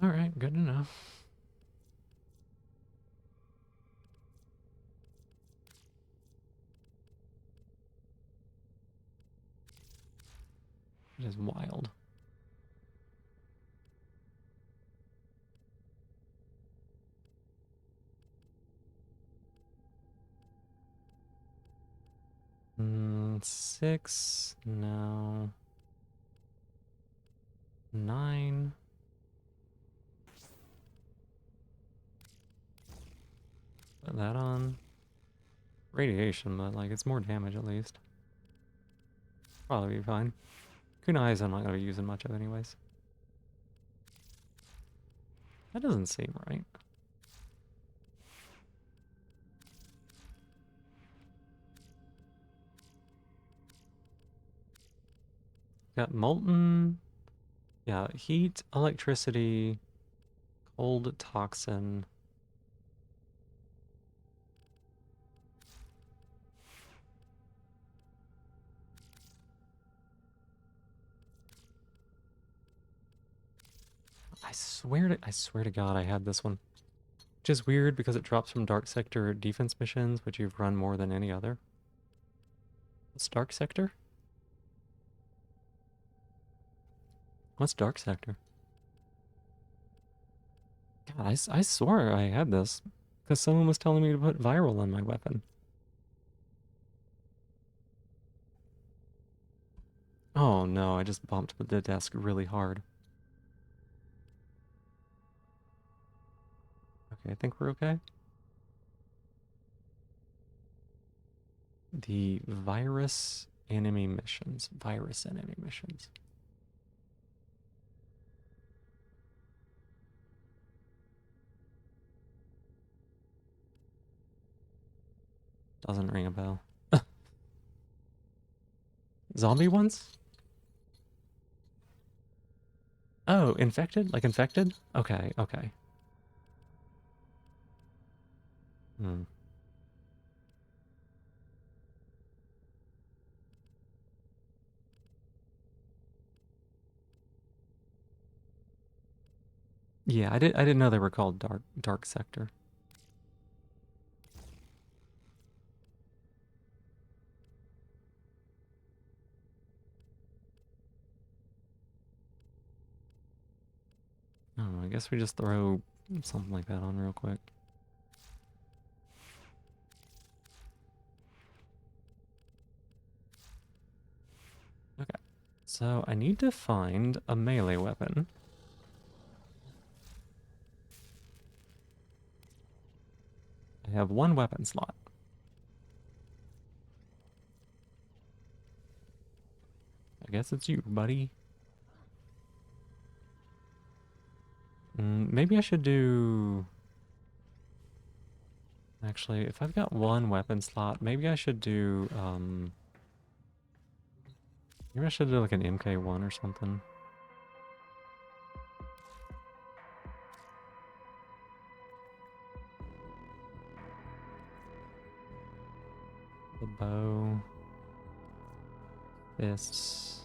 Alright, good to know. It is wild. 6, no. 9. Put that on. Radiation, but like it's more damage at least. Probably be fine. Kunais I'm not gonna be using much of anyways. That doesn't seem right. Got molten. Yeah, heat, electricity, cold, toxin. I swear to God I had this one. Which is weird because it drops from Dark Sector defense missions, which you've run more than any other. What's Dark Sector? What's Dark Sector? God, I swore I had this. Because someone was telling me to put viral on my weapon. Oh no, I just bumped the desk really hard. Okay, I think we're okay. The virus enemy missions. Virus enemy missions. Doesn't ring a bell. Zombie ones? Oh, infected? Like infected? Okay, okay. Hmm. Yeah, I didn't know they were called Dark Sector. Oh, I guess we just throw something like that on real quick. Okay. So I need to find a melee weapon. I have one weapon slot. I guess it's you, buddy. Maybe I should do... Actually, if I've got one weapon slot, maybe I should do, maybe I should do like an MK1 or something. The bow. Fists.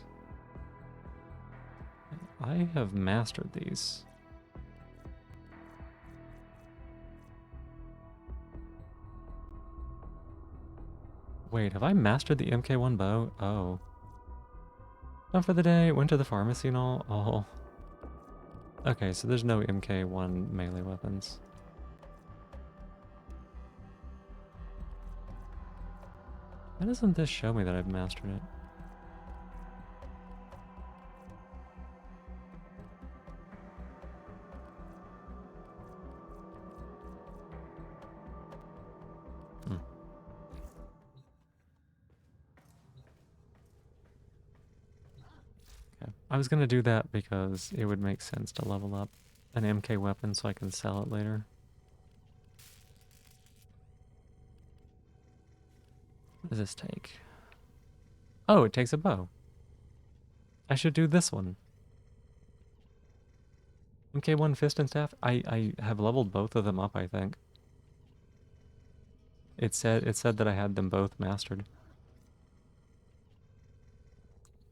I have mastered these. Wait, have I mastered the MK1 bow? Oh. Done for the day, went to the pharmacy and all. Oh. Okay, so there's no MK1 melee weapons. Why doesn't this show me that I've mastered it? Okay. I was gonna do that because it would make sense to level up an MK weapon so I can sell it later. What does this take? Oh, it takes a bow. I should do this one. MK1 fist and staff. I have leveled both of them up, I think. It said that I had them both mastered.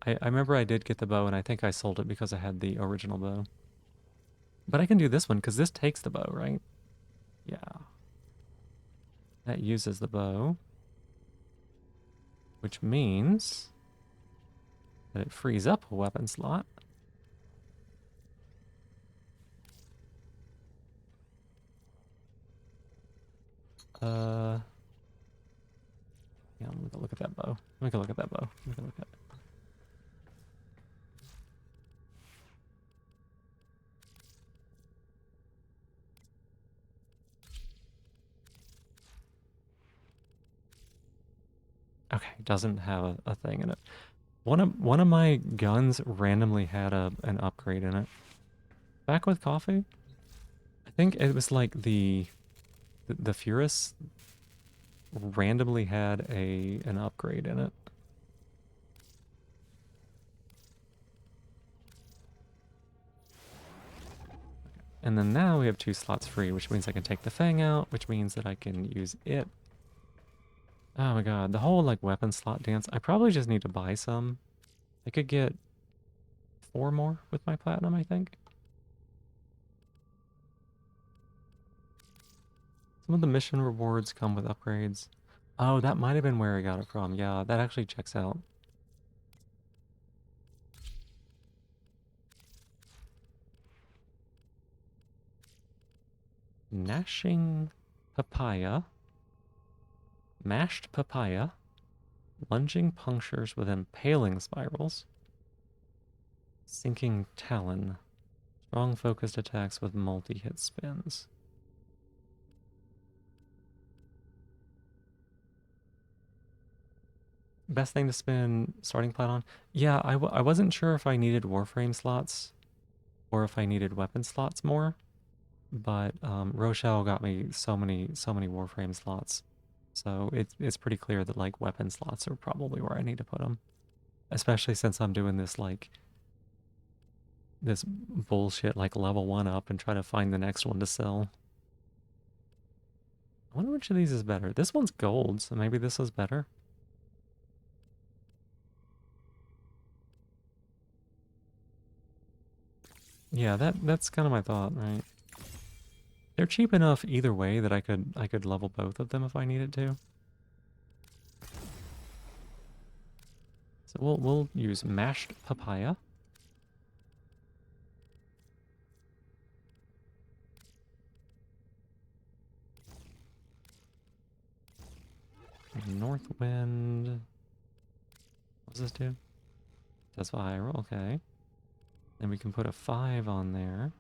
I remember I did get the bow and I think I sold it because I had the original bow. But I can do this one because this takes the bow, right? Yeah. That uses the bow. Which means that it frees up a weapon slot. Yeah, look at that bow. Let me go look at that bow. Let me go look at it. Okay, doesn't have a thing in it. One of my guns randomly had an upgrade in it. Back with coffee, I think it was like the Furus randomly had an upgrade in it. And then now we have 2 slots free, which means I can take the Fang out, which means that I can use it. Oh my god, the whole like weapon slot dance. I probably just need to buy some. I could get 4 more with my platinum, I think. Some of the mission rewards come with upgrades. Oh, that might have been where I got it from. Yeah, that actually checks out. Gnashing papaya. Mashed papaya. Lunging punctures with impaling spirals. Sinking talon. Strong focused attacks with multi-hit spins. Best thing to spin starting plat on? Yeah, I wasn't sure if I needed Warframe slots or if I needed weapon slots more, but Rochelle got me so many Warframe slots. So it's pretty clear that like weapon slots are probably where I need to put them. Especially since I'm doing this like this bullshit like level 1 up and try to find the next one to sell. I wonder which of these is better. This one's gold, so maybe this is better. Yeah, that's kind of my thought, right? They're cheap enough either way that I could level both of them if I needed to. So we'll use mashed papaya. Northwind. What does this do? That's viral, okay. Then we can put a 5 on there.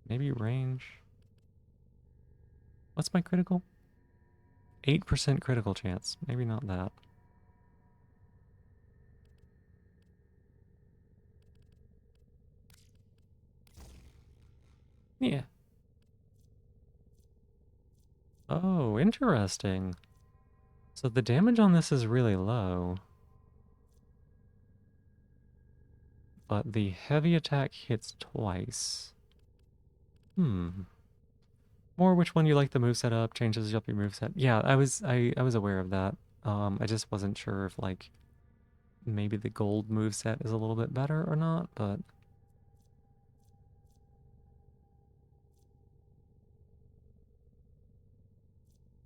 Maybe range. What's my critical? 8% critical chance. Maybe not that. Yeah. Oh, interesting. So the damage on this is really low. But the heavy attack hits twice. More which one you like the moveset up, changes up your moveset. Yeah, I was aware of that. I just wasn't sure if like maybe the gold moveset is a little bit better or not, but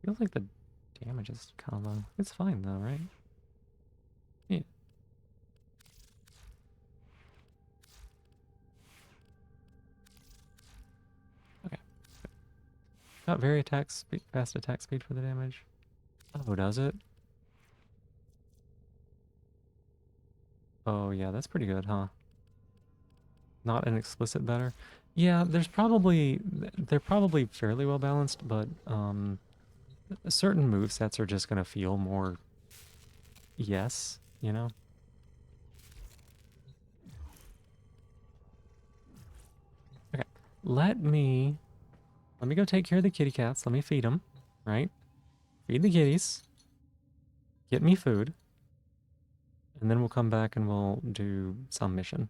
feels like the damage is kind of low. It's fine though, right? Yeah. Okay. Got very fast attack speed for the damage. Oh, does it? Oh yeah, that's pretty good, huh? Not an explicit better. Yeah, they're probably fairly well balanced, but certain movesets are just gonna feel more yes, you know? Okay. Let me go take care of the kitty cats. Let me feed them, right? Feed the kitties. Get me food. And then we'll come back and we'll do some mission.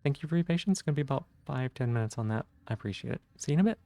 Thank you for your patience. It's gonna be about 5-10 minutes on that. I appreciate it. See you in a bit.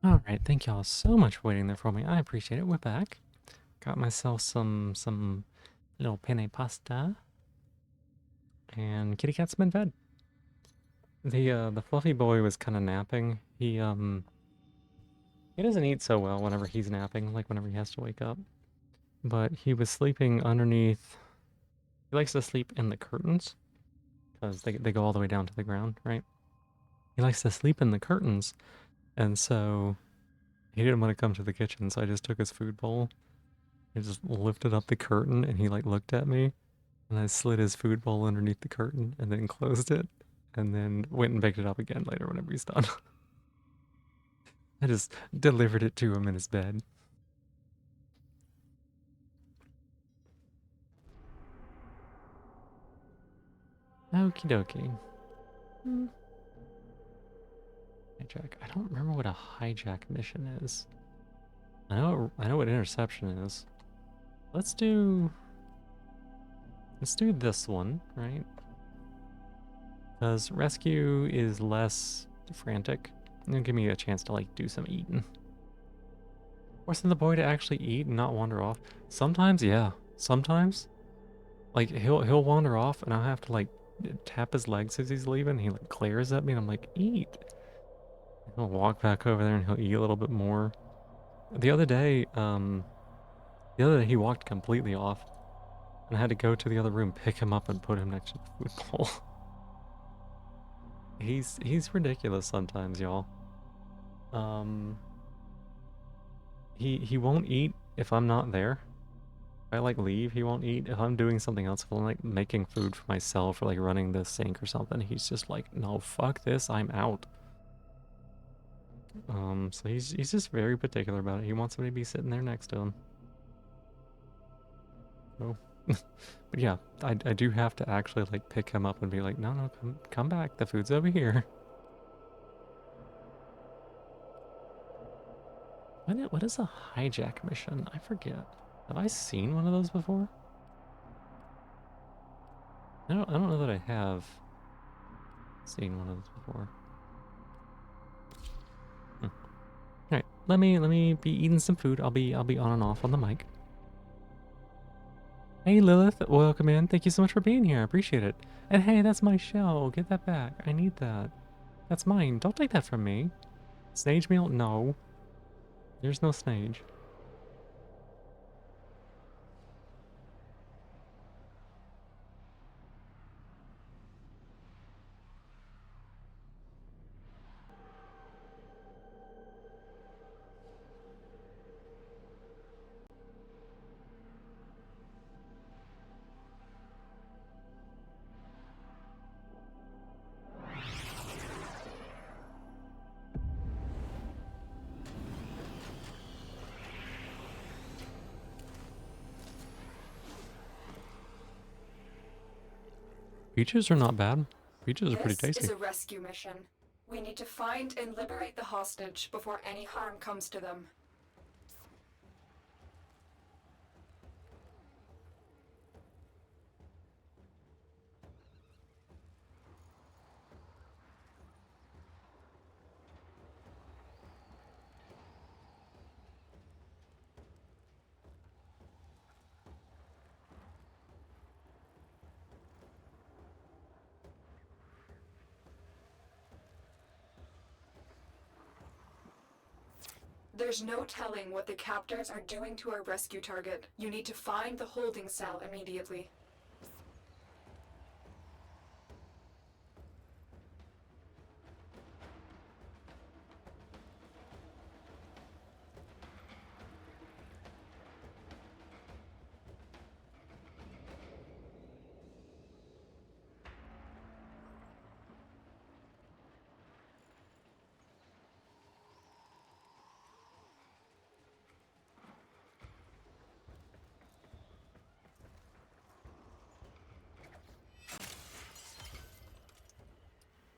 Alright, thank y'all so much for waiting there for me. I appreciate it. We're back. Got myself some little penne pasta. And kitty cat's been fed. The fluffy boy was kind of napping. He doesn't eat so well whenever he's napping, like whenever he has to wake up. But he was sleeping underneath. He likes to sleep in the curtains because they go all the way down to the ground, right? He likes to sleep in the curtains, and so he didn't want to come to the kitchen, so I just took his food bowl and just lifted up the curtain, and he like looked at me, and I slid his food bowl underneath the curtain and then closed it, and then went and picked it up again later whenever he's done. I just delivered it to him in his bed. Okie dokie. Hijack. I don't remember what a hijack mission is. I know what interception is. Let's do this one, right? Because rescue is less frantic. It'll give me a chance to like do some eating. Forcing the boy to actually eat and not wander off. Sometimes, yeah. Sometimes, like he'll wander off, and I'll have to like tap his legs as he's leaving. He like glares at me, and I'm like, eat. He'll walk back over there, and he'll eat a little bit more. The other day he walked completely off, and I had to go to the other room, pick him up, and put him next to the food bowl. He's ridiculous sometimes, y'all. He won't eat if I'm not there. If I like leave, he won't eat. If I'm doing something else, if I'm like making food for myself or like running the sink or something, he's just like, no, fuck this, I'm out. So he's just very particular about it. He wants somebody to be sitting there next to him. So, but yeah, I do have to actually like pick him up and be like, no, come back. The food's over here. What is a hijack mission? I forget. Have I seen one of those before? I don't know that I have seen one of those before. Alright, let me be eating some food. I'll be on and off on the mic. Hey Lilith, welcome in. Thank you so much for being here. I appreciate it. And hey, that's my shell. Get that back. I need that. That's mine. Don't take that from me. Snage meal? No. There's no snage. Peaches are not bad. Peaches are pretty tasty. This is a rescue mission. We need to find and liberate the hostage before any harm comes to them. There's no telling what the captors are doing to our rescue target. You need to find the holding cell immediately.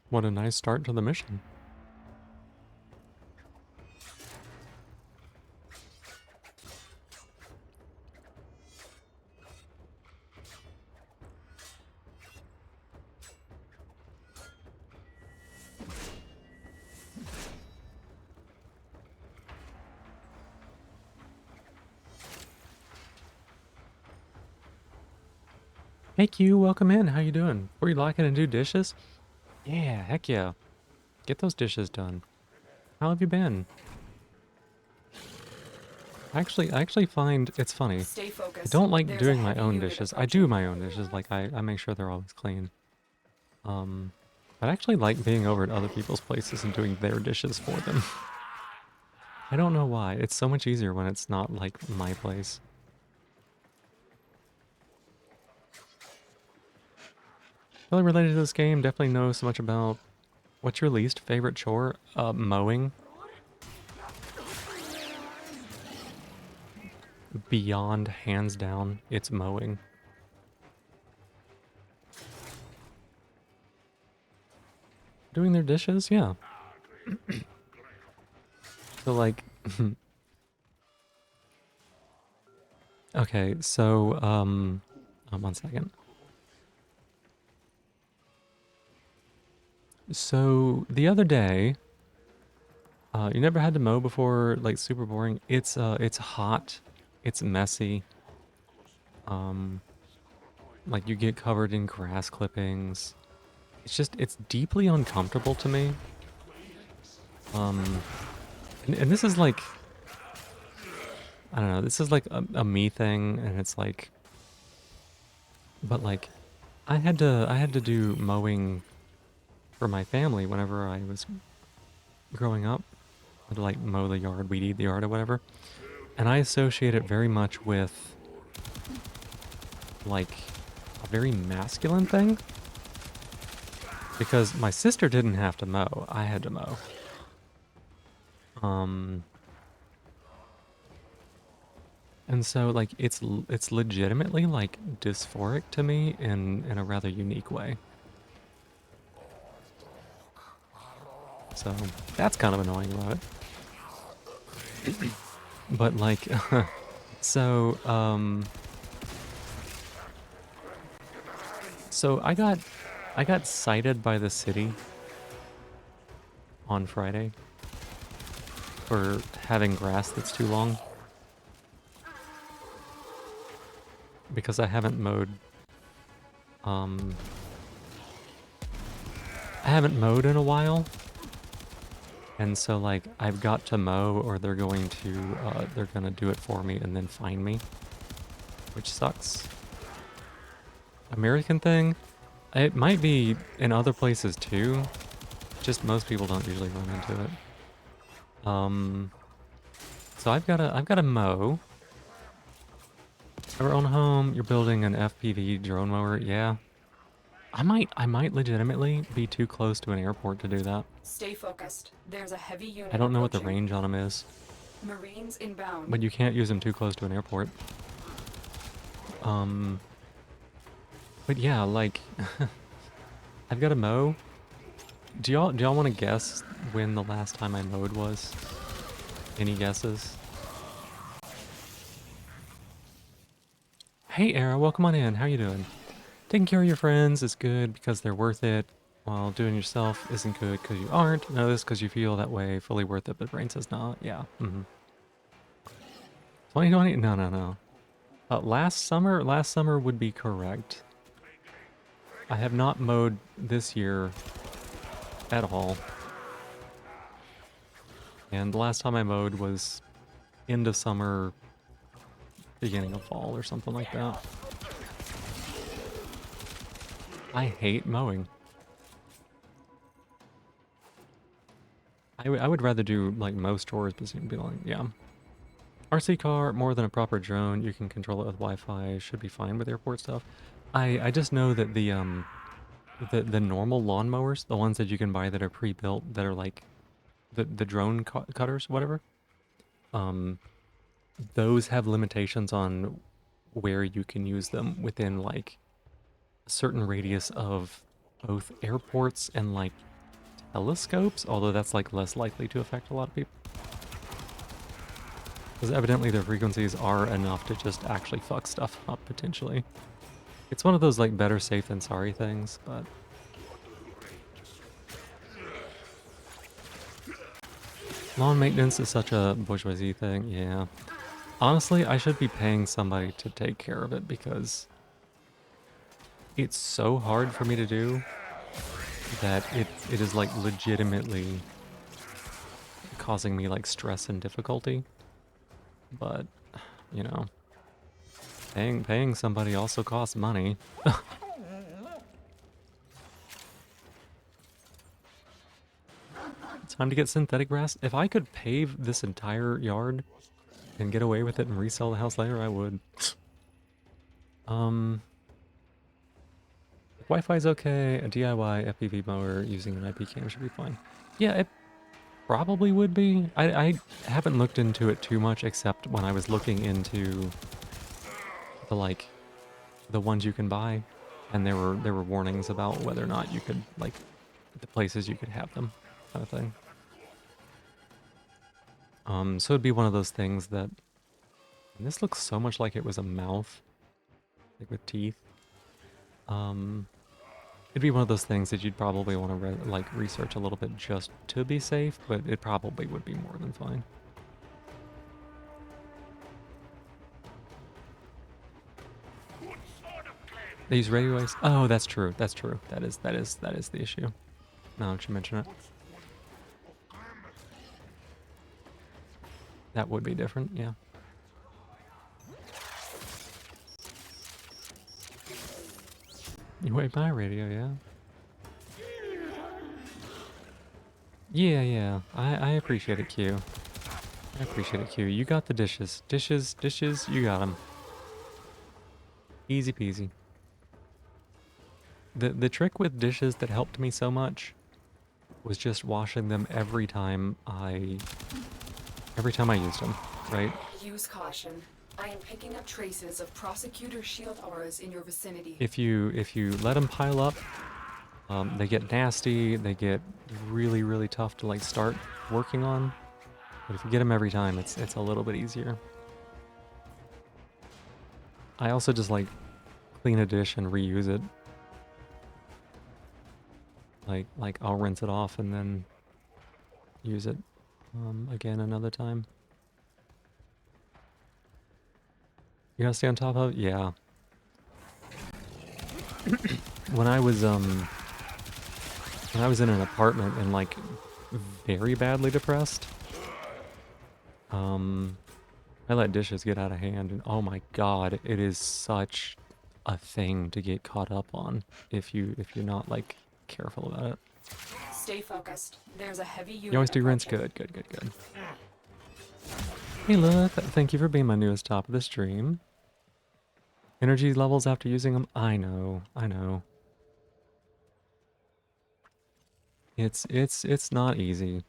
What a nice start to the mission. Hey Q, welcome in. How you doing? Were you liking to do dishes? Yeah, heck yeah. Get those dishes done. How have you been? I actually find it's funny. Stay I focused. don't like There's a doing my heavy own unit dishes. I do approaching. my own dishes, like I make sure they're always clean. But I actually like being over at other people's places and doing their dishes for them. I don't know why. It's so much easier when it's not like my place. Really related to this game, definitely know so much about what's your least favorite chore? Mowing. Beyond, hands down, it's mowing. Doing their dishes, yeah. So like, okay, so 1 second. So the other day, you never had to mow before, like super boring. It's hot, it's messy. Like you get covered in grass clippings. It's deeply uncomfortable to me. And this is like, I don't know, this is like a me thing, and it's like, but like, I had to do mowing for my family whenever I was growing up. I had to like mow the yard, weed eat the yard or whatever. And I associate it very much with like a very masculine thing. Because my sister didn't have to mow, I had to mow. And so like it's legitimately like dysphoric to me in a rather unique way. So that's kind of annoying about it. But like so so I got cited by the city on Friday for having grass that's too long. Because I haven't mowed in a while. And so like I've got to mow or they're going to do it for me and then fine me, which sucks. American thing? It might be in other places too. Just most people don't usually run into it. So I've got to mow. Our own home, you're building an FPV drone mower, yeah. I might legitimately be too close to an airport to do that. Stay focused. There's a heavy unit I don't know what the approaching. range on them is, Marines inbound. but you can't use them too close to an airport. But yeah, like, I've got to mow. Do y'all want to guess when the last time I mowed was? Any guesses? Hey Era, welcome on in. How you doing? Taking care of your friends is good because they're worth it, while doing yourself isn't good because you aren't. Know this because you feel that way. Fully worth it, but brain says not. Yeah. 2020? No, no, no. Last summer would be correct. I have not mowed this year at all. And the last time I mowed was end of summer, beginning of fall or something like that. I hate mowing. I would rather do like most chores, but be like, yeah. RC car, more than a proper drone. You can control it with Wi-Fi. Should be fine with airport stuff. I just know that the normal lawnmowers, the ones that you can buy that are pre-built, that are like the drone cutters, whatever. Those have limitations on where you can use them within like a certain radius of both airports and like telescopes, although that's like less likely to affect a lot of people. Because evidently their frequencies are enough to just actually fuck stuff up potentially. It's one of those like better safe than sorry things, but lawn maintenance is such a bourgeoisie thing, yeah. Honestly, I should be paying somebody to take care of it because it's so hard for me to do that it is like legitimately causing me like stress and difficulty. But, you know, paying somebody also costs money. Time to get synthetic grass. If I could pave this entire yard and get away with it and resell the house later, I would. Wi-Fi's okay. A DIY FPV mower using an IP cam should be fine. Yeah, it probably would be. I haven't looked into it too much, except when I was looking into the like the ones you can buy, and there were warnings about whether or not you could like the places you could have them, kind of thing. So it'd be one of those things that, and this looks so much like it was a mouth, like with teeth. It'd be one of those things that you'd probably want to like research a little bit just to be safe, but it probably would be more than fine. They use radio waves? Oh, that's true. That's true. That is the issue. Now that you mention it. That would be different, yeah. You wave my radio, yeah? Yeah. I appreciate it, Q. I appreciate it, Q. You got the dishes. Dishes, you got them. Easy peasy. The trick with dishes that helped me so much was just washing them every time I used them, right? Use caution. I am picking up traces of prosecutor shield auras in your vicinity. If you let them pile up, they get nasty. They get really tough to like start working on. But if you get them every time, it's a little bit easier. I also just like clean a dish and reuse it. Like I'll rinse it off and then use it again another time. You gotta stay on top of it? Yeah. When I was in an apartment and like very badly depressed, I let dishes get out of hand, and oh my god, it is such a thing to get caught up on if you're not like careful about it. Stay focused. There's a heavy unit. You always do rinse. Good. Hey, look, thank you for being my newest top of the stream. Energy levels after using them. I know. It's not easy.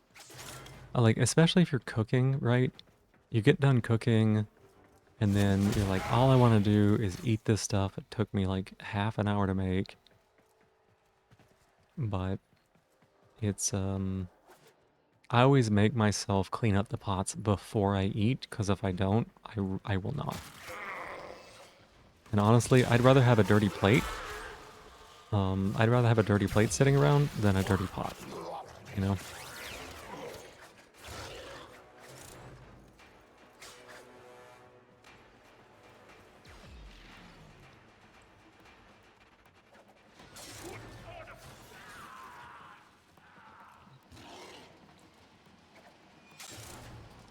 Like, especially if you're cooking, right? You get done cooking, and then you're like, all I want to do is eat this stuff. It took me like half an hour to make. But it's, I always make myself clean up the pots before I eat, because if I don't, I will not. And honestly, I'd rather have a dirty plate. I'd rather have a dirty plate sitting around than a dirty pot, you know?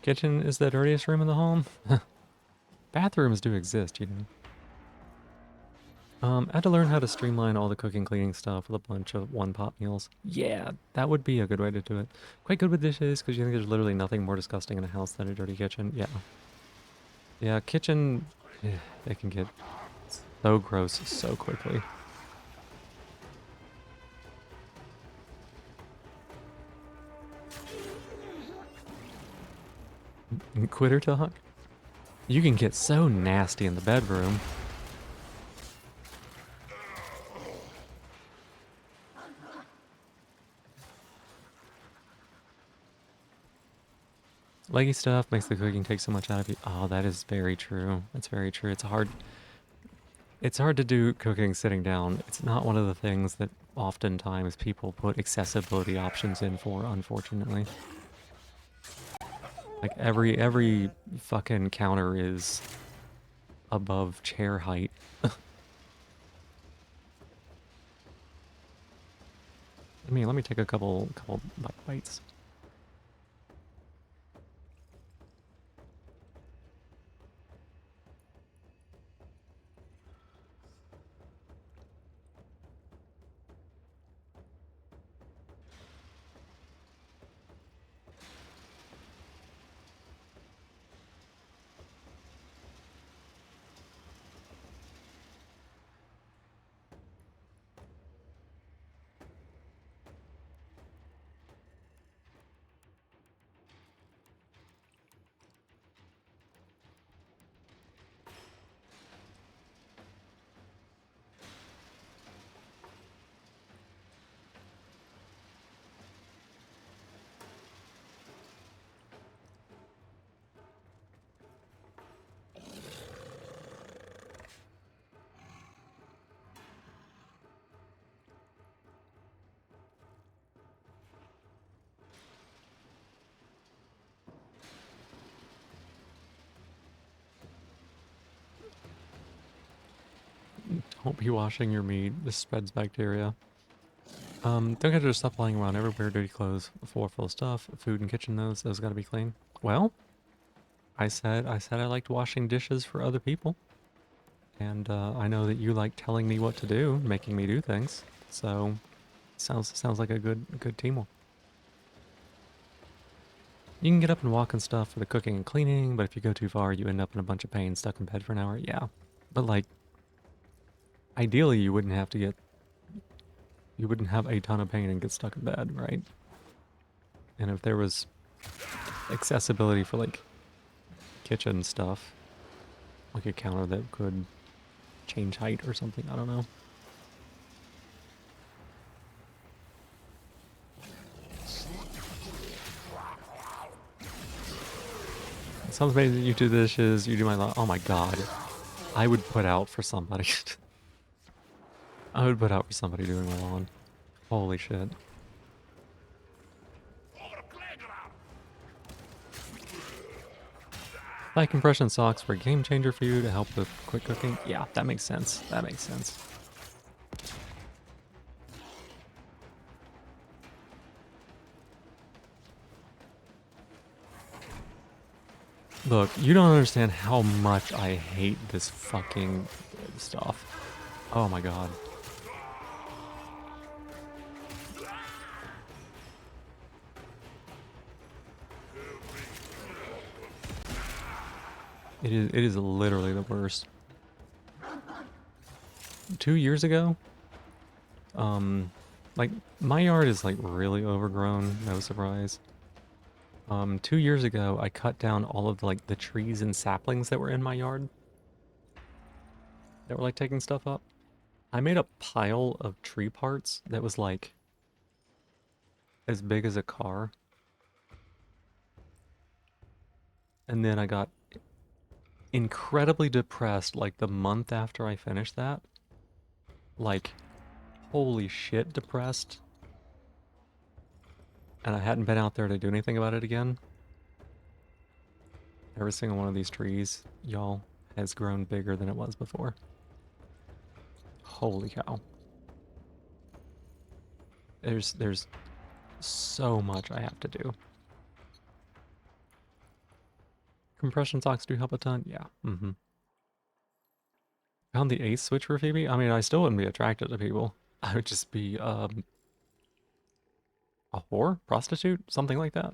Kitchen is the dirtiest room in the home? Bathrooms do exist, you know. I had to learn how to streamline all the cooking, cleaning stuff with a bunch of one-pot meals. Yeah, that would be a good way to do it. Quite good with dishes, because you think there's literally nothing more disgusting in a house than a dirty kitchen. Yeah. Yeah, kitchen, they can get so gross so quickly. Quitter talk? You can get so nasty in the bedroom. Leggy stuff makes the cooking take so much out of you. Oh, that is very true. That's very true. It's hard to do cooking sitting down. It's not one of the things that oftentimes people put accessibility options in for, unfortunately. Like every fucking counter is above chair height. Let me take a couple bites. Don't be washing your meat. This spreads bacteria. Don't get your stuff lying around everywhere. Dirty clothes, floor full of stuff, food and kitchen those gotta be clean. Well, I said I liked washing dishes for other people, and I know that you like telling me what to do, making me do things. So, sounds like a good teamwork. You can get up and walk and stuff for the cooking and cleaning, but if you go too far, you end up in a bunch of pain, stuck in bed for an hour. Yeah, but like, ideally, you wouldn't have a ton of pain and get stuck in bed, right? And if there was accessibility for like kitchen stuff, like a counter that could change height or something, I don't know. Sounds amazing. You do the dishes, you do my oh my god. I would put out for somebody. I would put out for somebody doing my lawn. Holy shit. Like compression socks for a game changer for you to help with quick cooking. Yeah, that makes sense. That makes sense. Look, you don't understand how much I hate this fucking stuff. Oh my god. It is literally the worst. 2 years ago, like my yard is like really overgrown, no surprise. 2 years ago, I cut down all of like the trees and saplings that were in my yard that were like taking stuff up. I made a pile of tree parts that was like as big as a car. And then I got incredibly depressed like the month after I finished that. Like, holy shit, depressed. And I hadn't been out there to do anything about it again. Every single one of these trees, y'all, has grown bigger than it was before. Holy cow. There's so much I have to do. Compression socks do help a ton? Yeah. Mm-hmm. Found the ace switch for Phoebe? I mean, I still wouldn't be attracted to people. I would just be, a whore? Prostitute? Something like that.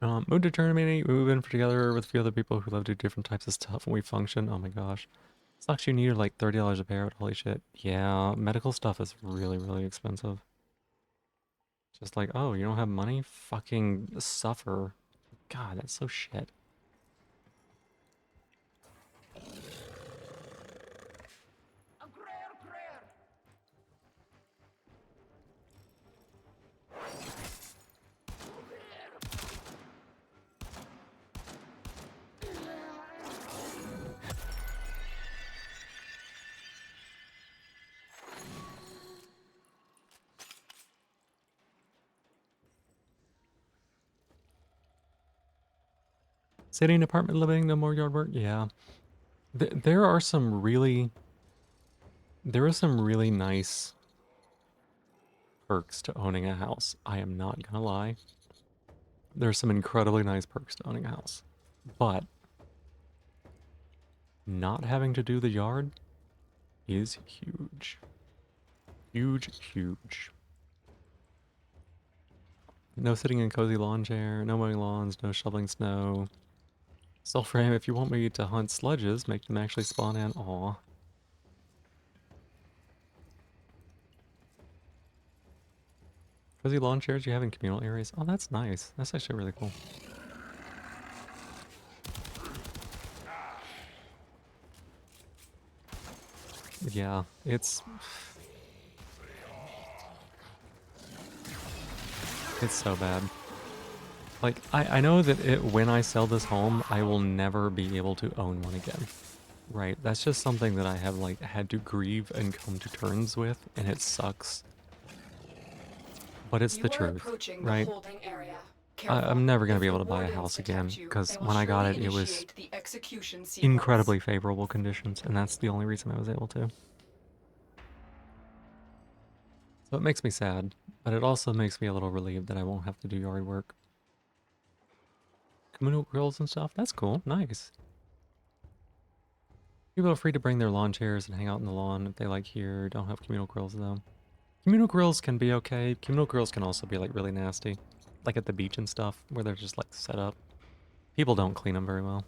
Moved to Germany, we moved in together with a few other people who love to do different types of stuff when we function. Oh my gosh. Socks you need are like $30 a pair. Holy shit. Yeah, medical stuff is really, really expensive. Just like, oh, you don't have money? Fucking suffer. God, that's so shit. City and apartment living, no more yard work? Yeah. There are some really... There are some really nice perks to owning a house. I am not gonna lie. There's some incredibly nice perks to owning a house. But not having to do the yard is huge. Huge, huge. No sitting in cozy lawn chair, no mowing lawns, no shoveling snow. Still frame, if you want me to hunt sludges, make them actually spawn in. Aw. Cozy lawn chairs you have in communal areas. Oh, that's nice. That's actually really cool. Yeah, it's so bad. Like, I know that when I sell this home, I will never be able to own one again. Right? That's just something that I have, like, had to grieve and come to terms with, and it sucks. But it's the truth, right? I'm never going to be able to buy a house again, because when I got it, it was incredibly favorable conditions, and that's the only reason I was able to. So it makes me sad, but it also makes me a little relieved that I won't have to do yard work. Communal grills and stuff, that's cool, nice. People are free to bring their lawn chairs and hang out in the lawn if they like here. Don't have communal grills though. Communal grills can be okay. Communal grills can also be like really nasty. Like at the beach and stuff, where they're just like set up. People don't clean them very well.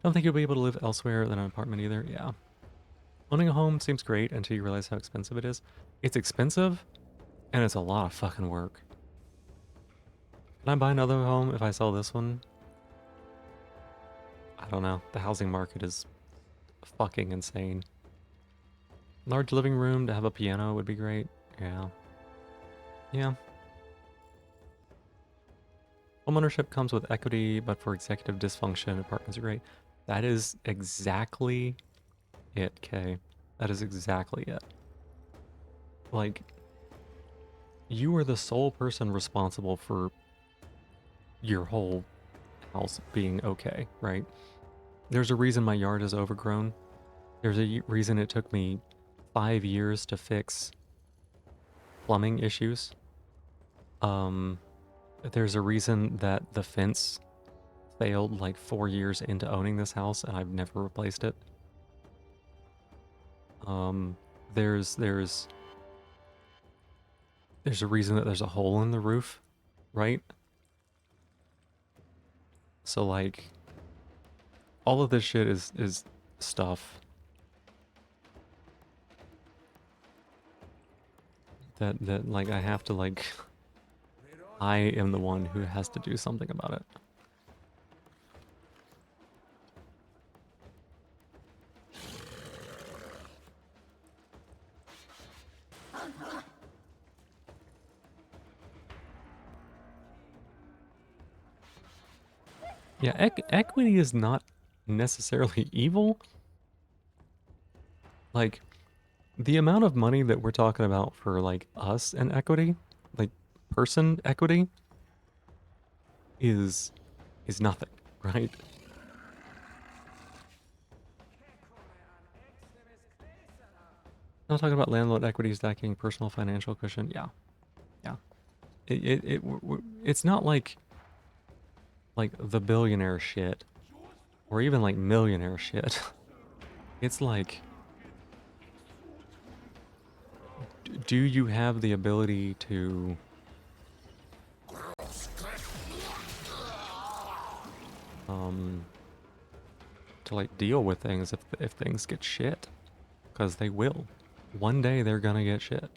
Don't think you'll be able to live elsewhere than an apartment either. Yeah. Owning a home seems great until you realize how expensive it is. It's expensive, and it's a lot of fucking work. Can I buy another home if I sell this one? I don't know. The housing market is fucking insane. Large living room to have a piano would be great. Yeah. Yeah. Homeownership comes with equity, but for executive dysfunction, apartments are great. That is exactly it, Kay. That is exactly it. Like, you are the sole person responsible for your whole house being okay, right? There's a reason my yard is overgrown. There's a reason it took me 5 years to fix plumbing issues. There's a reason that the fence failed like 4 years into owning this house and I've never replaced it. There's a reason that there's a hole in the roof, right? So like all of this shit is stuff that like I have to like I am the one who has to do something about it. Yeah, equity is not necessarily evil. Like, the amount of money that we're talking about for, like, us and equity, like, person equity, is nothing, right? Not talking about landlord equity stacking, personal financial cushion. Yeah, yeah. It's not like the billionaire shit, or even like millionaire shit. It's like, do you have the ability to like deal with things if things get shit? Because they will. One day they're gonna get shit.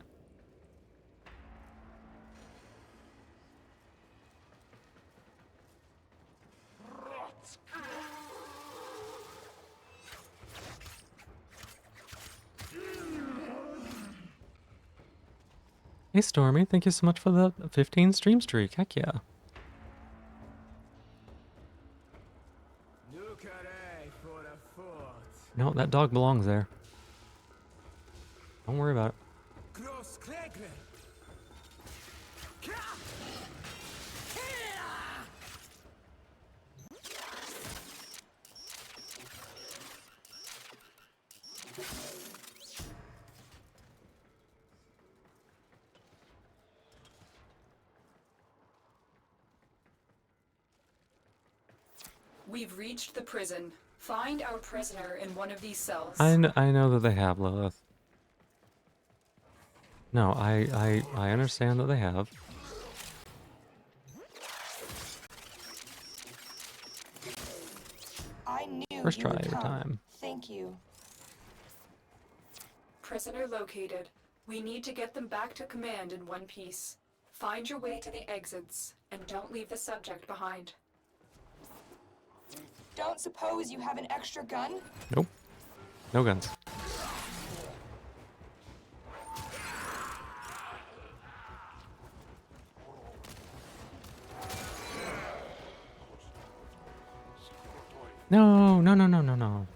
Hey Stormy, thank you so much for the 15 stream streak. Heck yeah. No, that dog belongs there. Don't worry about it. We've reached the prison. Find our prisoner in one of these cells. I know that they have, Lilith. No, I understand that they have. I knew First you try would every come. time. Thank you. Prisoner located. We need to get them back to command in one piece. Find your way to the exits, and don't leave the subject behind. Don't suppose you have an extra gun? Nope. No guns. No, no, no, no, no, no.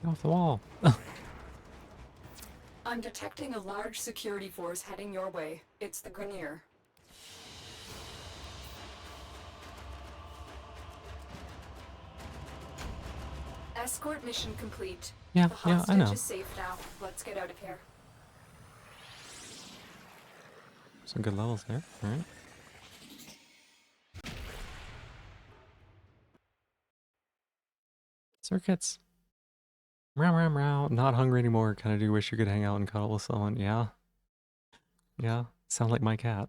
Get off the wall. I'm detecting a large security force heading your way. It's the Grineer. Escort mission complete. Yeah, The yeah, I hostage know. is safe now. Let's get out of here. Some good levels there. All right. Circuits. Meow, meow, meow. Not hungry anymore. Kind of do wish you could hang out and cuddle with someone. Yeah. Yeah. Sound like my cat.